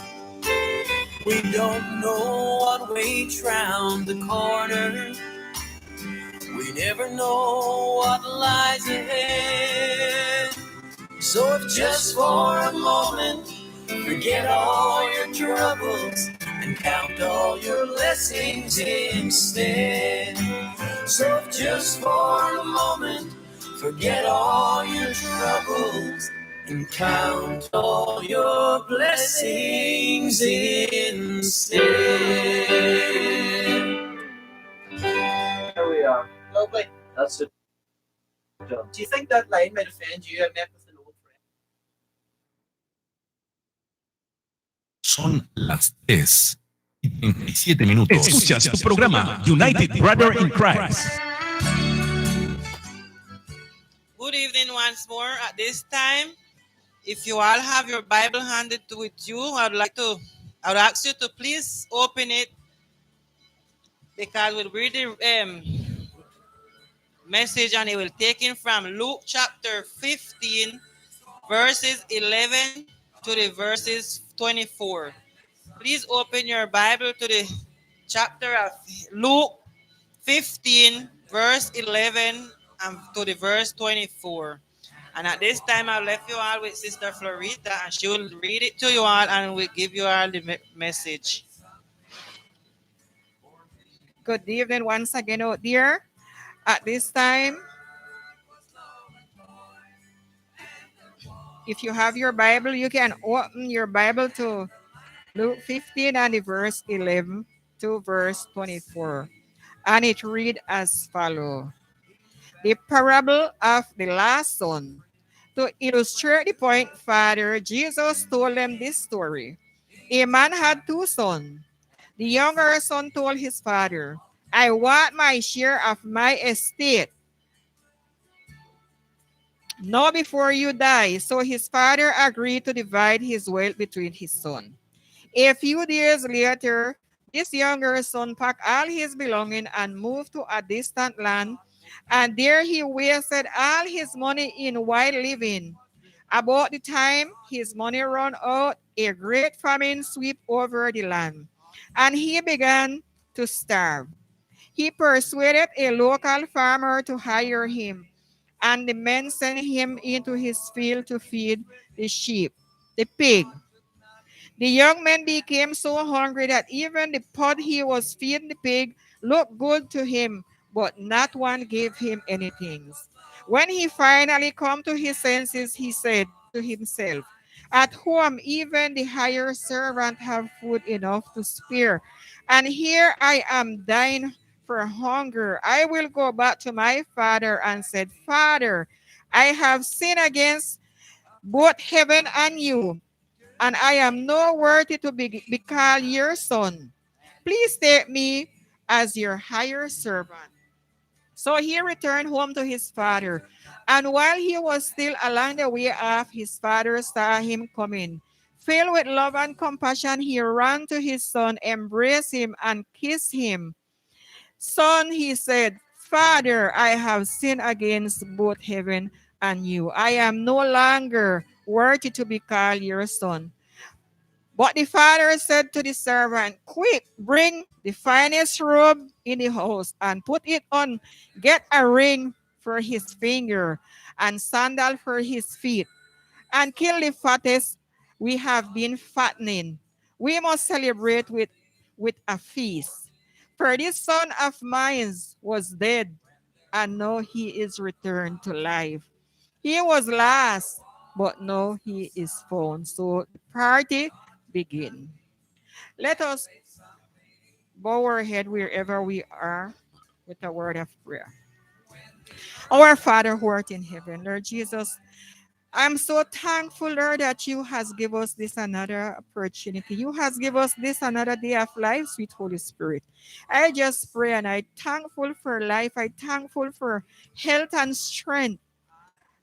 We don't know what waits round the corner. We never know what lies ahead. So if just for a moment, forget all your troubles and count all your blessings instead. So if just for a moment, forget all your troubles and count all your blessings instead. There we are. Lovely. That's it. Do you think that line might offend you? I met with an old friend. Son las 3:37. Escuchas tu programa United Brother in Christ. Good evening once more. At this time, if you all have your Bible handed with you, I would ask you to please open it, because we'll read the message and it will take in from Luke chapter 15, verses 11 to the verses 24. Please open your Bible to the chapter of Luke 15, verse 11 and to the verse 24. And at this time, I'll left you all with Sister Florita, and she will read it to you all and will give you all the message. Good evening once again out there. At this time, if you have your Bible, you can open your Bible to Luke 15 and the verse 11 to verse 24. And it read as follows. The parable of the last son. To illustrate the point further, Jesus told them this story. A man had two sons. The younger son told his father, I want my share of my estate now before you die. So his father agreed to divide his wealth between his son. A few years later, This younger son packed all his belongings and moved to a distant land, and there he wasted all his money in wild living. About the time his money ran out, a great famine swept over the land, and he began to starve. He persuaded a local farmer to hire him, and the men sent him into his field to feed the sheep, the pig. The young man became so hungry that even the pot he was feeding the pig looked good to him, but not one gave him anything. When he finally come to his senses, he said to himself, "At home, even the higher servant have food enough to spare, and here I am dying for hunger. I will go back to my father and said, Father, I have sinned against both heaven and you, and I am not worthy to be called your son. Please take me as your higher servant." So he returned home to his father. And while he was still along the way off, his father saw him coming. Filled with love and compassion, he ran to his son, embraced him, and kissed him. "Son," he said, "Father, I have sinned against both heaven and you. I am no longer worthy to be called your son." But the father said to the servant, "Quick, bring the finest robe in the house and put it on. Get a ring for his finger and sandal for his feet, and kill the fattest we have been fattening. We must celebrate with a feast. For this son of mine was dead, and now he is returned to life. He was lost, but now he is found." So the party begin. Let us bow our head wherever we are with a word of prayer. Our Father who art in heaven, Lord Jesus, I'm so thankful, Lord, that you has given us this another opportunity. You has given us this another day of life, sweet Holy Spirit. I just pray and I thankful for life. I thankful for health and strength.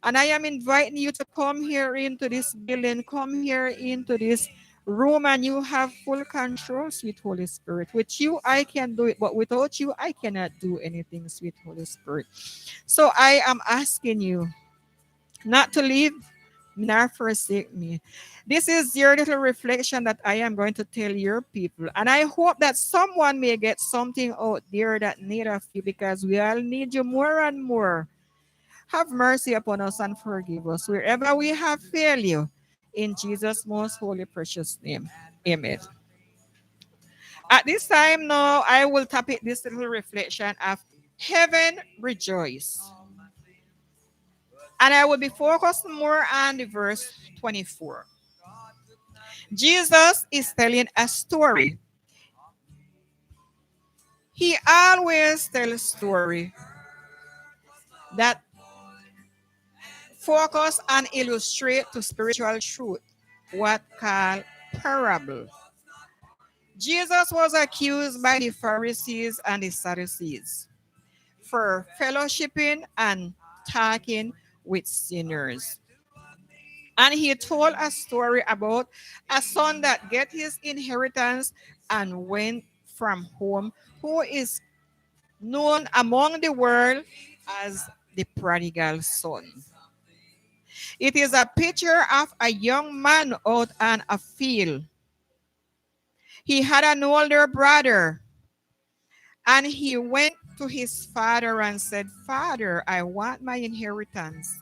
And I am inviting you to come here into this building, come here into this room, and you have full control, sweet Holy Spirit. With you, I can do it, but without you, I cannot do anything, sweet Holy Spirit. So I am asking you not to leave nor forsake me. This is your little reflection that I am going to tell your people. And I hope that someone may get something out there that need of you, because we all need you more and more. Have mercy upon us and forgive us wherever we have failed you. In Jesus' most holy, precious name. Amen. At this time now, I will topic this little reflection of heaven rejoice. And I will be focused more on the verse 24. Jesus is telling a story. He always tells a story that focus and illustrate to spiritual truth, what called parable. Jesus was accused by the Pharisees and the Sadducees for fellowshipping and talking with sinners. And he told a story about a son that get his inheritance and went from home, who is known among the world as the prodigal son. It is a picture of a young man out on a field. He had an older brother, and he went to his father and said, "Father, I want my inheritance."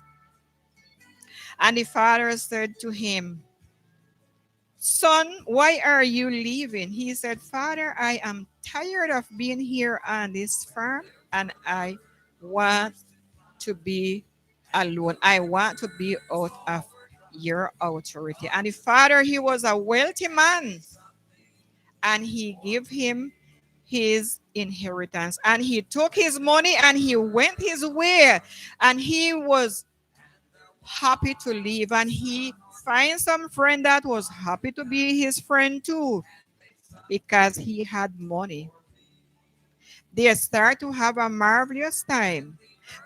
And the father said to him, "Son, why are you leaving?" He said, "Father, I am tired of being here on this farm, and I want to be alone. I want to be out of your authority." And the father, he was a wealthy man, and he gave him his inheritance. And he took his money and he went his way, and he was happy to leave. And he find some friend that was happy to be his friend too, because he had money. They start to have a marvelous time.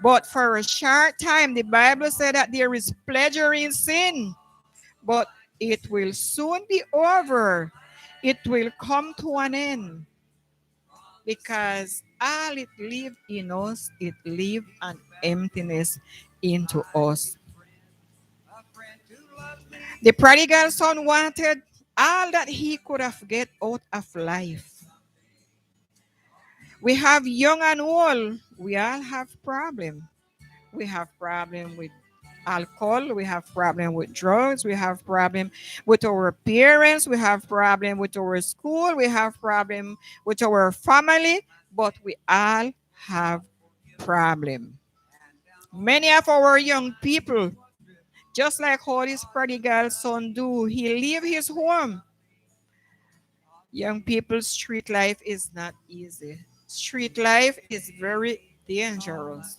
But for a short time, the Bible said that there is pleasure in sin, but it will soon be over. It will come to an end. because all it lived in us, it lived an emptiness into us. The prodigal son wanted all that he could have get out of life. We have young and old. We all have problem. We have problem with alcohol. We have problem with drugs. We have problem with our parents. We have problem with our school. We have problem with our family. But we all have problem. Many of our young people, just like how this prodigal son do, he leave his home. Young people's street life is not easy. Street life is very dangerous.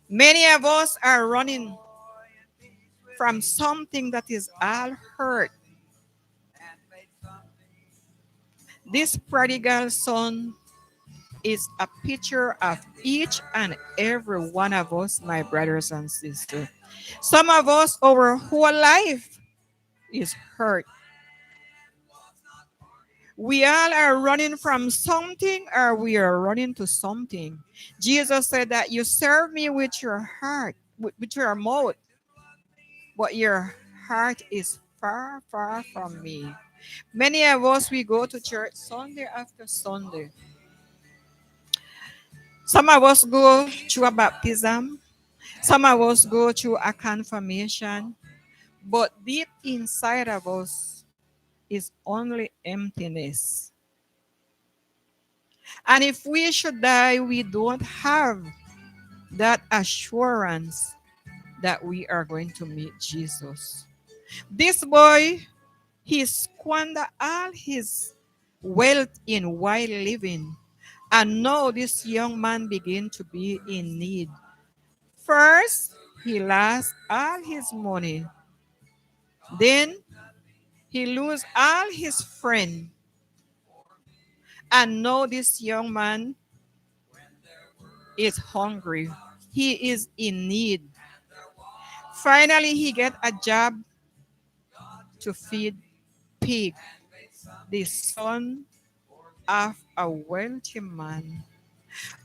Many of us are running from something that is all hurt. This prodigal son is a picture of each and every one of us, my brothers and sisters. Some of us, our whole life is hurt. We all are running from something or we are running to something. Jesus said that you serve me with your heart, with your mouth, but your heart is far, far from me. Many of us, we go to church Sunday after Sunday. Some of us go through a baptism. Some of us go through a confirmation. But deep inside of us is only emptiness. And if we should die, we don't have that assurance that we are going to meet Jesus. This boy, he squandered all his wealth in wild living. And now this young man began to be in need. First, he lost all his money. Then, he lose all his friends. And now this young man is hungry. He is in need. Finally, he get a job to feed pig, the son of a wealthy man.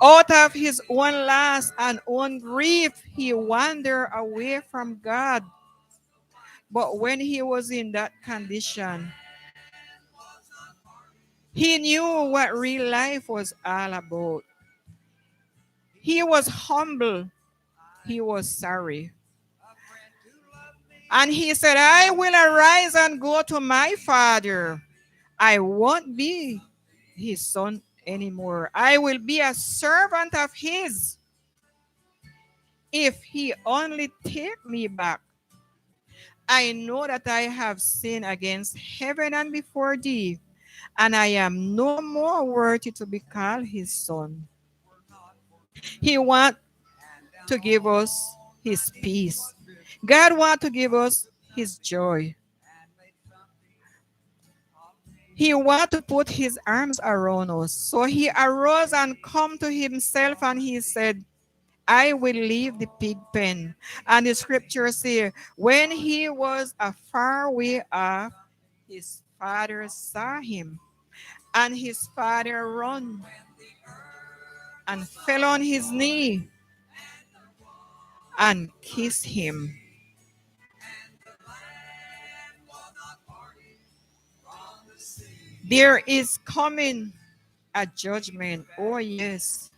Out of his own loss and own grief, he wandered away from God. But when he was in that condition, he knew what real life was all about. He was humble. He was sorry. And he said, I will arise and go to my father. I won't be his son anymore. I will be a servant of his. If he only take me back, I know that I have sinned against heaven and before thee, and I am no more worthy to be called his son. He wants to give us his peace. God wants to give us his joy. He wants to put his arms around us. So he arose and come to himself and he said, I will leave the pig pen. And the scripture says, when he was a far way off, his father saw him. And his father ran and fell on his knee and kissed him. There is coming a judgment. Oh, yes.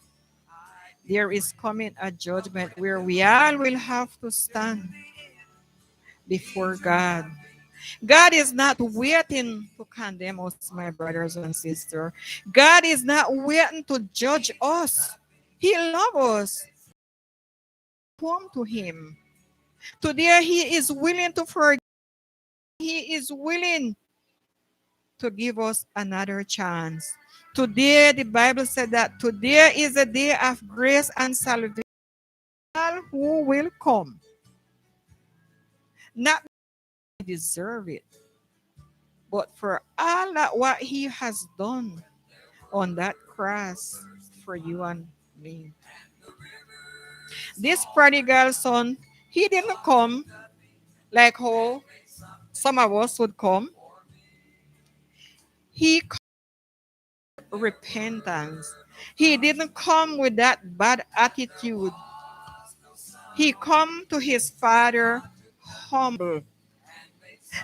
There is coming a judgment where we all will have to stand before God. God is not waiting to condemn us, my brothers and sisters. God is not waiting to judge us. He loves us. Come to him. Today, he is willing to forgive. He is willing to give us another chance. Today, the Bible said that today is a day of grace and salvation. All who will come, not because we deserve it, but for all that what he has done on that cross for you and me. This prodigal son, he didn't come like how some of us would come. He called repentance. He didn't come with that bad attitude. He come to his father humble.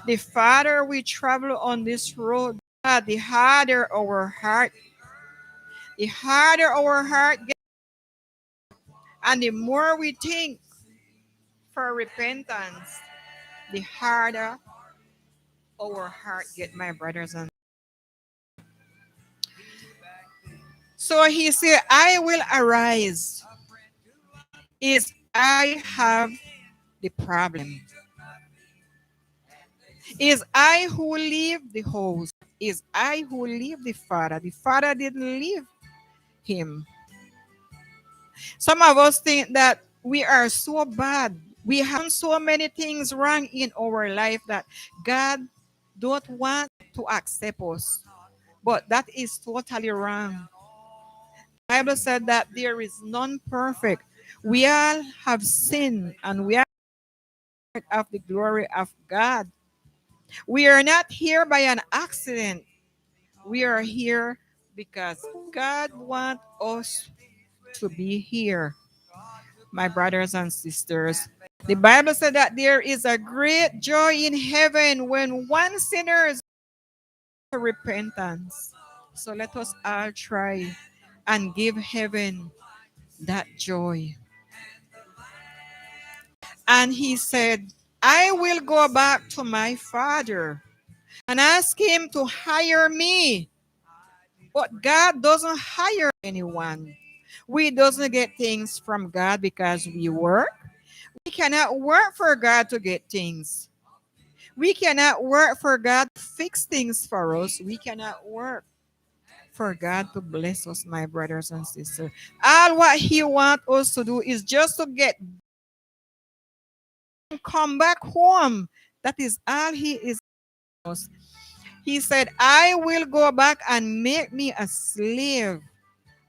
The farther we travel on this road, the harder our heart. The harder our heart gets, and the more we think for repentance, the harder our heart get, my brothers and so he said, I will arise. Is I have the problem. Is I who leave the house. Is I who leave the father. The father didn't leave him. Some of us think that we are so bad. We have so many things wrong in our life that God don't want to accept us. But that is totally wrong. The Bible said that there is none perfect. We all have sinned and we are of the glory of God. We are not here by an accident. We are here because God wants us to be here. My brothers and sisters, the Bible said that there is a great joy in heaven when one sinner is to repentance. So let us all try and give heaven that joy. And he said, I will go back to my father and ask him to hire me. But God doesn't hire anyone. We doesn't get things from God because we work. We cannot work for God to get things. We cannot work for God to fix things for us. We cannot work for God to bless us, my brothers and sisters. All what he wants us to do is just to get come back home. That is all he is. He said, I will go back and make me a slave.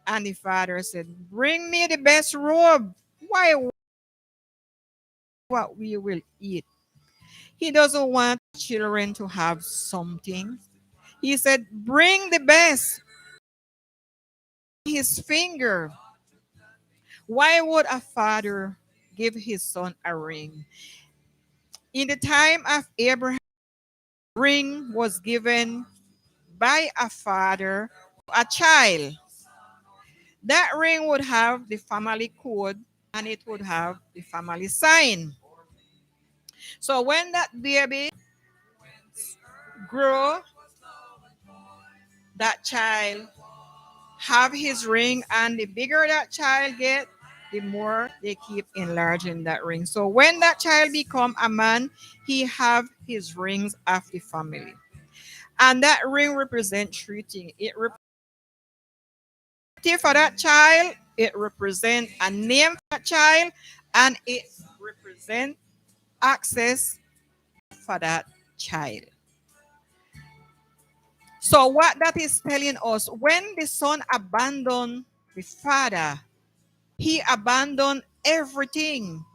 And the father said, bring me the best robe. Why? What we will eat. He doesn't want children to have something. He said, bring the best. His finger. Why would a father give his son a ring? In the time of Abraham, ring was given by a father to a child. That ring would have the family code and it would have the family sign. So when that baby grow, that child have his ring, and the bigger that child get, the more they keep enlarging that ring. So when that child become a man, he have his rings of the family. And that ring represents three things. It represents for that child, it represents a name for that child, and it represents access for that child. So what that is telling us, when the son abandoned the father, he abandoned everything.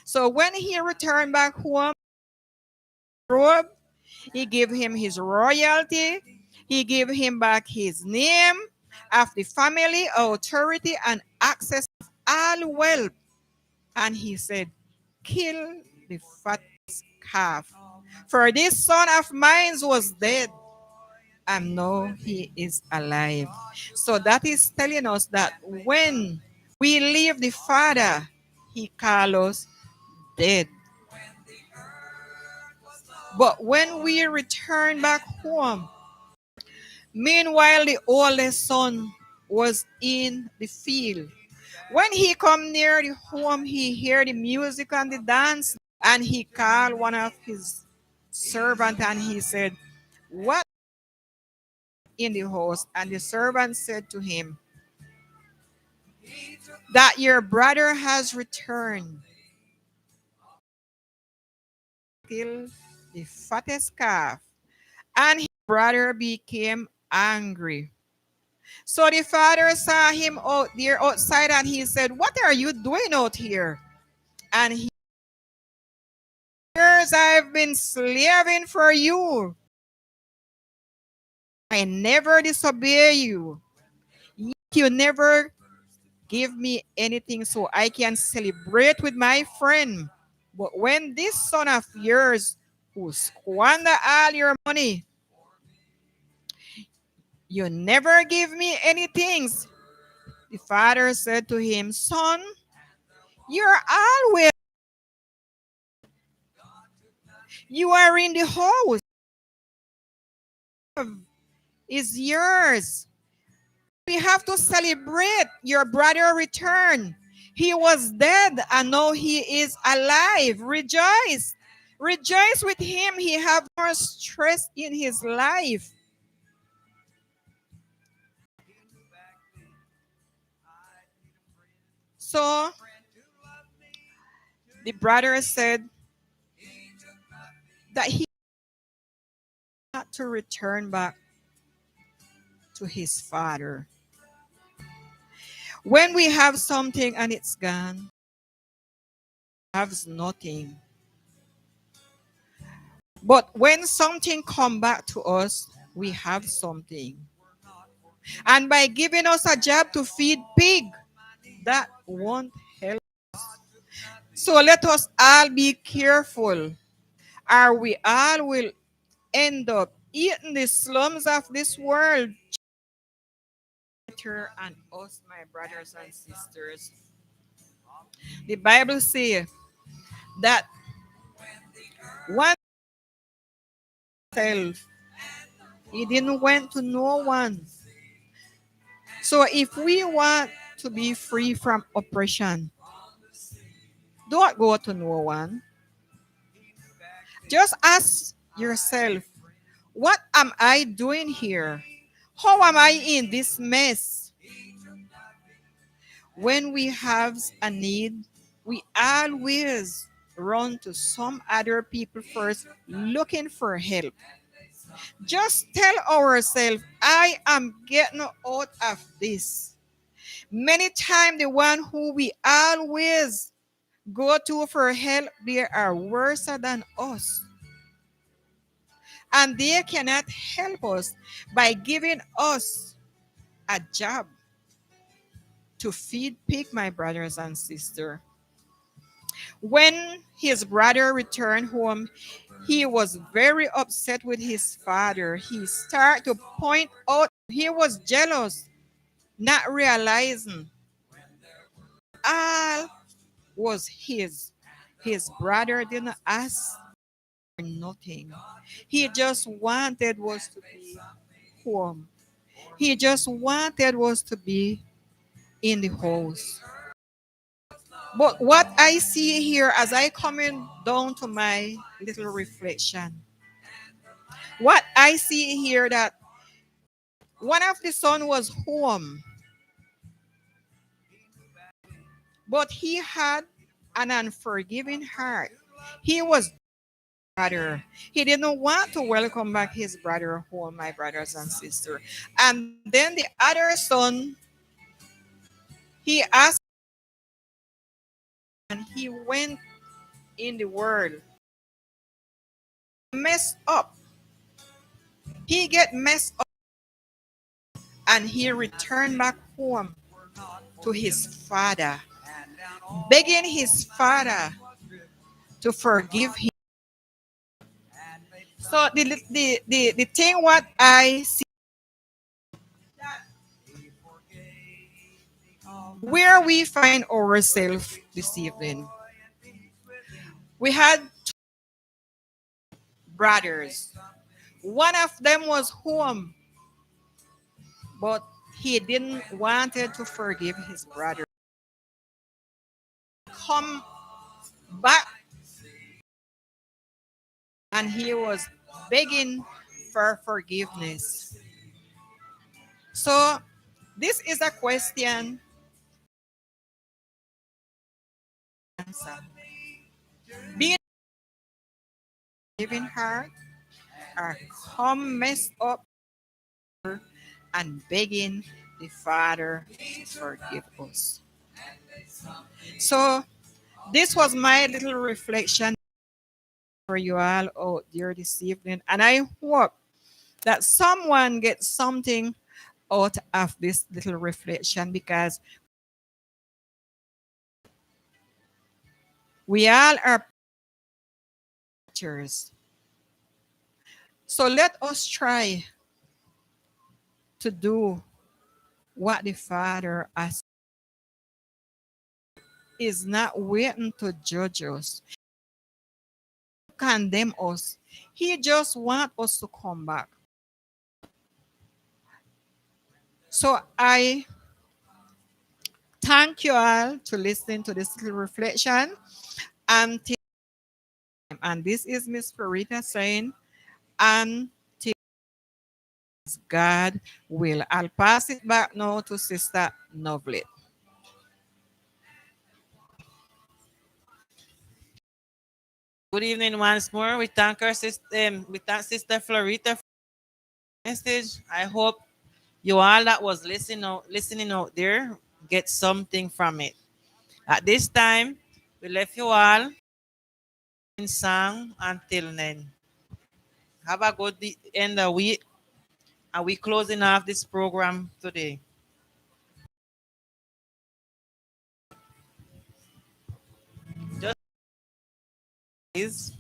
So when he returned back home, robe, he gave him his royalty, he gave him back his name of the family, authority, and access to all wealth. And he said, kill the fattest calf. For this son of mine was dead, and now he is alive. So that is telling us that when we leave the Father, he calls us dead. But when we return back home, meanwhile the oldest son was in the field. When he come near the home, he hear the music and the dance, and he called one of his servants and he said, what in the house? And the servant said to him, that your brother has returned. Kill the fattest calf. And his brother became angry. So the father saw him out there outside and he said, what are you doing out here? And he, years I've been slaving for you. I never disobey you. You never give me anything so I can celebrate with my friend. But when this son of yours who squander all your money, you never give me anything. The father said to him, son, you're always, you are in the house. Is yours. We have to celebrate your brother return. He was dead and now he is alive. Rejoice. Rejoice with him. He have more stress in his life. So the brother said that he had to return back to his father. When we have something and it's gone, has nothing. But when something come back to us, we have something. And by giving us a job to feed pig, that won't help us. So let us all be careful, or we all will end up eating the slums of this world. And us, my brothers and sisters. The Bible says that one self, he didn't went to no one. So if we want to be free from oppression, don't go to no one. Just ask yourself, what am I doing here? How am I in this mess? When we have a need, we always run to some other people first looking for help. Just tell ourselves, I am getting out of this. Many times the one who we always go to for help, they are worse than us. And they cannot help us by giving us a job to feed pig, my brothers and sisters. When his brother returned home, he was very upset with his father. He started to point out he was jealous, not realizing all was his. His brother didn't ask for nothing. He just wanted was to be home. He just wanted was to be in the house. But what I see here as I coming down to my little reflection, what I see here that one of the son was home, but he had an unforgiving heart. He was brother. He didn't want to welcome back his brother home, my brothers and sisters. And then the other son, he asked, and he went in the world, messed up. He get messed up, and he returned back home to his father, begging his father to forgive him. So the thing what I see, where we find ourselves this evening, we had two brothers. One of them was home, but he didn't wanted to forgive his brother. Come back, and he was begging for forgiveness. So this is a question. Answer. Being giving heart or come messed up and begging the Father to forgive us. So this was my little reflection for you all out there this evening, and I hope that someone gets something out of this little reflection, because we all are teachers. So let us try to do what the Father has. Is not waiting to judge us, condemn us. He just wants us to come back. So I thank you all to listen to this little reflection. And this is Miss Florita saying, and God will. I'll pass it back now to Sister Novlet. Good evening once more. We thank our sister, Sister Florita for the message. I hope you all that was listening out there get something from it. At this time, we left you all in song until then. Have a good end of the week. And we closing off this program today. Just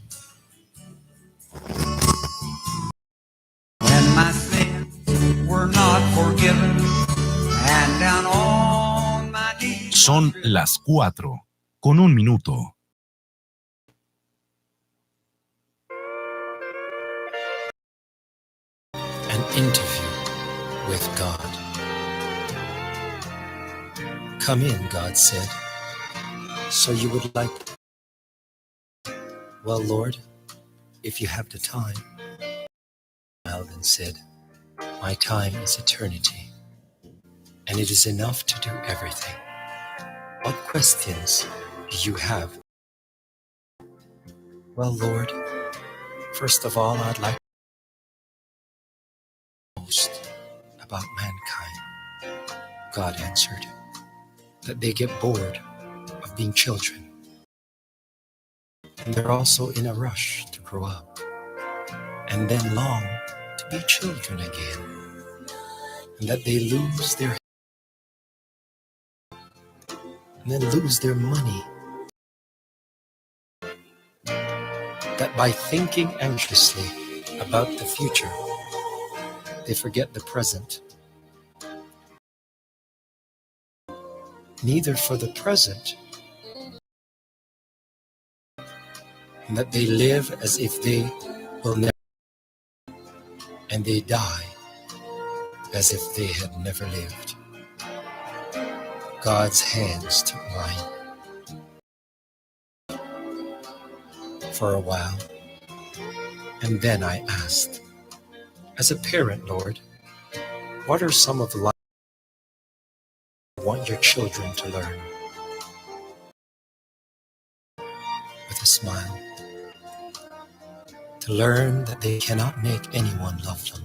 when my sins were not forgiven and down on my knees. Son las 4:01. An interview with God. Come in, God said. So you would like... Well, Lord, if you have the time. Smiled and said, my time is eternity, and it is enough to do everything. What questions do you have? Well, Lord, first of all, I'd like to know most about mankind. God answered, that they get bored of being children. And they're also in a rush to grow up, and then long to be children again, and that they lose their and then lose their money. That by thinking anxiously about the future, they forget the present. Neither for the present, and that they live as if they will never, and they die as if they had never lived. God's hands took mine. For a while, and then I asked, as a parent, Lord, what are some of the life you want your children to learn? With a smile, to learn that they cannot make anyone love them.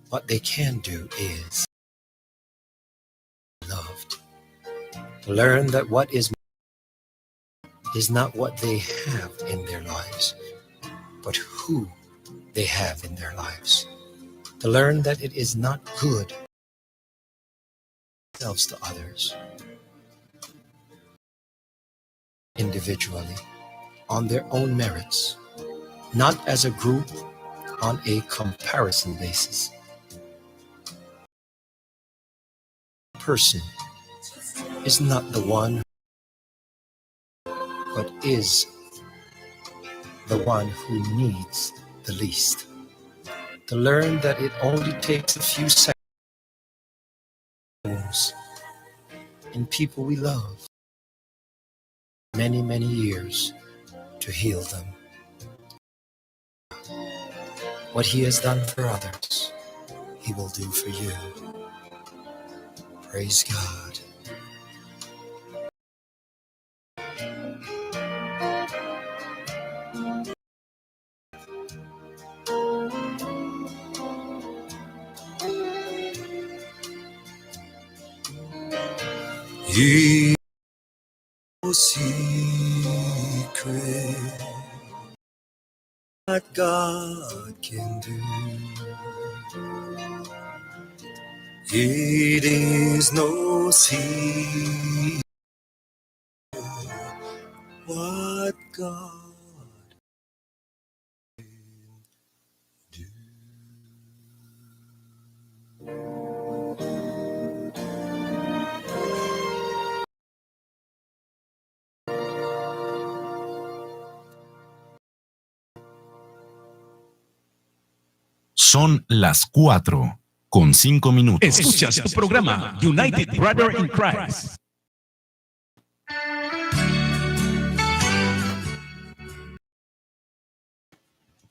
What they can do is loved. To learn that what is not what they have in their lives, but who they have in their lives. To learn that it is not good themselves to others, individually, on their own merits, not as a group on a comparison basis. A person is not the one, but is the one who needs the least. To learn that it only takes a few seconds in people we love, many, many years to heal them. What He has done for others, He will do for you. Praise God. He no secret what God can do. It is no secret what God Son las 4:05. Escuchas tu programa United Brother in Christ.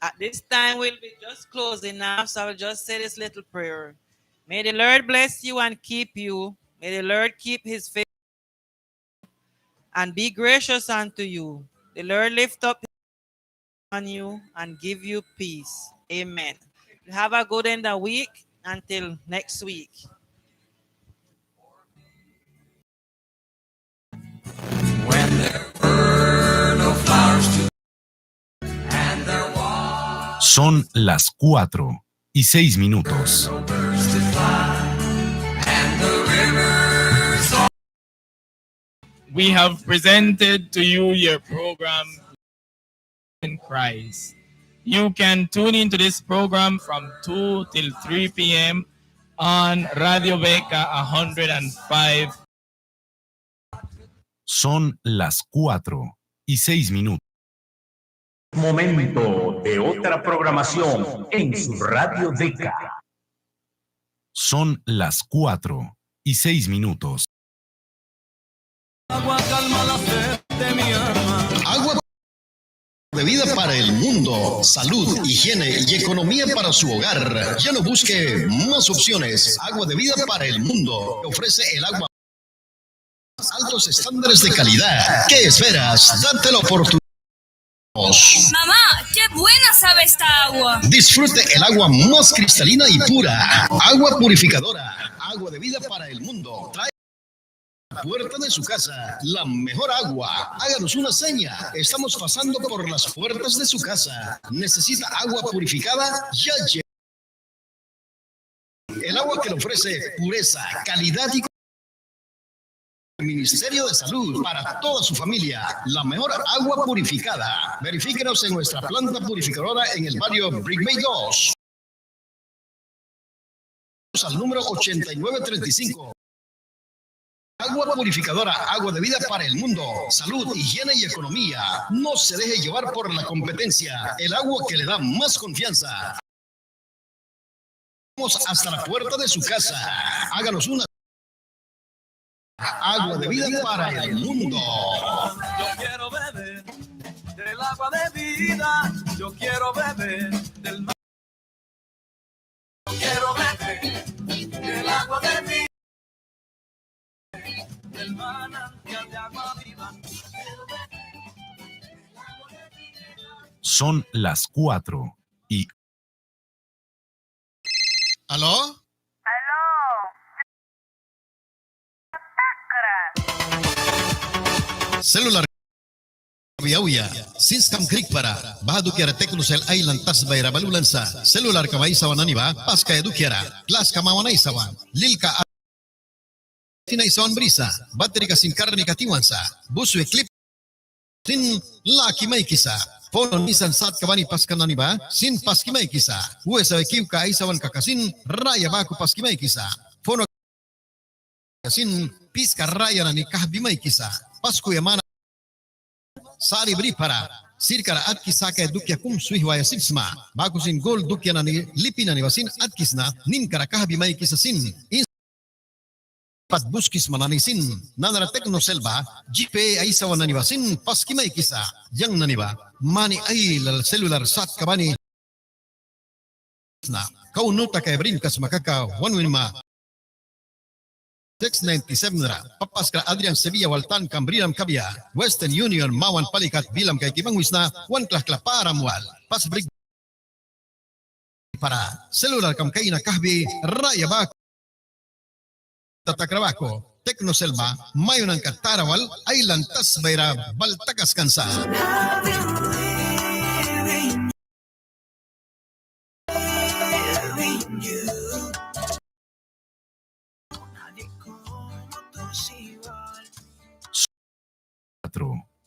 At this time, we'll be just closing now, so I'll just say this little prayer. May the Lord bless you and keep you. May the Lord keep his face and be gracious unto you. The Lord lift up on you and give you peace. Amen. Have a good end of week until next week. When there were no flowers to and there was Son las 4:06. no birds to fly and the rivers all We have presented to you your program in Christ. You can tune into this program from 2 till 3 p.m. on Radio Beca 105. Son las 4:06. Momento de otra programación en su Radio Deca. Son las 4:06. agua calma la sed de mi alma. Agua de vida para el mundo, salud, higiene y economía para su hogar. Ya no busque más opciones. Agua de vida para el mundo. Ofrece el agua más altos estándares de calidad. ¿Qué esperas? Date la oportunidad. Mamá, qué buena sabe esta agua. Disfrute el agua más cristalina y pura. Agua purificadora. Agua de vida para el mundo. Trae a la puerta de su casa la mejor agua. Háganos una seña. Estamos pasando por las puertas de su casa. ¿Necesita agua purificada? Ya llega. El agua que le ofrece pureza, calidad y el Ministerio de Salud para toda su familia. La mejor agua purificada. Verifíquenos en nuestra planta purificadora en el barrio Brick Bay 2. Al número 8935. Agua purificadora, agua de vida para el mundo, salud, higiene y economía. No se deje llevar por la competencia. El agua que le da más confianza. Vamos hasta la puerta de su casa. Háganos una agua de vida para el mundo. Yo quiero beber del agua de vida. Yo quiero beber del mar. Yo quiero beber del agua de vida. Del manantial de agua viva. Son las 4 y... ¿Aló? Celular Viauya, Sinskam Creek para Bahadu Kiara Technocell Island Tasbayra Balulansa, Celular Kamay Sawan Aniba, Paska Edukiara, Klas Kamawanay Sawan, Lilka Tinay Sawan Brisa, Battery Kasin Karni Katiwansa, Busu Eclip, Tin Laki Maykisa, Pono Nisan Sat Kabani Paskan Aniba, Sin Paski Maykisa, Uesa Kiuka Isawan Kakasin, Raya Baku Paski Maykisa, Pono Kasin Piska Raya Nani Kahbi Maykisa, Pasku Yamana Sari beri para sirkara atkisa ka dukya kum suihwaya sipsma bakusin gol dukya nani lipina ni wasin atkisna nin kara kahbi mai kisasin pat buskis manani sin nanara Technocell ba GPA ay sawan nani wasin paski mai kisa yang nani ba mani ay lal cellular sat kabani na kau nuta ka brin kas makaka wanwin ma 697 ra papas ka Adrian Sevilla Waltan Cambriam Kabia Western Union Mawan Palikat bilam kay Kibang Wisna wan klakla para mual pas brig para celular kam kay na kahbi raya ba tatakrabako Technocell ba mayon ang katarawal ay lantas bayra baltakas kansa.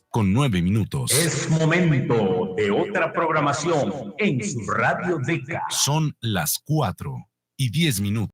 con 9 minutos. Es momento de otra programación en su Radio Deca. Son las 4:10 minutos.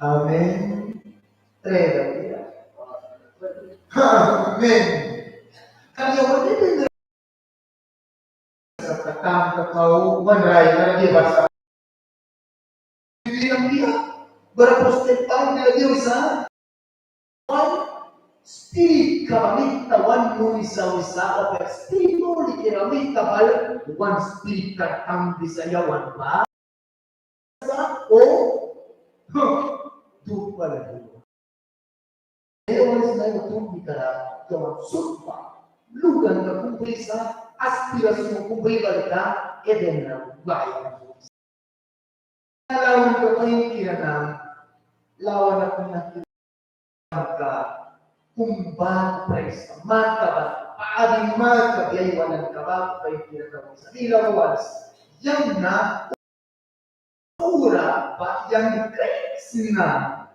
Amen. Amen. Kaya wala din sa tatang kakao manray na di basa. Bilang dia berposted tahu dia dia bisa. Spirit karamita wan nuisa wisa oper spiritual karamita bal wan spirit katang bisayawan ba. O tu pala dulu. Ewan sila yung bikara yung supa lugan na kumpuli sa aspirasi mo kumpuli balita eden na bayan. Lawan ko kayong kirana lawan ako na kumban presa mata ba paading mata biaywan ng kabak kayong kirana sa ilaw was yan na ura ba yang crazy na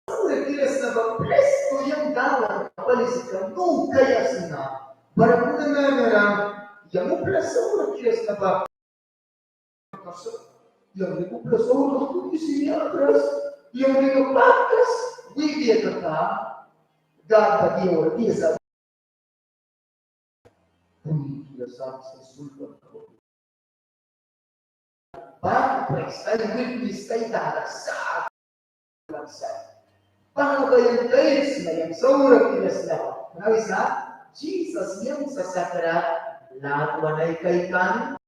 Requires na ba presto yang dawan palisikan no kaya sina barang na yang mo presto requires na ba yang mo presto kung isini atras yang mo patas widia kata gaba dia dia sa dia sa sultan ba presto ay witness kay dara sa paano kayong days na yung saurang kinasla? Nawis na, Jesus yung sasakara, lahat wanay kay kan.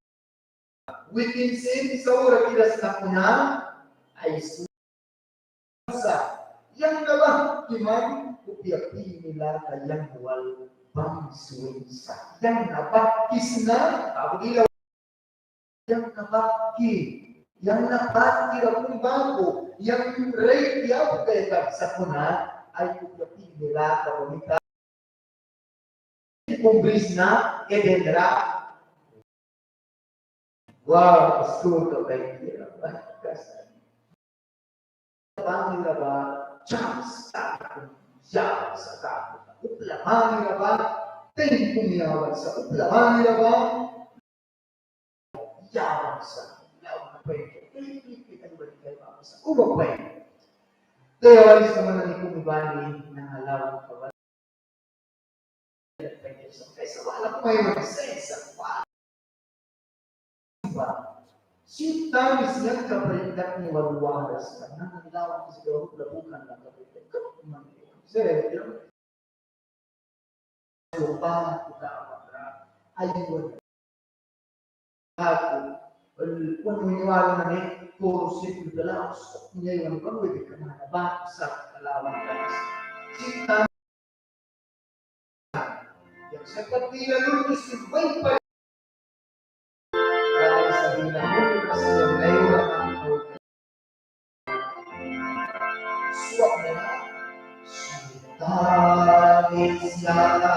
Within sin, saurang kinasla ko na, ay susa. Yang naman, iman, upiapi nila kayang wal bang suwinsa. Yang nabakis na, kabugilaw. Yang nabakis. Yang napati akong bago, yang rate yaw kaya sa kuna ay kukapi nila kapunita. Kumbris na, edendra. Wow, school ka kayo nila. Paano nila ba? Chance, takot, siya sa takot. Uplaman nila ba? Tempo niyawan sa uplaman nila ba? Yawan sa yawan pwede. Kita ba di kayo sa ubang pwede. Kaya walis naman na ni kumibani ng halaw ka ba? Kaysa wala ko kayo mag-sense. Si tamis nga kapalindak ni Waluwaras ka na nanglawan ko siguro labukan lang kapalindak. Sir, lupa utawa ayun ako kung maniwala na ni puro simple dalaos ngayon kung wala ka na ba sa kalawan ka sita yang sa kapila lutos si Bay pa kaya sabi na mo kasi yung layuan ng swak na tanis lang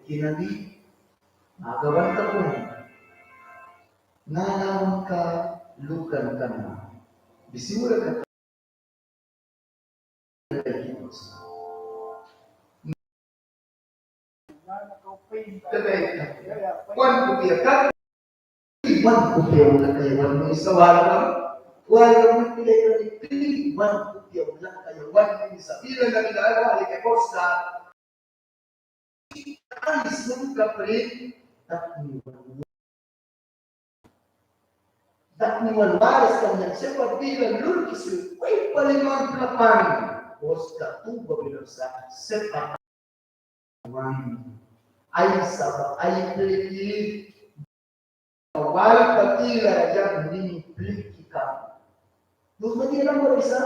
kinali magawan ka po nanawan ka lukan ka na bisura ka Wan kupiya ka wan kupiya wala kayo wan mo isa wala mo pilay ka ni wan kupiya wala kayo wan mo isa bilang na ginagawa ni Costa alis ng kapre takniwan waras kang nagsepad bilang lulkis ay palimang kapan Tapos katuba bilang sa sepat ay sa ay pliki awal patila yang pliki ka. Terus bagaimana mo isa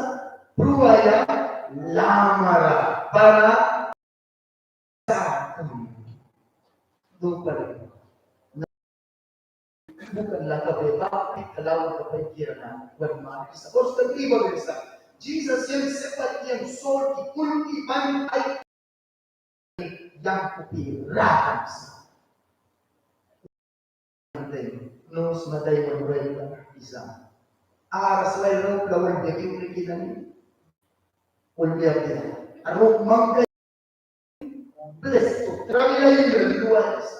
pruaya lamara para sa lupa rin. Bukanlah kabebaki kalau kepikiran bermanis. Terus terlibat bisa. Jesus yang sepat yang sol ikulti man ay yang kupirahan sa. Nos maday mereka isa. Aras lain gawin dia kikinan. Ulya dia. Arok mangga bless to travel lain dua isa.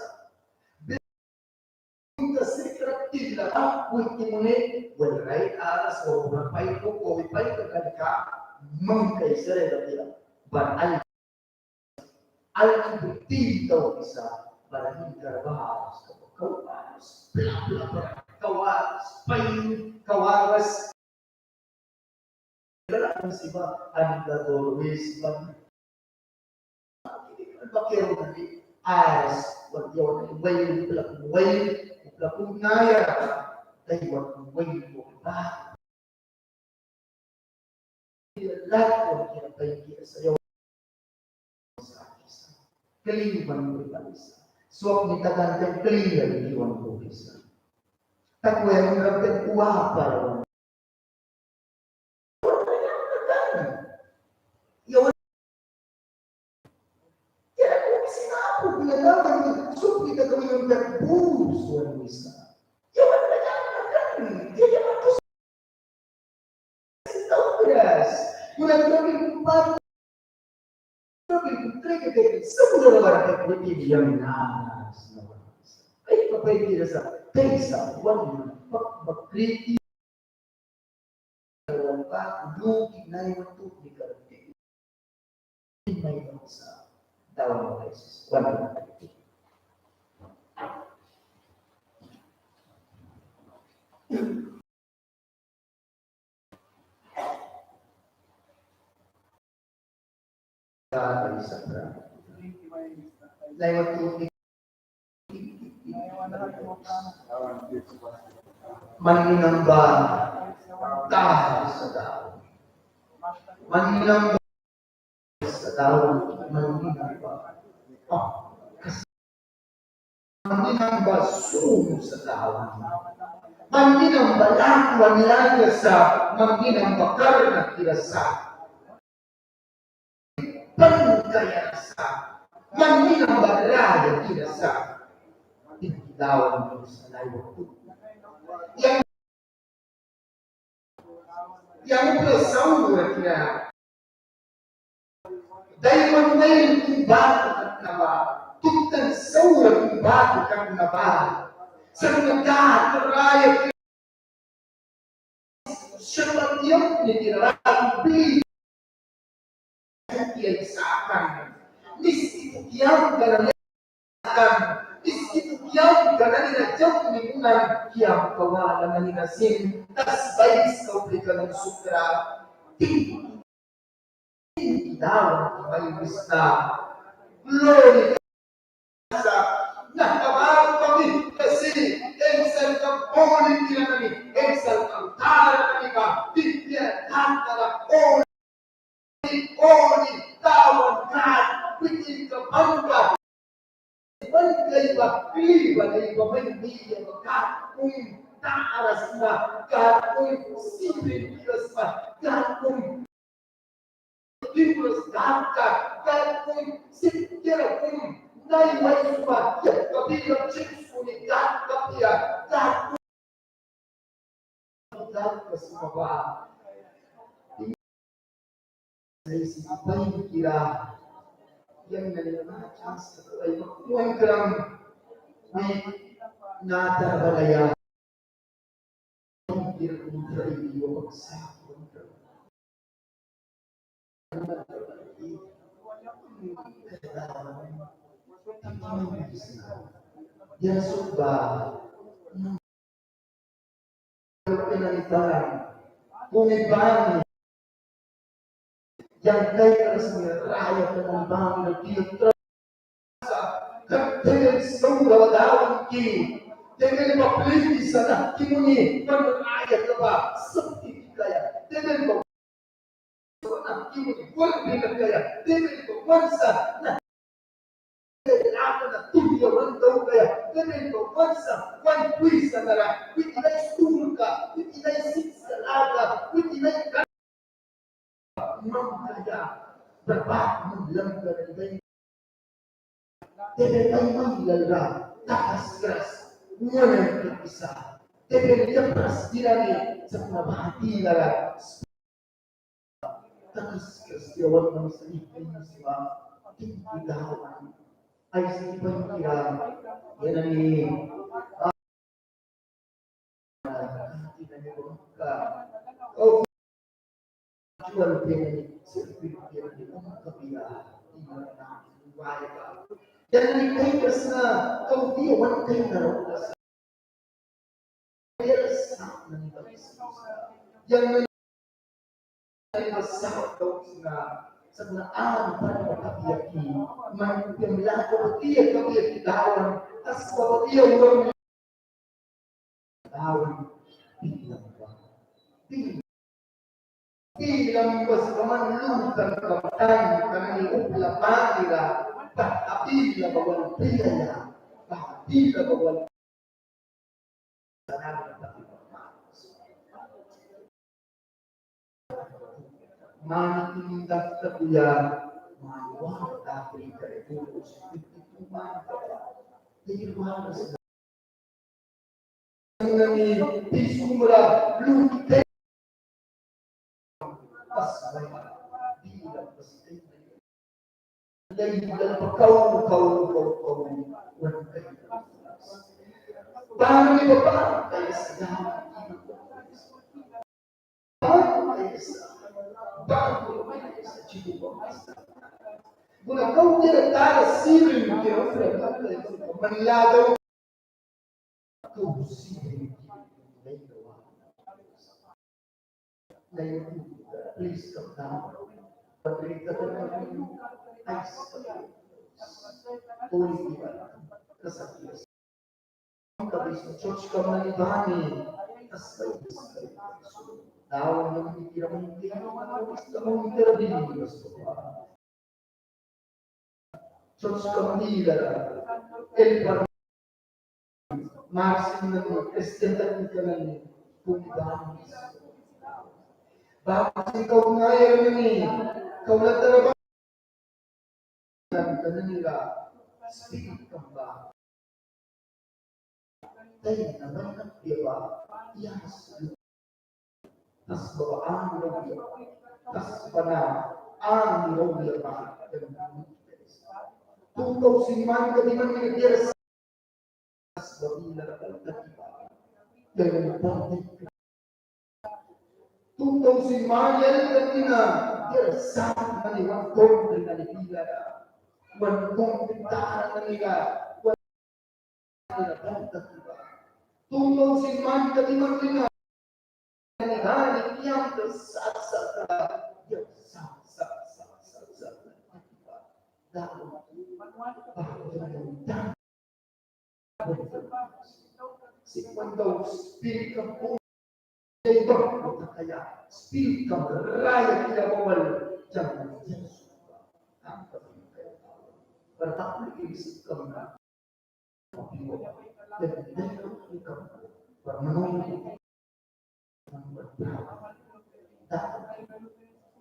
Tila ultimune walray aras o berpay ko ipay ka mangkay sere da ban al dito isa barang karabahas kawas kawas dalam siba anda always ban bakero tadi aras wagyo way lakong naya tayo ang way mo ba? Lahat ko kinapay kaya sa'yo sa isa. Kaliniban mo rin isa. Suwag ni tagantang kaliniban iwan ko isa. Takway ang rabdan uwa para yawan kaya kung sinapo pinalaman niya so kita gawin yung nagbuhos walang isa yawan na yan kaya ako sa obras yung nagawin kong bago nagawin kong trega kaya sa mula na marapay kulit yung nanas na walang isa ay papay kira sa kaysa walang magkriti walang pa lugi na yung tuti ka may sa tawang crisis. Walang maninamba dahil sa tao. Maninamba sa tao, maninamba. Maninamba sumo sa tao. Maninamba lakwan langa sa maninamba karna kirasa. Pagkaya sa maninamba raya kirasa. Itilawan mo sa layo. Yang bersama kira dari mana ibadah kan nama tutan saura ibadah kan nama serta teraya sebab yang ditirapi dia isakan mesti yang karena Iskito kiam karena nila jauh minggunan kiam kawalan na ninasin tas bayis kauplikan ng sutra daw ay bista glory sa nakabago kami kasi eksal kang poli nila kami eksal kang tara kami ka bibya tatara oli tawan kan bitin ka pangka Balik ba kliba na iba may media kung taaras na kung sipin kilos pa kung kilos ka kung sikira kung naiway pa kabilang chips kung kapia kung sumaba sa isipay kira yang nalilama chance ay makuha kang may natarabaya hindi kung trailiyo magsapon yan suba pinalitan kung ibang Yang kay karasmi raya penambang na tiyatra sa kapten sura dawan ki dengan paplis di sana kimuni raya kaba seperti kaya dengan nak kimuni boleh kaya dengan wansa na apa na tujuh orang kaya dengan wansa wan kuisa nara kuitai surga kuitai sikalaga kuitai Mengkaya berbangun lembaga ini, tidak menggila takas keras, mulai terpisah, tidak lepas dirani semua hati lara, takas keras jawab manusia ini semua tinggi dalam, aisi pengiran, yang ini, tidak dibuka, oh. Jual beli sirkuit yang kebiasaan dan ini kerana kau dia wanita yang resah yang besar kau sebenarnya pada kebiaki yang melakukan dia kebiaki dalam asal dia orang dalam bilang bersama lukan kemudian kami upla pangira tapi la bawal pria tapi la bawal makin daftar dia mawar Afrika itu itu jadi harus mengenai disumra lukan kau tidak tahu sirri menlalu kau sirri please come down. Penderita terkini, ais politika, kesakitan. Tapi church kembali bani, asal tahu yang dikira mungkin, kamu terlebih church kembali dah, el marsin estenda kembali politika. Bakit kau ngayon ini? Kau latar dan kanila speak kamba. Tay naman dia yes. Tas bawa ang tas pana ang dia pa. Tungkol si man kami man dia tas babila dan Tungkol si Mariel kanina, dia saan na niya kong pinalipila na. Wantong pintahan na niya, tungkol si Man kanina, niyang tersasa ka, dia sa. Dahil, si Wando, spirit of Ito kaya speak of raya kita bawal jangan Yesus ang pagkakas bertakwa isip kami dan dahil ikaw permenung yang berdoa dahil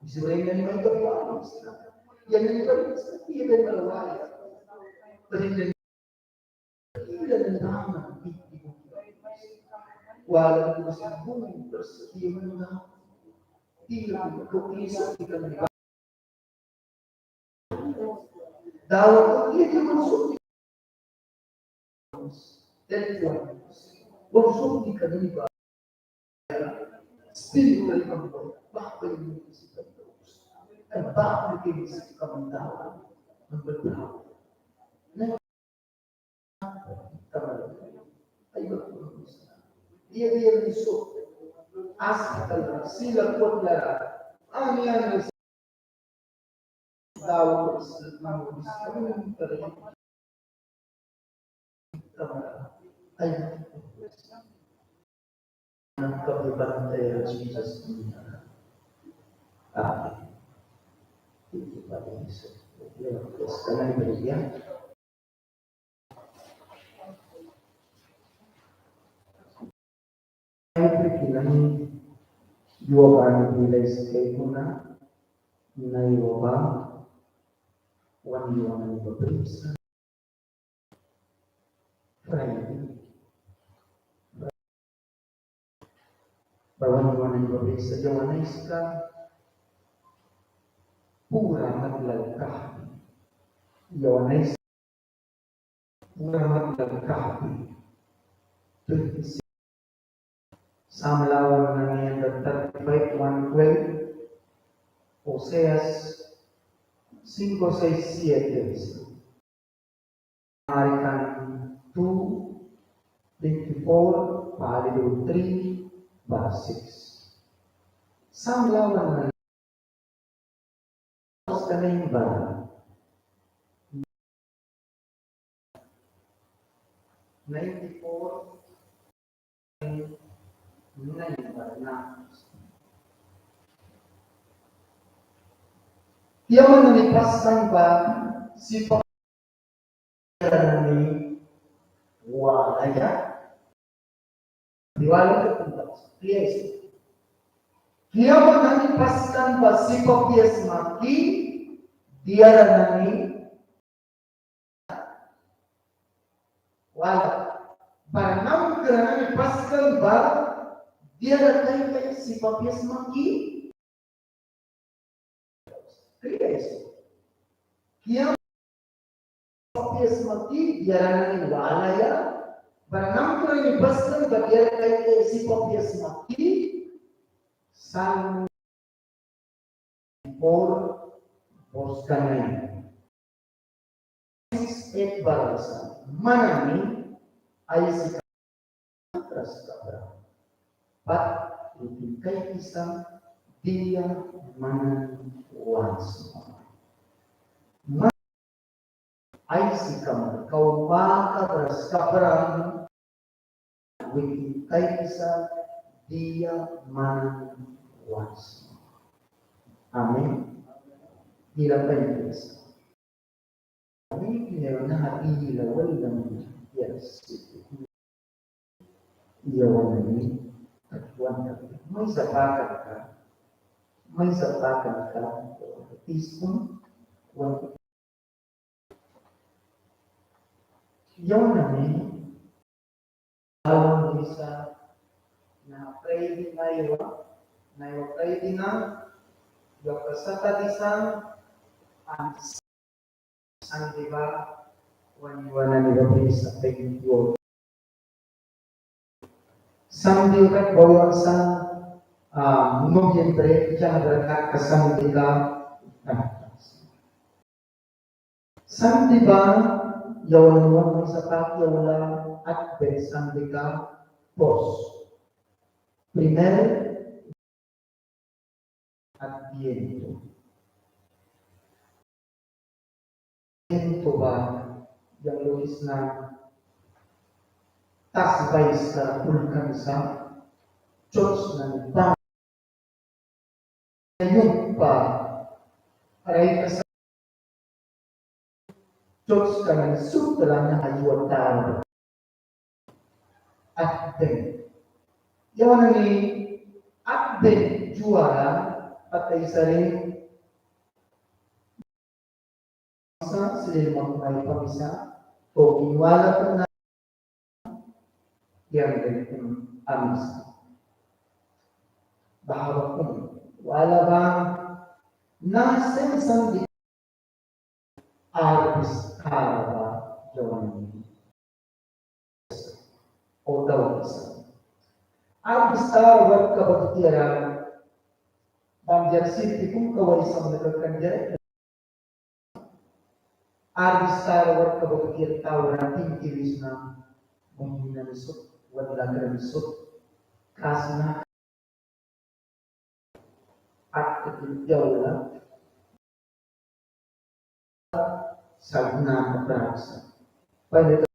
Israel yang berdoa yang berdoa tidak berdoa berikan walau masih bersedia menang, tidak berkisah tidak berdoa. Dalam itu masuk telepon, masuk di kandidat, spirit dari kamu, bahkan ini kita terus, bahkan ini kita mendalam, berdoa. Dia besok asal sila pun darah. Amin. Jesus. Amin. Itu Pak Yesus. Sekali berikan. Perkiraan dua kali nilai sekeguna nilai wabah wanita berbisa Friday bahwa wanita berbisa jawana iska pura matlagkah jawana iska pura matlagkah Samlawan ng yang 35:112 Oseas 5:6-7 Marikan 2:24 Palido 3:6 Samlawan ng kanimba 94 Dia menipaskan sifat dari walaya diwala ketuntas. Dia menipaskan sifat bias maki dia nani wala barang kerana dipaskan dia datang ke sifat bias maki Dia bias maki dia nani wala ya barang kerana dipaskan dia datang ke sifat bias maki sang Boskanay. Eight balasan. Manani ay si Katras Kabra. Pat kay isang dia manani once more. Ay si Kamar. Kau Katras Kabra. Kay isang dia manani once more. Amen. Tidak penting. Ini na hati lawal ng yes. Iyawan ini katuan may sapakan ka. Tispun wan. Iyawan ini awang isa na pray na pray na Yakasata disang ang diba waniwana ni Rabbi sa pagiging sambil kat bawang sa nobyembre siya naglakat kasamdi ka samdi ba yawan sa pakyawala at samdi ka pos primer Adviento. Adviento ba yang luis na tasbay sa pulkan sa Diyos ng bang ngayon pa aray ka sa Diyos ka ng sutla na ayuatan Advent. Yawan ni Advent juara patay sa rin sila mga pamisa o iniwala po na yang ganitong amisa. Bahawak po, wala bang nasensang di arbis karaba jawan o daw isa. Arbis karaba kabagtiran Banjar City kung kaway sa nagkakandiya Arbistar wat kabukir tau rating kiris na menghina besok wat lagar besok kasna at kecil jauh lah sa na kaprasa. Pada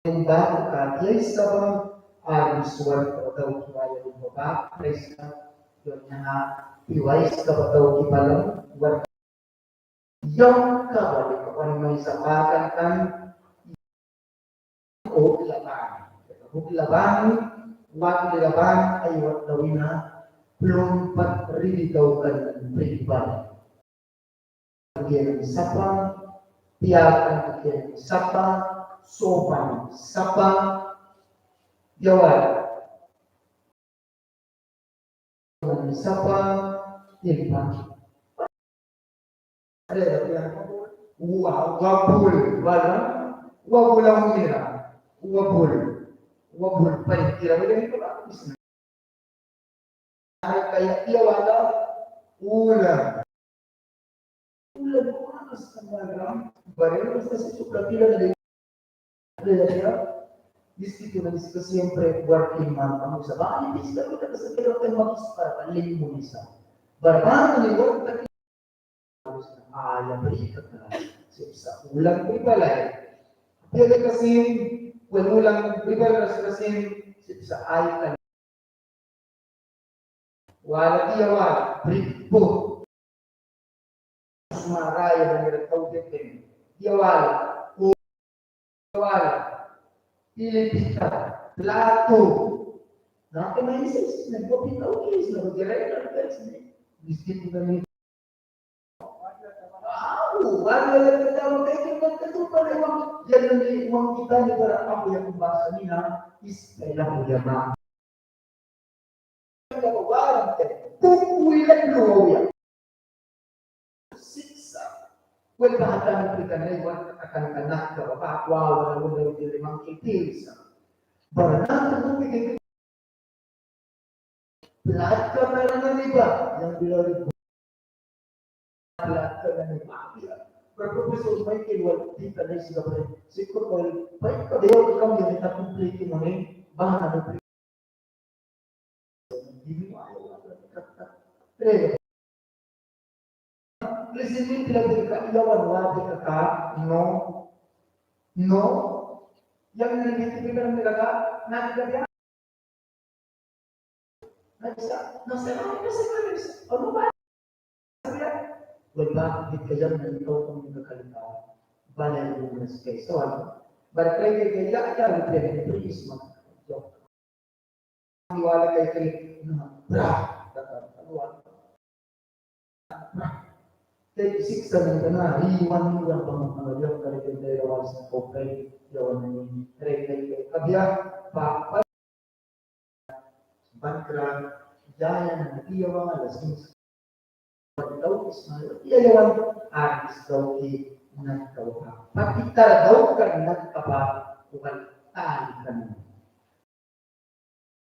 baru katiya sabang suar atau kiwaya ng baba, presa, yun na iwais ka atau kipalang, yung kabalik kung may sapakan kan o laban. Kung laban, wag laban ay wag gawin na plumpat rin daw ka ng pribad. Kaya ng sapang, tiyakan kaya ng sapang, sopan, sapang, jawab. Ng sapang, tilpan. Wabul, wala? Wabul ang mira. Wabul. Wabul pa rin. Kira mo ganito ba? Kaya wala. Ulam. Ulam ko na sa mga baril basta sa supratila na kaya dito na dito siyempre working man kamo sa bahay. Dito na sa kaya tayo mag-ispara. Paling mo isa. Barbaro ni work na alam berikat na sa ulang pribalay. Dia kasi ulang pribalay kasi sa ay wala dia wala bripo sumaraya ng tawagin dia wala pilipita plato na kailangan nagpapitaw is na direkta kasi disiplina kami wala lang tayo kayo pala yan ang uang kita ni para ako yung basa nila is kailangan mo yaman. Pupuwi lang luwaw yan. Siksa. Well, bahatan ng kita na iwan akan kanak ka papakwa wala mo na yung limang kipilsa. Baranatan mo bigay lahat ka pala ng iba yung bilawin mo. Lahat ka na ng mafia. Pero Professor Michael, dito na siya pa rin. Siguro, baik ka daw kami yung itakomplete mo rin, baka na hindi mo ayaw. Pero, presidente lang din ka, ilawan wadi ka, no, yang nilitipin ka ng nilaga, nagagaya. Ano ba? Wala, di kaya na ikaw kung nagkakalita, balay mo na sa kayo. So, barkay kaya yan, pinag-priis mo. Wala kayo Take 6 na na, iwan mo lang pang mga yung karikin sa kopay, yawan na yung kay kabya, pa, bankran, jaya na nag-iyawan, alas daw Ismail, iyayawan artis daw nagkawa. Pakita daw ka nagkaba bukan tali ka naman.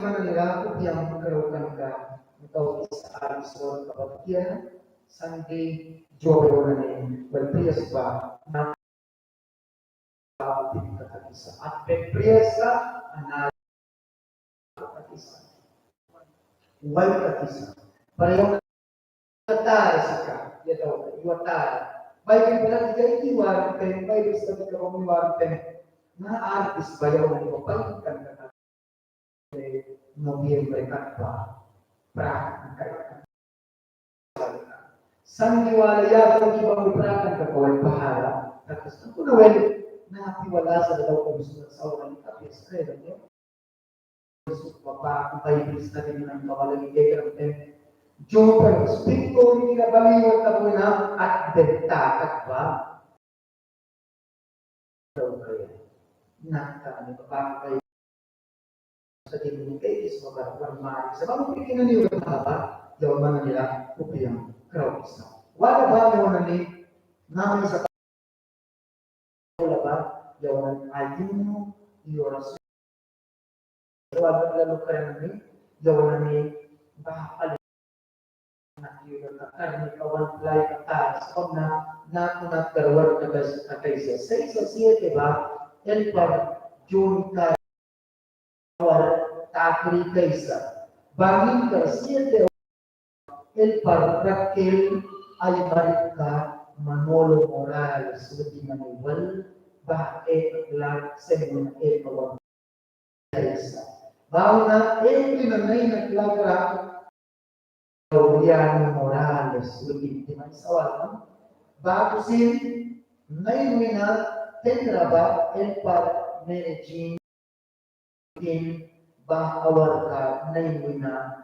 Mana nila kung yung magkaroon ka daw sa artis daw kapagkyan, Sunday, Joro na rin, priyas ba na kapatid kakakisa. At priyasa, anal kakakisa. Huwag kakisa. Parehong iwatay sika, iwatay. Baik pala tidak iwan, kan baik bisa kita mengiwan kan. Nah artis bayar dari pembagikan kata mobil mereka praktek. Sandiwala yang kita berperakan ke kawan pahala. Atas itu nawan napi wala sa daw ko gusto sa orang tapi sekali ya. Bapak baik bisa dengan kawalan kita Jumpa speak ko hindi na baliwat ako na at dagtakat ba? Daw kaya. Nakakani pa kayo sa tingin kayo is mabarmari. Sa mga pikinaniwag na ba? Daw man nila upiyang crowd isa. Wala ba mo na ni namin sa wala ba? Daw man ayuno, yoras. Wala ba lalo kaya na ni? Daw na ni bahal karni kawan play atas na nakunat karwar kagas akaisa 6 a 7 ba el par June ka war takri kaisa bangin ka 7 el par rakil ay balik ka Manolo Morales, Rudy Manuel, Bae Clark, Según Ecuador. Bauna, pinanay na Clara, Laureano Morales, Rudy Manuel, bago sin, Naymina, Tenraba, Elpar, Medellín, Bahawar ka, Naymina,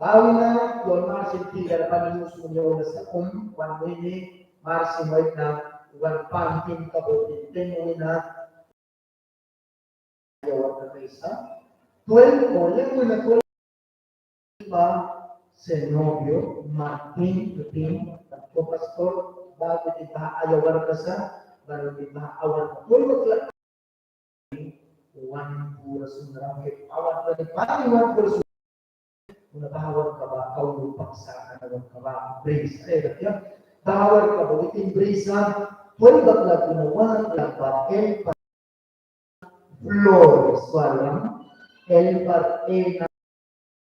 Bawina, yon Marcin Tigar Panius Munyo sa Juan Wini, Marcin White na, Juan Pantin Kabutin, Tenwina, Yawan na isa. 12 o, yan mo na 12 pa, Senobio, Martin, Pepin, Tatlo Pastor, bago di ba ayawan ka sa, bago di ba awan ka. 12 o'clock, Juan Pura Sundarangkit, awan ka di pa, Juan Pura Sundarangkit, bawal ka ba, kaulo paksa, bawal ka ba, brace, bawal ka ba, within brace na, 12 o'clock na 1 o'clock ba, El Par Flores, walang, El Par na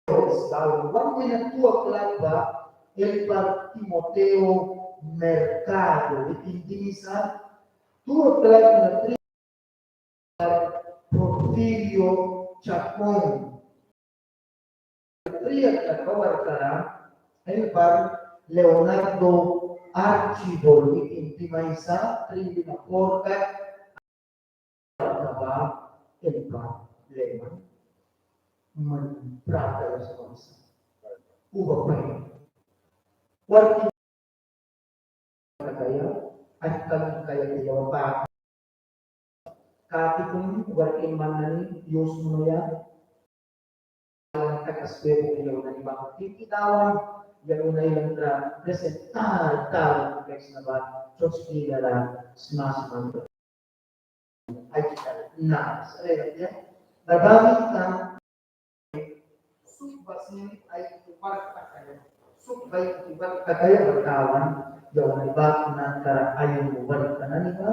Flores, bawal, 1 minute 2 o'clock ba, El Par Timoteo Mercado, within Dinisan, 2 o'clock na 3 Porfirio Chacon, 3 at bawal ka na, El Par Leonardo Archibald, Intimaysa, 3 na Porta, Kaba, El Par Leman, Prata sa Mansa, Uba pa rin. Warti kaya, at kami kaya nilaw pa. Kati kung warti manani, Diyos mo yan, kakaswebo niyo na ibang tititawan, yung na ilang presentar, guys na ba, Church Gila, Smash Man, ay na, nabamit ka, subasin ay ibar ka kayo, subay ibar ka kayo, magkawan, yung na iba na ayaw mo, balik ka na niba,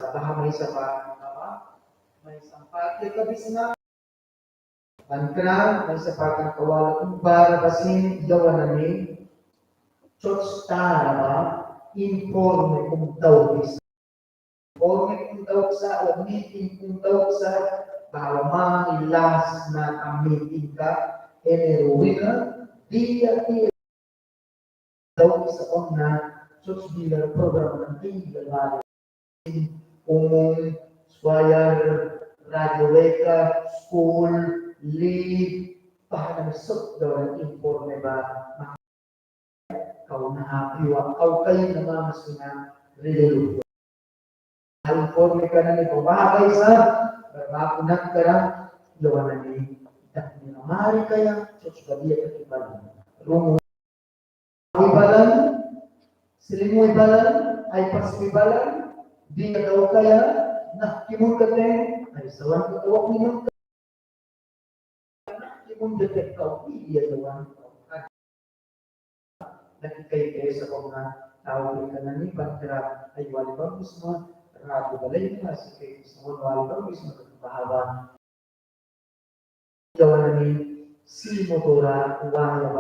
baka may sapat ka, may sapat, kabis na, Pangkran, may sapatang kawala kung para basin yawan namin, Church Tara, informe kung tawag isa. Informe kung tawag sa, o meeting kung tawag sa, bahwa mangilas na ang meeting ka, eneruina, dia tawag isa kong na Church Dealer Program ng Tinggal, umum, swayar, radio weka, school, lead, pahala mesot daw ang informe ba kau na hapiwa, kau kayo naman mas nga relelo. Informe ka na nito, bakay sa mapunat ka na, yawan na ni dahil namari kaya, Church Badia Katibalan. Rumo, ibalan, silimu ibalan, ay pasibalan, di ka daw kaya, nakimul ka din, ay sawan ka tawag ninyo kung detect kau iya doang nakikay sa mga tawag ka na ni pagkira ay wali bagus mo rabu balay na si kay sa wali bagus mo kahaba jawan ni si motora wala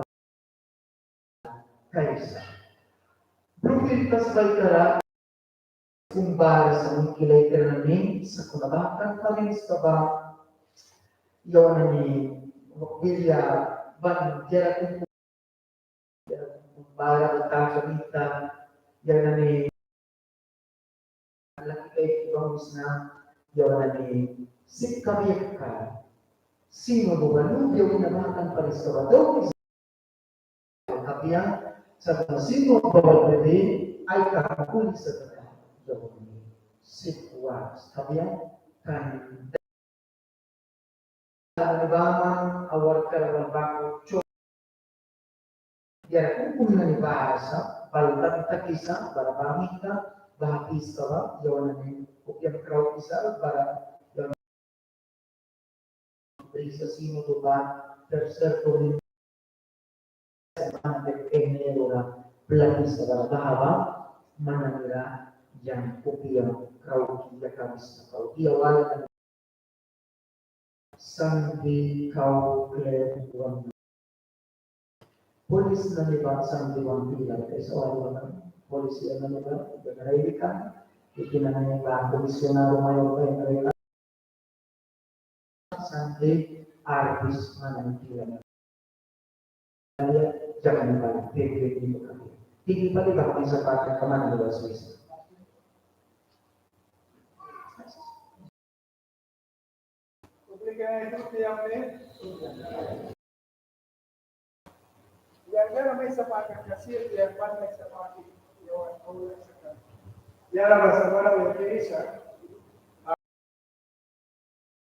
kaysa profil kas baikara kumbara sa kilay ka na ni sa kunabakan kami sa ba jawan ni Wilya Van Jeratin para kita yang ni laki kay ibang na yang ni si kabiyaka sino buwan yung namakan para sa bato kapiya sa sino buwan ay kakakuli sa tayo yung si kuwas kapiya kan Alabama, awar kalabang cho. Ya, kung na ni bahasa, balbat takisa, barabamita, bahapis ka ba, yawan na ni kupyan crowd isa, para yawan sa sino to ba, tercer tuloy sa mga enero na platis ka ba, bahaba, mananira, yang kupyan crowd, yakabis na crowd, yawan na Sangbi kau kelewang Polis na libat sa diwang pilang kaysa wala polis na libat, nag-ready ka, ikinanay ka, komisyonaro mayor ka, nag-ready ka, Sunday, artist na ng pilang. Kaya, jangan ba, take dito kami. Hindi pa libat may sapat ka man ng Swiss. Yang may sapakan kasi yang pan may sapakin yung ulo sa kan. Yara basta wala yung isa.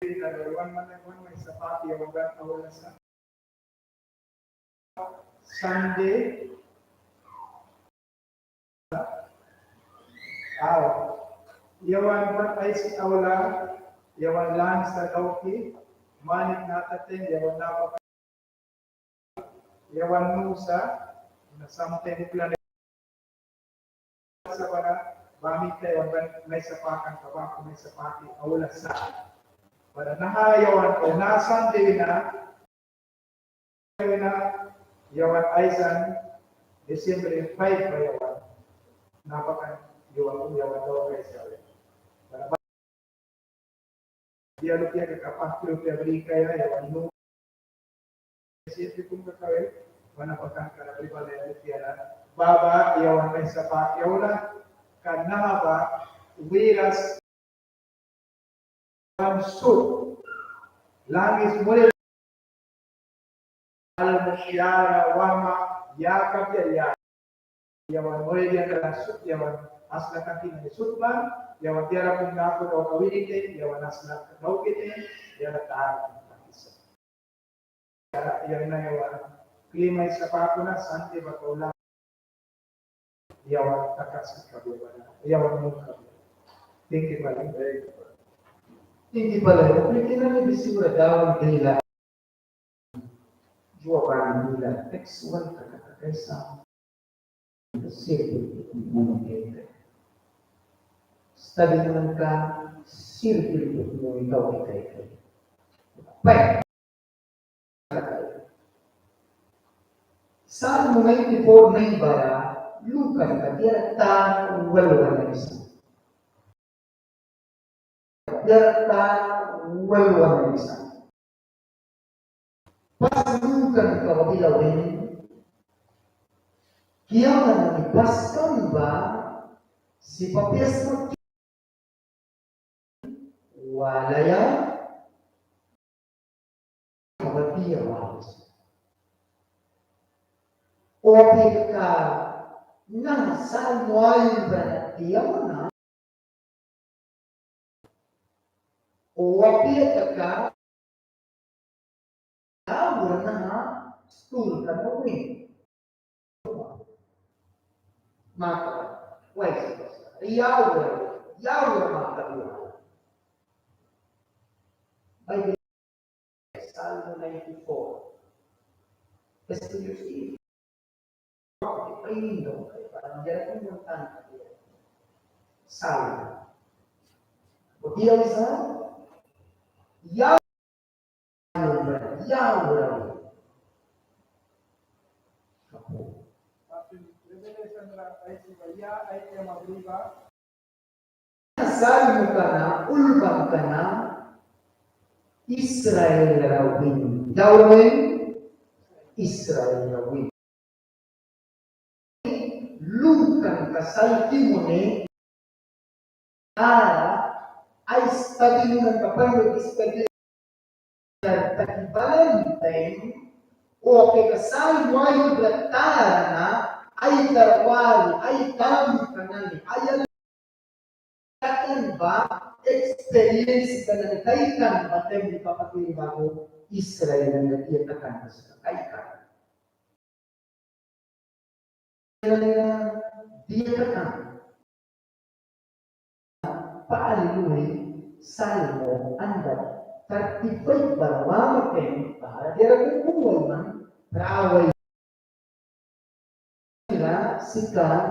One may sapakin yung ulo sa Sunday. Yawan pan ay si aula, yawan lang sa kauki, manik natatin, yawan napaka Yawan Musa, na something planet sa para bamit tayo may sapakan ka ba kung may sapaki awala sa para nahayawan o nasan din na yawan Aisan December 5 pa yawan napakan yawan daw kay sa para ba dialog ya kapag Amerika yawan no siete kung kakawin, manapakang karabaliban na tiara. Baba, yawan may sapa, yawan kanaba, wiras, sud, langis muli, al-musyara, wama, yakap ya, yawan muli dia kala sud, yawan asla kantin ni sudman, yawan tiara kung nako o kawinite, yawan asla kaukite, yawan tahan. Yang na yawan klima sa pakuna sante bakula yawan takas kabibana yawan mo kabi tingki pala kina ni bisigura daw nila juapan nila textual kaysa sirkel mo ngete study naman ka sirkel mo ikaw kay pa Sa momento po na ibara, lukan ka, dirata walwan isa. Dirata walwan isa. Pas lukan ka wabilawin, kaya ka nagipaskan ba si papias mo walaya kababiyawas. Opik ka ng salmuay beratiyaw na opik ka awal na stool ka mo maka wais yawar maka by the Psalm 94 Estudios Lindo, para menjadi pemerintahan salah. Dia bisa Salu kana ulbang kana Israel rawin. Dawin Israel rawin. Lukan kasal timone ay study ng kapag study takibalantay o kasal wayo na ay darwali ay kami kanani ay alam ba experience ka na kaikan batay di papatuloy bago Israel na nagiyatakan sa kaikan. Dia kata Paalui Salmo Anda tertibat bahwa makin para dia kumpulman perawai kira sikap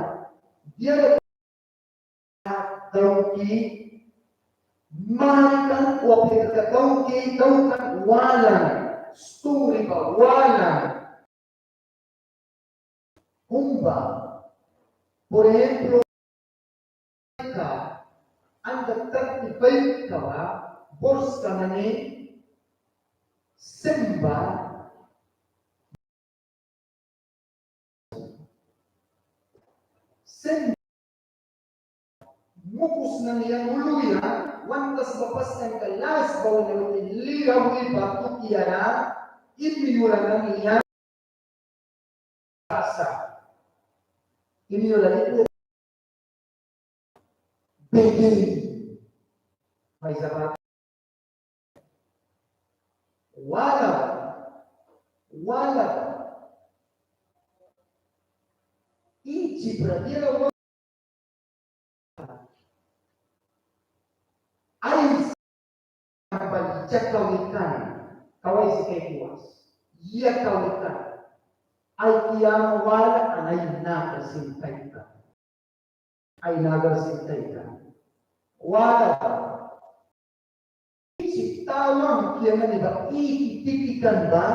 dia tauki makan waktu tauki taukan walang sturi walang Kumba, por ejemplo, anda tertibaik kawa, bos kanane, semba, mukus na niya uluya, wantas bapas ng kalas bawa na ligawi batu kiara, iminura na niya rasa. Iminura itu begi. May sabat. Wala. Ichi pradira Ay cek kawitan, kawai si kepuas. Ia kawitan. Ay kiyang wala anay nagasintayka. Ay nagasintayka. Wala. Si tawang kiyang maniba, ikitikikan ba?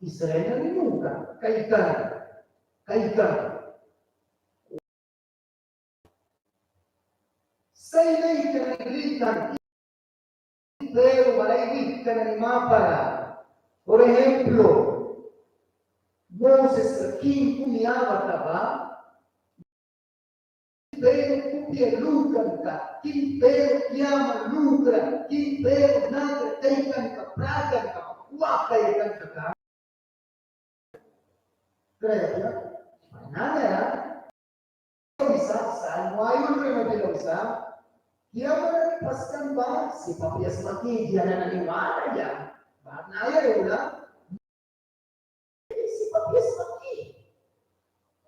Israel na ninuka. Kaikan. Sa inay kanagritan, pero walay ka na ni Mapara. Por ejemplo, Moses, king kumiyawat ka ba? Pero kupialukan ka, king pero kiyama lukan, king pero nagataykan ka, pragan ka, wakayakan ka. Kaya, manana, isa, saan mo ayun rin mabilang isa? Dia menepaskan bahwa si Papias mati dia nak naniwala ya. Bahkan ayah dia ulang. Si Papias mati.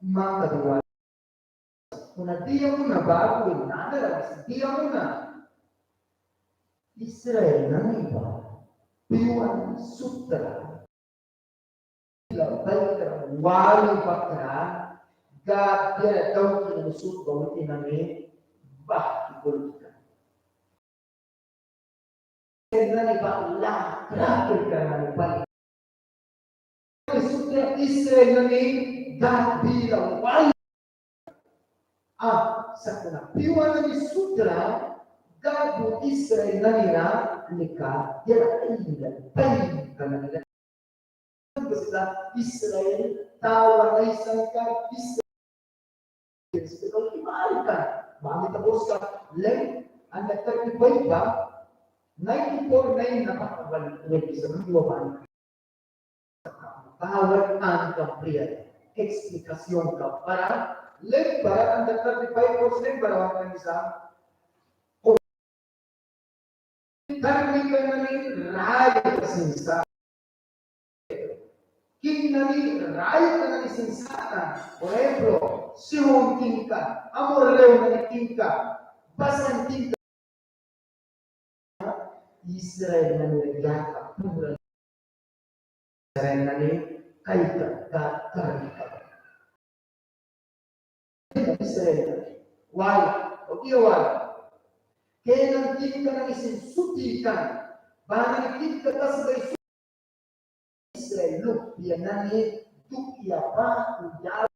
Maka dua. Kuna dia muna bago nada lagi. Dia muna. Israel naniba. Piwan sutra. Baik wali pakra. God dia tahu kita musuh bawa tinami. Bah ikut. Nani bakla terakhir karena balik. Sudah Israel nani dah bilang wali. Sakuna piwa nani sutra gabu Israel nani na nikah dia indah baik karena dia. Setelah Israel tahu nai sangka Israel seperti dimalukan. Bagi teruskan lem anda tertibaik bang. 94 na napakabalik sa mga balik. Power and complete eksplikasyon ka para ang 35% para ang isa. Karmi ka namin raya kasinsa. King namin raya ka namin sinsata. Por ejemplo, siwong king ka, amorleo na king ka, basan king ka. Israel na nilagyan pura Israel na karika. Israel, wala, o iwan. Kaya nang din ka nang isinsutikan, bahang din ka kasabay Israel, look, yan na ni, tukya pa, kuya,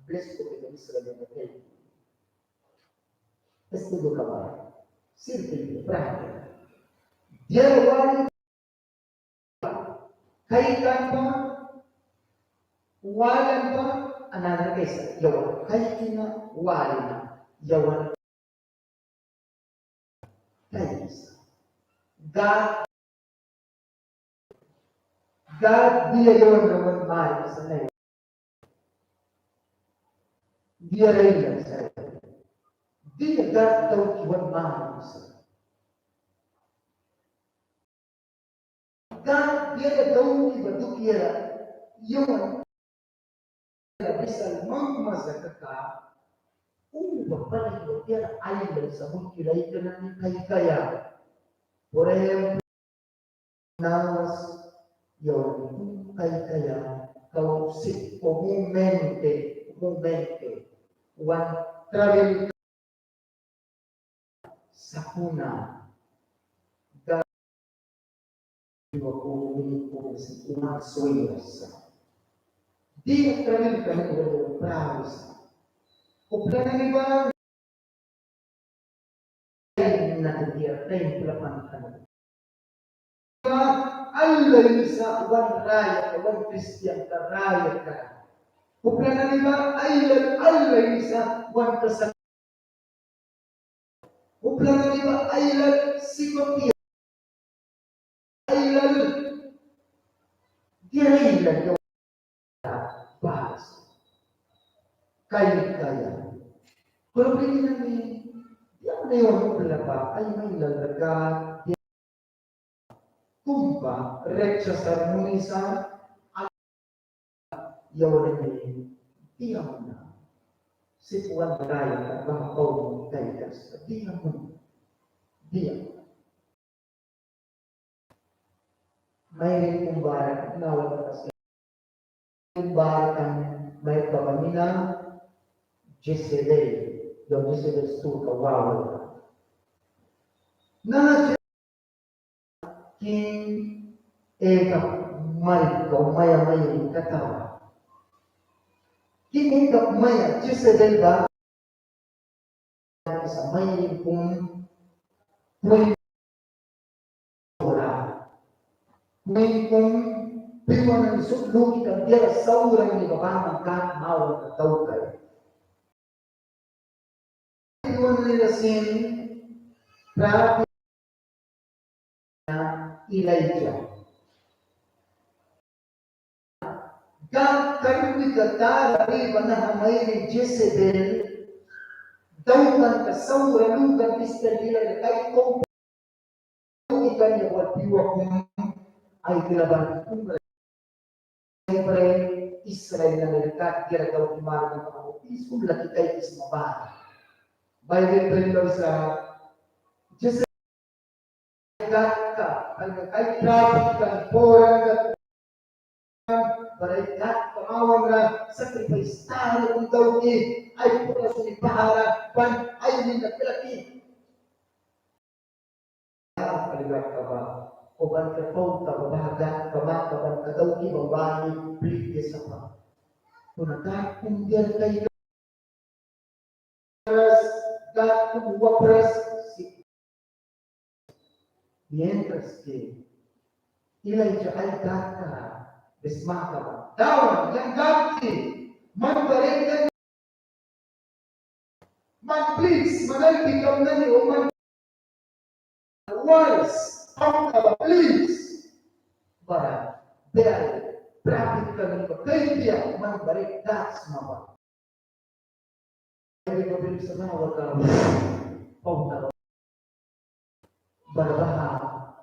bless ko kayo Israel na kayo. Este do kabahay. Sirve práctica. Dia wali kaitan pa walan pa another case. Yawan kaitina wali na yawan kais. God dia yawan naman mahal sa nayo. Dia rin sa dia God daw kiwan mahal sa. God dia daw kiwan kira yung bisa magmasakaka bapalik mo dia ayun sa mungkilay ka ng kaya. Por ejemplo, nawas yung kaya kausip comúnmente one travel sakuna dahil ko ulit po sa unang suwes Di travel kami udah praus. Uplan ni ba? Na dia templo pantan. Allah isa wan raya wan Kristian raya ka. Uplan ni ba? Allah isa wan kesan. Uplan ni ba? Allah sikopia. Allah dia ilan bahas. Kaya. Kalau begini ni, dia menewan berapa? Ay may lalaga. Kumpa reksa sa munisa yawan ni dia muna. Sipuan raya at mga kaum kaitas. Dia muna. Dia. May kumbaran na wala kasi. Kumbaran may pamaminang Jezebel. Yung Jezebel stu kawawa. Na King Eva Mari kau maya katawa. King Eva maya Jezebel ba sa may kung may kung piwan ng suluki ka dia saurang ni babang kan mau na tau kay. Piwan nila sin prapi Elijah. God karumi kata riba na may ni Jezebel daukan ka saura lugan istadila na kay kong ikan niya watiwa kung ay kilaban kung siyempre Israel na nilikat kira daw kimara ng mga opis kung laki kayo ismabara. Bible prayer sa Jezebel ka ay traffic ka porang baraikat pamawan na sacrifice tayo kung daw ni ay pura sunipahara pan ay nagkalaki. Paligat ka ba? O ban ka po kababagat kaban ka daw ni babae pligde sa pa. Punagat kung diyan kayo gat kung wapres mientras que Elijah ay gata desmaka dawan yang gati magbarengan please manalpi kau nani o man once please para bear practical kay dia magbarek das mama ay ko bin sa mga wala pauta barabaha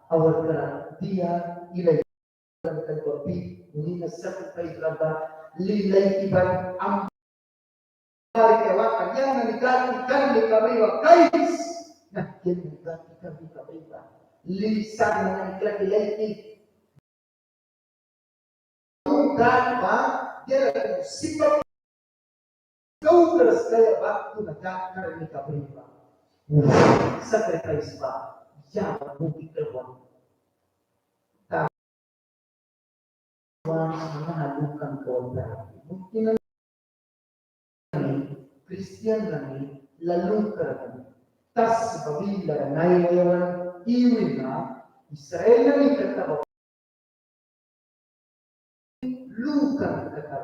awal ka dia ilay kan kopi ini sacrifice raba lilay iban ang kawakan yang nanikan di kabiwa kais nah yan nanikan di kabiwa lisan na nanikan bukan pa dia sikap kau terus kaya waktu nagkakaroon ni kabiwa sacrifice ba jangan bukti keluar. Mengadukan kewajiban. Mungkin Kristian lagi lalu kerana tas kabila naiwayan iwina Israel lagi kata lukan kata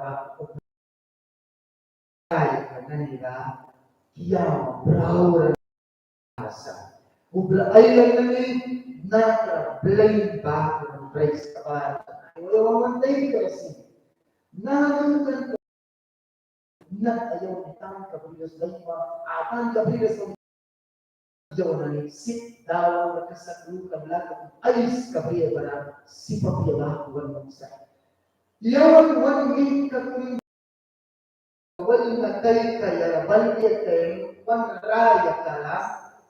ay kanila kiyama brawra asa ubla ay lagi nata blame back ng praise kapal wala man kasi nanukan na ayaw itang kabrilos dayma akan kabrilos ng jawan sit daw nakasaklu kabla ayis kabriya para sipapiya ba wan sa yawan wan min kakung wal natay kaya baliyatay wan raya kala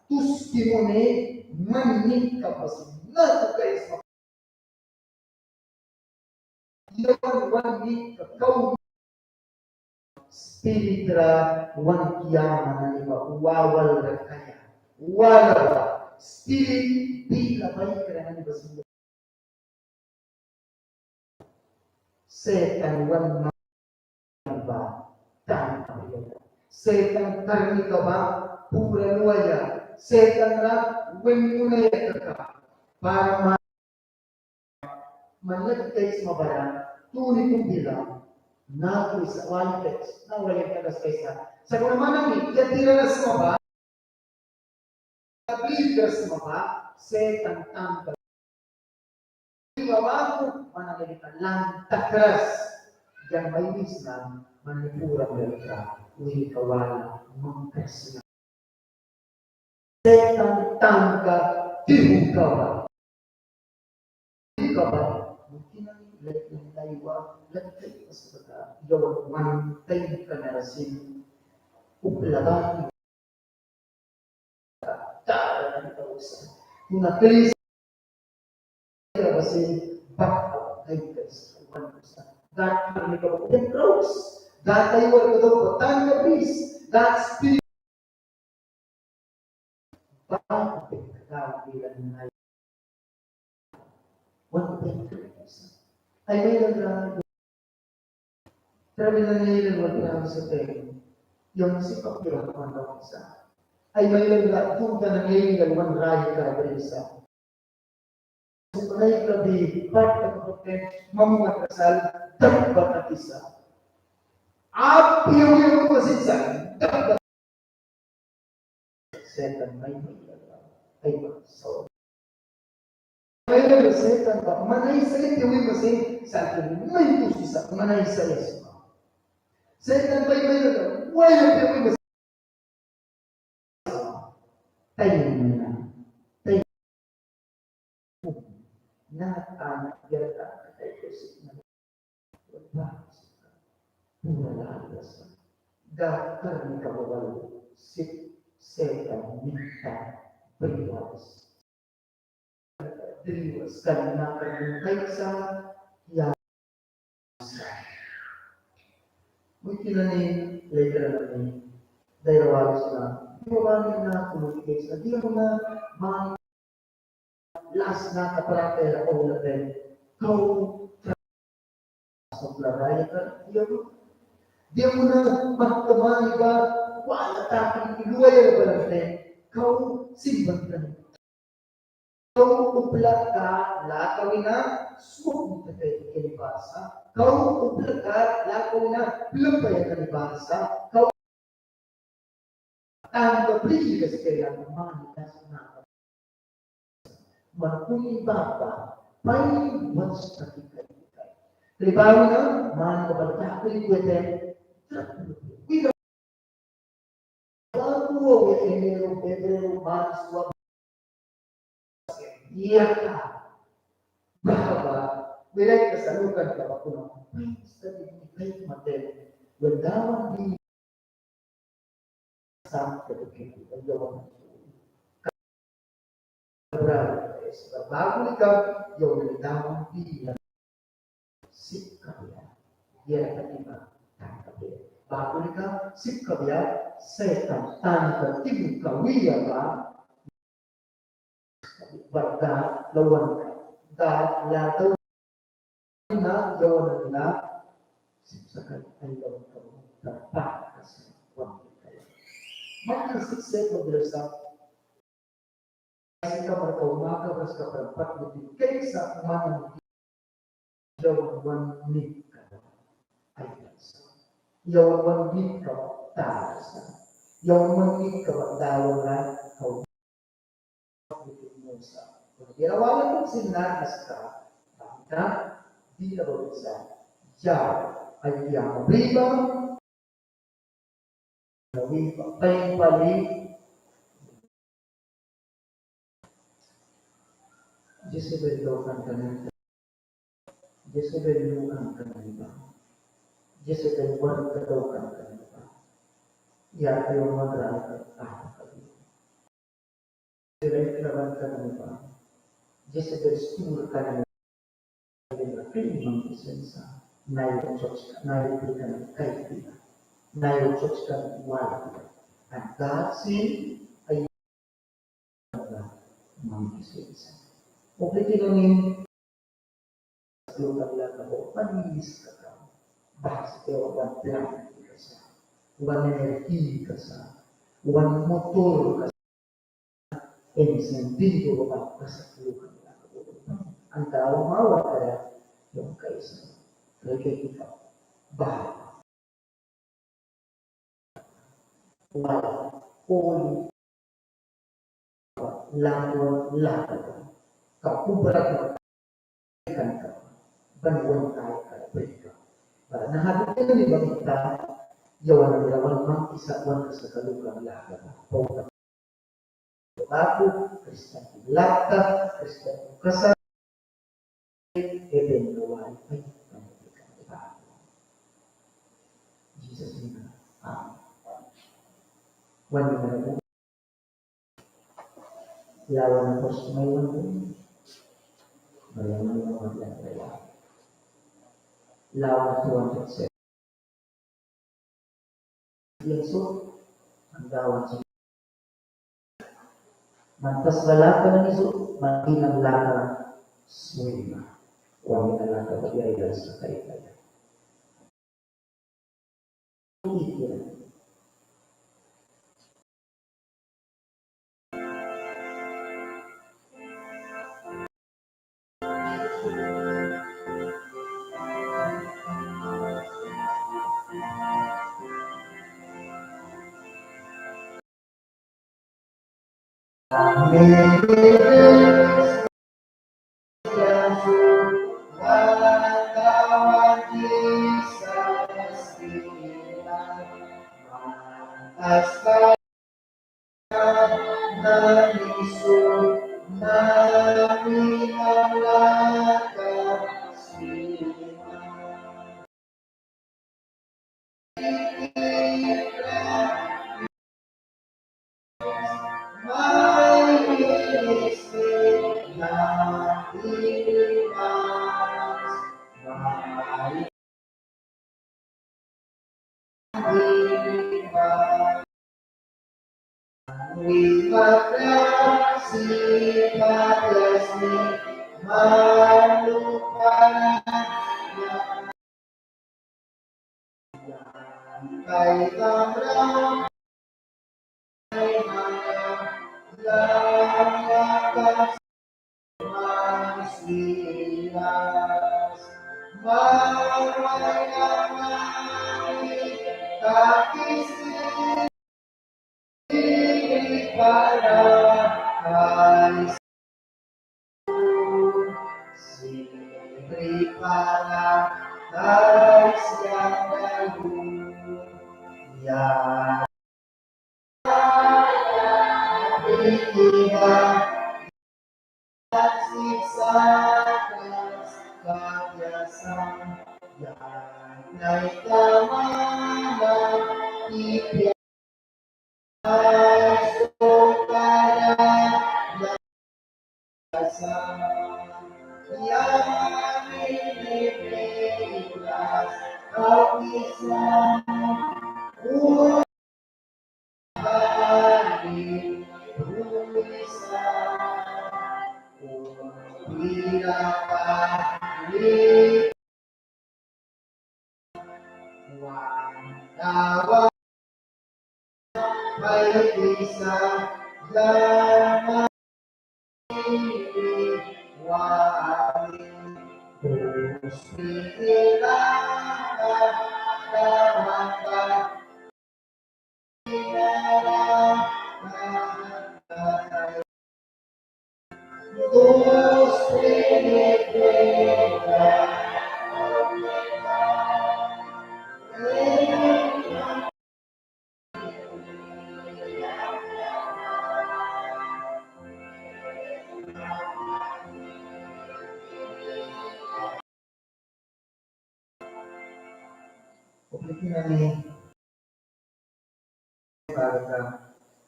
tustimone manik kapasin na kaysa yawan wan min kakau spiritra wan kiyama na lima wawal kaya wala spirit bila may kaya ni basin setan wan setan karni ka ba, pura luaya, setan na, wimunaya ka, para managkay sa mabayan, tunay kong bilang, na sa one text, na wala yung kagas kaysa. Sa kung naman ang ikatira na sa maba, kabibir sa maba, setan tanggal. Ibabago, managalitan lang, takras, yang may wisdom, manipura mereka, uli kawala, mangkas na. Setan tanggal, dibuka ba? Mungkin ang lahat laywa, lahat kayo sa pagka, yawan mantay ka na rasin, uplaban, tara na ito sa, kung natulis, rasin, baka, ay kas, that kami ka po, yan cross, that ay wala ka daw, patang please, that spirit, baka, pagkakawag bilang na one thing ay may nagdaan. Pero nangyayari wala sa tayo. Yung sipak nila kung ano isa. Ay may nagdaan kung ka nangyayari one raya ka ba isa. Kung raya ka di part ng kapatid, mamunga kasal, dapat at isa. Yung posisan, dapat. Second, may nagdaan. Ay so. Kaya setan ba? Manay sa ito yung masing sa akin. May ito siya. Manay sa Yesu. Setan ba yung may ito? Wala yung masing. Tayo na. Tayo. Nakaanak. Gerta. Tayo ko siya. Wala. Wala. Dakar ni kabawal. Setan. Minta. Priwas. Diriwas karena kaisa yang mungkin ini later ini dari waris na diwali na kumikis na dia na mang last na kaparate o natin kau sa plaray ka dia mo na magkamay ba wala taping iluway ba natin kau simbat ka kau uplat ka, lakawin na, sumog na kayo kalibasa. Kau uplat ka, lakawin na, lumpay ang kalibasa. Kau ang kapili kasi kailangan manikas na. Magpuli baba, may mas nakikay. Kalibawin na, manikabaltakay kwete, Wila. Bago, Enero, Pebrero, Marso, iya ka. Bahwa, bilay kasalukan ka pa kuno. Ay, sa dignikay matin. Wadawan di sa katikit. Ayawan. Bago ikaw, yung wadawan di sikapya. Yan ang iba. Bago ikaw, sikapya, setan, tanka, tibukawiya ba? Barda lawan ka lataw na lawan nila sipsakan ay lawan ka dapat kasi wag kayo magkasik madrasa kasi ka umaga mas ka perempat lebih kaysa umaga jawan nik ay jawan nik ka taas jawan nik ka dawan ka Ginawa ng sinanas ka, bakit di na ba bisa? Ya, ay yang riba, nawi patay pali, Jezebel dokan kanina, Jezebel lukan kanina, Jezebel warga dokan kanina, ya yung madrasa Jezebel kerabat kanina, Jezebel stur kanina, Memang esensa, naik berikan kaitan, naik sosial wajib, adasi ayat memang esensa. Publik ini sebelum kalian tahu manis kata bahasa jawaban bilang kita wan energi ka sa, wan motor ka sa, encendido ka kasaklukan ka. Ang tao mawa kaya yung kaisa. Kaya kita, bahal. Wala, poli, lawan, kapubarat ka, banwan tayo ka. Para nahabot ka ni Bakita, yawan mang isawan ka sa kalukang lahat. Pagka ako, Kristan Lata, Kristan Kasal, even nawal ay panitikang iba. Jesus name. Amen. One minute. Lawan ko sa may one. Mayaman yung mga lawan. Lawan 207. Yeso, ang dawan sa mantas lalaka na niso, matinang laka swima. Huwag na laka pag-iayal sa kaitaya. Ikiran.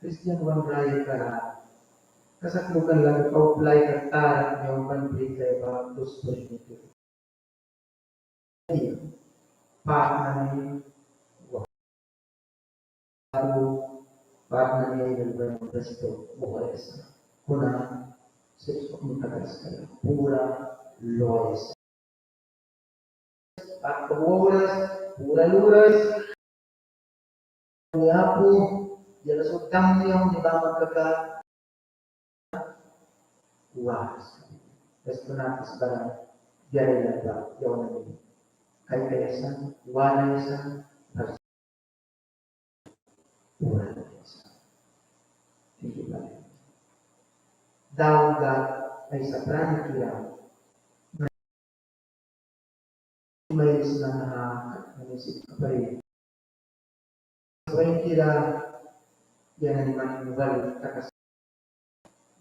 Christian wan raya ka kasaklukan lang pa-apply ka tarak niyo complete kay ba gusto nito. Partner niya yung resto buhay kuna six kumitagas kayo pura loyes at pura luras Apo, dia sultang yang di bawah kekal. Was. Estunat sebarang. Dia ada jauh ini. Kaya-kaya wanesa, harus wanesa. Tinggi balik. Daw ga ay sa prana kira. May isang nanisip ka pa rin. Sabay kira, yan naman balik kakas.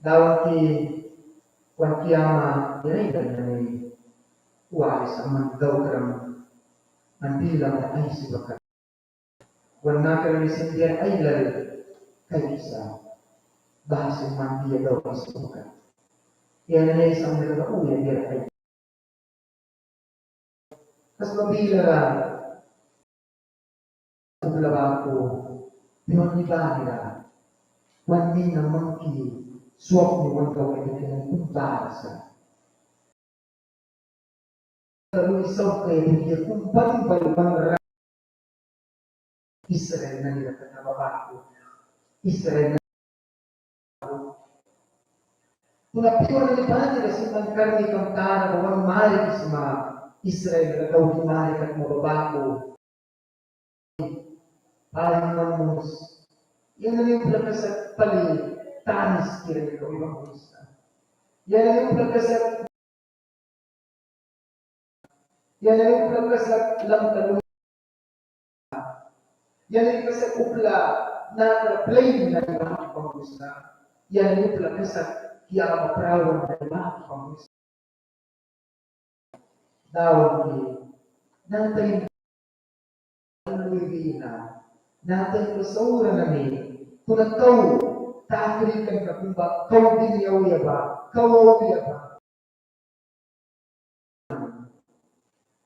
Daw ki kwan kiyama, yan ay ganyan walis ang daw karang ang bilang na ay si Bakat. Kung nakaramisin diyan ay lalo kay isa. Bahasa man dia daw ay si Bakat. Yan na isang nagkauya diyan ay. Kas mabila ang labako, piyon ni Banila, wani na mangki, suwak ni wang daw ay kanyang bahasa. Lalu isaw kayo dia kumpan balbang Israel na nila katababako. Israel na Tunapiwa na lipan nila si Mangkarni Kantana bawang mari isma Israel na daw himari kat mababako. Parang namus. Yan na yung plakas at pali tanis kira ikaw ibang kusta. Yan na yung plakas at yan ay plakas at lang talong. Yan ay plakas upla na plain na ibang panggusta. Yan ay plakas at kiyama prawan na ibang panggusta. Dawag ni natin ang luwina, natin kasaura na ni kung ikaw takrikan ka kung ba kau din yaw yaba, kau yaba.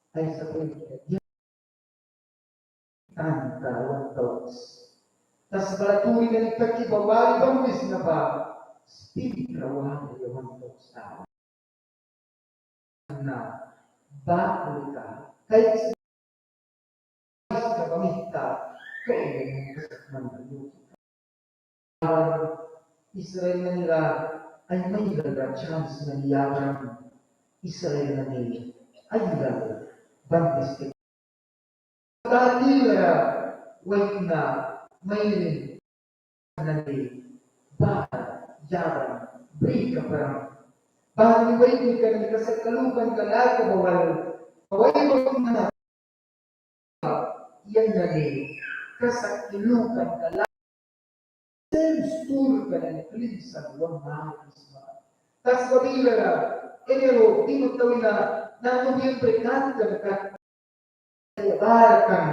Ay sa pagkakit. Tan karawang tawas. Tas balatuloy na nagpagkibawali bang wis na ba? Speed karawang yawang tawas. Na bakul ka. Kahit sa kapamita, kaya yung kasakman na luto. Israel na nila ay may laga chance na niyabang Israel na nila ay laga. Bangkis dati wait na may nanti ba yaran break ka parang parang wait ni ka kasi kaluban ka lahat bawal wait mo na yan na ni kasi kaluban ka lahat same story ka na please ang one man tas kabila enero di mo tawin na Nobyembre kanta kaya barakan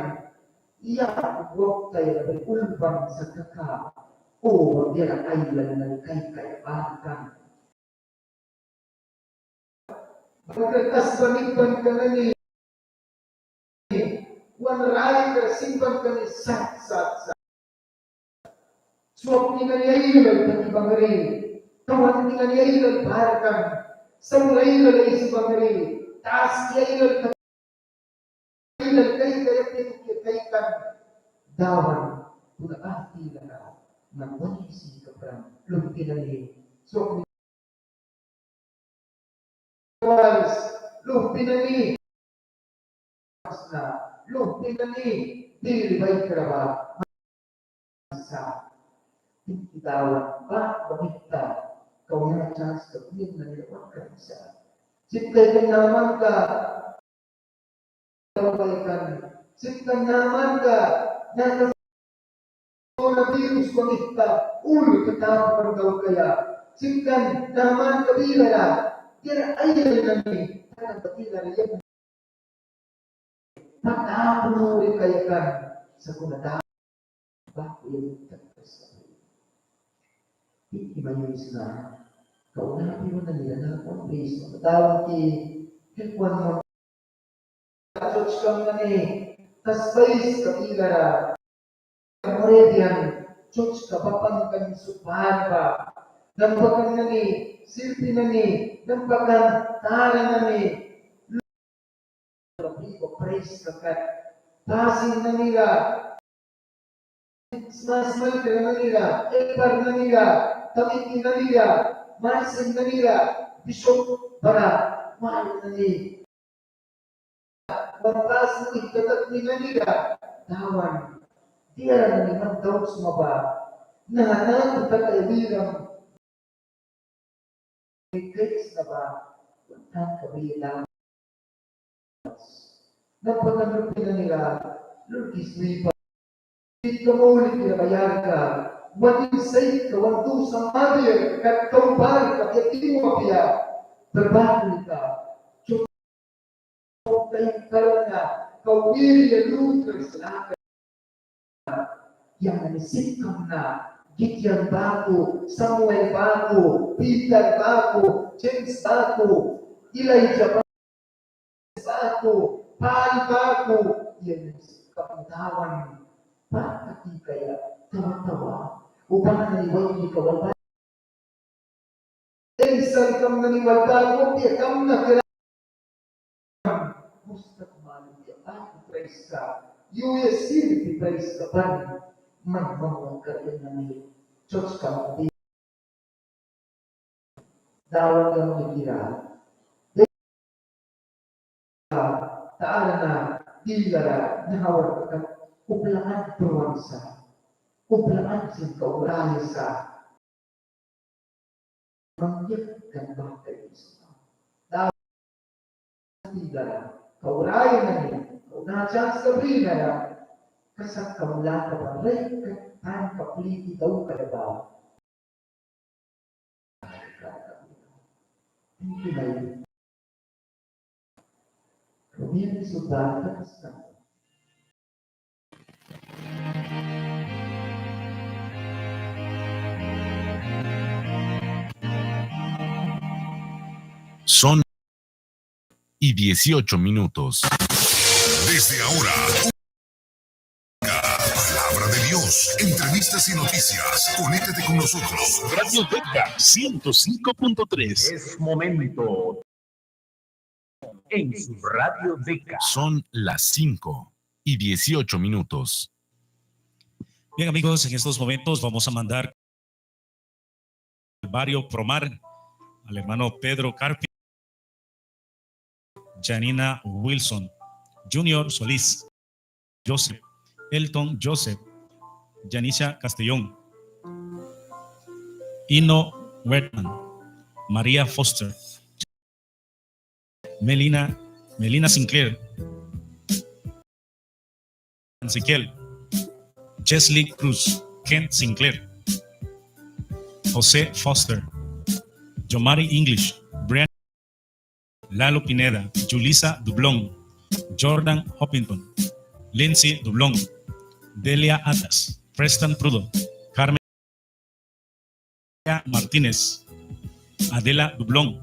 iya buwak tayo na ulbang sa kaka o dia na island na kaya barakan pagkatas panipan ka na ni wan rai ka simpan ka ni sat suwak ni ka niya ilal panibang rin kawan ni ka niya ilal barakan sa mga ilal ay isipang rin taas niya ilal kay kan dawan kuna ati na ng wani si kapran lumpinan ni so lumpinan ni na lumpinan ni dilibay karaba sa dawan ba bakita kau na chance ka kunin na nila ka sa sipkay naman ka sipkay naman ka na coronavirus kumita ulo katapang daw kaya sipkay naman ka bila kira ayaw na ni kanang batila na yan patapang rin kaya kan sa kunadaan ba yung tagkas hindi mayos na kaunabi mo na nila na kung please matawag kikuan mo church kang na ni tasbais kapigara kamoredian church kapapang kami supahan pa nampakan na ni silpi na ni nampakan tara na ni praise kakat passing na nila Mas Manila, Edgar Manila, Tamiki Manila, Marcin Manila, Bishop Bara, Mahal Manila. Magpas ng ikatat ni Manila, tawan. Dia naman daw sumaba. Nahanang kaibigan. May grace na ba? Ang kabilang. Napagandang nila, Lord is me pa. Ito mo ulit kinabayari ka. Mag-insay ka, wanto sa mother, kat kaubar, kakyatin mo kaya. Berbalik ka. Cukup kayang karana, kawiri ya lutres na yang nanisipkam na Gideon bago, Samuel bago, Peter bago, James bago, Elijah bago, Paul bago, yan kapuntawan. Bakit di kaya tawa-tawa upang naniwag ni kawal bago? Isang kam naniwag bago, kam na kailangan. Gusto kumalit niya, ako praise ka. USC, praise ka pa. Magmamang ka rin na may church ka. Dawag ang nagkira. Taala na, tilara, nahawag ka. Uplaan pruwansa. Uplaan sa kauraya sa. Mangyak ka ba kayo sa dawag tilara. Kauraya na niya. Kauraya chance ka rin na kasang kamula ka ba rin kan kapliti daw ka na ba? Hindi na yun. Kumiri sudah kasang. Son y 18 minutos. Desde ahora, Palabra de Dios, entrevistas y noticias. Conéctate con nosotros. Radio Beca 105.3. Es momento en su Radio Beca. Son las 5 y 18 minutos. Bien, amigos, en estos momentos vamos a mandar al barrio Promar al hermano Pedro Carpi, Janina Wilson, Junior Solís, Joseph, Elton Joseph, Yanisha Castellón, Ino Wertman, María Foster, Melina Sinclair, Ezequiel, Chesley Cruz, Kent Sinclair, José Foster, Yomari English, Brian, Lalo Pineda, Julissa Dublón, Jordan Hoppington, Lindsay Dublón, Delia Atas, Preston Prudo, Carmen Martínez, Adela Dublón,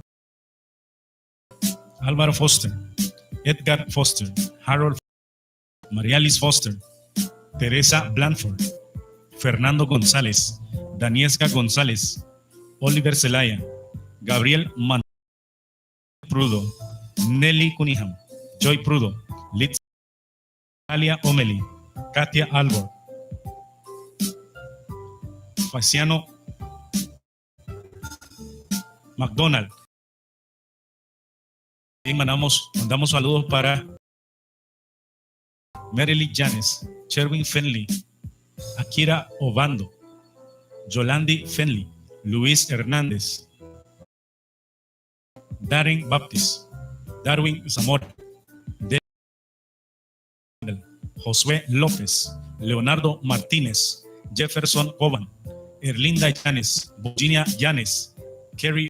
Álvaro Foster, Edgar Foster, Harold Foster, Marialis Foster, Teresa Blanford, Fernando González, Daniesca González, Oliver Zelaya, Gabriel Manuel Prudo, Nelly Cunningham, Joy Prudo, Litz, Alia Omeli, Katia Albor, Faciano McDonald. Y mandamos saludos para Merily Janes, Sherwin Fenley, Akira Obando, Yolandi Fenley, Luis Hernández, Darren Baptist, Darwin Zamora, Josué López, Leonardo Martínez, Jefferson Coban, Erlinda Llanes, Virginia Llanes, Kerry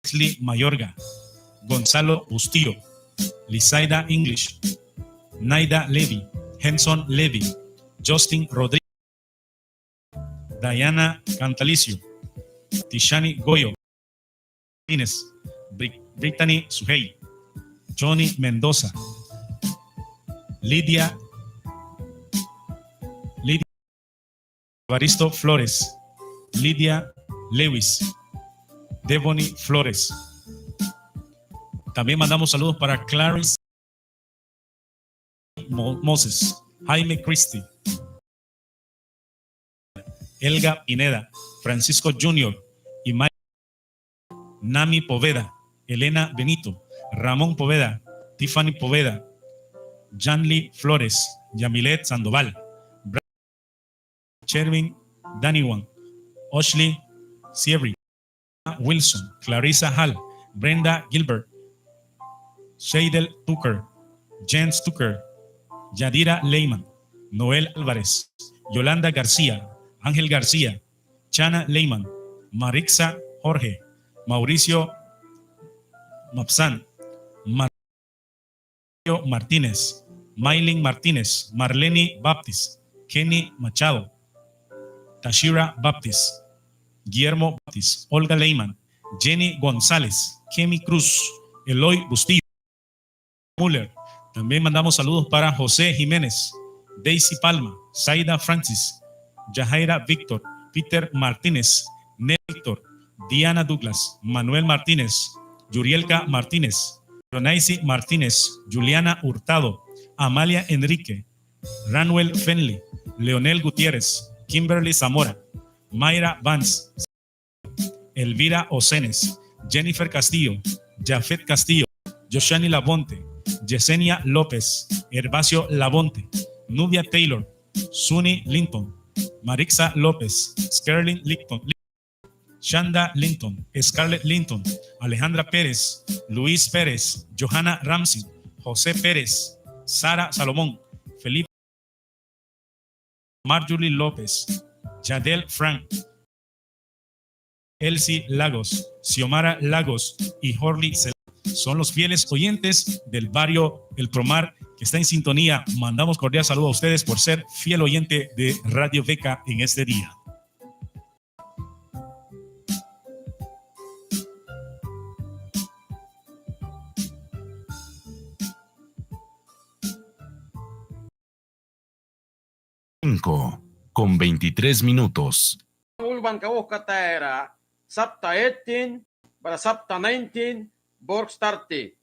Leslie Mayorga, Gonzalo Bustillo, Lizaida English, Naida Levy, Henson Levy, Justin Rodríguez, Diana Cantalicio, Tishani Goyo, Martínez, Brittany Sugey, Johnny Mendoza, Lidia Evaristo Flores, Lidia Lewis, Devony Flores. También mandamos saludos para Clarice Moses, Jaime Christie, Elga Pineda, Francisco Jr. y Nami Poveda, Elena Benito, Ramón Poveda, Tiffany Poveda, Janly Flores, Yamilet Sandoval, Chervin Daniwan, Ashley Sierri, Wilson, Clarissa Hall, Brenda Gilbert, Shadel Tucker, Jens Tucker, Yadira Leyman, Noel Álvarez, Yolanda García, Ángel García, Chana Leyman, Marixa Jorge, Mauricio Mapsan, Mario Martínez, Maylin Martínez, Marlene Baptist, Kenny Machado, Tashira Baptist, Guillermo Baptist, Olga Leyman, Jenny González, Kemi Cruz, Eloy Bustillo, Muller. También mandamos saludos para José Jiménez, Daisy Palma, Zaida Francis, Yajaira Víctor, Peter Martínez, Víctor, Diana Douglas, Manuel Martínez, Yurielka Martínez, Ronaisi Martínez, Juliana Hurtado, Amalia Enrique, Ranuel Fenley, Leonel Gutiérrez, Kimberly Zamora, Mayra Vance, Elvira Ocenes, Jennifer Castillo, Jafet Castillo, Yoshani Labonte, Yesenia López, Herbacio Labonte, Nubia Taylor, Suni Linton, Marixa López, Scarlett Linton, Shanda Linton, Scarlett Linton, Alejandra Pérez, Luis Pérez, Johanna Ramsey, José Pérez, Sara Salomón, Felipe, Marjorie López, Yadel Frank, Elsie Lagos, Xiomara Lagos y Horly Celeste. Son los fieles oyentes del barrio El Promar que está en sintonía. Mandamos cordial saludo a ustedes por ser fiel oyente de Radio Beca en este día. Con 23 minutos. Ulban Kawukatera, Sapta 18, para Sapta 19, Borg Starti.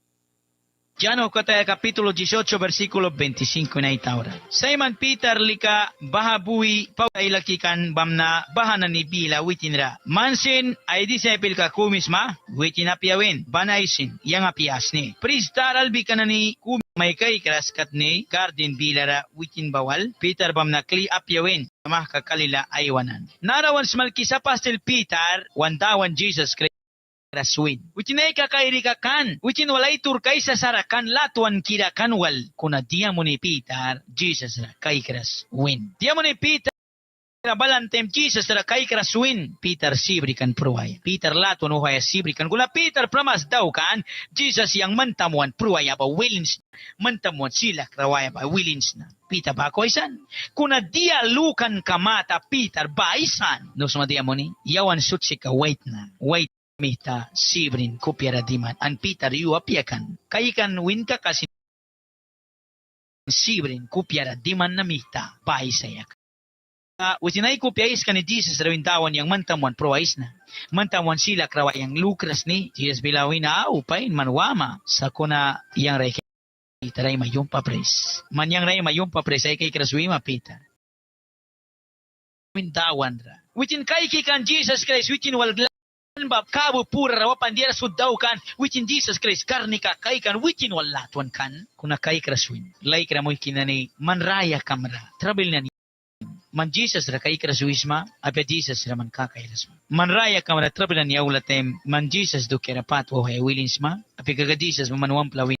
Jano kata capítulo 18 versículo 25 na itaura. Simon Peter lika bahabui pauailakikan bamna bahana ni bila witinra. Mansin ay disciple ka kumisma witina piawin banaisin yang apias ni. Pristar albikana ni kum may kay kraskat ni garden bilara witin bawal. Peter bamna kli apiawin mah kakalila aywanan. Narawan smalkisa pastel Peter wantawan Jesus Christ. Raswin. Witinay kakairi kakan. Witin walay turkay sa sarakan latuan kira kanwal. Kuna dia mo ni Peter, Jesus ra kay Raswin. Dia mo ni Peter, balantem Jesus ra kay Raswin. Peter sibri kan pruwaya. Peter latuan uhaya sibri kan. Kula Peter pramas daw kan. Jesus yang mantamuan pruwaya ba willins. Mantamuan sila krawaya ba willins na. Peter ba ko isan? Kuna dia lukan kamata Peter ba isan? Nusma dia mo ni. Yawan sutsi ka wait na. Wait. Mita sibrin kopyara diman an Peter yu apiakan kaikan win ka kasi sibrin kopyara diman na mita pai sayak witinay kopyais kan ni Jesus rawintawan yang mantamuan proais na mantamuan sila krawa yang lukras ni Jesus bilawin na upain manwama sa kuna yang reke taray mayong papres man yang ray mayong papres ay kay kraswima Peter wintawan ra witin kay kan Jesus Christ witin wal bab kabu pura rawapan dia sudaw kan wicin Jesus Christ karnika kai kan wicin wala tuan kan kuna kai kraswin lai kramoy kinani manraya kamra travel na ni man Jesus ra kai kraswisma apya Jesus ra man kakay rasma manraya kamra travel na ni aulatem man Jesus do kera patwo hay wilinsma apya kaga Jesus manwam plawin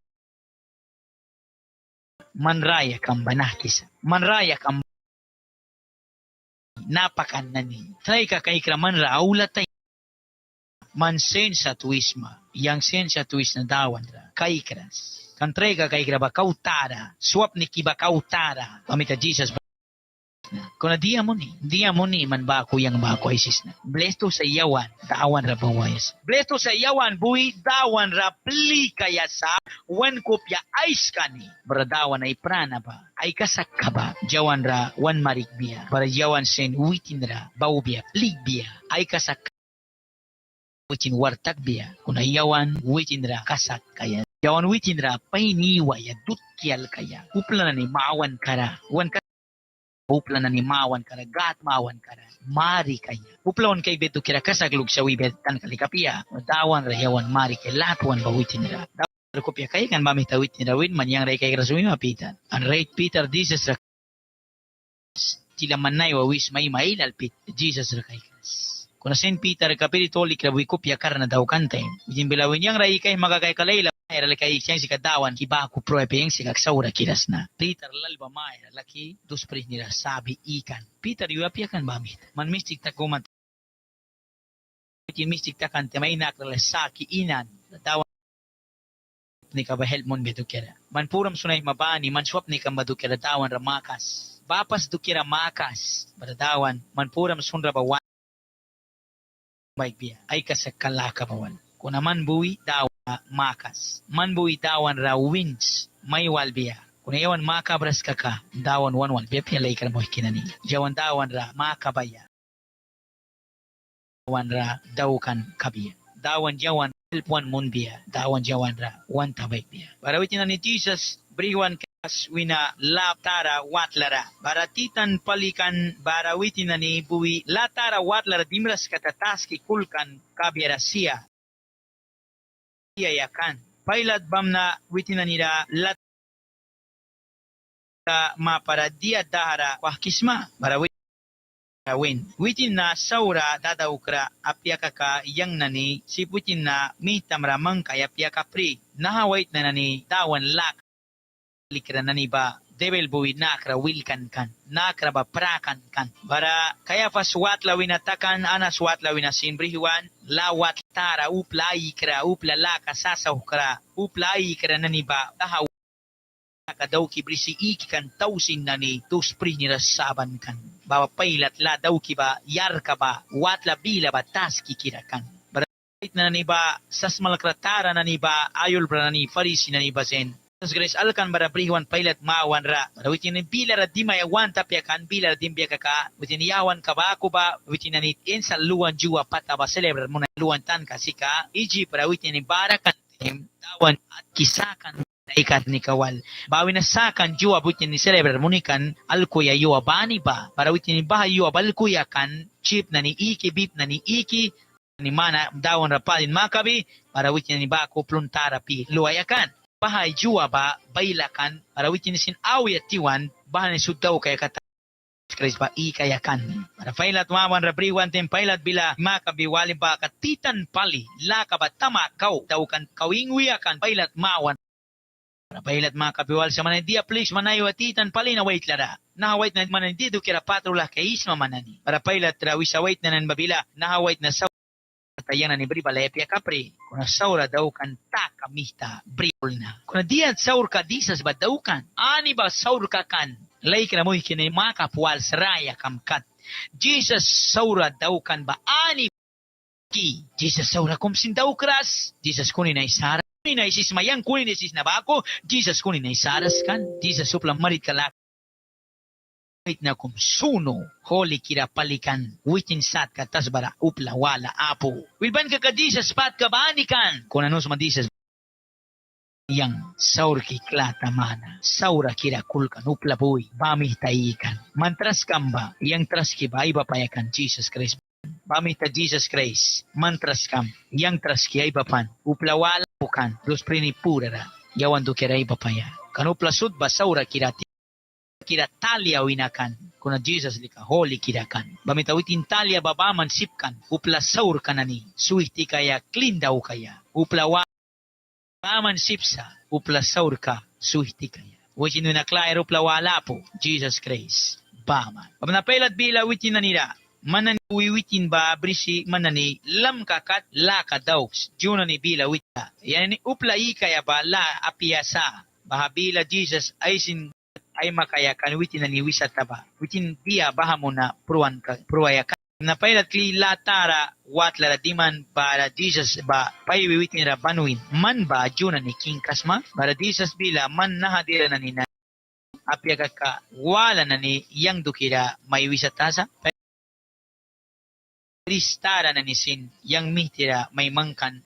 manraya kam banakis manraya kam napakan nani try ka kai kraman ra aulatay man sensa tuisma, yang sensa tuis na dawan ra, kaikras. Kantrega kaikra ba kautara, swap ni kiba kautara, pamita Jesus ba? Kuna dia mo ni man ba ako yang ba ako isis na. Blesto sa yawan, dawan ra bawayas. Blesto sa yawan, buhi dawan ra pli kaya sa, wan kopya ais kani. Berdawan ay prana ba, ay kasak ka ba, jawan ra wan marik biya, para jawan sen witin ra, bau biya, plig biya, ay kasak witin wartak biya kuna yawan witin ra kasak kaya yawan witin ra painiwa ya dutkial kaya upla ni maawan kara wan Upla na ni mawan kara, gat mawan kara. Mari kaya. Uplawan kay beto kira kasaglug sa wibet tan kalikapia. Dawan rayawan mari kay latwan bawitin nila. Dawan kopya kay kan bami tawit ni Dawin manyang ray kay rasumi mapitan. An right Peter Jesus ra tila manay wawis may mailalpit Jesus ra kay kas. Kuna Saint Peter kapitoli krabuy kopya karna daw kantay. Bijin bilawin yang ray kay magakay kalayla. Era kay siyang si kadawan kiba ko proe peng si kaksaura kiras na. Peter lalba maera laki dos pres nila sabi ikan. Peter yu apya kan bamit. Man mistik ta kumat. Kin mistik ta kan temay nakla saki inan. Dawan ni ka ba help mon beto kera. Man puram sunay mabani man swap ni ka madu kera dawan ramakas. Bapas du kera makas. Badawan man puram sunra bawan. Baik biya ay kasakalaka bawan. Kunaman buwi dawan makas. Man buwi dawan ra wins may walbiya. Kung ewan makabras ka dawan wanwan biya piyalay ka na mo hikinani. Jawan dawan ra makabaya. Dawan ra dawkan kabiya. Dawan jawan helpuan mun biya. Dawan jawan ra wan tabay biya. Barawitin na ni Jesus briwan kas wina latara watlara. Baratitan palikan barawitin na ni buwi latara watlara dimras katatas kikulkan kabiyara siya. Yakan. Pailat bam na witina nila lat mapara dia dahara wahkisma barawin witin na saura dadaukra apyakaka yang nani si putin na mitamra mangka apyakapri nahawait na nani dawan lak likra nani ba Debel buwi nakra wilkan kan. Nakra ba prakan kan. Bara kaya pa swat lawin atakan ana swat lawin asinbrihuan. Lawat tara upla ikra upla laka sasahukra. Upla ikra nani ba tahaw. Daw kibrisi ikikan tausin nani tuspri nila saban kan. Bawa pailat la daw kiba yar ka ba. Watla bila ba tas kikirakan. Bara nani ba sasmalakratara nani ba ayol bra nani farisi nani ba sen. Grace alkan bara priwan pilot mawan ra. Bara witin ni bilara di mayawan tapyakan bilara dimbya kaka. Witin yawan ka ba ako ba? Witin na nitin sa luwan juwa pata ba celebrar mo na luwan tan kasi ka. Iji para witin ni barakan tim tawan at kisakan ikat ni kawal. Bawi na sakan juwa witin ni celebrar mo ni kan alkuya yuwa bani ba? Para witin ni bahay yuwa balkuya kan chip na ni iki bip na ni iki ni mana dawan rapalin makabi. Para witin ni ba ako pluntara pi luwayakan. Bahay juwa ba bailakan para witin sin awit tiwan bahan sudaw kaya kata Chris ba ikayakan para pailat mawan rabriwan tem pailat bila makabiwali ba katitan pali laka ba tama kau daw kan kawingwiakan pailat mawan para pailat makabiwal sa manay dia please manayo atitan pali na wait lara na wait na manay dito kira patrula kay isma manani para pailat rawisa wait na nan babila na wait na sa tayan ni bri balepya kapri kuna saura daw kan ta kamita bril na kuna dia saur ka disas ba daw kan ani ba saur ka kan lay kana mo ikine makapual saraya kamkat Jesus saura daw kan ba ani ki Jesus saura kumsin daw kras Jesus kunin ay sara kunin ay sis mayang kunin ay sis nabako Jesus kunin ay saras kan Jesus suplang marit kalak na kum suno holi kira palikan witin sat katas bara upla wala apo wilban ka kadisas pat ka banikan kung ano sumadisas yang saur ki klata mana saura kira kulkan upla boy bami taikan mantras kamba yang tras ki ba iba payakan Jesus Christ bami ta Jesus Christ mantras kam yang tras ki iba pan upla wala bukan dos prini pura yawan do kira iba paya kan upla sud ba saura kira talia winakan kuna Jesus lika holy kirakan bamitawitin talia babaman sipkan upla saur kanani suiti kaya clean daw kaya upla babaman sipsa upla saur ka suiti kaya witin na klair upla wala po Jesus Christ baman pamnapailat bila witin na nila manani wiwitin ba brisi manani lam kakat laka daw juna ni bila wita yani upla ikaya ba la apiasa bahabila Jesus ay sin ay makayakan witin na ni wisataba witin dia bahamo na pruwayakan na pailat kli latara watlara diman para Jesus ba paiwi witin ra banuin man ba juna ni king kasma para Jesus bila man nahadira na ni apya ka wala na ni yang dukira may wisatasa Kristara na ni sin yang mitira may mangkan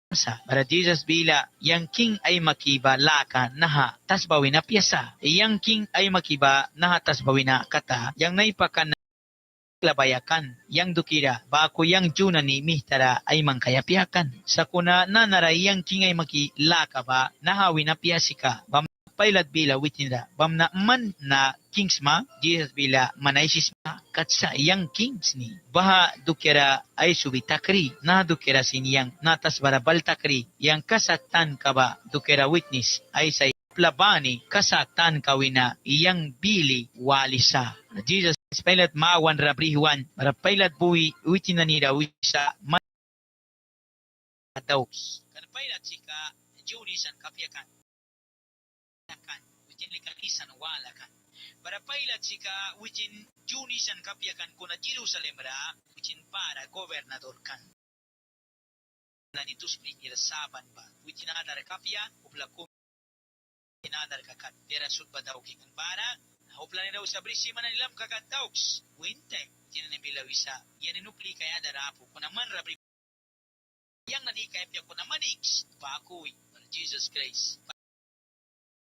Para Jesus bila yang king ay makiba laka naha tasbawi na piyasa. Yang king ay makiba naha tasbawi na kata yang naipakan labayakan yang dukira bako yang juna ni mihtara ay mangkayapiakan. Sa kuna nanara yang king ay makilaka ba nahawi na piyasika bam pailat bila witinda bam na man na kingsma Jesus bila manaisisma katsa yang kings ni baha dukira ay subitakri na dukira siniyang natas barabal takri yang kasaktan ka ba dukira witness ay say plabani kasaktan kawina yang bili walisa Jesus pailat mawan rabrihuan para pailat buwi witina ni dawisa man daws kan pailat sika jurisan kapiakan within likalisan wala kan para pailat sika within junisan kapiakan kuna Jerusalem ra within para gobernador kan na nitus saban ba within adar kapia upla ko inadar kakat dera sudba daw kikan para upla ni daw sa brisi man nilam kakat daws winte tinan bilawisa yan inupli kaya darapo kuna man rabri yang nanikay pia kuna manix bakoy Jesus Christ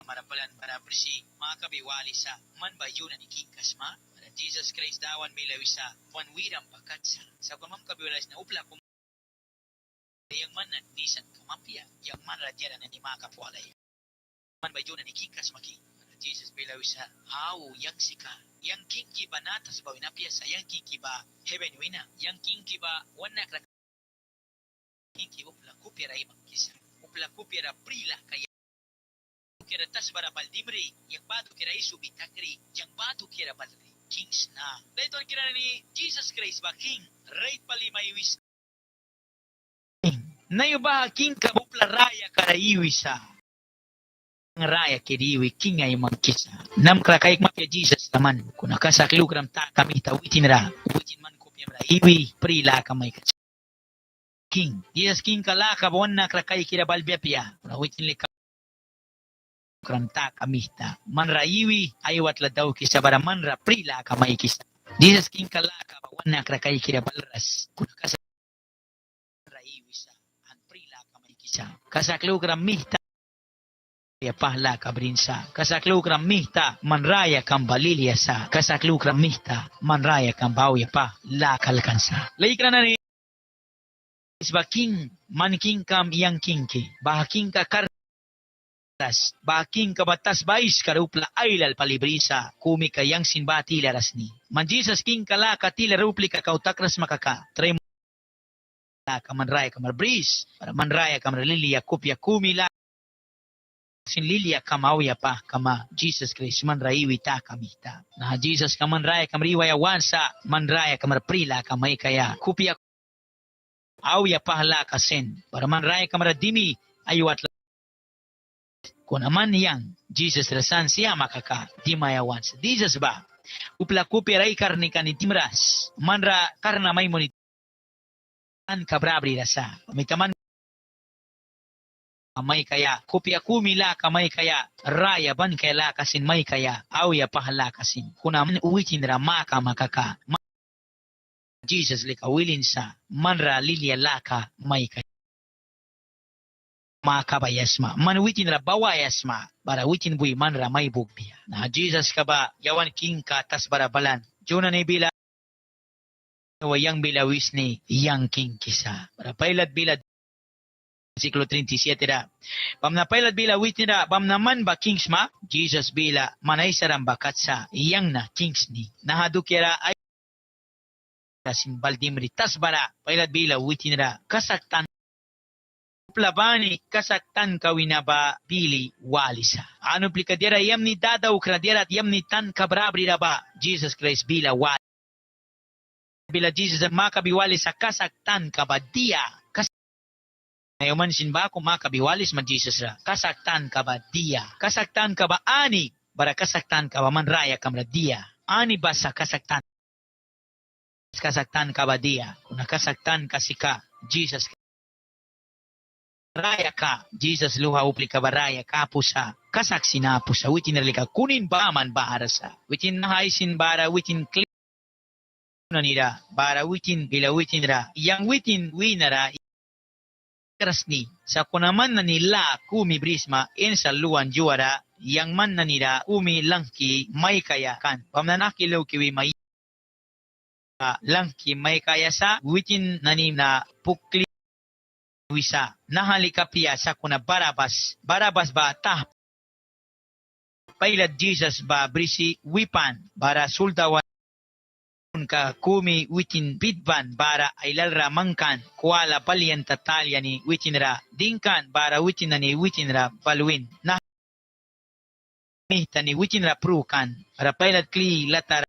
marapalan para bersi maka biwali sa man bayu na nikikas ma para Jesus Christ dawan bilawisa wan widam pakatsa sa kumam kabiwalas na upla kum yang man nisan kumapia yang man rajara na ni maka pualay man bayu na nikikas maki para Jesus bilawisa how yang sika yang kinki ba natas ba winapia sa yang kinki ba heaven wina yang kinki ba wana krak kinki upla kupira imang kisa upla kupira prila kaya kira tas bara baldimri yang batu kira isu bitakri yang batu kira balri kings na dito kira ni Jesus Christ ba king right pali may wis nayo ba king ka bupla raya karaiwisa raya kiriwi king ay mangkisa nam krakayik mapya Jesus naman kuna kasaklugram ta kami tawitin ra witin man kopya ra iwi prila kamay king Jesus king kala ka bon na krakay kira balbya pia kuna witin lika kranta kamihta manraiwi aywat la daw kisa bara manra prila kamay kisa Jesus king kalaka wana krakay kira balras kuna kasa raiwi sa an prila kamay kisa kasaklo mihta ya pahla kabrinsa kasaklo mihta manraya kambalilya sa kasaklo mihta manraya kambaw ya pa la kalkansa laikra na ni isba king man king kam yang king ki bah king ka kar baking kabatas bais karupla ailal palibrisa kumi kayang sinbati laras ni man Jesus king kala katila rupli ka kautakras makaka tray kamanraya kamarbris para manraya kamarlilia kupya kumi la sin lilia kamawya pa kama Jesus Christ manraiwi ta kamita na Jesus kamanraya kamriwaya wansa manraya kamarprila kamay kaya kupya awya pahla kasen para manraya kamaradimi ayuat kung naman yang Jesus rasan siya makaka di mayawan sa Jesus ba upla kupiray karni ka ni timras manra karna may monit an kabrabri rasa pamitaman may kaya kupya kumila kamay kaya raya ban kaya lakasin may kaya awya pahalakasin kung naman uwitin ra maka makaka Jesus likawilin sa manra lilia laka may kaya makabayasma man witin ra bawayasma bara witin bui man ra may bugbiya na Jesus ka ba yawan king ka tas barabalan juna ni bila wayang bilawis ni yang king kisa bara pailat bilad siklo 37 ra pam na pailat bila witin ra pam naman ba kings ma Jesus bila manay saram bakat sa yang na kings ni nahadukira ay sin baldimri tas bara pailat bila witin ra kasaktan plabani kasaktan kawina ba bili walisa. Ano plikadera yam ni dadaw kradera at yam ni tan kabrabri na ba Jesus Christ bila walisa. Bila Jesus makabiwali sa kasaktan ka ba dia. Ngayon sinba ko makabiwalis man Jesus ra. Kasaktan ka ba dia. Kasaktan ka ba ani. Bara kasaktan ka ba manraya kamra dia. Ani ba sa kasaktan. Kasaktan ka ba dia. Kung nakasaktan ka si ka Jesus raya ka, Jesus luha upli ka baraya ka pusa, kasaksi na pusa, witin nalika, kunin ba man baharasa, witin nahaisin bara, witin klip na nila, bara witin bila witin ra, yang witin winara, Krasni sa kunaman na nila kumi brisma in sa luan juara yang man na nila kumi langki may kaya kan pamnanakilaw kiwi may langki may kaya sa witin nani na pukli wisa nahalikapia sa kuna Barabas ba tah pailad Jesus ba brisi wipan bara suldawan ka kumi witin pitban bara ailalra mangkan kuala palian tatalya ni witinra dingkan bara witinani witinra balwin na mihta ni witinra prukan para pailat kli latar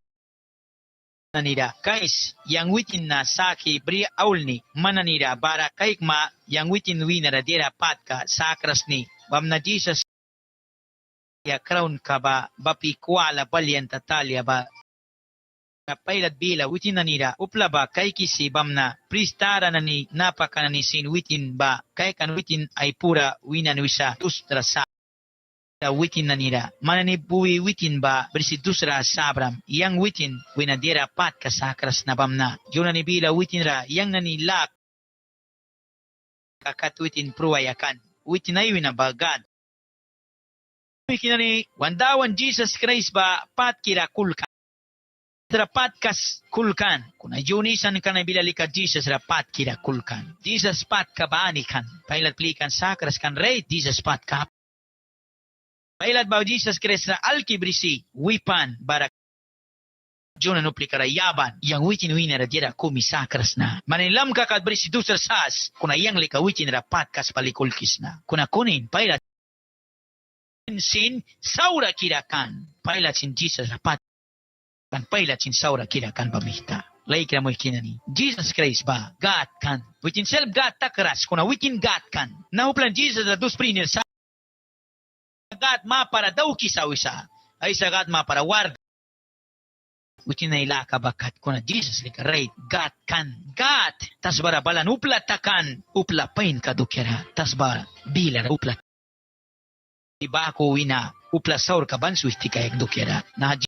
nanida kais yang witin na saki bri aulni mananida bara kaikma yang witin winara dira patka sakras ni bamna Jesus ya crown ka ba bapi kuala palian tatalya ba pailat bila witin nanira upla ba kay kisi bamna pristara nani napaka nani sin witin ba kay kan witin ay pura winan wisa tustra sa witin nanira manani buwi witin ba bersi tusra sabram yang witin winadira pat kasakras na bamna junani bila witin ra yang nani lak kakat witin pruwayakan witin ay winabagad wikinani wandawan Jesus Christ ba pat kira kulka rapat kas kulkan kuna junisan kana bilalika Jesus rapat kira kulkan Jesus pat kabani kan pailat plikan sakras kan rey Jesus pat kap pailat ba Jesus Christ na alkibrisi wipan barak juna no plikara yaban yang witin winera dira kumi sakras na manilam ka kad brisi dusar sas kuna yang lika witin rapat kas palikulkis na kuna kunin pailat sin saura kirakan pailat sin Jesus rapat kan pailat sin saura kira kan pamihta lai kira mo ikinani Jesus Christ ba God kan witin self God takras kuna witin God kan na uplan Jesus at dos prinir sa God ma para daw kisawisa ay sa God ma para warga witin na ila kabakat kuna Jesus lika right God kan God tas bara balan upla takan upla pain kadukera tas bara bila upla iba ko wina upla saur kaban suisti kayak dukera na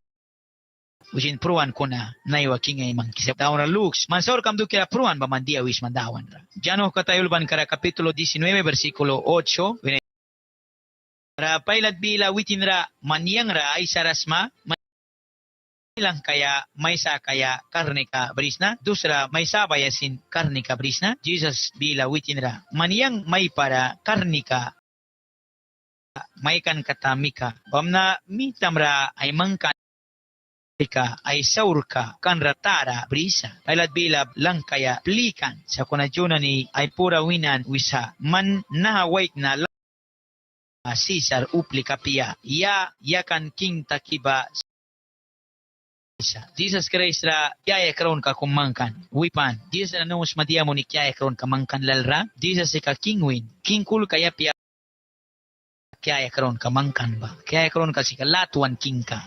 Ujin pruan ko na naiwa kingay mangkisap. Daon na looks. Mansor kam dukira pruan ba mandia wis mandawan ra. Jano katayulban kara kapitulo 19 versikulo 8. Ra pailat bila witin ra manyang ra ay sarasma. Ilang kaya maysa kaya karnika brisna. Dusra maysa bayasin karnika brisna. Jesus bila witin ra manyang may para karnika may kan katamika. Bamna mitamra ay mangkan ka ay saurka kan ratara brisa pailat bilab lang kaya plikan sa kunajuna ni ay pura winan wisa man nahawait na Caesar uplika pia ya kan king takiba Jesus Christ ra kaya karon ka kumangkan wipan Jesus na nung madia mo ni kaya karon kamangkan lalra Jesus ka king win king kul kaya pia kaya karon kamangkan ba kaya karon ka sikalatuan king ka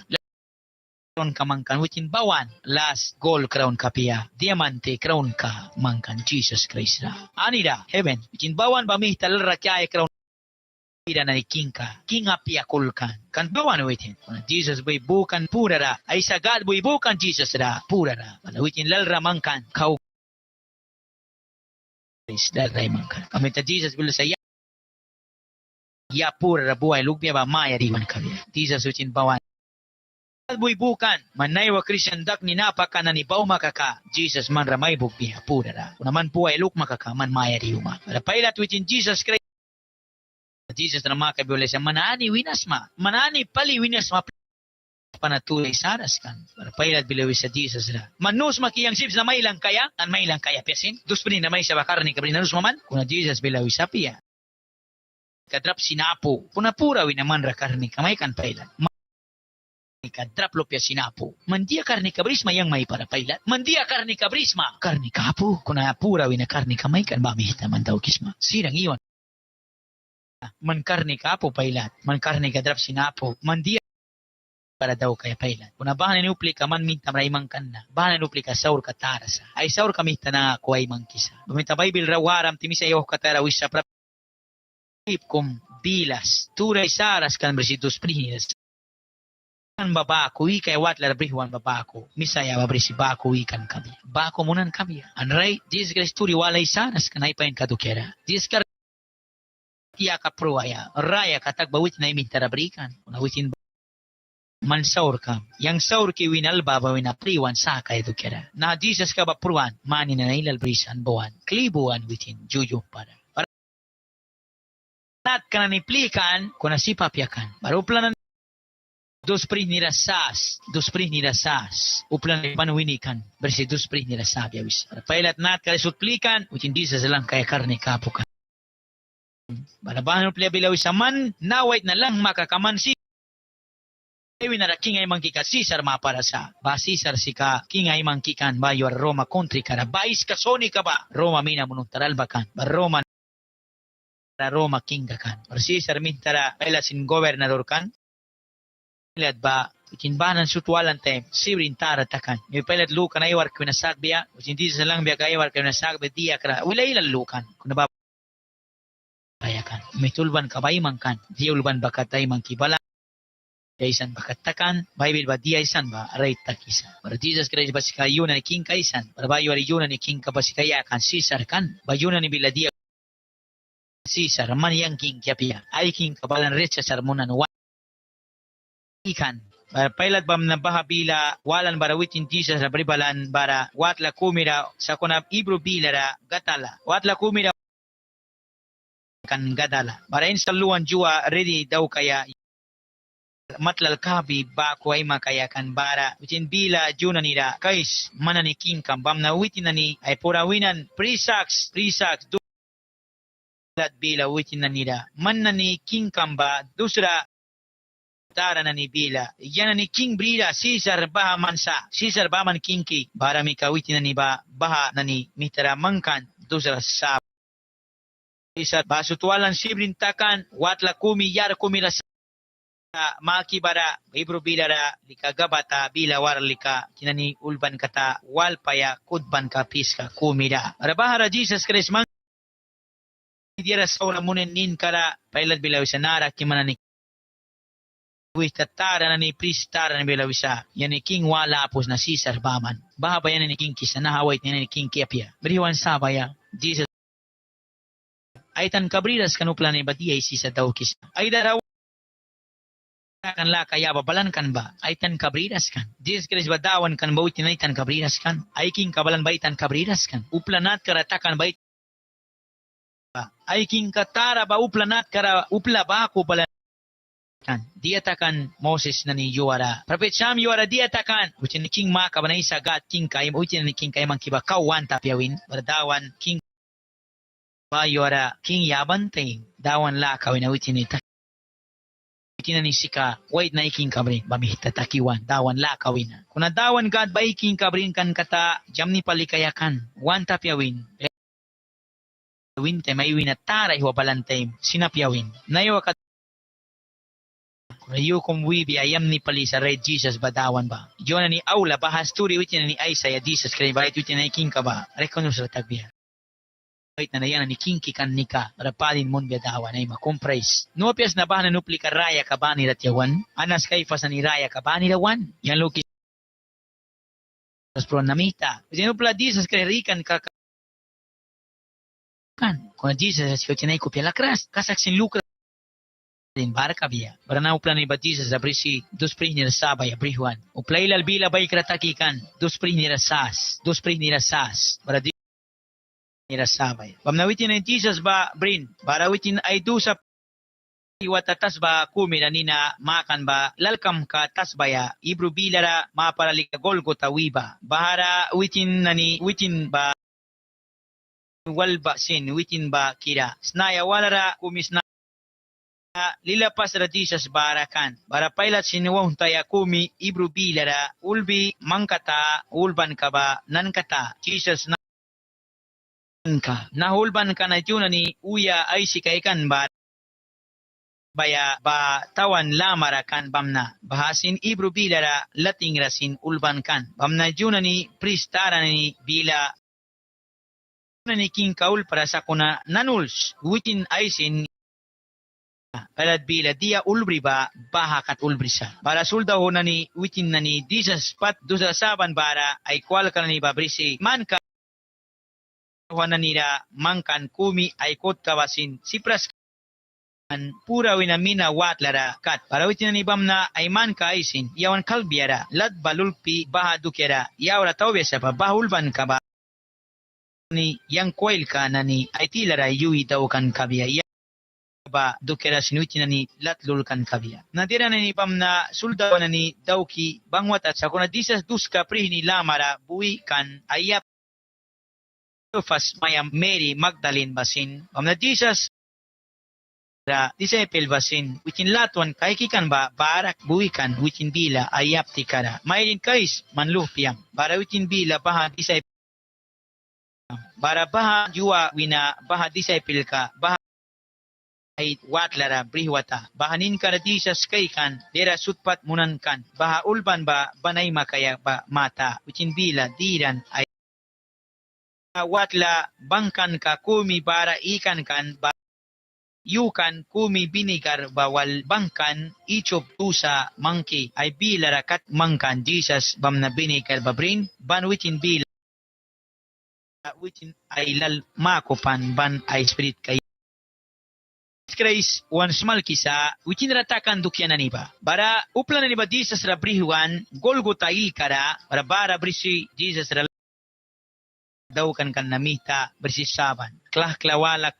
crown ka mangkan witin bawan last gold crown kapia diamante crown ka mangkan Jesus Christ ra anida heaven witin bawan bamihtal ra kaya crown ira na ni king ka king apia kulkan kan bawan witin Jesus boy bukan pura ra ay sagad boy bukan Jesus ra pura ra witin lalra mangkan kau Christ lalra mangkan amita Jesus bila saya ya pura ra buhay lugbiya ba maya riwan kabia Jesus witin bawan buy bukan manay wa Christian dak ni napaka na ni baw makaka Jesus man ramay bugbiha pura ra kunaman po ay luk makaka man maya riuma para pailat witin Jesus Christ Jesus na makabiolesa manani winasma manani pali winasma panatulay saras kan para pailat bilawi sa Jesus ra manus makiyang sibs na may lang kaya an may lang kaya piasin dus prin na may sa bakar ni kabrin nanus maman kuna Jesus bilawi sa pia kadrap sinapo punapura winaman ra karni kamay kan pailat kadrap lopya sinapo mandia karni kabrisma yang may para pailat mandia karni kabrisma karni kapo kuna pura wina karni kamay kan bamihita man daw kisma sirang iyon man karni kapo pailat man karni kadrap sinapo mandia para daw kaya pailat kuna bahan ni upli ka man minta raimang kanna bahan ni upli ka saur katarasa ay saur kamita na kuay mangkisa bumita bible rawaram timisa yo katara wisa pra kum bilas turay saras kan bersitus prihinas babako kay watlar brihuan babako misaya babrisi bako ikan kami bako munan kami anray Jesus Christ turi walay sanas kanay pain kadukera Jesus ya kapruaya raya katak bawit na imintarabrikan kuna witin man saur ka yang saur ki winal baba wina priwan sa ka itu kira na Jesus ka ba pruan mani na ilal brisan buwan klibuan witin juju para nat kana ni plikan kuna si papyakan baru planan dos pri nirasas uplan panuwinikan bersih dos pri nirasas ya wis pailat nat kali sutplikan witin Jesus lang kaya karne kapukan balabahan pala bilaw isaman nawait na lang makakaman si Ewinara king ay mangkikat Caesar maparasa ba Caesar sika king ay mangkikan ba your Roma country kara bais ka soni ka ba Roma mina munutaral bakan ba Roma king kan or Caesar mintara pala sin gobernador kan ilat ba itinbanan sutwalan tem sibrin tara takan may pelat lukan ay war kuna sagbiya hindi sa lang biya kay war kuna sagbe dia kra wala ilan lukan kuna ba bayakan may tulban kabay mangkan di ulban bakatay mangkibala isan bakatakan Bible ba dia isan ba aray takisa para Jesus Christ ba sika yuna ni king kaisan para ba yari yuna ni king kabasikaya kan Caesar kan ba yuna ni bila dia Caesar man yang king kiapia ay king kabalan recha sarmunan wa ikan para pailat bam na bahabila walan barawitin Jesus sa baribalan bara watla kumira sa kunab ibro bilara gatala watla kumira kan gadala para instaluan jua ready daw kaya matlal kabi ba ko ay makayakan bara witin bila juna nira kais manani king kambam na witin nani ay purawinan pre-sax dulat bila witin nira manani king kamba dusra tara nani bila yan nani king brida Caesar baha mansa Caesar baman king ki bara mi kawitin nani ba baha nani mitara mangkan dusra sa Caesar basutwalan sibrin takan watla kumi yar kumira maki bara ibro bilara lika gabata bila war lika kinani ulban kata walpaya kudban ka piska kumida rabahara Jesus Christ man diara saula munen nin kara pailat bila wisanara kimanani witatara nani pristara ni bila wisa yani king wala apos na Caesar baman baha ba yan ni king kisa na hawait ni king kiapia beriwan sabaya Jesus aitan kabriras kanuplan ni bati ay sisa daw kisa ay daraw kan la kaya babalan kan ba ay tan kabriras kan Jesus Christ badawan kan ba witin ay tan kabriras kan ay king kabalan ba tan kabriras kan uplanat karatakan ba ay king katara ba uplanat kara upla ba ko balan kan dia takan Moses na ni yuara prophet Sam yuara dia takan witin king maka banay sagat king kay witin ni king kay mangkiba kawan tapyawin badawan king ba yuara king yabanteng dawan la kawin witin ni ni sika wait na iking kabrin bamihta takiwan dawan la kawina kuna dawan God ba iking kabrin kan kata jamni palikayakan wan tapyawin winte may winatara iwa balantay sinapyawin nayo kat kuna yu kumwibi ayam ni pali sa red Jesus badawan ba yun ni aula bahas turi witin ni Isaiah Jesus kaya ba witin na iking ka ba rekonus ratagbiya na yan ni king kikan nika rapadin mon biadawan ay makumpres no pias na bahan nupli karaya kabani ratyawan anas kay fasan raya kabani rawan yan lukis pro namita sinupla Jesus kay rikan ka kan kung Jesus sa tinay ko pila kras kasaksin lukra din barka biya barana uplan ni Jesus sa brisi dos pri ni sabay abrihuan uplay lalbila bay kratakikan dos pri ni rasas para nirasabay. Pamnawitin ni Jesus ba, Brin, barawitin ay do sa iwatatas ba kumira nina makan ba, lalkam ka tasbaya, ibro bilara maparalika Golgota wiba. Bahara witin ba, walba sin, witin ba kira. Snaya walara kumis na lilapas ra Jesus barakan. Barapailat sinuwang taya kumi, ibro bilara, ulbi, mangkata, ulban ka ba, nankata, Jesus na ka nahulban ka na yun ni uya ay sikaikan ba baya ba tawan lamara kan bamna bahasin ibro bilara lating rasin ulban kan bamna yun ni pristara ni bila ni king kaul para sa kuna nanuls witin aisin palad bila dia ulbri ba bahakat ulbrisa para sulda ho na ni witin na ni Jesus pat dusa saban bara ay kwal ka ni babrisi man ka wana nira mangkan kumi ay kot kawasin sipras pura winamina watlara kat para witinani bamna ayman kaisin yawan kalbiara lat balulpi baha dukera yawra tawbesa pa bahulban kaba ni yang koil kanani aitilara yui tawkan kabia ba dukera sinuitinani latlul kan kabia nadira nani bamna suldawanani dauki bangwata sakuna disas duska prihni lamara bui kan ayap fas mayam Mary Magdalene basin bamna disas disciple basin witin latuan kaikikan ba barak buikan witin bila ayap tikara mailin kais manluh piam bara witin bila baha disciple bara baha jua wina baha disciple ka baha ay watlara brihwata bahanin kara disas kaikan dera sutpat munankan baha ulban ba banay makaya ba mata witin bila diran ay watla bangkan ka kumi bara ikan kan ba yukan kumi binigar bawal bangkan ichop tusa mangki ay bilara kat mangkan Jesus bamna binigar babrin ban witin bila witin ay lal makopan ban ay spirit kay Christ wan smal kisa witin ratakan dukyan niba bara uplan niba Jesus ra brihuan Golgota ikara bara brisi Jesus ra daw kan namita brisi saban klah klawala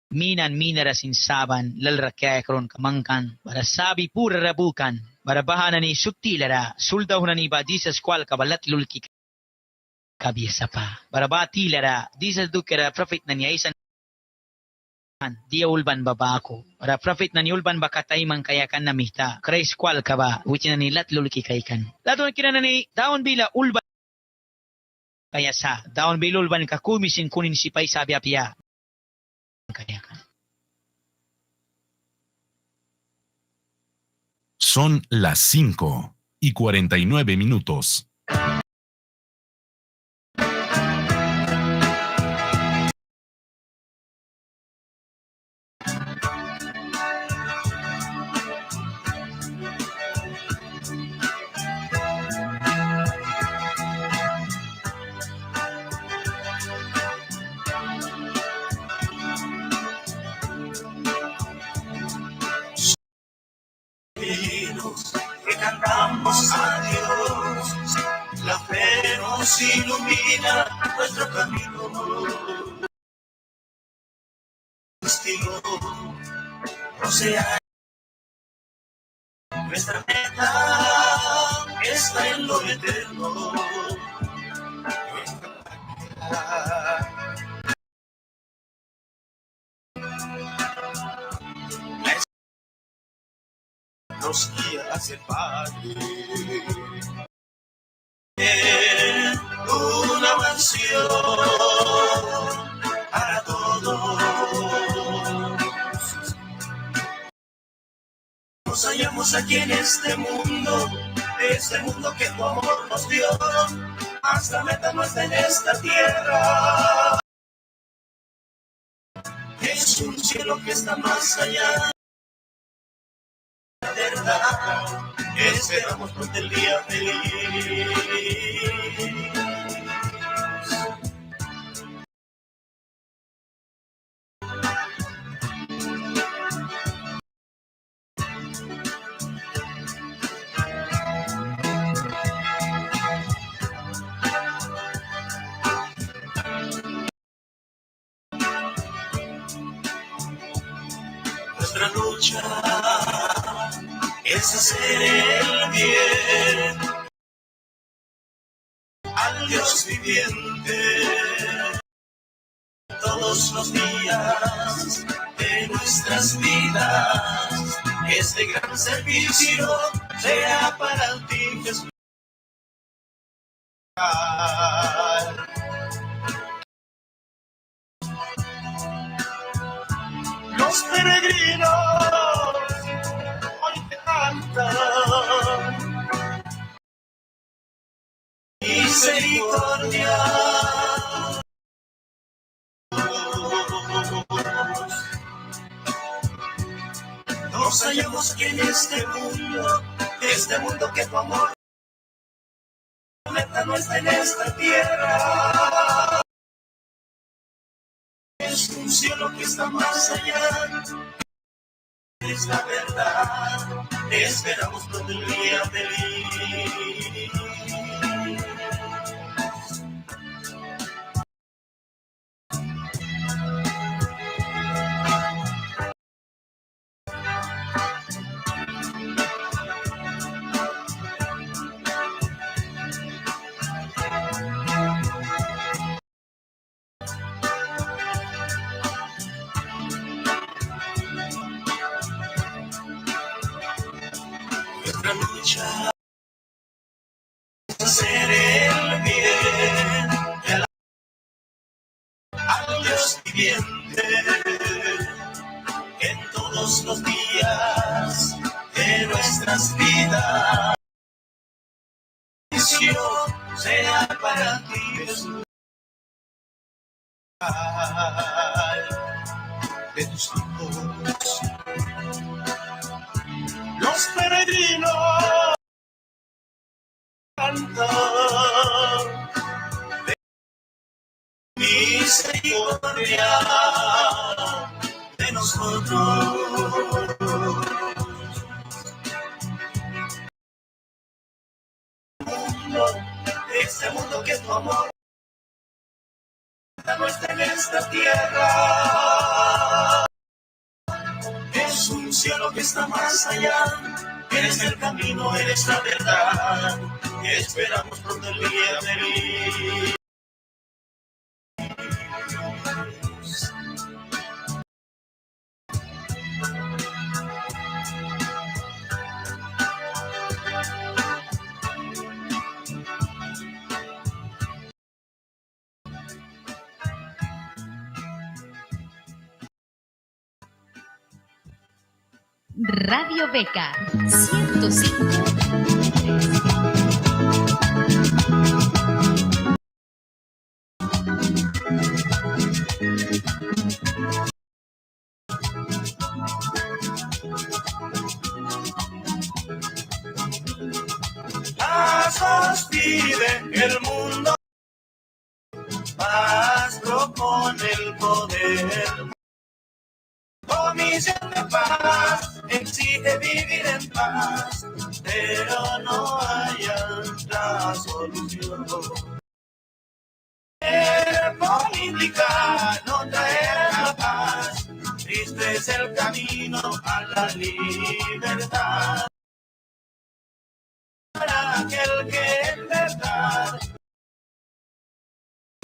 minan minara sinsaban lalrakya kron kamangkan para sabi pura rabukan para bahana ni sutilara suldaw na ni ba disas kwal kabalat lulki kabiasa pa para batilara disas dukera prophet na niya isan dia ulban babako para prophet na ni ulban bakatay man kayakan na mihta Christ kwal ka ba witin na ni lat lulki kaykan lato kina na ni daon bila ulban kaya sa daon bila ulban ka kumisin kunin sipay sabi apya Son las 5:49. Que cantamos a Dios, la fe nos ilumina nuestro camino. Destino no sea nuestra meta, está en lo eterno. Nos guía hacia el Padre. Una mansión para todos. Nos hallamos aquí en este mundo que tu amor nos dio. Hasta meta no está en esta tierra. Es un cielo que está más allá. Verdad, esperamos por el día feliz. Nuestra lucha es hacer el bien al Dios viviente todos los días de nuestras vidas. Este gran servicio sea para ti, Jesús. Los peregrinos hoy te cantan misericordia. Nos hallamos aquí en este mundo que tu amor no está en esta tierra. Es un un cielo que está más allá. Es la verdad, esperamos por el día feliz. Nuestra lucha es hacer el bien al Dios viviente en todos los días de nuestras vidas. Sea para ti, Jesús, de tus hijos, los peregrinos cantan de misericordia de nosotros. Este mundo que es tu amor no está en esta tierra. Es un cielo que está más allá. Eres el camino, eres la verdad. Esperamos pronto el día feliz. Radio Beca 105.3. Paz pide el mundo, paz propone el poder. Comisión de paz exige vivir en paz, pero no haya la solución. Política no trae la paz, triste es el camino a la libertad. Para aquel que en verdad